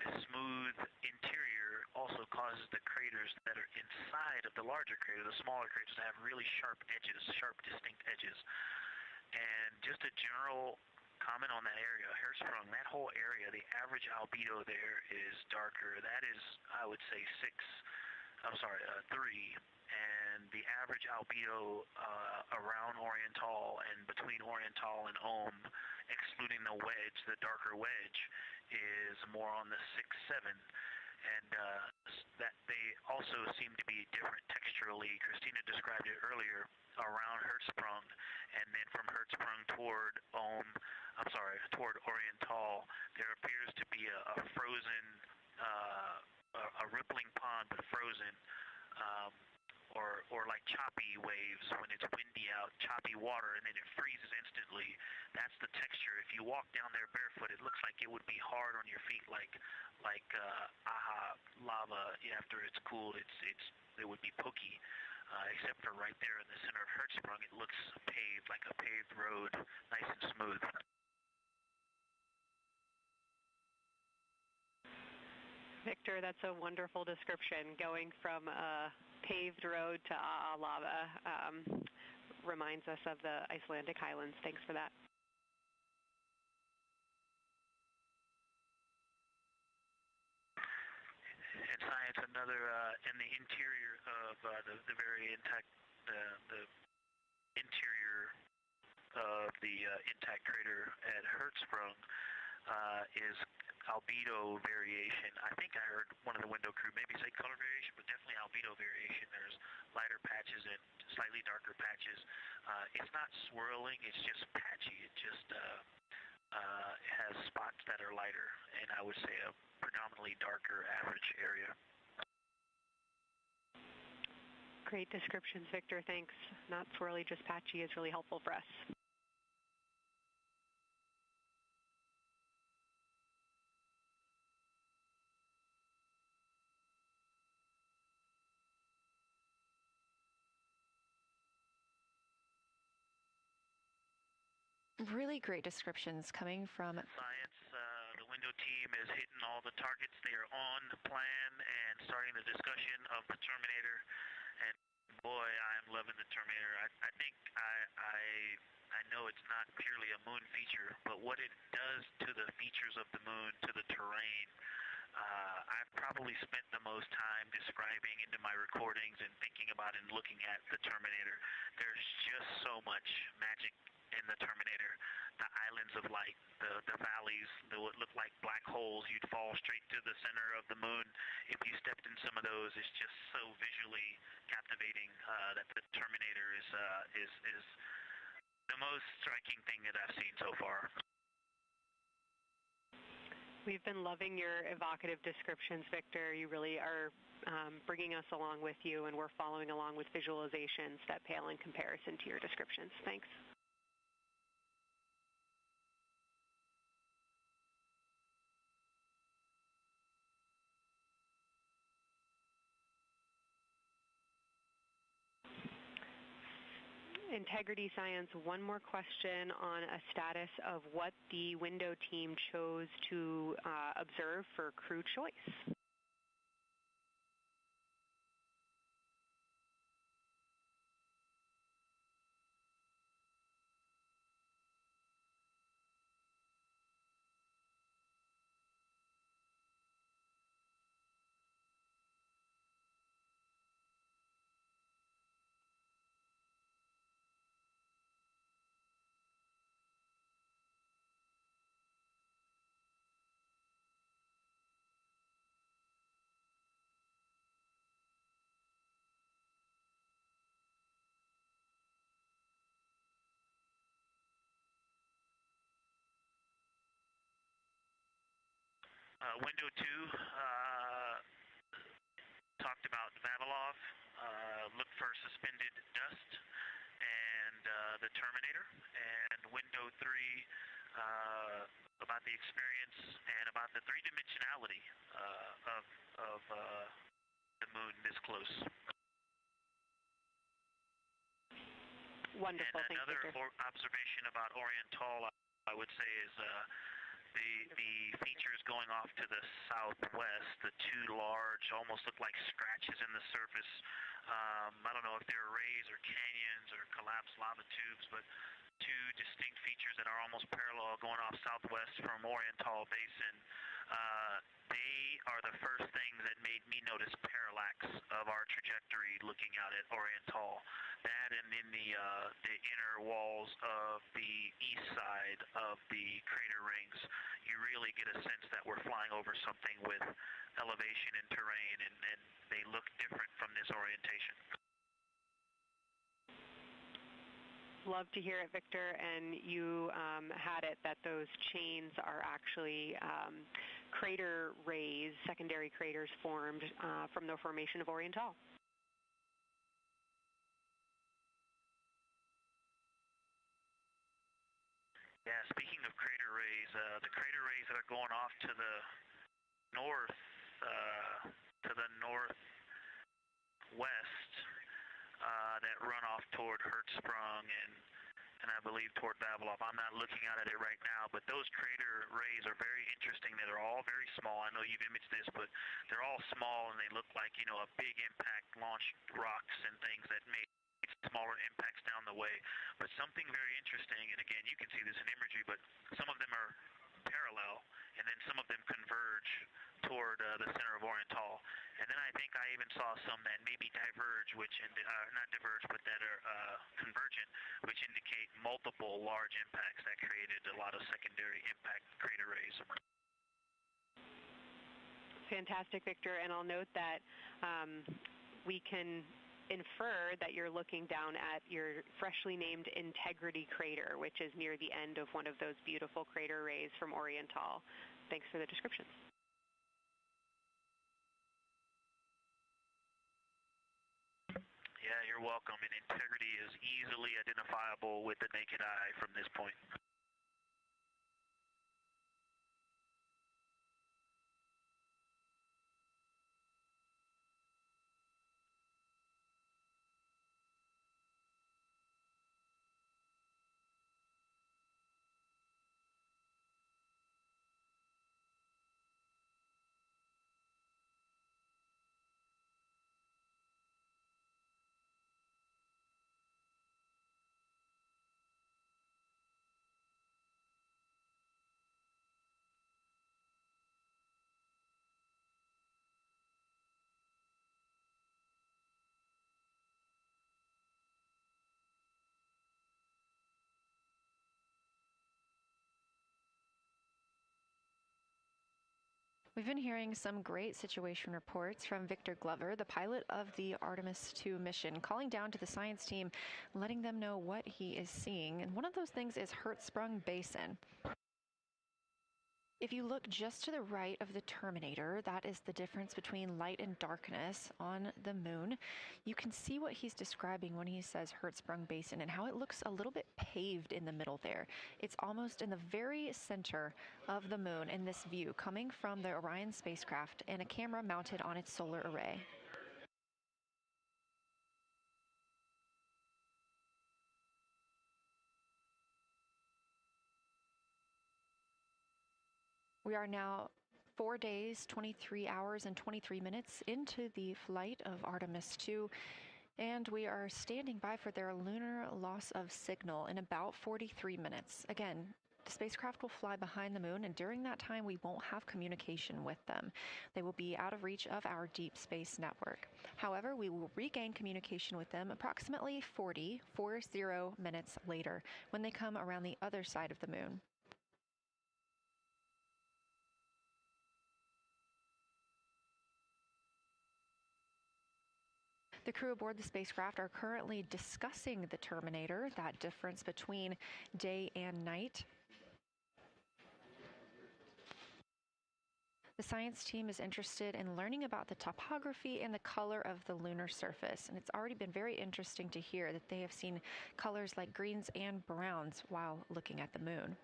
the smooth interior also causes the craters that are inside of the larger crater, the smaller craters, to have really sharp edges, sharp, distinct edges. And just a general comment on that area, Hertzsprung, that whole area, the average albedo there is darker. That is, I would say, 3. And the average albedo around Oriental and between Oriental and Ohm, excluding the wedge, the darker wedge, is more on the 6-7. And that they also seem to be different texturally. Christina described it earlier around Hertzsprung, and then from Hertzsprung toward Oriental, there appears to be a frozen, a rippling pond, but frozen, or like choppy waves when it's windy out, choppy water, and then it freezes instantly. That's the texture. If you walk down there barefoot, it looks like it would be hard on your feet, like lava. After it's cooled, it would be pokey. Except for right there in the center of Hertzsprung, it looks paved, like a paved road, nice and smooth. Victor, that's a wonderful description. Going from a paved road to lava reminds us of the Icelandic highlands. Thanks for that. And science, another in the interior of the very intact, the interior of the intact crater at Hertzsprung is albedo variation. I think I heard one of the window crew maybe say color variation, but definitely albedo variation. There's lighter patches and slightly darker patches. It's not swirling, it's just patchy. It just has spots that are lighter, and I would say a predominantly darker average area. Great descriptions, Victor. Thanks. Not swirly, just patchy is really helpful for us. Really great descriptions coming from Science. The window team is hitting all the targets. They are on plan and starting the discussion of the Terminator. And boy, I'm loving the Terminator. I think I know it's not purely a moon feature, but what it does to the features of the moon, to the terrain, I've probably spent the most time describing into my recordings and thinking about and looking at the Terminator. There's just so much magic in the Terminator. The islands of light, the valleys, what look like black holes. You'd fall straight to the center of the moon if you stepped in some of those. It's just so visually captivating that the Terminator is the most striking thing that I've seen so far. We've been loving your evocative descriptions, Victor. You really are bringing us along with you, and we're following along with visualizations that pale in comparison to your descriptions. Thanks. Integrity Science, one more question on a status of what the window team chose to observe for crew choice. window 2 talked about Vavilov, look for suspended dust, and the Terminator. And window 3 about the experience and about the three-dimensionality of the moon this close. Wonderful. And another observation about Oriental, I would say, is the features going off to the southwest, the two large, almost look like scratches in the surface. I don't know if they're rays or canyons or collapsed lava tubes, but two distinct features that are almost parallel going off southwest from Oriental Basin. They are the first things that made me notice parallax of our trajectory looking out at Oriental. That and in the inner walls of the east side of the crater rings, you really get a sense that we're flying over something with elevation and terrain, and they look different from this orientation. Love to hear it, Victor, and you had it that those chains are actually crater rays, secondary craters formed from the formation of Oriental. Yeah, speaking of crater rays, the crater rays that are going off to the northwest, that run off toward Hertzsprung and I believe toward Vavilov. I'm not looking at it right now, but those crater rays are very interesting. They're all very small. I know you've imaged this, but they're all small and they look like, you know, a big impact launched rocks and things that made smaller impacts down the way. But something very interesting, and again, you can see this in imagery, but some of them are parallel, and then some of them converge toward the center of Oriental. And then I think I even saw some that maybe diverge, which not diverge, but that are convergent, which indicate multiple large impacts that created a lot of secondary impact crater rays. Fantastic, Victor. And I'll note that we can infer that you're looking down at your freshly named Integrity crater, which is near the end of one of those beautiful crater rays from Oriental. Thanks for the description. Yeah, you're welcome. And Integrity is easily identifiable with the naked eye from this point. We've been hearing some great situation reports from Victor Glover, the pilot of the Artemis II mission, calling down to the science team, letting them know what he is seeing. And one of those things is Hertzsprung Basin. If you look just to the right of the Terminator, that is the difference between light and darkness on the moon. You can see what he's describing when he says Hertzsprung Basin and how it looks a little bit paved in the middle there. It's almost in the very center of the moon in this view, coming from the Orion spacecraft and a camera mounted on its solar array. We are now 4 days, 23 hours, and 23 minutes into the flight of Artemis II, and we are standing by for their lunar loss of signal in about 43 minutes. Again, the spacecraft will fly behind the moon, and during that time, we won't have communication with them. They will be out of reach of our deep space network. However, we will regain communication with them approximately 40 minutes later when they come around the other side of the moon. The crew aboard the spacecraft are currently discussing the Terminator, that difference between day and night. The science team is interested in learning about the topography and the color of the lunar surface, and it's already been very interesting to hear that they have seen colors like greens and browns while looking at the moon.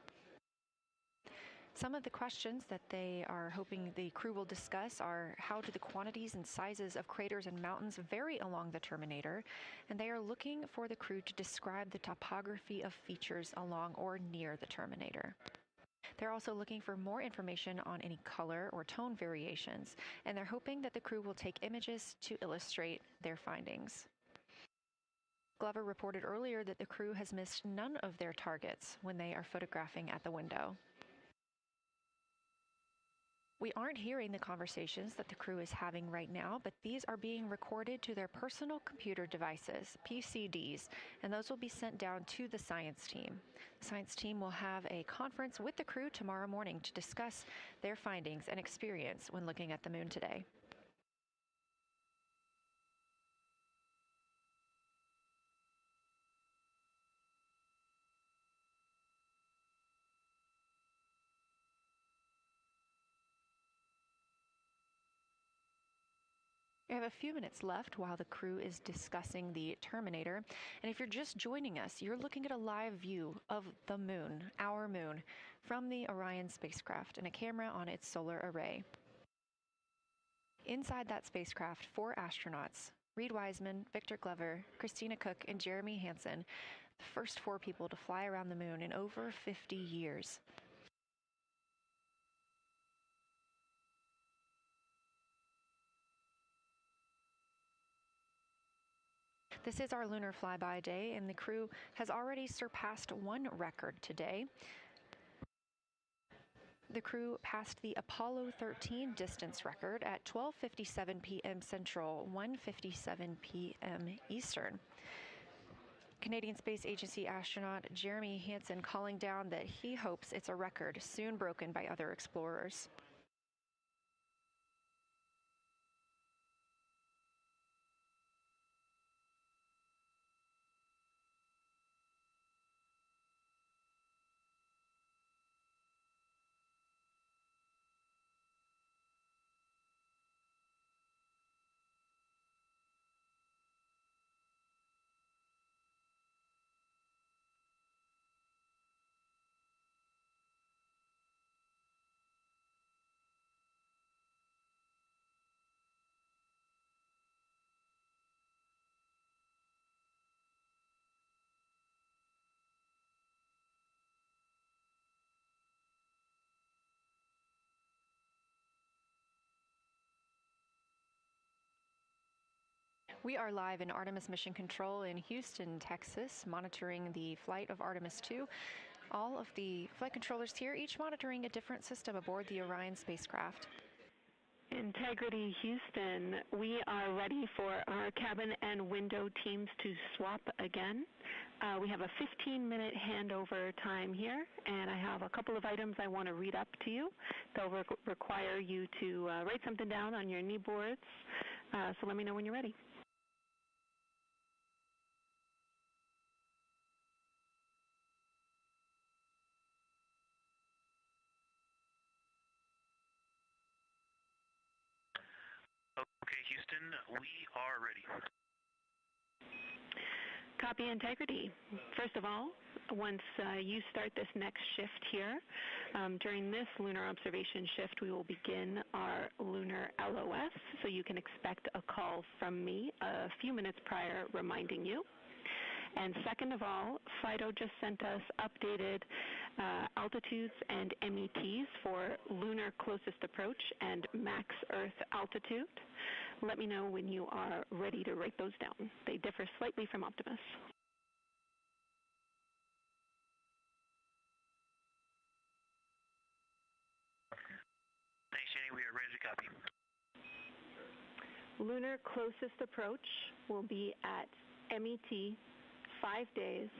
Some of the questions that they are hoping the crew will discuss are how do the quantities and sizes of craters and mountains vary along the terminator, and they are looking for the crew to describe the topography of features along or near the terminator. They're also looking for more information on any color or tone variations, and they're hoping that the crew will take images to illustrate their findings. Glover reported earlier that the crew has missed none of their targets when they are photographing at the window. We aren't hearing the conversations that the crew is having right now, but these are being recorded to their personal computer devices, PCDs, and those will be sent down to the science team. The science team will have a conference with the crew tomorrow morning to discuss their findings and experience when looking at the moon today. We have a few minutes left while the crew is discussing the terminator, and if you're just joining us, you're looking at a live view of the moon, our moon, from the Orion spacecraft and a camera on its solar array. Inside that spacecraft, 4 astronauts, Reed Wiseman, Victor Glover, Christina Cook, and Jeremy Hansen, the first 4 people to fly around the moon in over 50 years. This is our Lunar Flyby day, and the crew has already surpassed one record today. The crew passed the Apollo 13 distance record at 12:57 p.m. Central, 1:57 p.m. Eastern. Canadian Space Agency astronaut Jeremy Hansen calling down that he hopes it's a record soon broken by other explorers. We are live in Artemis Mission Control in Houston, Texas, monitoring the flight of Artemis II. All of the flight controllers here, each monitoring a different system aboard the Orion spacecraft. Integrity Houston, we are ready for our cabin and window teams to swap again. We have a 15-minute handover time here, and I have a couple of items I want to read up to you. They'll require you to write something down on your knee boards, so let me know when you're ready. Okay, Houston, we are ready. Copy, Integrity. First of all, once you start this next shift here, during this lunar observation shift, we will begin our lunar LOS, so you can expect a call from me a few minutes prior reminding you. And second of all, FIDO just sent us updated altitudes and METs for lunar closest approach and max Earth altitude. Let me know when you are ready to write those down. They differ slightly from Optimus. Thanks, Jenny. We are ready to copy. Lunar closest approach will be at MET 5 days,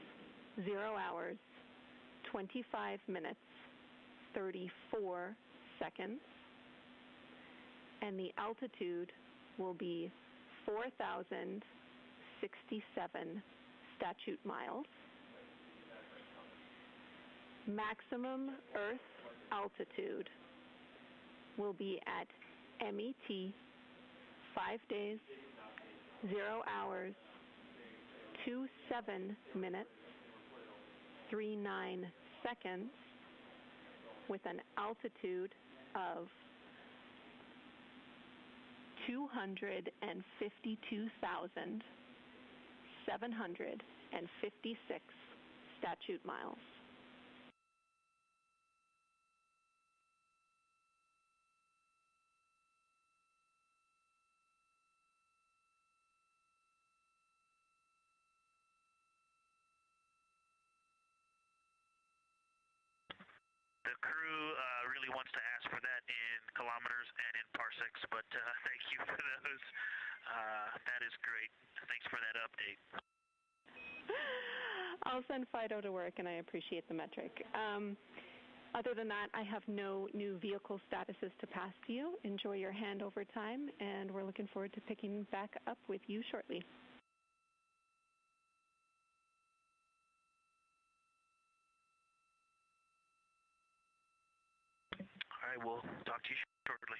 0 hours, 25 minutes, 34 seconds, and the altitude will be 4,067 statute miles. Maximum Earth altitude will be at MET 5 days, 0 hours, 27 minutes, 39 seconds, with an altitude of 252,756 statute miles. The crew really wants to ask for that in kilometers and in parsecs, but thank you for those. That is great. Thanks for that update. I'll send Fido to work, and I appreciate the metric. Other than that, I have no new vehicle statuses to pass to you. Enjoy your handover time, and we're looking forward to picking back up with you shortly. All right, we'll talk to you shortly.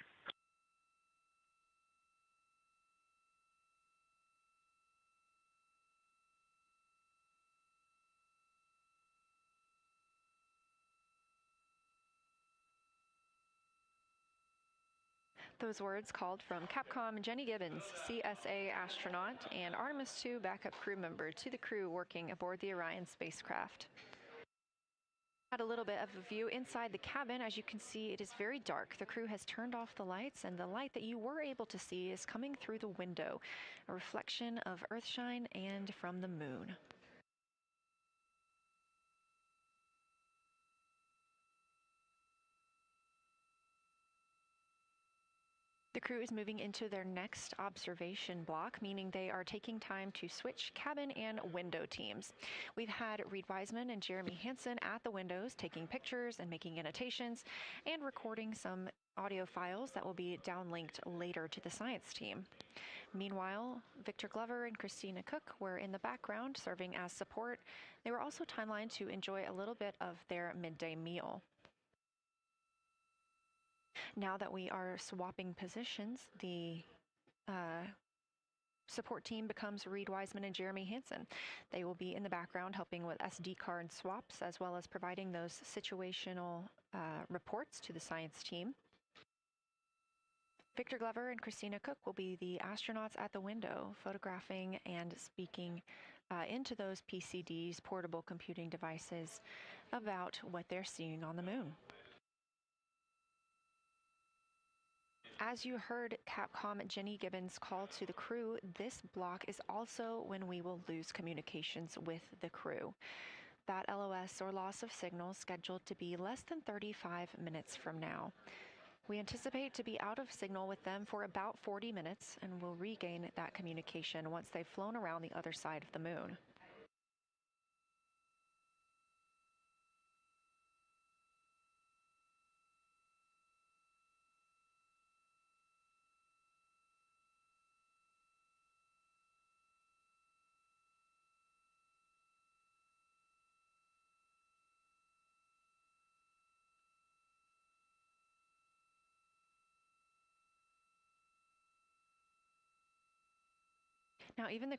Those words called from Capcom Jenny Gibbons, CSA astronaut and Artemis II backup crew member, to the crew working aboard the Orion spacecraft. Had a little bit of a view inside the cabin. As you can see, it is very dark. The crew has turned off the lights, and the light that you were able to see is coming through the window, a reflection of Earthshine and from the moon. The crew is moving into their next observation block, meaning they are taking time to switch cabin and window teams. We've had Reed Wiseman and Jeremy Hansen at the windows taking pictures and making annotations and recording some audio files that will be downlinked later to the science team. Meanwhile, Victor Glover and Christina Cook were in the background serving as support. They were also timelined to enjoy a little bit of their midday meal. Now that we are swapping positions, the support team becomes Reed Wiseman and Jeremy Hansen. They will be in the background helping with SD card swaps, as well as providing those situational reports to the science team. Victor Glover and Christina Cook will be the astronauts at the window, photographing and speaking into those PCDs, portable computing devices, about what they're seeing on the moon. As you heard Capcom Jenny Gibbons call to the crew, this block is also when we will lose communications with the crew. That LOS, or loss of signal, scheduled to be less than 35 minutes from now. We anticipate to be out of signal with them for about 40 minutes, and will regain that communication once they've flown around the other side of the moon. Now, even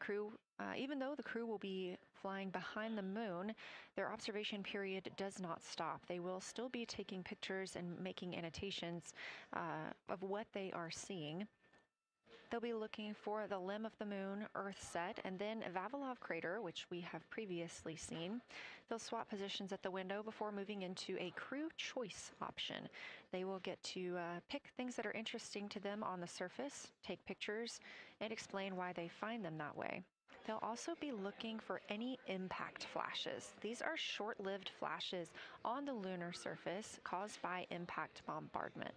though the crew will be flying behind the moon, their observation period does not stop. They will still be taking pictures and making annotations of what they are seeing. They'll be looking for the limb of the moon, Earthset, and then Vavilov crater, which we have previously seen. They'll swap positions at the window before moving into a crew choice option. They will get to pick things that are interesting to them on the surface, take pictures, and explain why they find them that way. They'll also be looking for any impact flashes. These are short-lived flashes on the lunar surface caused by impact bombardment.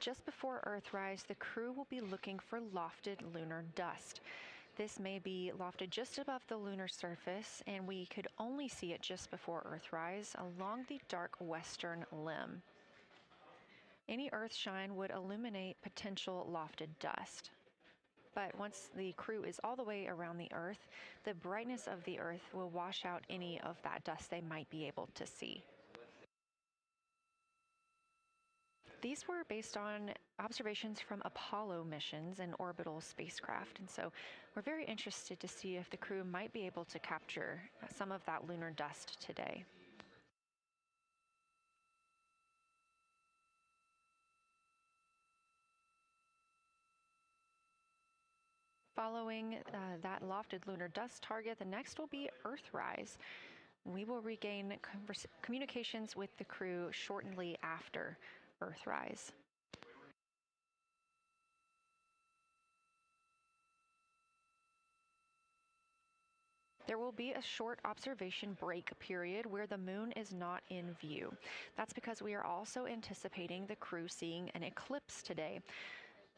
Just before Earthrise, the crew will be looking for lofted lunar dust. This may be lofted just above the lunar surface, and we could only see it just before Earthrise along the dark western limb. Any Earthshine would illuminate potential lofted dust. But once the crew is all the way around the Earth, the brightness of the Earth will wash out any of that dust they might be able to see. These were based on observations from Apollo missions and orbital spacecraft, and so we're very interested to see if the crew might be able to capture some of that lunar dust today. Following that lofted lunar dust target, the next will be Earthrise. We will regain communications with the crew shortly after Earthrise. There will be a short observation break period where the moon is not in view. That's because we are also anticipating the crew seeing an eclipse today.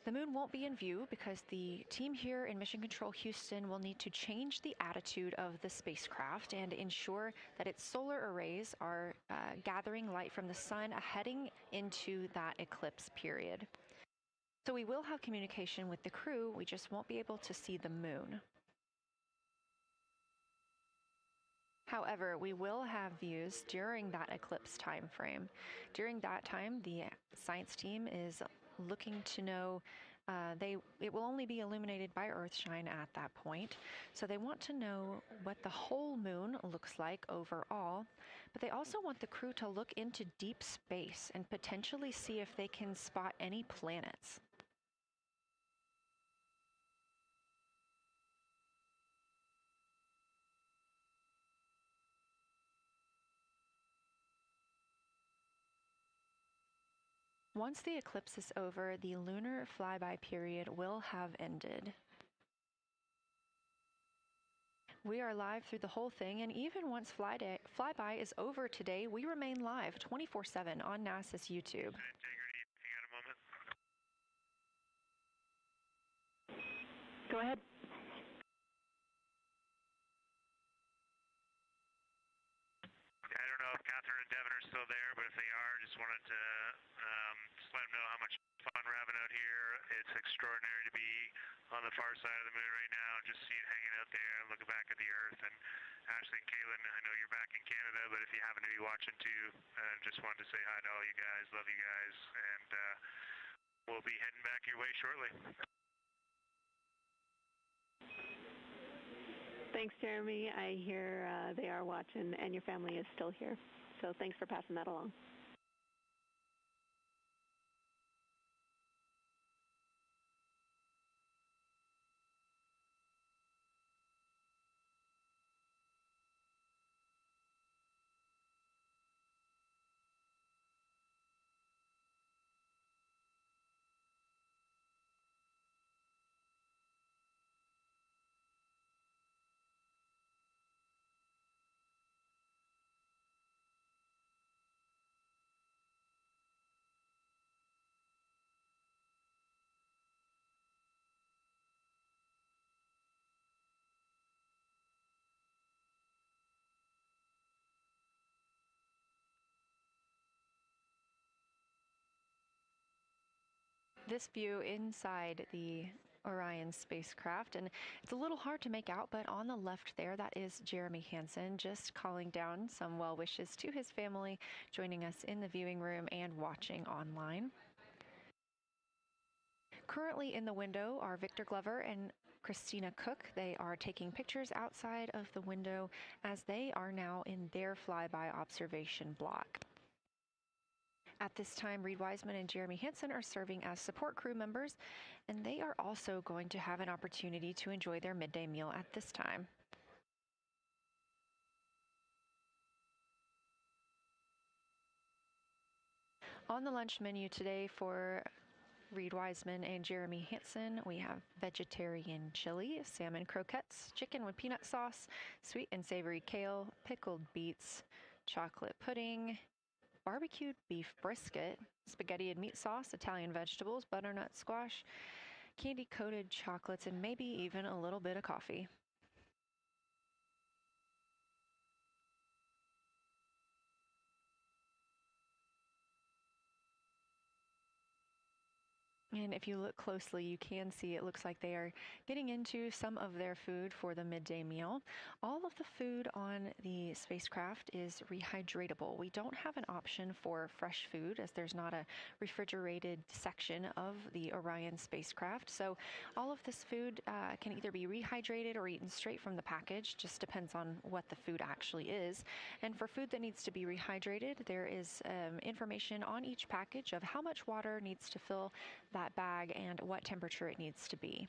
The moon won't be in view because the team here in Mission Control Houston will need to change the attitude of the spacecraft and ensure that its solar arrays are gathering light from the sun heading into that eclipse period. So we will have communication with the crew, we just won't be able to see the moon. However, we will have views during that eclipse time frame. During that time, the science team is looking to know it will only be illuminated by Earthshine at that point, so they want to know what the whole moon looks like overall, but they also want the crew to look into deep space and potentially see if they can spot any planets. Once the eclipse is over, the lunar flyby period will have ended. We are live through the whole thing, and even once flyby is over today, we remain live 24/7 on NASA's YouTube. Go ahead. I don't know if Catherine and Devin are still there, but if they are, just wanted to just let them know how much fun we're having out here. It's extraordinary to be on the far side of the moon right now, just seeing hanging out there and looking back at the Earth. And Ashley and Kaylin, I know you're back in Canada, but if you happen to be watching too, just wanted to say hi to all you guys. Love you guys, and we'll be heading back your way shortly. Thanks, Jeremy. I hear they are watching, and your family is still here. So thanks for passing that along. This view inside the Orion spacecraft, and it's a little hard to make out, but on the left there, that is Jeremy Hansen just calling down some well wishes to his family, joining us in the viewing room and watching online. Currently in the window are Victor Glover and Christina Cook. They are taking pictures outside of the window as they are now in their flyby observation block. At this time, Reed Wiseman and Jeremy Hansen are serving as support crew members, and they are also going to have an opportunity to enjoy their midday meal at this time. On the lunch menu today for Reed Wiseman and Jeremy Hansen, we have vegetarian chili, salmon croquettes, chicken with peanut sauce, sweet and savory kale, pickled beets, chocolate pudding, barbecued beef brisket, spaghetti and meat sauce, Italian vegetables, butternut squash, candy-coated chocolates, and maybe even a little bit of coffee. And if you look closely, you can see it looks like they are getting into some of their food for the midday meal. All of the food on the spacecraft is rehydratable. We don't have an option for fresh food as there's not a refrigerated section of the Orion spacecraft. So all of this food can either be rehydrated or eaten straight from the package, just depends on what the food actually is. And for food that needs to be rehydrated, there is information on each package of how much water needs to fill that bag and what temperature it needs to be.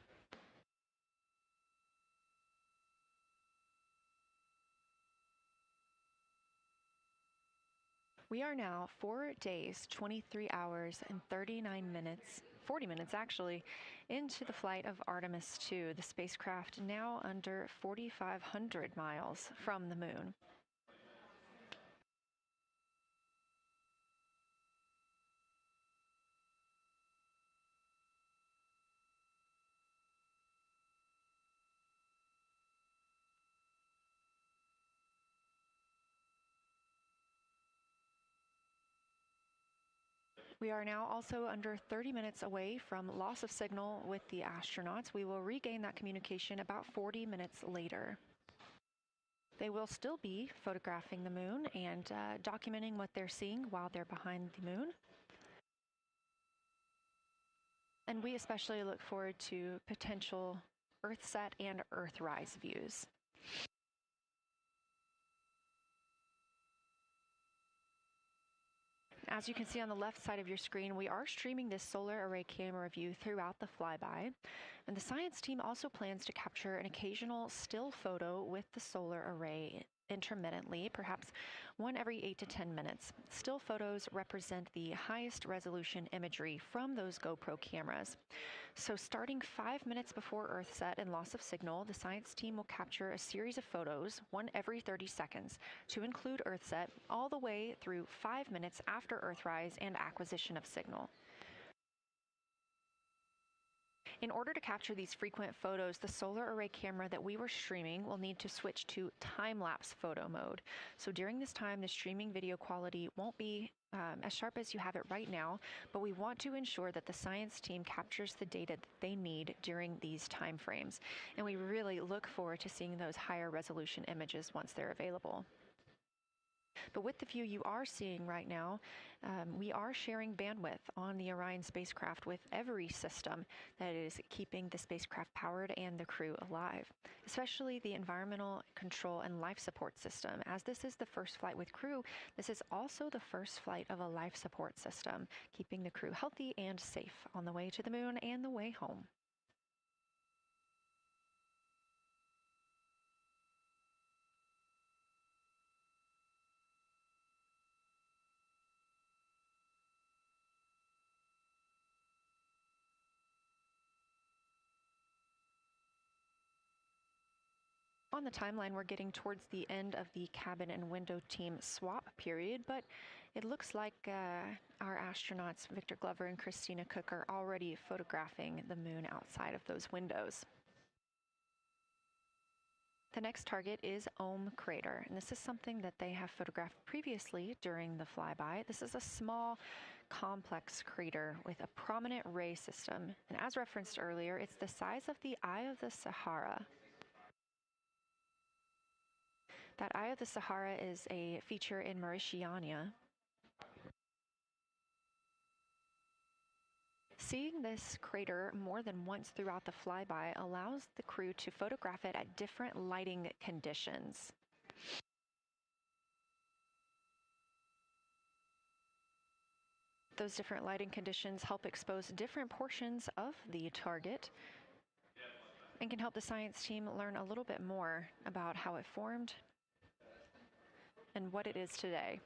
We are now 4 days, 23 hours, and 39 minutes, 40 minutes actually, into the flight of Artemis II, the spacecraft now under 4,500 miles from the moon. We are now also under 30 minutes away from loss of signal with the astronauts. We will regain that communication about 40 minutes later. They will still be photographing the moon and documenting what they're seeing while they're behind the moon. And we especially look forward to potential Earthset and Earthrise views. As you can see on the left side of your screen, we are streaming this solar array camera view throughout the flyby. And the science team also plans to capture an occasional still photo with the solar array intermittently, perhaps one every 8 to 10 minutes. Still photos represent the highest resolution imagery from those GoPro cameras. So starting 5 minutes before Earthset and loss of signal, the science team will capture a series of photos, one every 30 seconds, to include Earthset all the way through 5 minutes after Earthrise and acquisition of signal. In order to capture these frequent photos, the solar array camera that we were streaming will need to switch to time-lapse photo mode. So during this time, the streaming video quality won't be as sharp as you have it right now, but we want to ensure that the science team captures the data that they need during these time frames. And we really look forward to seeing those higher resolution images once they're available. But with the view you are seeing right now, we are sharing bandwidth on the Orion spacecraft with every system that is keeping the spacecraft powered and the crew alive, especially the environmental control and life support system. As this is the first flight with crew, this is also the first flight of a life support system, keeping the crew healthy and safe on the way to the moon and the way home. On the timeline, we're getting towards the end of the cabin and window team swap period, but it looks like our astronauts, Victor Glover and Christina Cook, are already photographing the moon outside of those windows. The next target is Ohm Crater, and this is something that they have photographed previously during the flyby. This is a small, complex crater with a prominent ray system, and as referenced earlier, it's the size of the Eye of the Sahara. That Eye of the Sahara is a feature in Mauritania. Seeing this crater more than once throughout the flyby allows the crew to photograph it at different lighting conditions. Those different lighting conditions help expose different portions of the target and can help the science team learn a little bit more about how it formed and what it is today.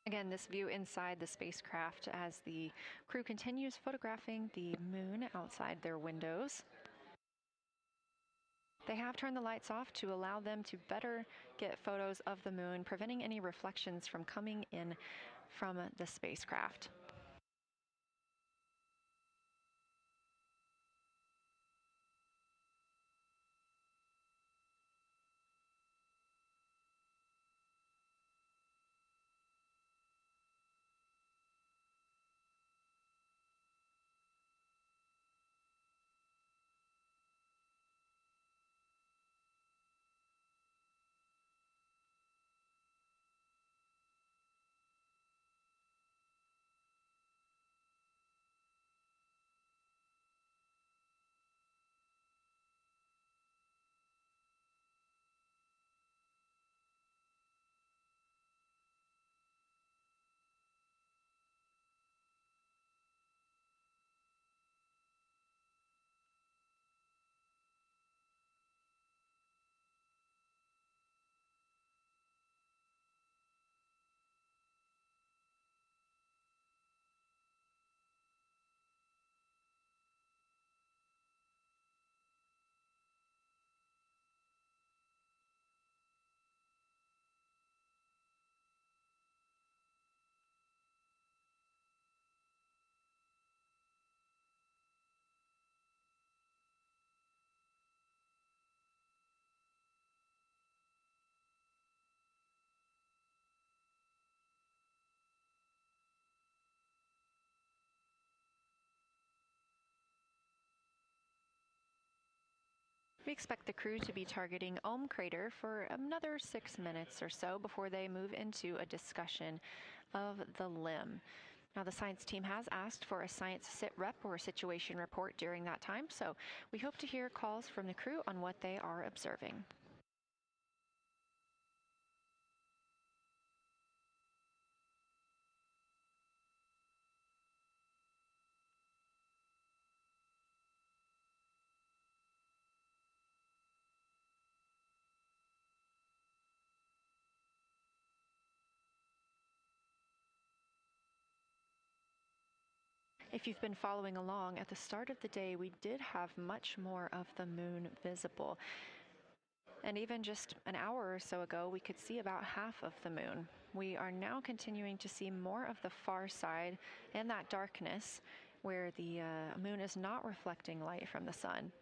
Again, this view inside the spacecraft as the crew continues photographing the moon outside their windows. They have turned the lights off to allow them to better get photos of the moon, preventing any reflections from coming in from the spacecraft. We expect the crew to be targeting Ohm Crater for another 6 minutes or so before they move into a discussion of the limb. Now, the science team has asked for a science sit rep or situation report during that time, so we hope to hear calls from the crew on what they are observing. If you've been following along, at the start of the day, we did have much more of the moon visible. And even just an hour or so ago, we could see about half of the moon. We are now continuing to see more of the far side and that darkness where the moon is not reflecting light from the sun.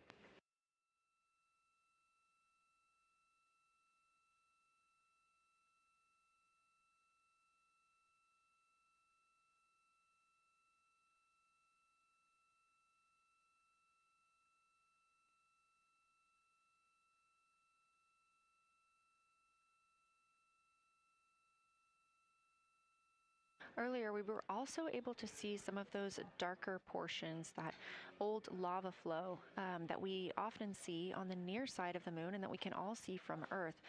Earlier, we were also able to see some of those darker portions, that old lava flow that we often see on the near side of the moon and that we can all see from Earth.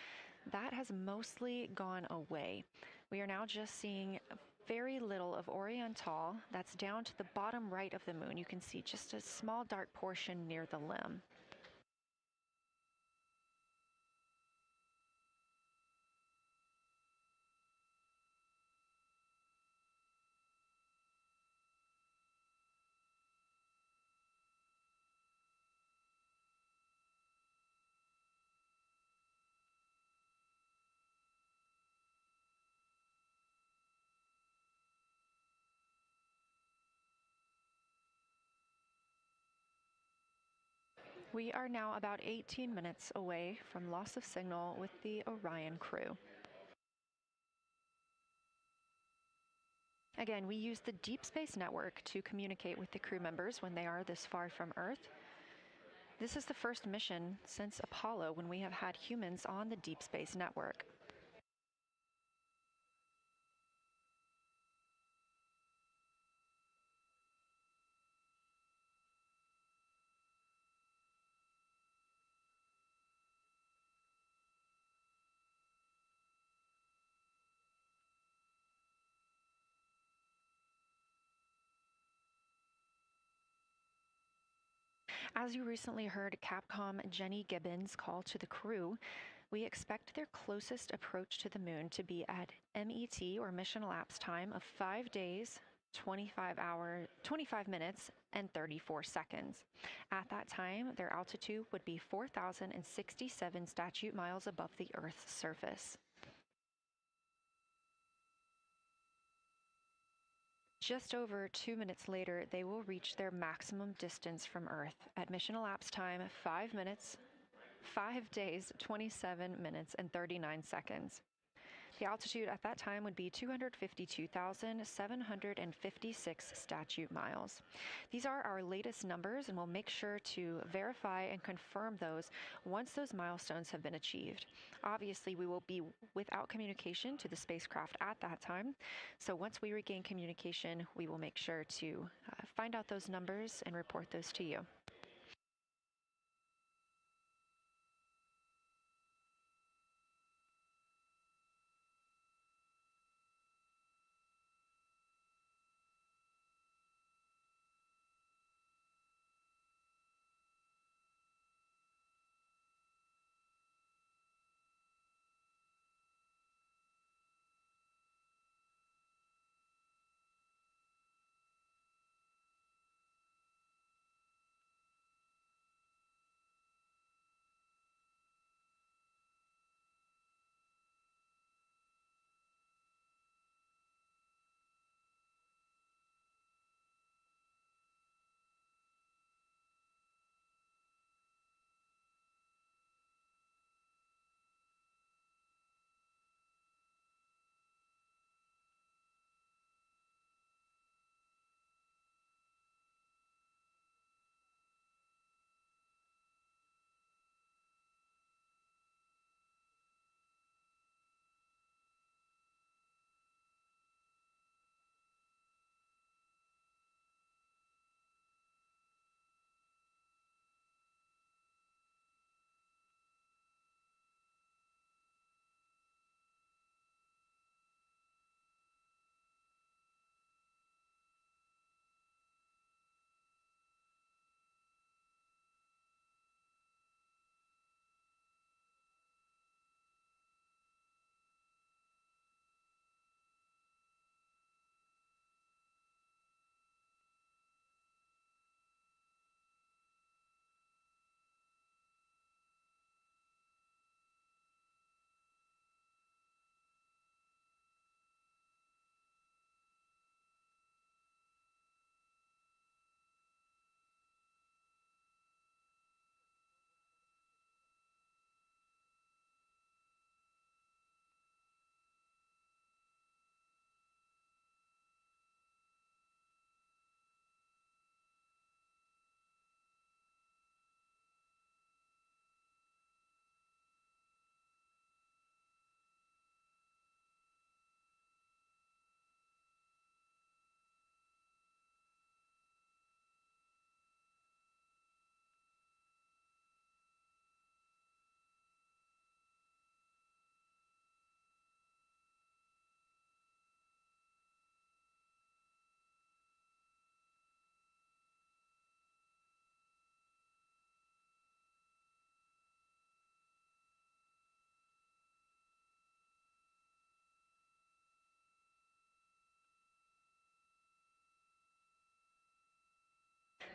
That has mostly gone away. We are now just seeing very little of Orion Tall. That's down to the bottom right of the moon. You can see just a small dark portion near the limb. We are now about 18 minutes away from loss of signal with the Orion crew. Again, we use the Deep Space Network to communicate with the crew members when they are this far from Earth. This is the first mission since Apollo when we have had humans on the Deep Space Network. As you recently heard Capcom Jenny Gibbons call to the crew, We expect their closest approach to the moon to be at MET, or mission elapsed time, of 5 days, 25 minutes, and 34 seconds. At that time, their altitude would be 4,067 statute miles above the Earth's surface. Just over 2 minutes later, they will reach their maximum distance from Earth at mission elapsed time 5 days, 27 minutes, and 39 seconds. The altitude at that time would be 252,756 statute miles. These are our latest numbers, and we'll make sure to verify and confirm those once those milestones have been achieved. Obviously, we will be without communication to the spacecraft at that time, so once we regain communication, we will make sure to find out those numbers and report those to you.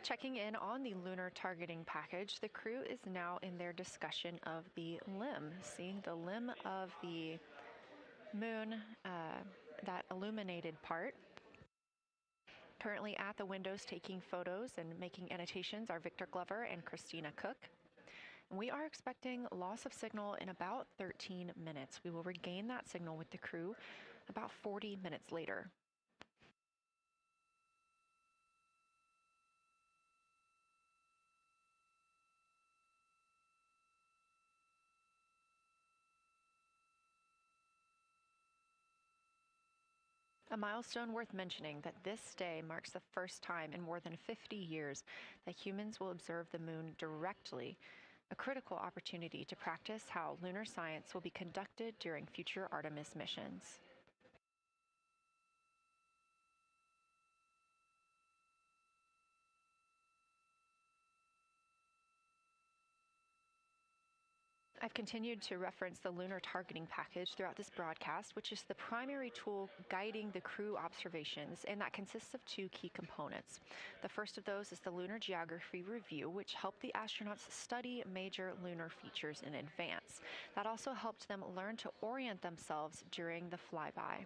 Checking in on the lunar targeting package, the crew is now in their discussion of the limb, seeing the limb of the moon, that illuminated part. Currently at the windows taking photos and making annotations are Victor Glover and Christina Cook. We are expecting loss of signal in about 13 minutes. We will regain that signal with the crew about 40 minutes later. A milestone worth mentioning that this day marks the first time in more than 50 years that humans will observe the moon directly, a critical opportunity to practice how lunar science will be conducted during future Artemis missions. I've continued to reference the lunar targeting package throughout this broadcast, which is the primary tool guiding the crew observations, and that consists of two key components. The first of those is the Lunar Geography Review, which helped the astronauts study major lunar features in advance. That also helped them learn to orient themselves during the flyby.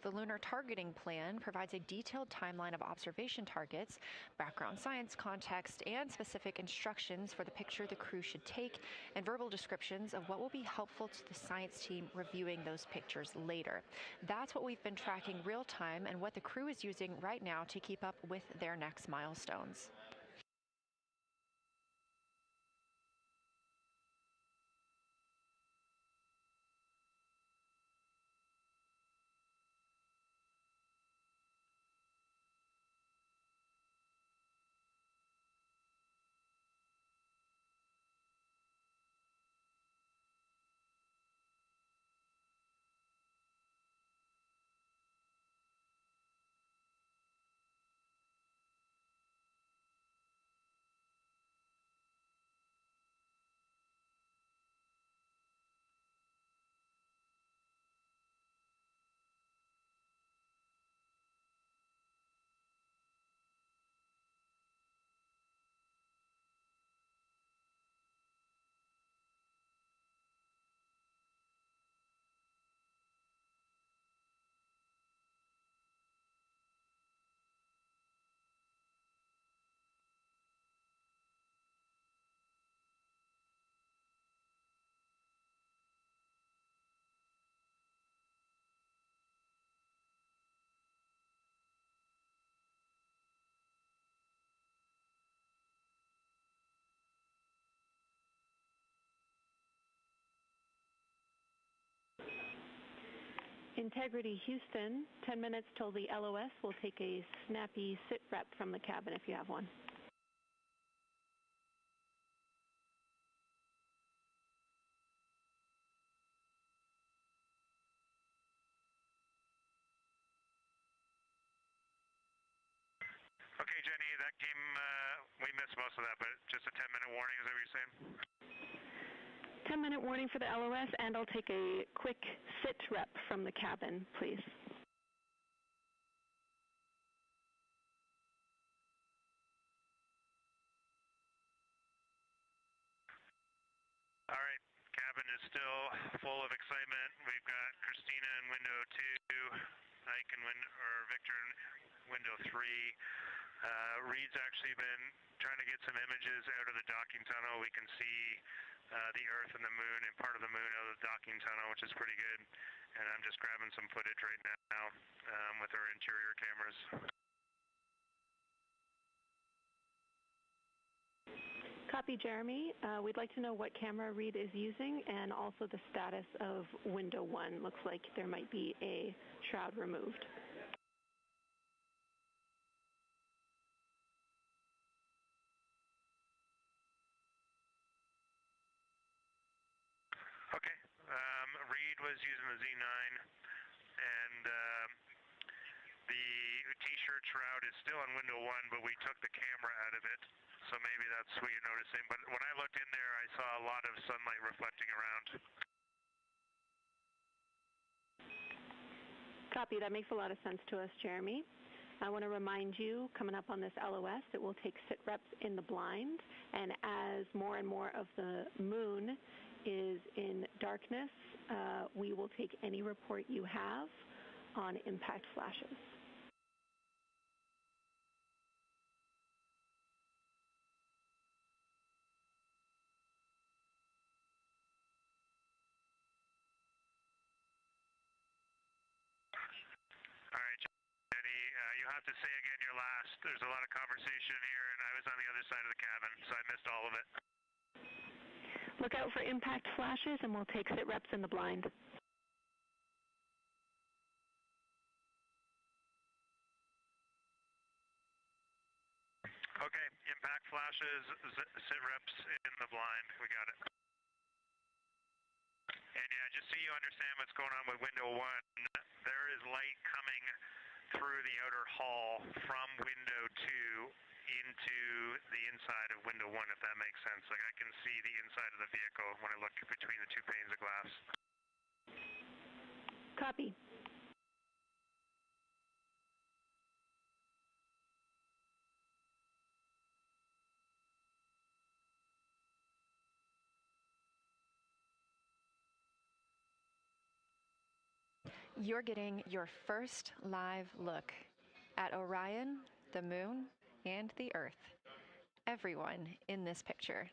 The Lunar Targeting Plan provides a detailed timeline of observation targets, background science context, and specific instructions for the picture the crew should take, and verbal descriptions of what will be helpful to the science team reviewing those pictures later. That's what we've been tracking real time and what the crew is using right now to keep up with their next milestones. Integrity Houston, 10 minutes till the LOS. We'll take a snappy sit rep from the cabin if you have one. Okay, Jenny, that came, we missed most of that, but just a 10-minute warning, is that what you're saying? 10-minute warning for the LOS, and I'll take a quick sit rep from the cabin, please. All right, cabin is still full of excitement. We've got Christina in window 2, Ike in Victor in window 3. Reed's actually been trying to get some images out of the docking tunnel. We can see the Earth and the Moon and part of the Moon out of the docking tunnel, which is pretty good. And I'm just grabbing some footage right now with our interior cameras. Copy, Jeremy. We'd like to know what camera Reed is using and also the status of window 1. Looks like there might be a shroud removed. Okay. Reed was using the Z9, and the T-shirt shroud is still on window 1, but we took the camera out of it, so maybe that's what you're noticing. But when I looked in there, I saw a lot of sunlight reflecting around. Copy. That makes a lot of sense to us, Jeremy. I want to remind you, coming up on this LOS, it will take sit reps in the blind, and as more and more of the Moon is in darkness, we will take any report you have on impact flashes. All right, Jenny, you have to say again your last. There's a lot of conversation here, and I was on the other side of the cabin, so I missed all of it. Look out for impact flashes, and we'll take sit reps in the blind. Okay, impact flashes, sit reps in the blind. We got it. And yeah, just so you understand what's going on with window 1, there is light coming through the outer hull from window 2 into the inside of window 1, if that makes sense. Like, I can see the inside of the vehicle when I look between the 2 panes of glass. Copy. You're getting your first live look at Orion, the Moon, and the Earth. Everyone in this picture.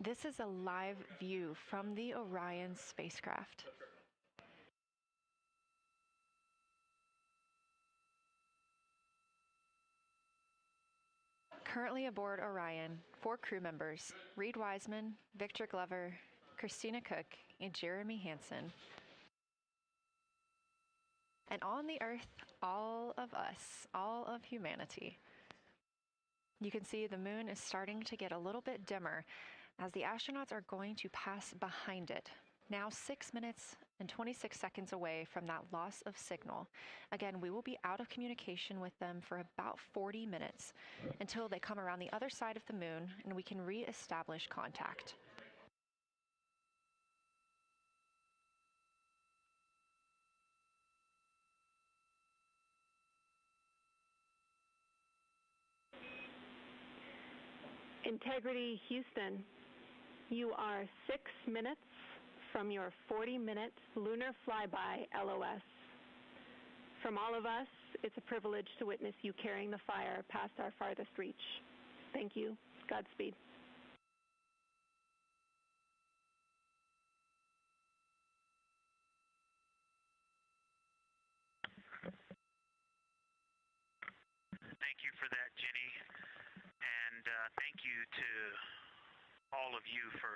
This is a live view from the Orion spacecraft. Currently aboard Orion, 4 crew members, Reed Wiseman, Victor Glover, Christina Cook, and Jeremy Hansen. And on the Earth, all of us, all of humanity. You can see the moon is starting to get a little bit dimmer as the astronauts are going to pass behind it. Now 6 minutes and 26 seconds away from that loss of signal. Again, we will be out of communication with them for about 40 minutes until they come around the other side of the moon and we can re-establish contact. Integrity Houston, you are 6 minutes from your 40-minute lunar flyby LOS. From all of us, it's a privilege to witness you carrying the fire past our farthest reach. Thank you. Godspeed. Thank you for that, Jenny. And thank you to all of you for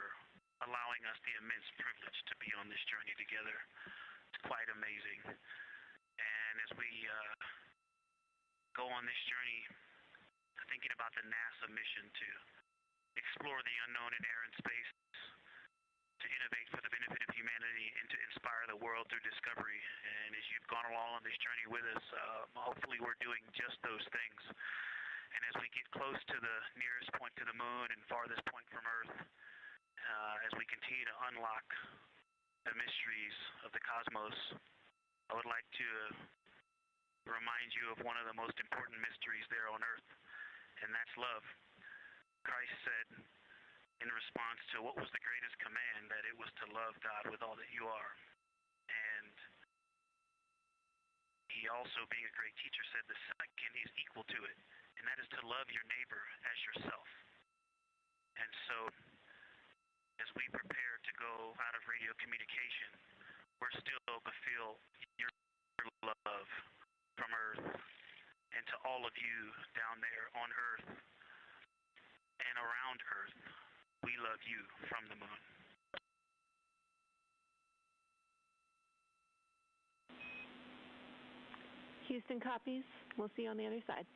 allowing us the immense privilege to be on this journey together. It's quite amazing. And as we go on this journey, thinking about the NASA mission to explore the unknown in air and space, to innovate for the benefit of humanity, and to inspire the world through discovery. And as you've gone along on this journey with us, hopefully we're doing just those things. And as we get close to the nearest point to the moon and farthest point from Earth, as we continue to unlock the mysteries of the cosmos, I would like to remind you of one of the most important mysteries there on Earth, and that's love. Christ said in response to what was the greatest command, that it was to love God with all that you are. And he also, being a great teacher, said the second is equal to it, and that is to love your neighbor as yourself. And so, as we prepare to go out of radio communication, we're still to feel your love from Earth, and to all of you down there on Earth and around Earth, we love you from the moon. Houston copies. We'll see you on the other side.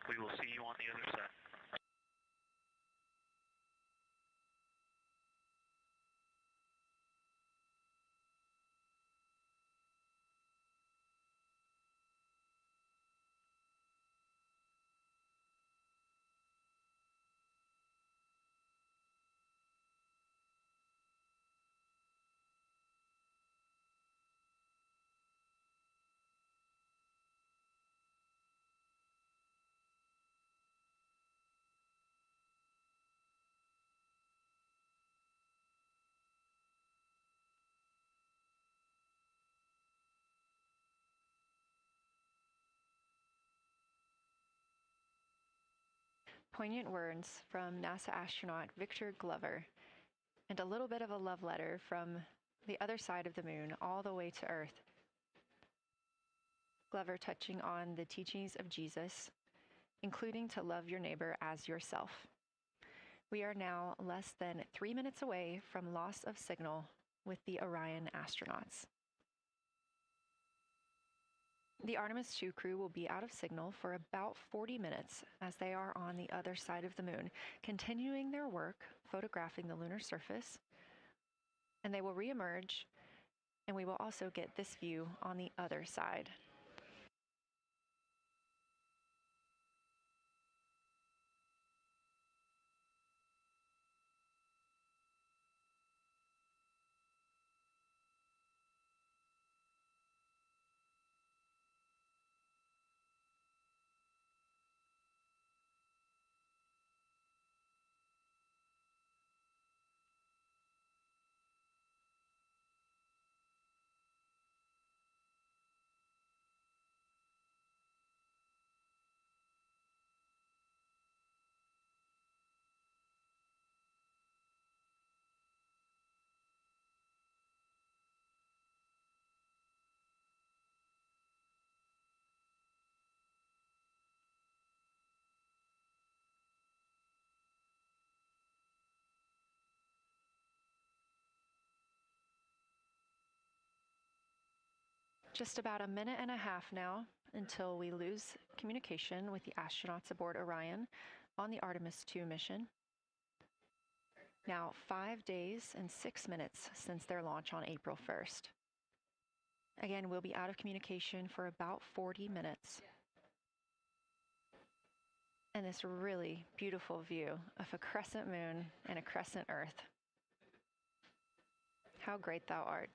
We will see you on the other side. Poignant words from NASA astronaut Victor Glover, and a little bit of a love letter from the other side of the moon all the way to Earth. Glover touching on the teachings of Jesus, including to love your neighbor as yourself. We are now less than 3 minutes away from loss of signal with the Orion astronauts. The Artemis II crew will be out of signal for about 40 minutes as they are on the other side of the moon, continuing their work photographing the lunar surface, and they will reemerge, and we will also get this view on the other side. Just about a minute and a half now until we lose communication with the astronauts aboard Orion on the Artemis II mission. Now, 5 days and 6 minutes since their launch on April 1st. Again, we'll be out of communication for about 40 minutes. And this really beautiful view of a crescent moon and a crescent Earth. How great thou art.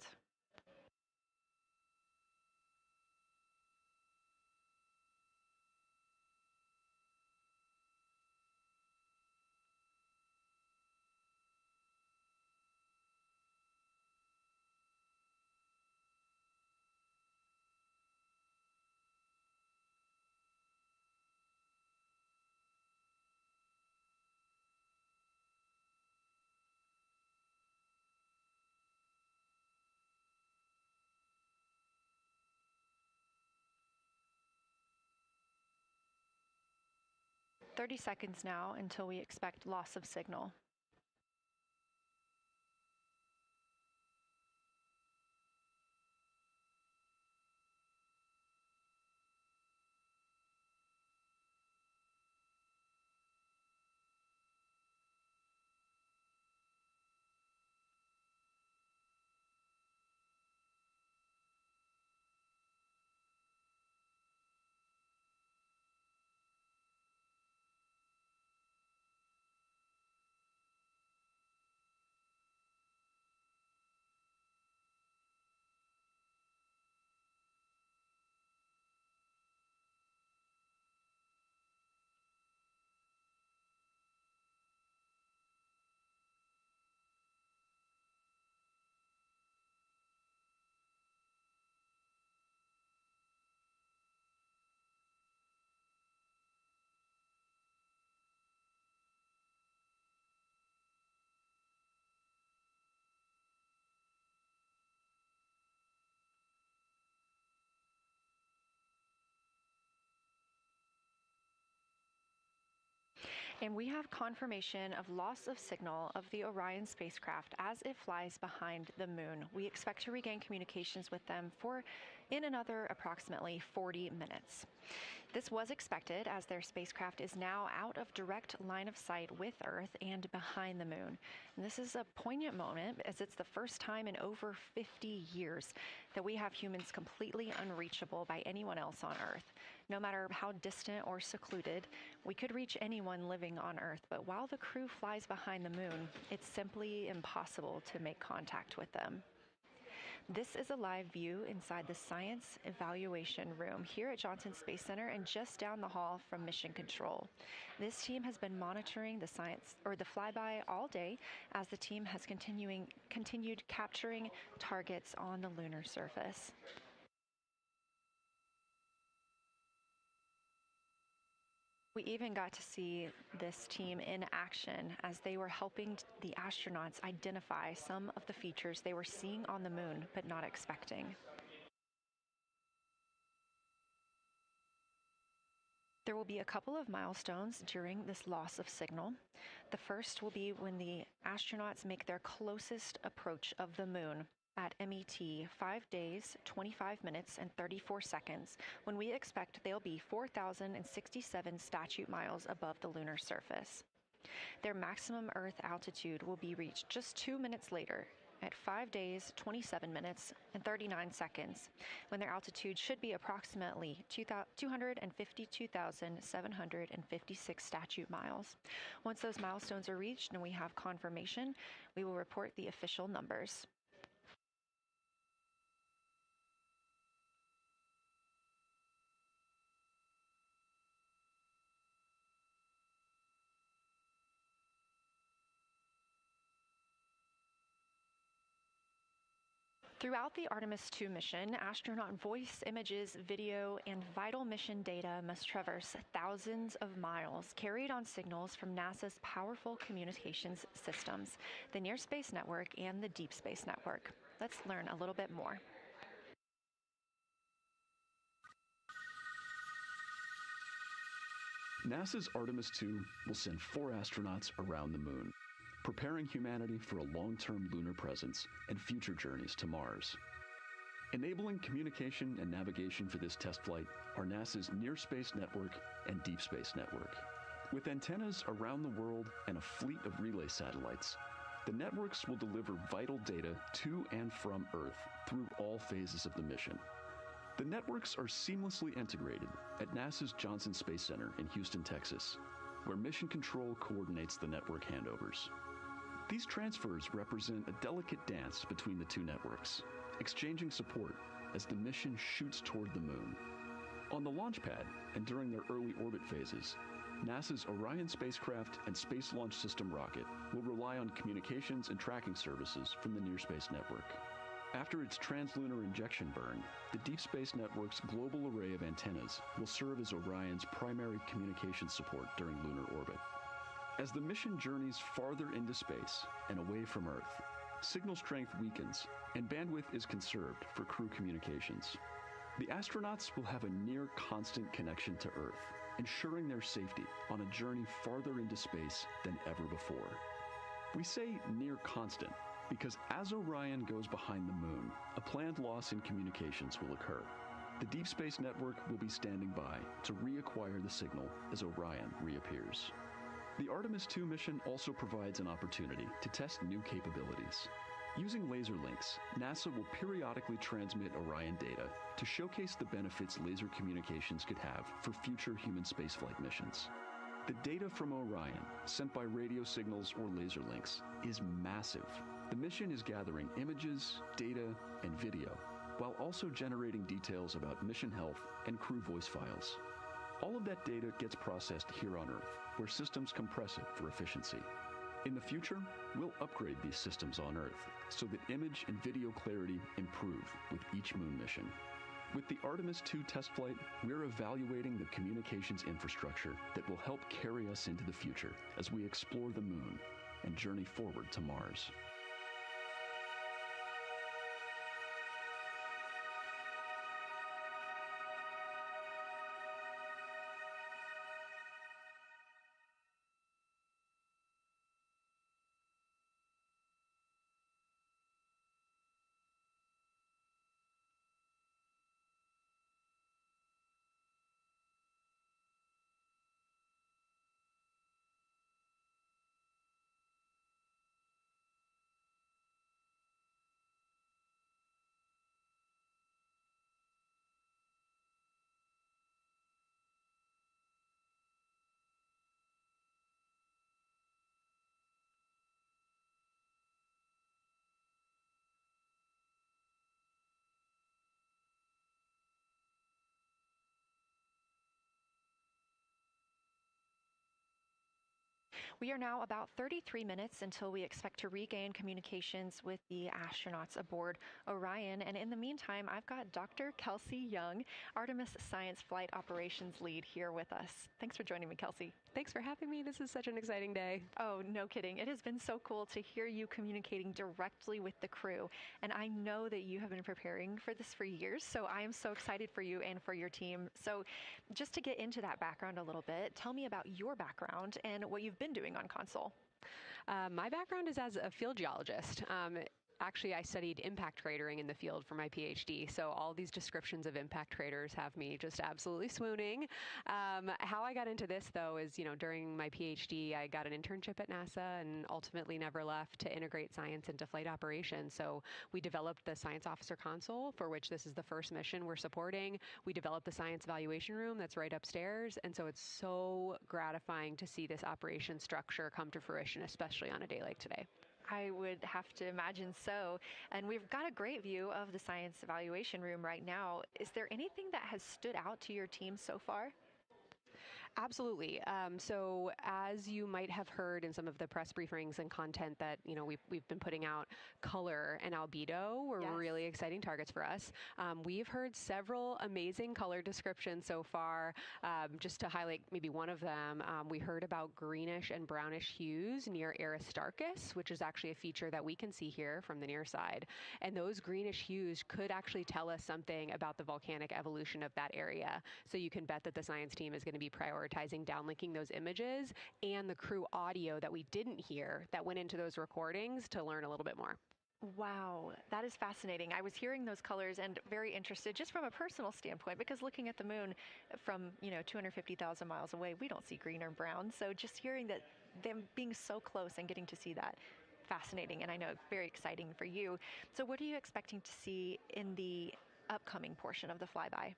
Seconds now until we expect loss of signal. And we have confirmation of loss of signal of the Orion spacecraft as it flies behind the moon. We expect to regain communications with them in another approximately 40 minutes. This was expected as their spacecraft is now out of direct line of sight with Earth and behind the moon. And this is a poignant moment as it's the first time in over 50 years that we have humans completely unreachable by anyone else on Earth. No matter how distant or secluded, we could reach anyone living on Earth, but while the crew flies behind the moon, it's simply impossible to make contact with them. This is a live view inside the Science Evaluation Room here at Johnson Space Center and just down the hall from Mission Control. This team has been monitoring the flyby all day as the team has continued capturing targets on the lunar surface. We even got to see this team in action as they were helping the astronauts identify some of the features they were seeing on the moon but not expecting. There will be a couple of milestones during this loss of signal. The first will be when the astronauts make their closest approach of the moon. at MET 5 days, 25 minutes, and 34 seconds, when we expect they'll be 4,067 statute miles above the lunar surface. Their maximum Earth altitude will be reached just 2 minutes later, at 5 days, 27 minutes, and 39 seconds, when their altitude should be approximately 252,756 statute miles. Once those milestones are reached and we have confirmation, we will report the official numbers. Throughout the Artemis II mission, astronaut voice, images, video, and vital mission data must traverse thousands of miles, carried on signals from NASA's powerful communications systems, the Near Space Network and the Deep Space Network. Let's learn a little bit more. NASA's Artemis II will send 4 astronauts around the moon, preparing humanity for a long-term lunar presence and future journeys to Mars. Enabling communication and navigation for this test flight are NASA's Near Space Network and Deep Space Network. With antennas around the world and a fleet of relay satellites, the networks will deliver vital data to and from Earth through all phases of the mission. The networks are seamlessly integrated at NASA's Johnson Space Center in Houston, Texas, where Mission Control coordinates the network handovers. These transfers represent a delicate dance between the two networks, exchanging support as the mission shoots toward the moon. On the launch pad and during their early orbit phases, NASA's Orion Spacecraft and Space Launch System rocket will rely on communications and tracking services from the Near Space Network. After its translunar injection burn, the Deep Space Network's global array of antennas will serve as Orion's primary communication support during lunar orbit. As the mission journeys farther into space and away from Earth, signal strength weakens and bandwidth is conserved for crew communications. The astronauts will have a near constant connection to Earth, ensuring their safety on a journey farther into space than ever before. We say near constant because as Orion goes behind the moon, a planned loss in communications will occur. The Deep Space Network will be standing by to reacquire the signal as Orion reappears. The Artemis II mission also provides an opportunity to test new capabilities. Using laser links, NASA will periodically transmit Orion data to showcase the benefits laser communications could have for future human spaceflight missions. The data from Orion, sent by radio signals or laser links, is massive. The mission is gathering images, data, and video, while also generating details about mission health and crew voice files. All of that data gets processed here on Earth, where systems compress it for efficiency. In the future, we'll upgrade these systems on Earth so that image and video clarity improve with each moon mission. With the Artemis II test flight, we're evaluating the communications infrastructure that will help carry us into the future as we explore the moon and journey forward to Mars. We are now about 33 minutes until we expect to regain communications with the astronauts aboard Orion. And in the meantime, I've got Dr. Kelsey Young, Artemis Science Flight Operations Lead, here with us. Thanks for joining me, Kelsey. Thanks for having me. This is such an exciting day. Oh, no kidding. It has been so cool to hear you communicating directly with the crew. And I know that you have been preparing for this for years, so I am so excited for you and for your team. So just to get into that background a little bit, tell me about your background and what you've been doing on console. My background is as a field geologist. Actually, I studied impact cratering in the field for my PhD, so all these descriptions of impact craters have me just absolutely swooning. How I got into this, though, is, during my PhD, I got an internship at NASA and ultimately never left to integrate science into flight operations. So we developed the Science Officer Console, for which this is the first mission we're supporting. We developed the Science Evaluation Room that's right upstairs, and so it's so gratifying to see this operation structure come to fruition, especially on a day like today. I would have to imagine so. And we've got a great view of the Science Evaluation Room right now. Is there anything that has stood out to your team so far? Absolutely. So as you might have heard in some of the press briefings and content that we've been putting out, color and albedo were really exciting targets for us. We've heard several amazing color descriptions so far. Just to highlight maybe one of them, we heard about greenish and brownish hues near Aristarchus, which is actually a feature that we can see here from the near side. And those greenish hues could actually tell us something about the volcanic evolution of that area. So you can bet that the science team is going to be prioritizing downlinking those images and the crew audio that we didn't hear that went into those recordings to learn a little bit more. Wow, that is fascinating. I was hearing those colors and very interested just from a personal standpoint, because looking at the moon from 250,000 miles away, we don't see green or brown. So just hearing that, them being so close and getting to see that, fascinating, and I know very exciting for you. So what are you expecting to see in the upcoming portion of the flyby?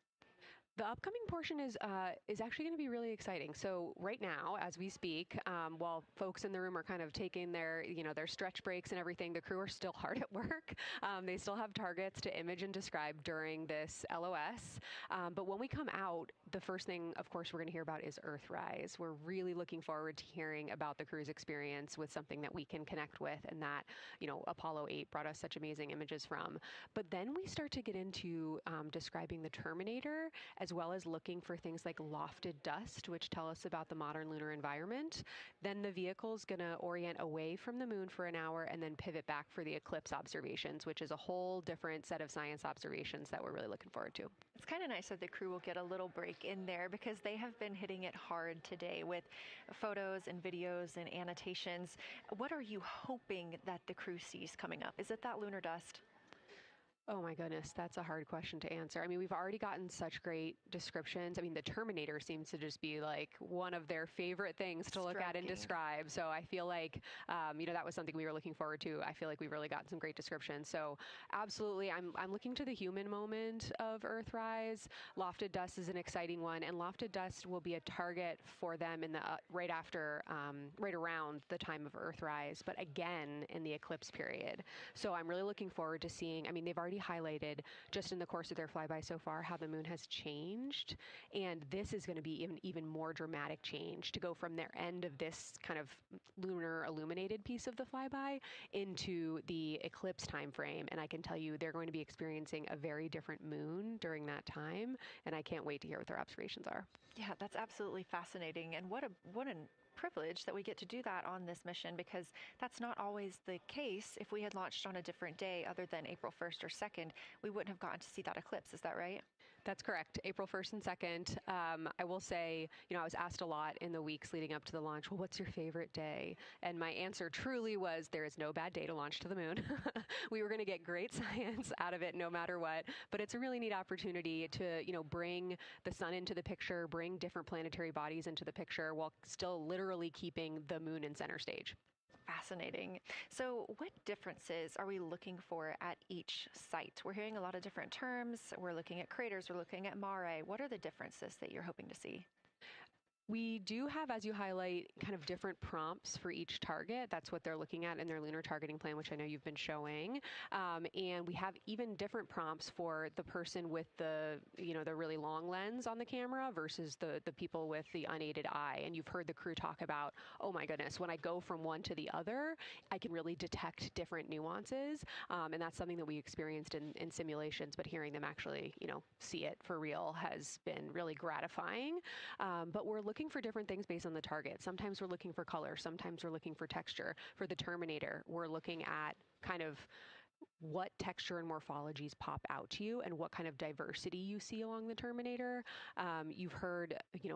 The upcoming portion is actually going to be really exciting. So right now, as we speak, while folks in the room are kind of taking their stretch breaks and everything, the crew are still hard at work. They still have targets to image and describe during this LOS. But when we come out, the first thing, of course, we're going to hear about is Earthrise. We're really looking forward to hearing about the crew's experience with something that we can connect with and that, Apollo 8 brought us such amazing images from. But then we start to get into describing the Terminator, as well as looking for things like lofted dust, which tell us about the modern lunar environment. Then the vehicle's going to orient away from the moon for an hour and then pivot back for the eclipse observations, which is a whole different set of science observations that we're really looking forward to. It's kind of nice that the crew will get a little break in there, because they have been hitting it hard today with photos and videos and annotations. What are you hoping that the crew sees coming up? Is it that lunar dust? Oh my goodness, that's a hard question to answer. I mean, we've already gotten such great descriptions. I mean, the Terminator seems to just be like one of their favorite things to look at and describe. So I feel like, that was something we were looking forward to. I feel like we've really gotten some great descriptions. So absolutely, I'm looking to the human moment of Earthrise. Lofted dust is an exciting one, and lofted dust will be a target for them in the right around the time of Earthrise, but again in the eclipse period. So I'm really looking forward to seeing. I mean, they've already highlighted just in the course of their flyby so far how the moon has changed, and this is going to be even more dramatic change to go from their end of this kind of lunar illuminated piece of the flyby into the eclipse time frame. And I can tell you they're going to be experiencing a very different moon during that time, and I can't wait to hear what their observations are. Yeah, that's absolutely fascinating, and what a privilege that we get to do that on this mission, because that's not always the case. If we had launched on a different day other than April 1st or 2nd, we wouldn't have gotten to see that eclipse. Is that right? That's correct. April 1st and 2nd. I will say, I was asked a lot in the weeks leading up to the launch, well, what's your favorite day? And my answer truly was, there is no bad day to launch to the moon. We were going to get great science out of it no matter what, but it's a really neat opportunity to, bring the sun into the picture, bring different planetary bodies into the picture while still literally keeping the moon in center stage. Fascinating. So what differences are we looking for at each site? We're hearing a lot of different terms. We're looking at craters. We're looking at mare. What are the differences that you're hoping to see? We do have, as you highlight, kind of different prompts for each target. That's what they're looking at in their lunar targeting plan, which I know you've been showing. And we have even different prompts for the person with the really long lens on the camera versus the people with the unaided eye. And you've heard the crew talk about, oh my goodness, when I go from one to the other, I can really detect different nuances. And that's something that we experienced in simulations, but hearing them actually, see it for real has been really gratifying. But we're looking for different things based on the target. Sometimes we're looking for color. Sometimes we're looking for texture. For the Terminator, we're looking at kind of what texture and morphologies pop out to you and what kind of diversity you see along the Terminator. You've heard,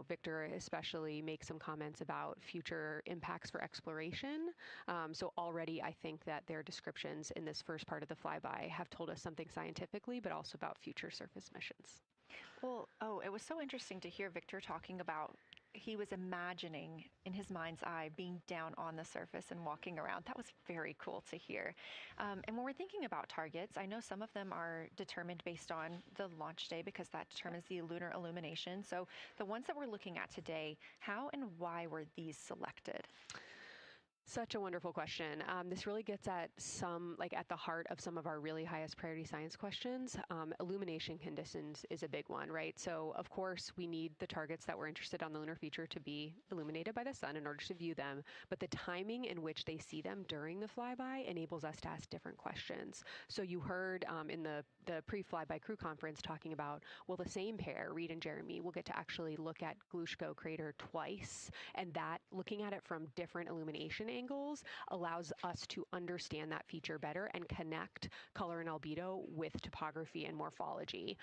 Victor especially make some comments about future impacts for exploration. So already I think that their descriptions in this first part of the flyby have told us something scientifically, but also about future surface missions. Well, it was so interesting to hear Victor talking about he was imagining in his mind's eye being down on the surface and walking around. That was very cool to hear. And when we're thinking about targets, I know some of them are determined based on the launch day because that determines the lunar illumination. So the ones that we're looking at today, how and why were these selected? Such a wonderful question. This really gets at at the heart of some of our really highest priority science questions. Illumination conditions is a big one, right? So of course we need the targets that we're interested on the lunar feature to be illuminated by the sun in order to view them, but the timing in which they see them during the flyby enables us to ask different questions. So you heard in the pre-flyby crew conference talking about, well, the same pair, Reed and Jeremy, will get to actually look at Glushko crater twice, and that looking at it from different illumination angles allows us to understand that feature better and connect color and albedo with topography and morphology.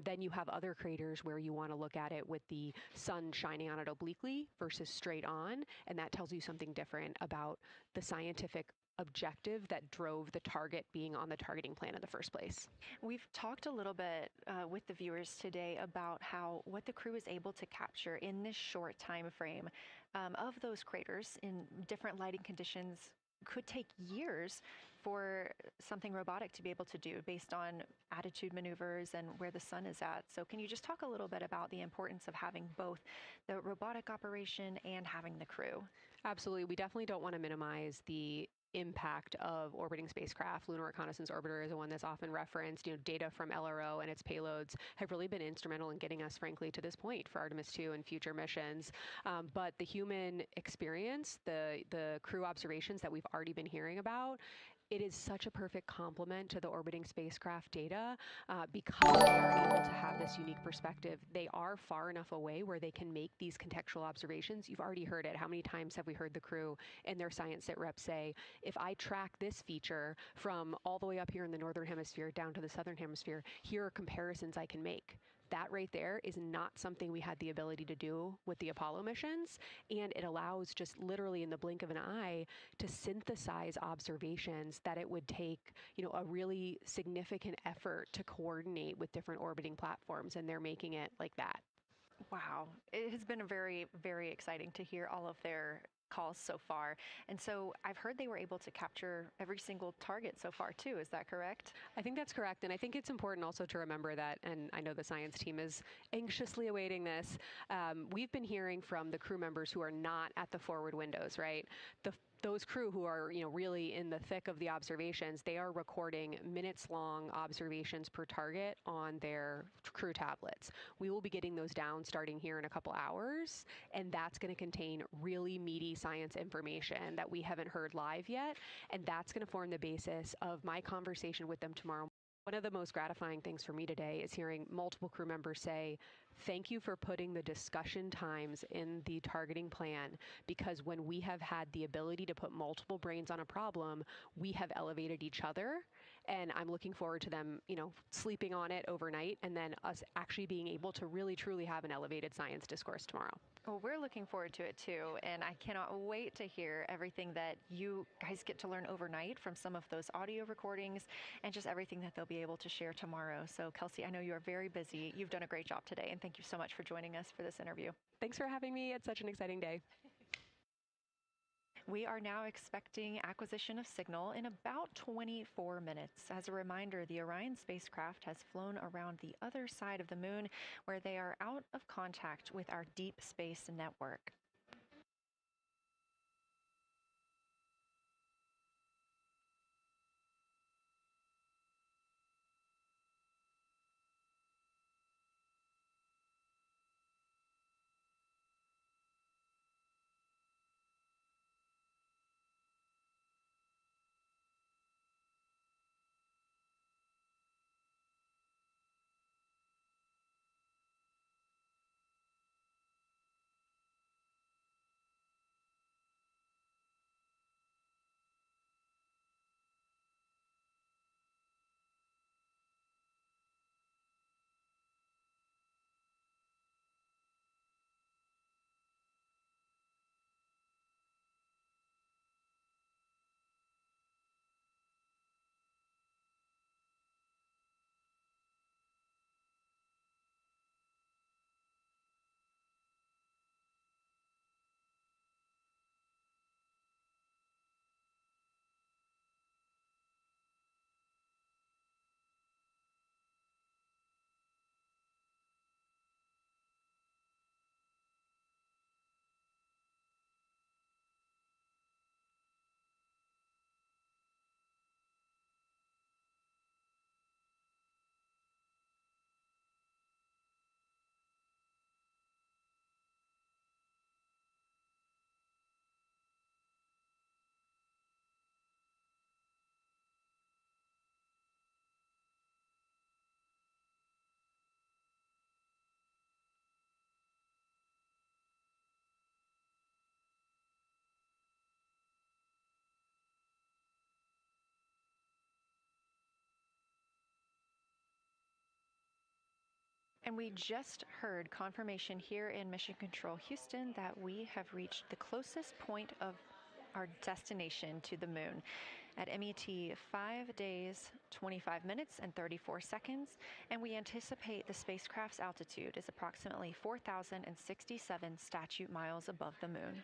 Then you have other craters where you want to look at it with the sun shining on it obliquely versus straight on, and that tells you something different about the scientific objective that drove the target being on the targeting plan in the first place. We've talked a little bit with the viewers today about what the crew is able to capture in this short time frame of those craters in different lighting conditions. Could take years for something robotic to be able to do based on attitude maneuvers and where the sun is at. So can you just talk a little bit about the importance of having both the robotic operation and having the crew? Absolutely. We definitely don't want to minimize the impact of orbiting spacecraft. Lunar Reconnaissance Orbiter is the one that's often referenced. Data from LRO and its payloads have really been instrumental in getting us, frankly, to this point for Artemis II and future missions. But the human experience, the crew observations that we've already been hearing about, it is such a perfect complement to the orbiting spacecraft data because they are able to have this unique perspective. They are far enough away where they can make these contextual observations. You've already heard it. How many times have we heard the crew and their science sit reps say, if I track this feature from all the way up here in the northern hemisphere down to the southern hemisphere, here are comparisons I can make. That right there is not something we had the ability to do with the Apollo missions, and it allows just literally in the blink of an eye to synthesize observations that it would take, a really significant effort to coordinate with different orbiting platforms, and they're making it like that. Wow. It has been very, very exciting to hear all of their calls so far. And so I've heard they were able to capture every single target so far too. Is that correct? I think that's correct. And I think it's important also to remember that, and I know the science team is anxiously awaiting this, we've been hearing from the crew members who are not at the forward windows, right? Those crew who are, really in the thick of the observations, they are recording minutes-long observations per target on their crew tablets. We will be getting those down starting here in a couple hours, and that's going to contain really meaty science information that we haven't heard live yet, and that's going to form the basis of my conversation with them tomorrow. One of the most gratifying things for me today is hearing multiple crew members say, thank you for putting the discussion times in the targeting plan, because when we have had the ability to put multiple brains on a problem, we have elevated each other. And I'm looking forward to them, sleeping on it overnight and then us actually being able to really, truly have an elevated science discourse tomorrow. Well, we're looking forward to it too, and I cannot wait to hear everything that you guys get to learn overnight from some of those audio recordings and just everything that they'll be able to share tomorrow. So, Kelsey, I know you are very busy. You've done a great job today, and thank you so much for joining us for this interview. Thanks for having me. It's such an exciting day. We are now expecting acquisition of signal in about 24 minutes. As a reminder, the Orion spacecraft has flown around the other side of the moon, where they are out of contact with our deep space network. And we just heard confirmation here in Mission Control Houston that we have reached the closest point of our destination to the moon at MET 5 days, 25 minutes, and 34 seconds, and we anticipate the spacecraft's altitude is approximately 4,067 statute miles above the moon.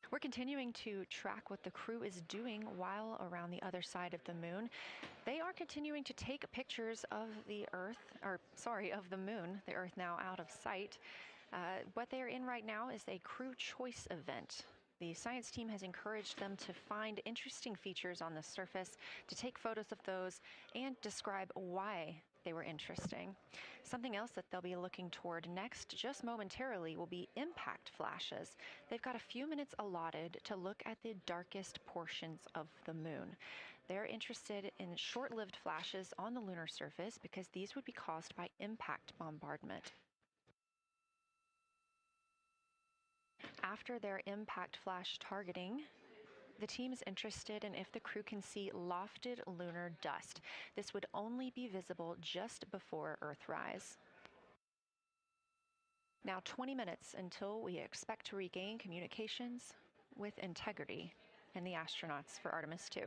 We're continuing to track what the crew is doing while around the other side of the moon. They are continuing to take pictures of the of the moon, the Earth now out of sight. What they're in right now is a crew choice event. The science team has encouraged them to find interesting features on the surface, to take photos of those, and describe why they were interesting. Something else that they'll be looking toward next, just momentarily, will be impact flashes. They've got a few minutes allotted to look at the darkest portions of the moon. They're interested in short-lived flashes on the lunar surface because these would be caused by impact bombardment. After their impact flash targeting, the team is interested in if the crew can see lofted lunar dust. This would only be visible just before Earthrise. Now 20 minutes until we expect to regain communications with integrity and the astronauts for Artemis II.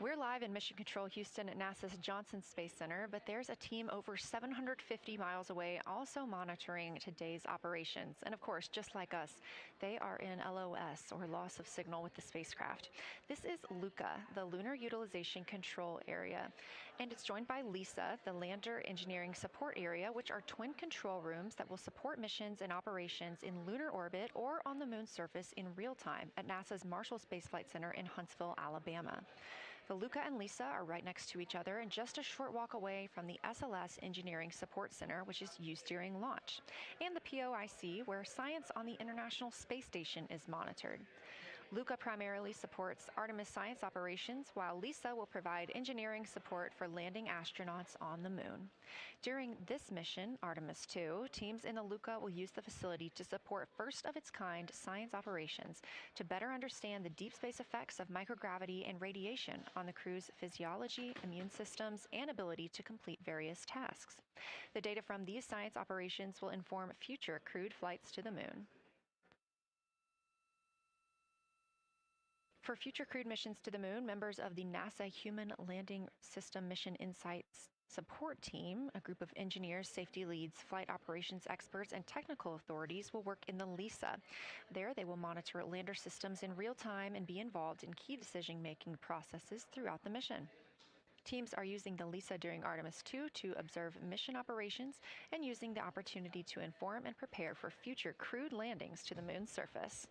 We're live in Mission Control Houston at NASA's Johnson Space Center, but there's a team over 750 miles away also monitoring today's operations. And of course, just like us, they are in LOS, or loss of signal, with the spacecraft. This is LUCA, the Lunar Utilization Control Area, and it's joined by LISA, the Lander Engineering Support Area, which are twin control rooms that will support missions and operations in lunar orbit or on the moon's surface in real time at NASA's Marshall Space Flight Center in Huntsville, Alabama. The LUCA and LISA are right next to each other and just a short walk away from the SLS Engineering Support Center, which is used during launch, and the POIC, where science on the International Space Station is monitored. LUCA primarily supports Artemis science operations, while LISA will provide engineering support for landing astronauts on the moon. During this mission, Artemis II, teams in the LUCA will use the facility to support first-of-its-kind science operations to better understand the deep space effects of microgravity and radiation on the crew's physiology, immune systems, and ability to complete various tasks. The data from these science operations will inform future crewed flights to the moon. For future crewed missions to the moon, members of the NASA Human Landing System Mission Insights Support Team, a group of engineers, safety leads, flight operations experts, and technical authorities, will work in the LISA. There, they will monitor lander systems in real time and be involved in key decision-making processes throughout the mission. Teams are using the LISA during Artemis II to observe mission operations and using the opportunity to inform and prepare for future crewed landings to the moon's surface.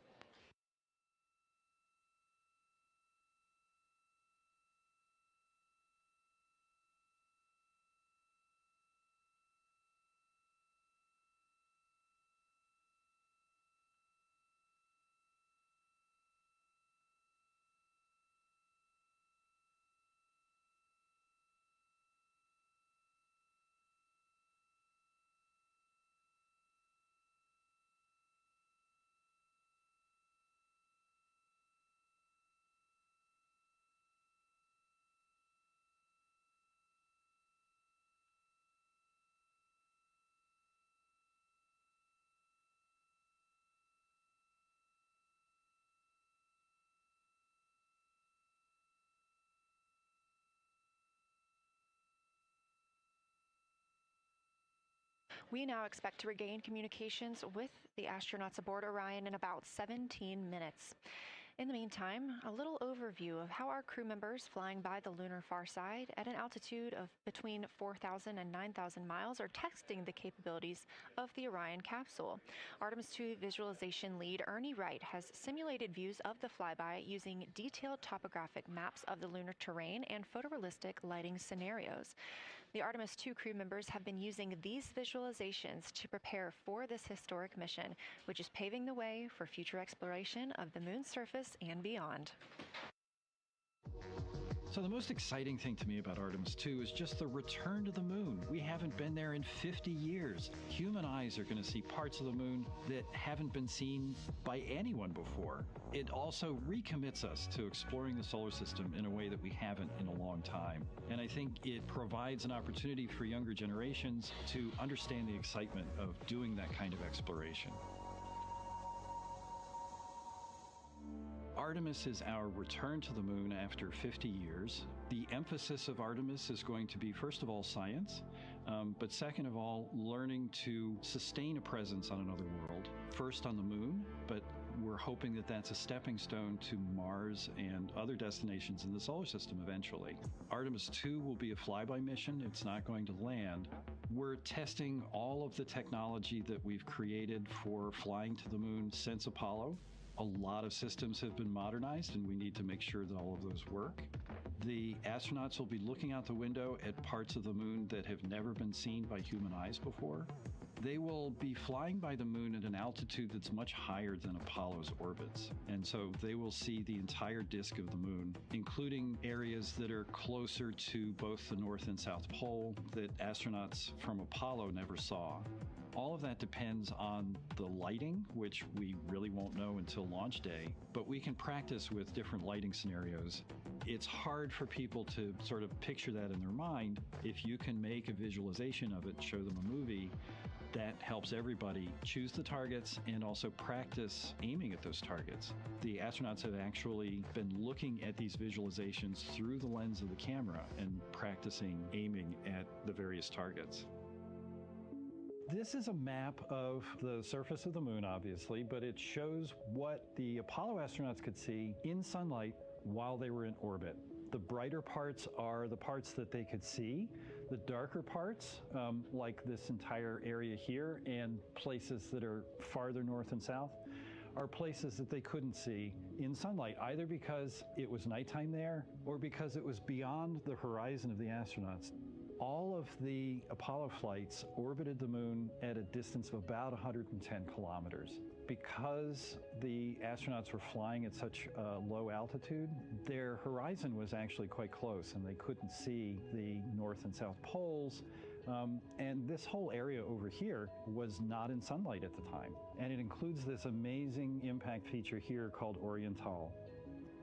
We now expect to regain communications with the astronauts aboard Orion in about 17 minutes. In the meantime, a little overview of how our crew members flying by the lunar far side at an altitude of between 4,000 and 9,000 miles are testing the capabilities of the Orion capsule. Artemis II visualization lead Ernie Wright has simulated views of the flyby using detailed topographic maps of the lunar terrain and photorealistic lighting scenarios. The Artemis II crew members have been using these visualizations to prepare for this historic mission, which is paving the way for future exploration of the moon's surface and beyond. So the most exciting thing to me about Artemis II is just the return to the moon. We haven't been there in 50 years. Human eyes are going to see parts of the moon that haven't been seen by anyone before. It also recommits us to exploring the solar system in a way that we haven't in a long time. And I think it provides an opportunity for younger generations to understand the excitement of doing that kind of exploration. Artemis is our return to the moon after 50 years. The emphasis of Artemis is going to be, first of all, science, but second of all, learning to sustain a presence on another world. First on the moon, but we're hoping that that's a stepping stone to Mars and other destinations in the solar system eventually. Artemis II will be a flyby mission. It's not going to land. We're testing all of the technology that we've created for flying to the moon since Apollo. A lot of systems have been modernized, and we need to make sure that all of those work. The astronauts will be looking out the window at parts of the moon that have never been seen by human eyes before. They will be flying by the moon at an altitude that's much higher than Apollo's orbits. And so they will see the entire disk of the moon, including areas that are closer to both the North and South Pole that astronauts from Apollo never saw. All of that depends on the lighting, which we really won't know until launch day, but we can practice with different lighting scenarios. It's hard for people to sort of picture that in their mind. If you can make a visualization of it, show them a movie, that helps everybody choose the targets and also practice aiming at those targets. The astronauts have actually been looking at these visualizations through the lens of the camera and practicing aiming at the various targets. This is a map of the surface of the moon, obviously, but it shows what the Apollo astronauts could see in sunlight while they were in orbit. The brighter parts are the parts that they could see. The darker parts, like this entire area here and places that are farther north and south, are places that they couldn't see in sunlight, either because it was nighttime there or because it was beyond the horizon of the astronauts. All of the Apollo flights orbited the moon at a distance of about 110 kilometers. Because the astronauts were flying at such a low altitude, their horizon was actually quite close and they couldn't see the North and South poles. And this whole area over here was not in sunlight at the time. And it includes this amazing impact feature here called Oriental.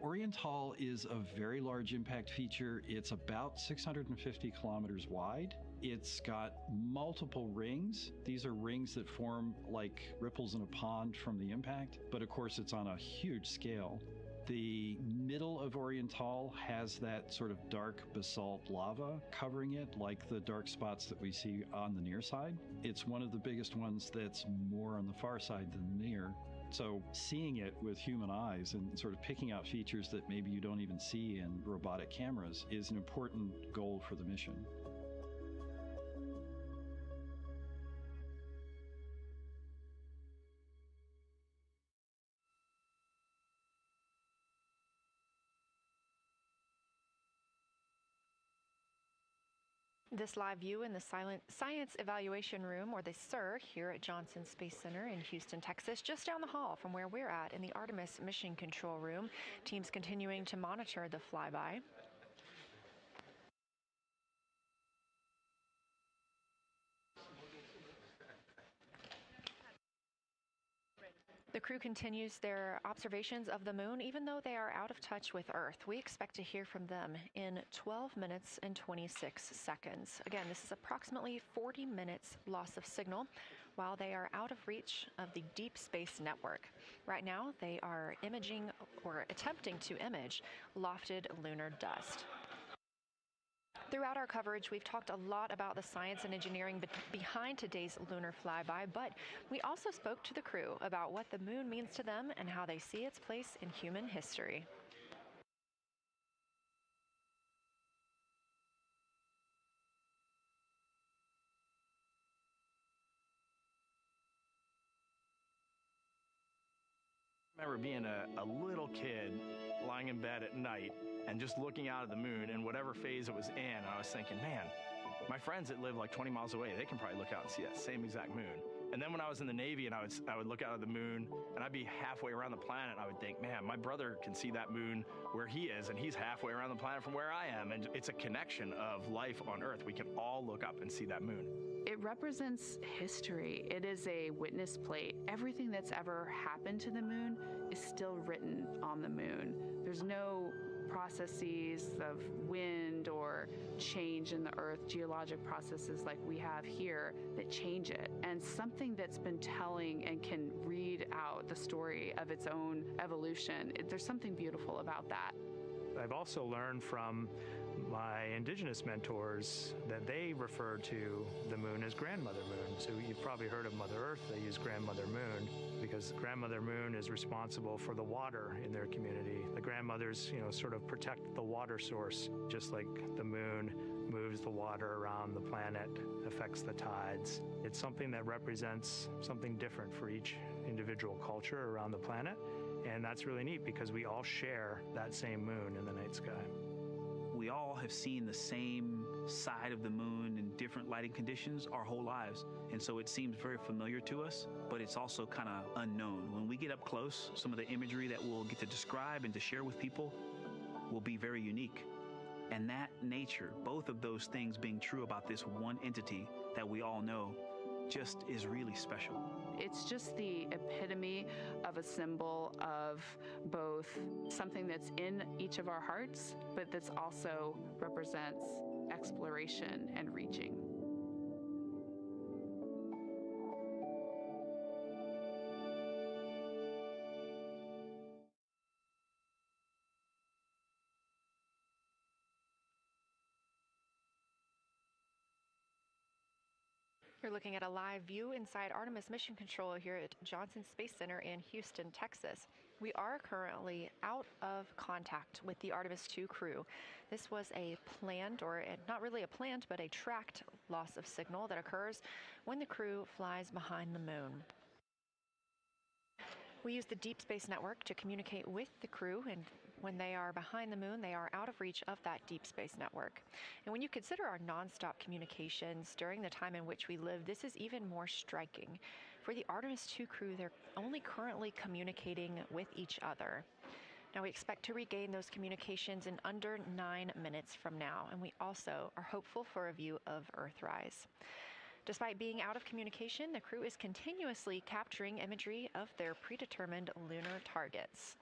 Oriental is a very large impact feature. It's about 650 kilometers wide. It's got multiple rings. These are rings that form like ripples in a pond from the impact, but of course it's on a huge scale. The middle of Oriental has that sort of dark basalt lava covering it, like the dark spots that we see on the near side. It's one of the biggest ones that's more on the far side than the near. So seeing it with human eyes and sort of picking out features that maybe you don't even see in robotic cameras is an important goal for the mission. This live view in the Science Evaluation Room, or the SIR, here at Johnson Space Center in Houston, Texas, just down the hall from where we're at in the Artemis Mission Control Room. Teams continuing to monitor the flyby. The crew continues their observations of the moon, even though they are out of touch with Earth. We expect to hear from them in 12 minutes and 26 seconds. Again, this is approximately 40 minutes loss of signal while they are out of reach of the deep space network. Right now, they are imaging or attempting to image lofted lunar dust. Throughout our coverage, we've talked a lot about the science and engineering behind today's lunar flyby, but we also spoke to the crew about what the moon means to them and how they see its place in human history. I remember being a little kid lying in bed at night and just looking out at the moon and whatever phase it was in, I was thinking, man, my friends that live like 20 miles away, they can probably look out and see that same exact moon. And then when I was in the Navy and I would look out at the moon and I'd be halfway around the planet, I would think, man, my brother can see that moon where he is and he's halfway around the planet from where I am. And it's a connection of life on Earth. We can all look up and see that moon. It represents history. It is a witness plate. Everything that's ever happened to the moon is still written on the moon. There's no processes of wind or change in the Earth, geologic processes like we have here that change it. And something that's been telling and can read out the story of its own evolution, there's something beautiful about that. I've also learned from my indigenous mentors that they refer to the moon as grandmother moon. So you've probably heard of Mother Earth. They use grandmother moon because grandmother moon is responsible for the water in their community. The grandmothers, sort of protect the water source, just like the moon moves the water around the planet, affects the tides. It's something that represents something different for each individual culture around the planet. And that's really neat because we all share that same moon in the night sky. We all have seen the same side of the moon in different lighting conditions our whole lives. And so it seems very familiar to us, but it's also kind of unknown. When we get up close, some of the imagery that we'll get to describe and to share with people will be very unique. And that nature, both of those things being true about this one entity that we all know, just is really special. It's just the epitome of a symbol of both something that's in each of our hearts, but that's also represents exploration and reaching. You're looking at a live view inside Artemis Mission Control here at Johnson Space Center in Houston, Texas. We are currently out of contact with the Artemis II crew. This was a planned, or not really a planned, but a tracked loss of signal that occurs when the crew flies behind the moon. We use the Deep Space Network to communicate with the crew, and when they are behind the moon, they are out of reach of that Deep Space Network. And when you consider our nonstop communications during the time in which we live, this is even more striking. For the Artemis II crew, they're only currently communicating with each other. Now, we expect to regain those communications in under 9 minutes from now, and we also are hopeful for a view of Earthrise. Despite being out of communication, the crew is continuously capturing imagery of their predetermined lunar targets.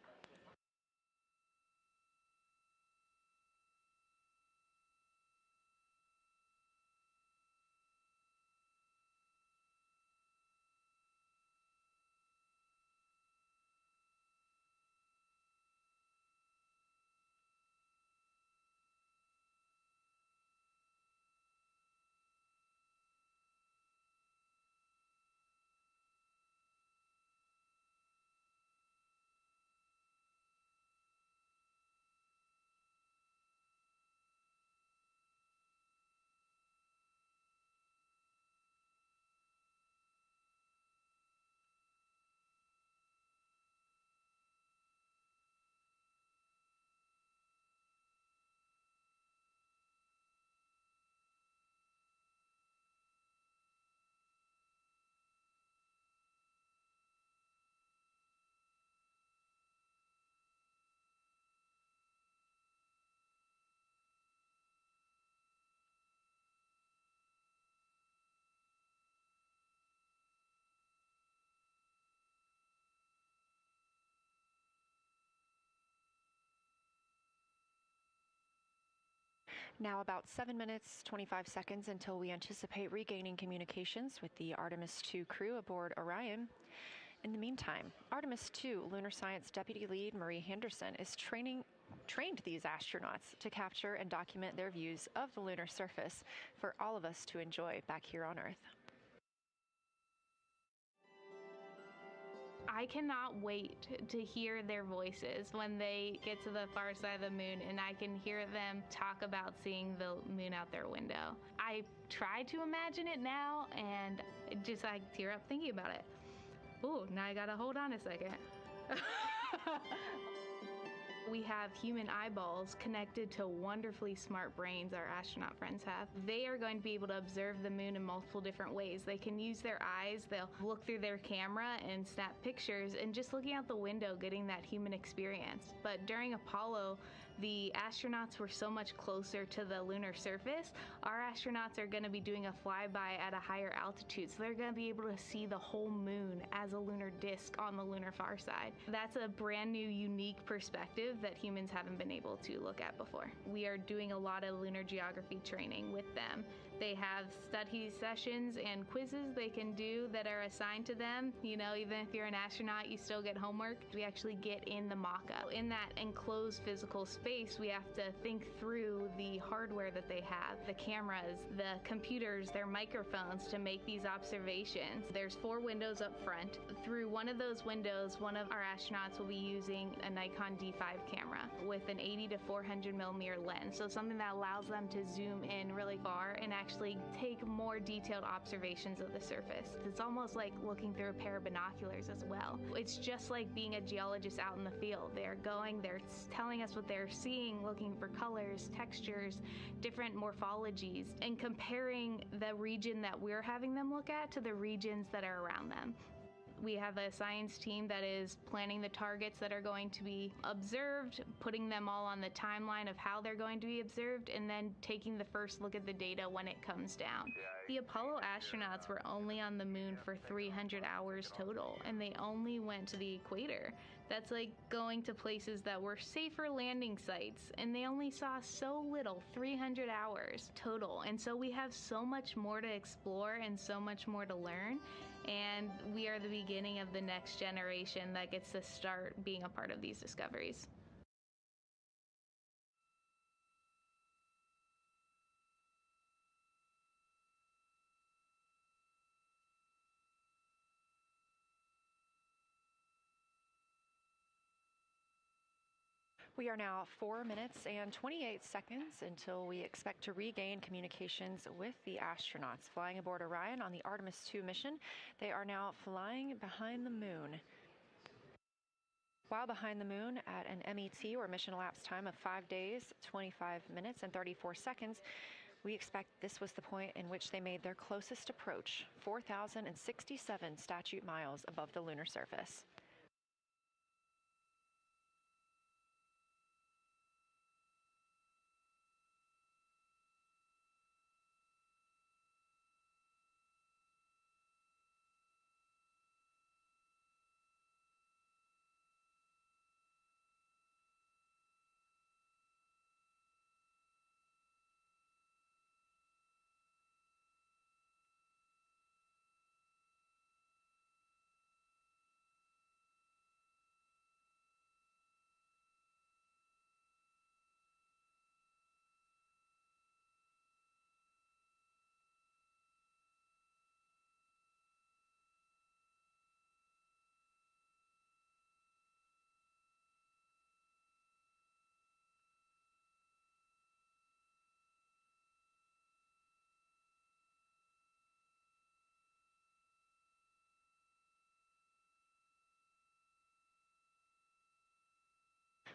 Now about 7 minutes, 25 seconds until we anticipate regaining communications with the Artemis II crew aboard Orion. In the meantime, Artemis II Lunar Science Deputy Lead Marie Henderson is training trained these astronauts to capture and document their views of the lunar surface for all of us to enjoy back here on Earth. I cannot wait to hear their voices when they get to the far side of the moon and I can hear them talk about seeing the moon out their window. I try to imagine it now and I tear up thinking about it. Ooh, now I gotta hold on a second. We have human eyeballs connected to wonderfully smart brains our astronaut friends have. They are going to be able to observe the moon in multiple different ways. They can use their eyes, they'll look through their camera and snap pictures, and just looking out the window getting that human experience. But during Apollo, the astronauts were so much closer to the lunar surface. Our astronauts are going to be doing a flyby at a higher altitude, so they're going to be able to see the whole moon as a lunar disk on the lunar far side. That's a brand new, unique perspective that humans haven't been able to look at before. We are doing a lot of lunar geography training with them. They have study sessions and quizzes they can do that are assigned to them. You know, even if you're an astronaut, you still get homework. We actually get in the mock-up. In that enclosed physical space, we have to think through the hardware that they have, the cameras, the computers, their microphones to make these observations. There's 4 windows up front. Through one of those windows, one of our astronauts will be using a Nikon D5 camera with an 80 to 400 millimeter lens. So something that allows them to zoom in really far and actually take more detailed observations of the surface. It's almost like looking through a pair of binoculars as well. It's just like being a geologist out in the field. They're telling us what they're seeing, looking for colors, textures, different morphologies, and comparing the region that we're having them look at to the regions that are around them. We have a science team that is planning the targets that are going to be observed, putting them all on the timeline of how they're going to be observed, and then taking the first look at the data when it comes down. The Apollo astronauts were only on the moon for 300 hours total, and they only went to the equator. That's like going to places that were safer landing sites, and they only saw so little, 300 hours total. And so we have so much more to explore and so much more to learn. And we are the beginning of the next generation that gets to start being a part of these discoveries. We are now 4 minutes and 28 seconds until we expect to regain communications with the astronauts flying aboard Orion on the Artemis II mission. They are now flying behind the moon. While behind the moon at an MET, or mission elapsed time, of 5 days, 25 minutes, and 34 seconds, we expect this was the point in which they made their closest approach, 4,067 statute miles above the lunar surface.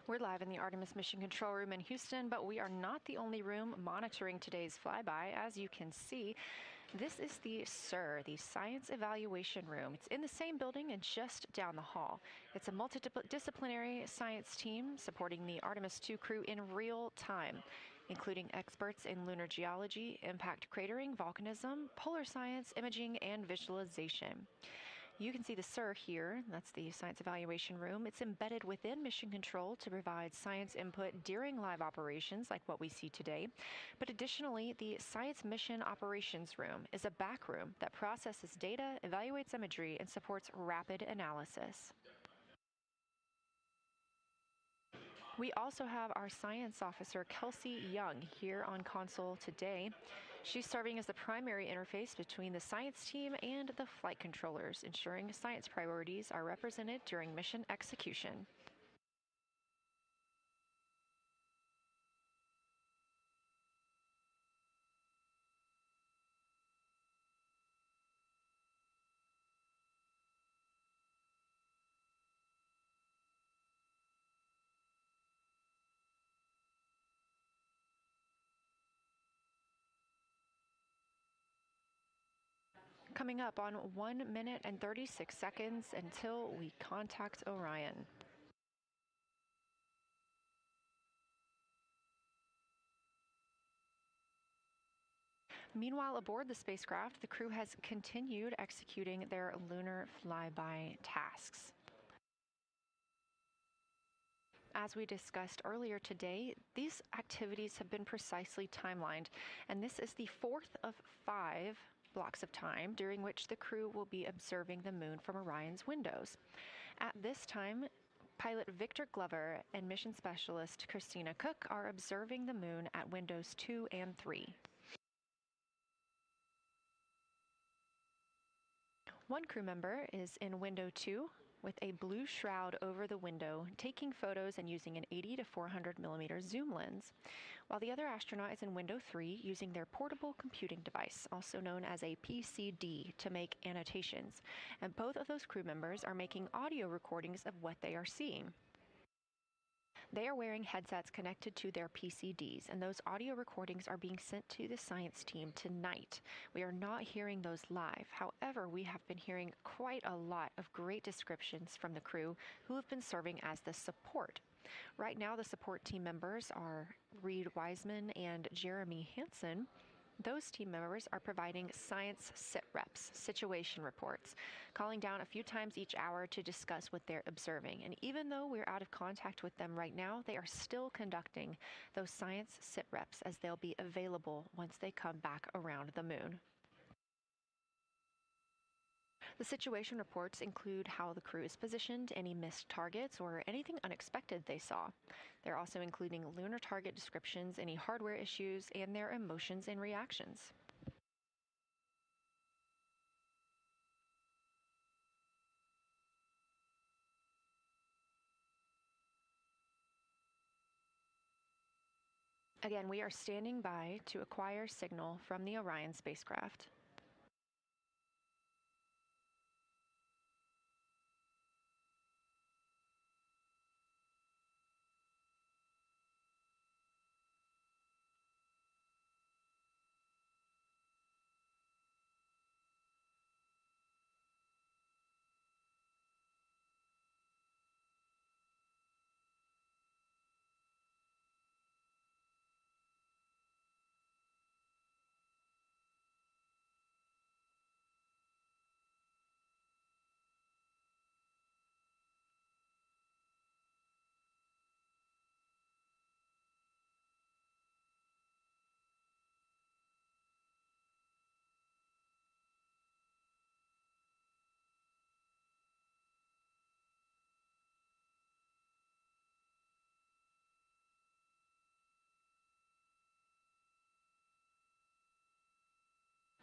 We're live in the Artemis Mission Control Room in Houston, but we are not the only room monitoring today's flyby. As you can see, this is the SIR, the Science Evaluation Room. It's in the same building and just down the hall. It's a multidisciplinary science team supporting the Artemis II crew in real time, including experts in lunar geology, impact cratering, volcanism, polar science, imaging, and visualization. You can see the SIR here. That's the Science Evaluation Room. It's embedded within Mission Control to provide science input during live operations like what we see today. But additionally, the Science Mission Operations Room is a back room that processes data, evaluates imagery, and supports rapid analysis. We also have our science officer, Kelsey Young, here on console today. She's serving as the primary interface between the science team and the flight controllers, ensuring science priorities are represented during mission execution. Coming up on 1 minute and 36 seconds until we contact Orion. Meanwhile, aboard the spacecraft, the crew has continued executing their lunar flyby tasks. As we discussed earlier today, these activities have been precisely timelined, and this is the fourth of 5 blocks of time during which the crew will be observing the moon from Orion's windows. At this time, pilot Victor Glover and mission specialist Christina Cook are observing the moon at windows 2 and 3. One crew member is in window 2 with a blue shroud over the window, taking photos and using an 80 to 400 millimeter zoom lens, while the other astronaut is in window 3 using their portable computing device, also known as a PCD, to make annotations. And both of those crew members are making audio recordings of what they are seeing. They are wearing headsets connected to their PCDs, and those audio recordings are being sent to the science team tonight. We are not hearing those live. However, we have been hearing quite a lot of great descriptions from the crew who have been serving as the support. Right now, the support team members are Reed Wiseman and Jeremy Hansen. Those team members are providing science sit reps, situation reports, calling down a few times each hour to discuss what they're observing. And even though we're out of contact with them right now, they are still conducting those science sit reps as they'll be available once they come back around the moon. The situation reports include how the crew is positioned, any missed targets, or anything unexpected they saw. They're also including lunar target descriptions, any hardware issues, and their emotions and reactions. Again, we are standing by to acquire signal from the Orion spacecraft.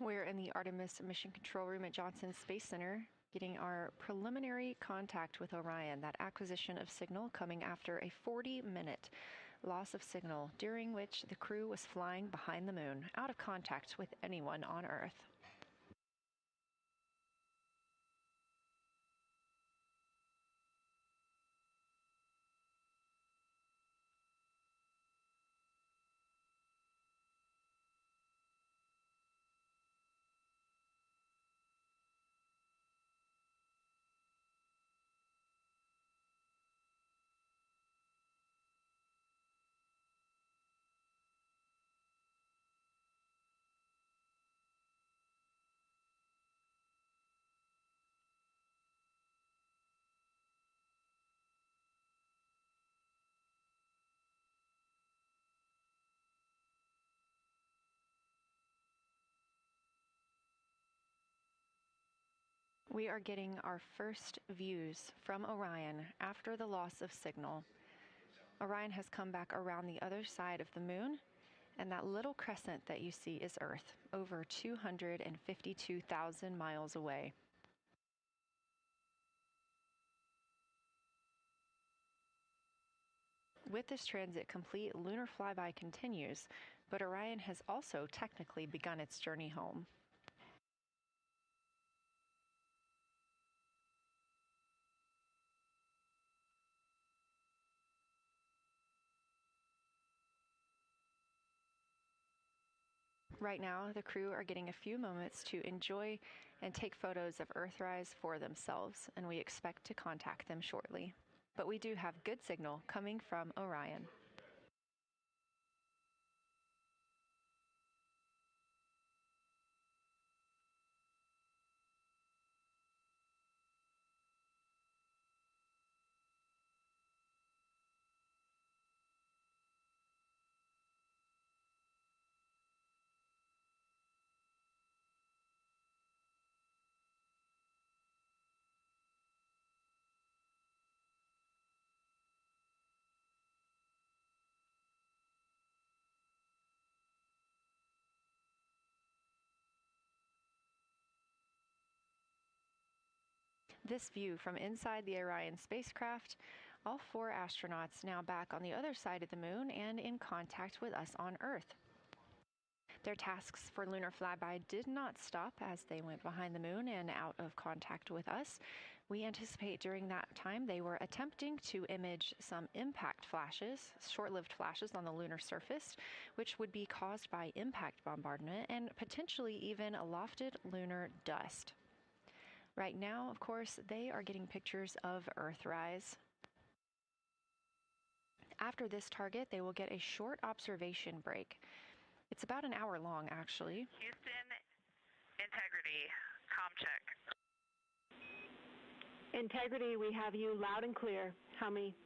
We're in the Artemis Mission Control Room at Johnson Space Center, getting our preliminary contact with Orion, that acquisition of signal coming after a 40-minute loss of signal, during which the crew was flying behind the moon, out of contact with anyone on Earth. We are getting our first views from Orion after the loss of signal. Orion has come back around the other side of the moon, and that little crescent that you see is Earth, over 252,000 miles away. With this transit complete, Lunar Flyby continues, but Orion has also technically begun its journey home. Right now, the crew are getting a few moments to enjoy and take photos of Earthrise for themselves, and we expect to contact them shortly. But we do have good signal coming from Orion. This view from inside the Orion spacecraft, all 4 astronauts now back on the other side of the moon and in contact with us on Earth. Their tasks for Lunar Flyby did not stop as they went behind the moon and out of contact with us. We anticipate during that time they were attempting to image some impact flashes, short-lived flashes on the lunar surface, which would be caused by impact bombardment and potentially even lofted lunar dust. Right now, of course, they are getting pictures of Earthrise. After this target, they will get a short observation break. It's about an hour long, actually. Houston, integrity, comm check. Integrity, we have you loud and clear. How many?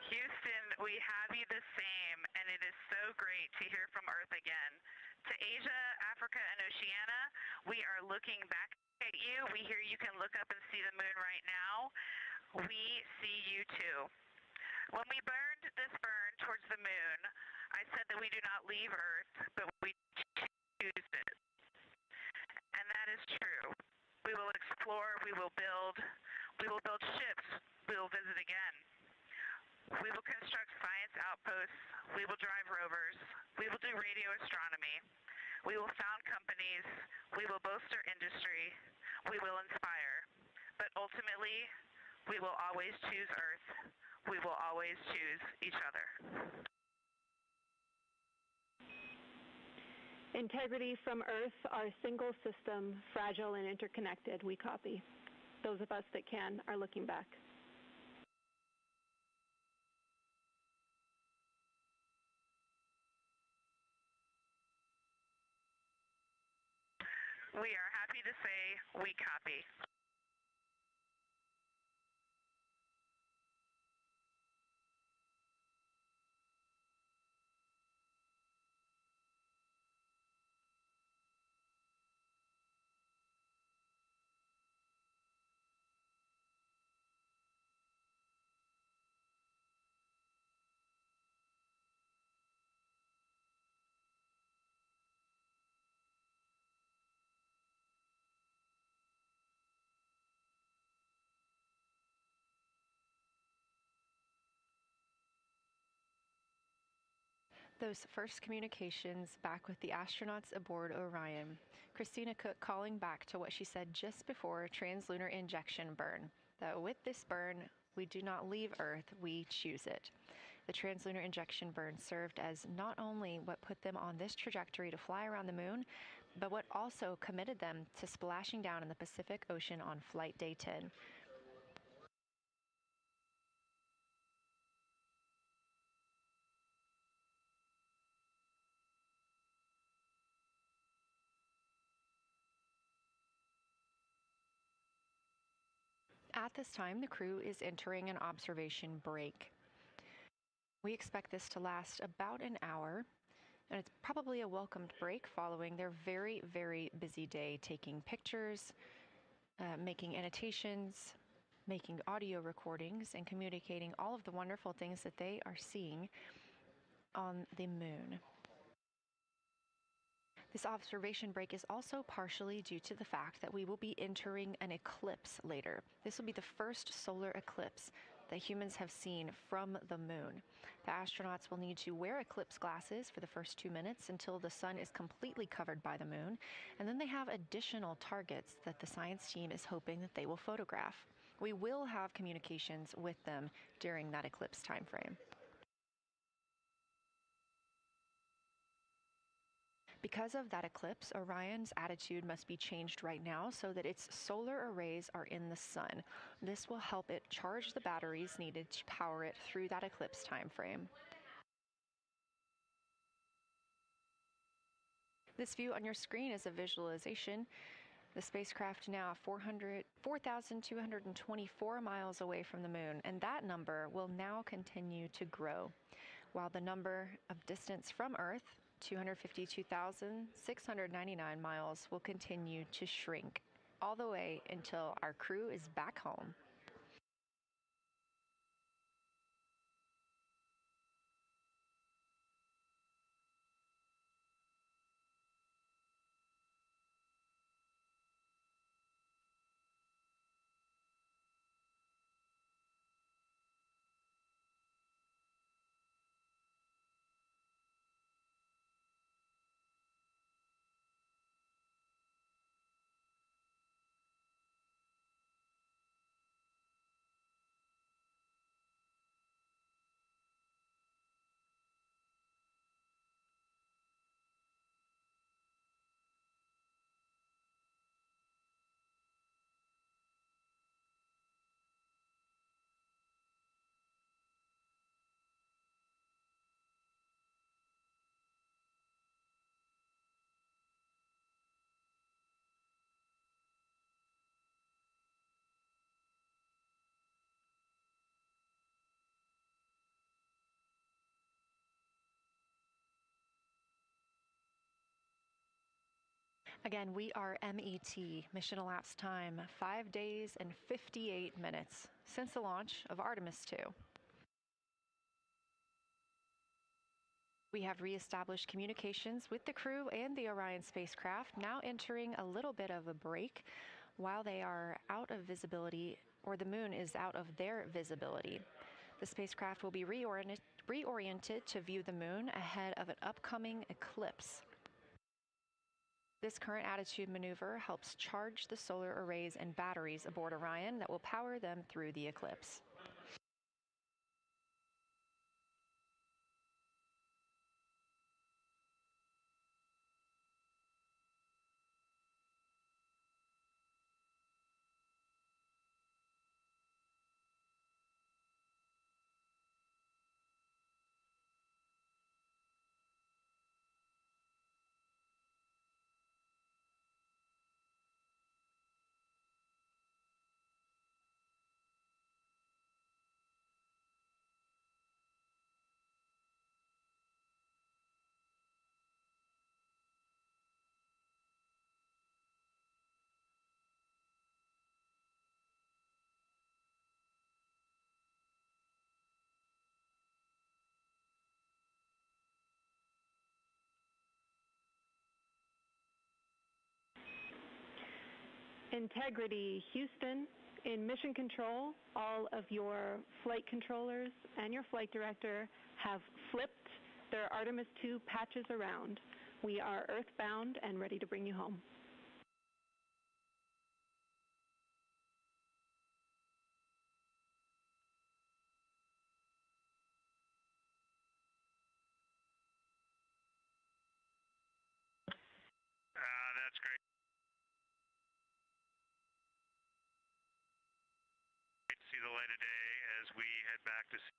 Houston, we have you the same, and it is so great to hear from Earth again. To Asia, Africa, and Oceania, we are looking back at you. We hear you can look up and see the moon right now. We see you too. When we burned this burn towards the moon, I said that we do not leave Earth, but we choose it. And that is true. We will explore, we will build ships, we will visit again. We will construct science outposts, we will drive rovers, we will do radio astronomy, we will found companies, we will bolster industry, we will inspire. But ultimately, we will always choose Earth. We will always choose each other. Integrity from Earth, our single system, fragile and interconnected. We copy. Those of us that can are looking back. We are happy to say we copy. Those first communications back with the astronauts aboard Orion. Christina Cook calling back to what she said just before translunar injection burn, that with this burn, we do not leave Earth, we choose it. The translunar injection burn served as not only what put them on this trajectory to fly around the moon, but what also committed them to splashing down in the Pacific Ocean on Flight Day 10. At this time, the crew is entering an observation break. We expect this to last about an hour, and it's probably a welcomed break following their very, very busy day taking pictures, making annotations, making audio recordings, and communicating all of the wonderful things that they are seeing on the moon. This observation break is also partially due to the fact that we will be entering an eclipse later. This will be the first solar eclipse that humans have seen from the moon. The astronauts will need to wear eclipse glasses for the first 2 minutes until the sun is completely covered by the moon, and then they have additional targets that the science team is hoping that they will photograph. We will have communications with them during that eclipse time frame. Because of that eclipse, Orion's attitude must be changed right now so that its solar arrays are in the sun. This will help it charge the batteries needed to power it through that eclipse time frame. This view on your screen is a visualization. The spacecraft now 4,224 miles away from the moon, and that number will now continue to grow, while the number of distance from Earth, 252,699 miles, will continue to shrink all the way until our crew is back home. Again, we are MET, mission elapsed time, 5 days and 58 minutes since the launch of Artemis II. We have reestablished communications with the crew and the Orion spacecraft, now entering a little bit of a break while they are out of visibility, or the moon is out of their visibility. The spacecraft will be reoriented to view the moon ahead of an upcoming eclipse. This current attitude maneuver helps charge the solar arrays and batteries aboard Orion that will power them through the eclipse. Integrity, Houston. In mission control, all of your flight controllers and your flight director have flipped their Artemis II patches around. We are earthbound and ready to bring you home. That's great. Great to see the light of day as we head back to sea.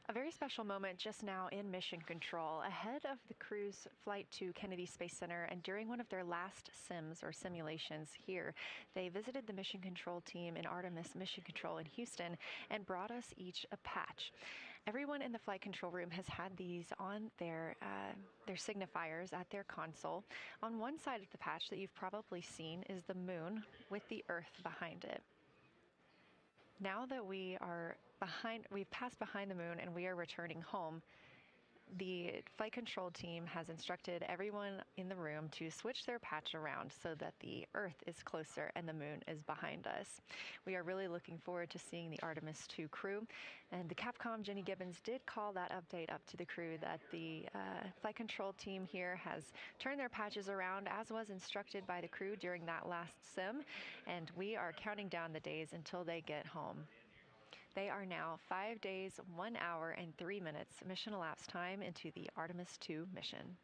A very special moment just now in mission control. Ahead of the crew's flight to Kennedy Space Center and during one of their last sims or simulations here, they visited the mission control team in Artemis Mission Control in Houston and brought us each a patch. Everyone in the flight control room has had these on their signifiers at their console. On one side of the patch that you've probably seen is the moon with the Earth behind it. Now that we've passed behind the moon and we are returning home, the flight control team has instructed everyone in the room to switch their patch around so that the Earth is closer and the moon is behind us. We are really looking forward to seeing the Artemis II crew, and the Capcom Jenny Gibbons did call that update up to the crew that the flight control team here has turned their patches around as was instructed by the crew during that last sim, and we are counting down the days until they get home. They are now 5 days, 1 hour, and 3 minutes mission elapsed time into the Artemis II mission.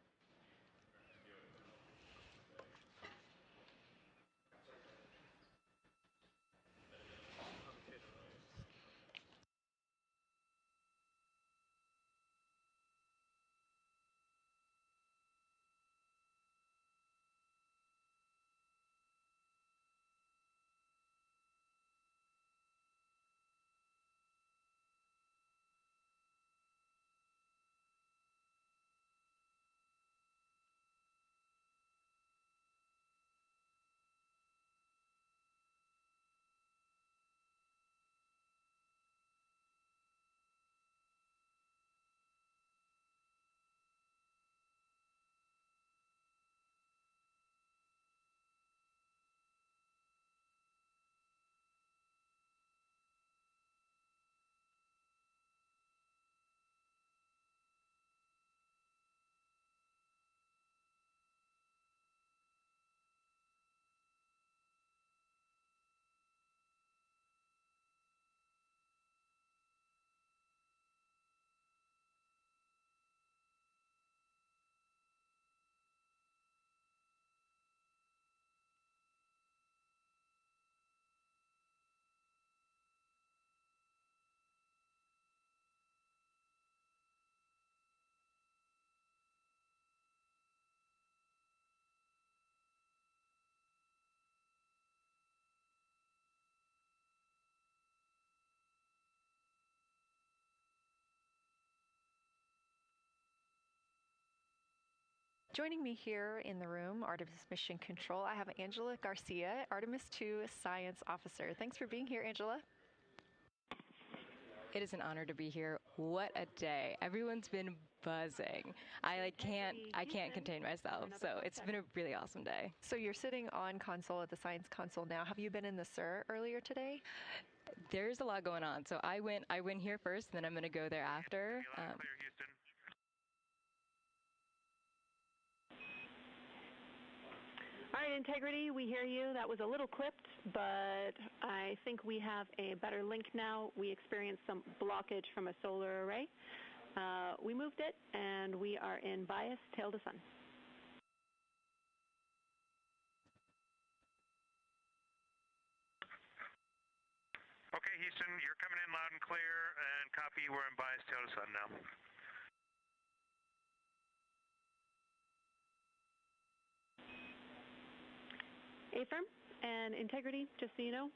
Joining me here in the room, Artemis Mission Control, I have Angela Garcia, Artemis II Science Officer. Thanks for being here, Angela. It is an honor to be here. What a day. Everyone's been buzzing. I can't contain myself. So it's been a really awesome day. So you're sitting on console at the science console now. Have you been in the SIR earlier today? There's a lot going on. So I went here first, and then I'm going to go there after. All right, Integrity, we hear you. That was a little clipped, but I think we have a better link now. We experienced some blockage from a solar array. We moved it, and we are in bias tail to sun. Okay, Houston, you're coming in loud and clear, and copy, we're in bias tail to sun now. Affirm and Integrity, just so you know,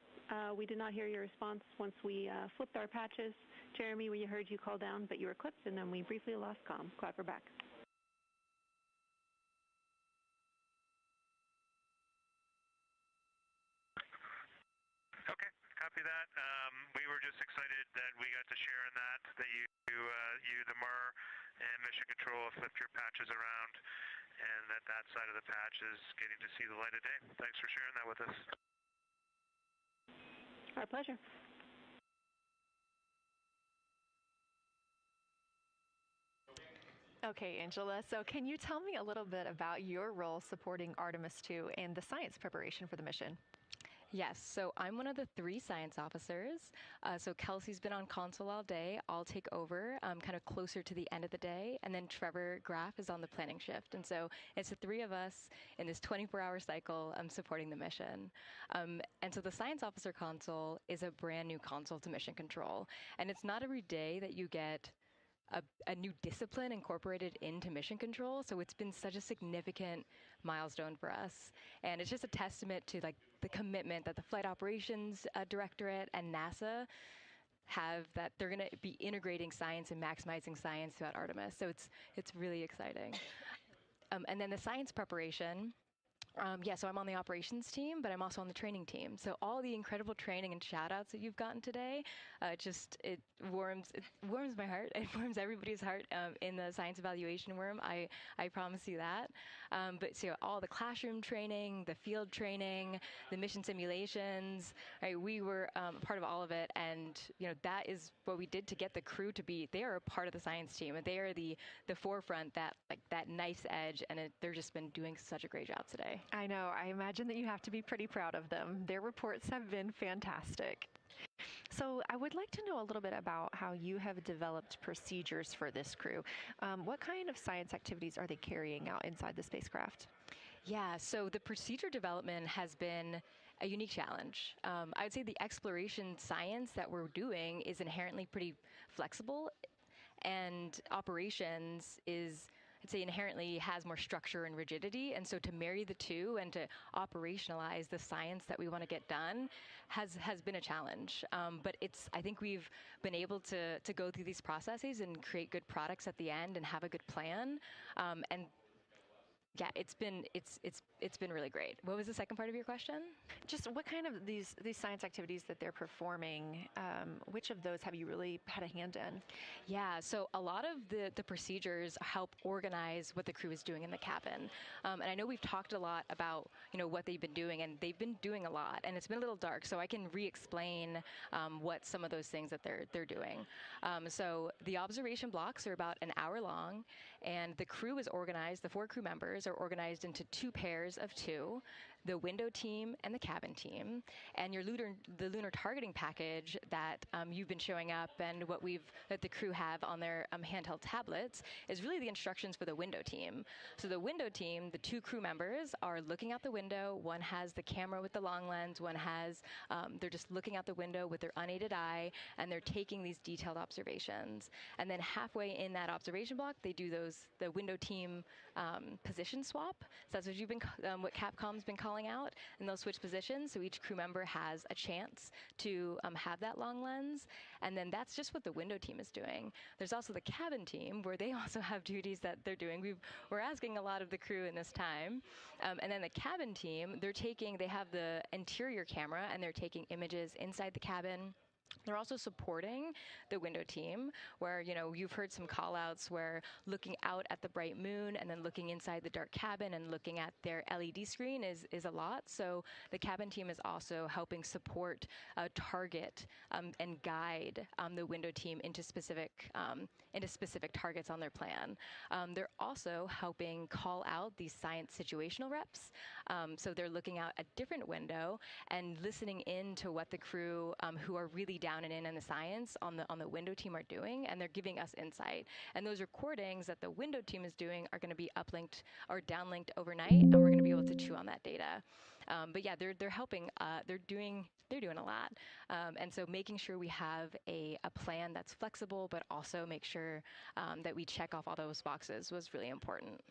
we did not hear your response once we flipped our patches. Jeremy, we heard you call down, but you were clipped, and then we briefly lost comm. Glad we're back. Okay, copy that. We were just excited that we got to share in that you, the MER, and Mission Control have flipped your patches around, and that side of the patch is getting to see the light of day. Thanks for sharing that with us. Our pleasure. Okay, Angela, so can you tell me a little bit about your role supporting Artemis II and the science preparation for the mission? Yes, so I'm one of the 3 science officers. So Kelsey's been on console all day. I'll take over kind of closer to the end of the day. And then Trevor Graff is on the planning shift. And so it's the 3 of us in this 24-hour cycle supporting the mission. And so the science officer console is a brand new console to mission control. And it's not every day that you get a new discipline incorporated into mission control. So it's been such a significant milestone for us. And it's just a testament to like the commitment that the Flight Operations Directorate and NASA have, that they're going to be integrating science and maximizing science throughout Artemis. So it's really exciting. And then the science preparation. So I'm on the operations team, but I'm also on the training team. So all the incredible training and shout outs that you've gotten today, it warms my heart. It warms everybody's heart in the science evaluation worm. I promise you that. But so all the classroom training, the field training, the mission simulations, right? We were part of all of it, and that is what we did to get the crew to be. They are a part of the science team, and they are the forefront, that nice edge, and they're just been doing such a great job today. I know. I imagine that you have to be pretty proud of them. Their reports have been fantastic. So I would like to know a little bit about how you have developed procedures for this crew. What kind of science activities are they carrying out inside the spacecraft? Yeah, so the procedure development has been a unique challenge. I would say the exploration science that we're doing is inherently pretty flexible, and operations is, I'd say, inherently has more structure and rigidity. And so to marry the two and to operationalize the science that we want to get done has been a challenge. But I think we've been able to go through these processes and create good products at the end and have a good plan. And yeah, it's been really great. What was the second part of your question? Just what kind of these science activities that they're performing, which of those have you really had a hand in? Yeah, so a lot of the procedures help organize what the crew is doing in the cabin. And I know we've talked a lot about what they've been doing, and they've been doing a lot, and it's been a little dark, so I can re-explain what some of those things that they're doing. So the observation blocks are about an hour long, and the crew is organized, the 4 crew members are organized into 2 pairs of 2, the window team and the cabin team. And the lunar targeting package that you've been showing up and that the crew have on their handheld tablets is really the instructions for the window team. So the window team, the 2 crew members are looking out the window. One has the camera with the long lens, one has, they're just looking out the window with their unaided eye, and they're taking these detailed observations. And then halfway in that observation block, they do the window team position swap. So that's what Capcom's been calling out, and they'll switch positions, so each crew member has a chance to have that long lens. And then that's just what the window team is doing. There's also the cabin team, where they also have duties that they're doing. We're asking a lot of the crew in this time. And then the cabin team, they have the interior camera, and they're taking images inside the cabin. They're also supporting the window team, where, you've heard some call outs where looking out at the bright moon and then looking inside the dark cabin and looking at their LED screen is a lot. So the cabin team is also helping support, target, and guide the window team into specific targets on their plan. They're also helping call out these science situational reps. So they're looking out a different window and listening in to what the crew who are really down and in the science on the window team are doing, and they're giving us insight. And those recordings that the window team is doing are going to be uplinked or downlinked overnight, and we're going to be able to chew on that data. But yeah, they're helping. They're doing a lot, and so making sure we have a plan that's flexible, but also make sure that we check off all those boxes was really important.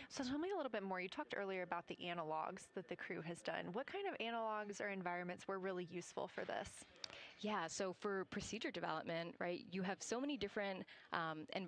So tell me a little bit more. You talked earlier about the analogs that the crew has done. What kind of analogs or environments were really useful for this? Yeah, so for procedure development, right, you have so many different environments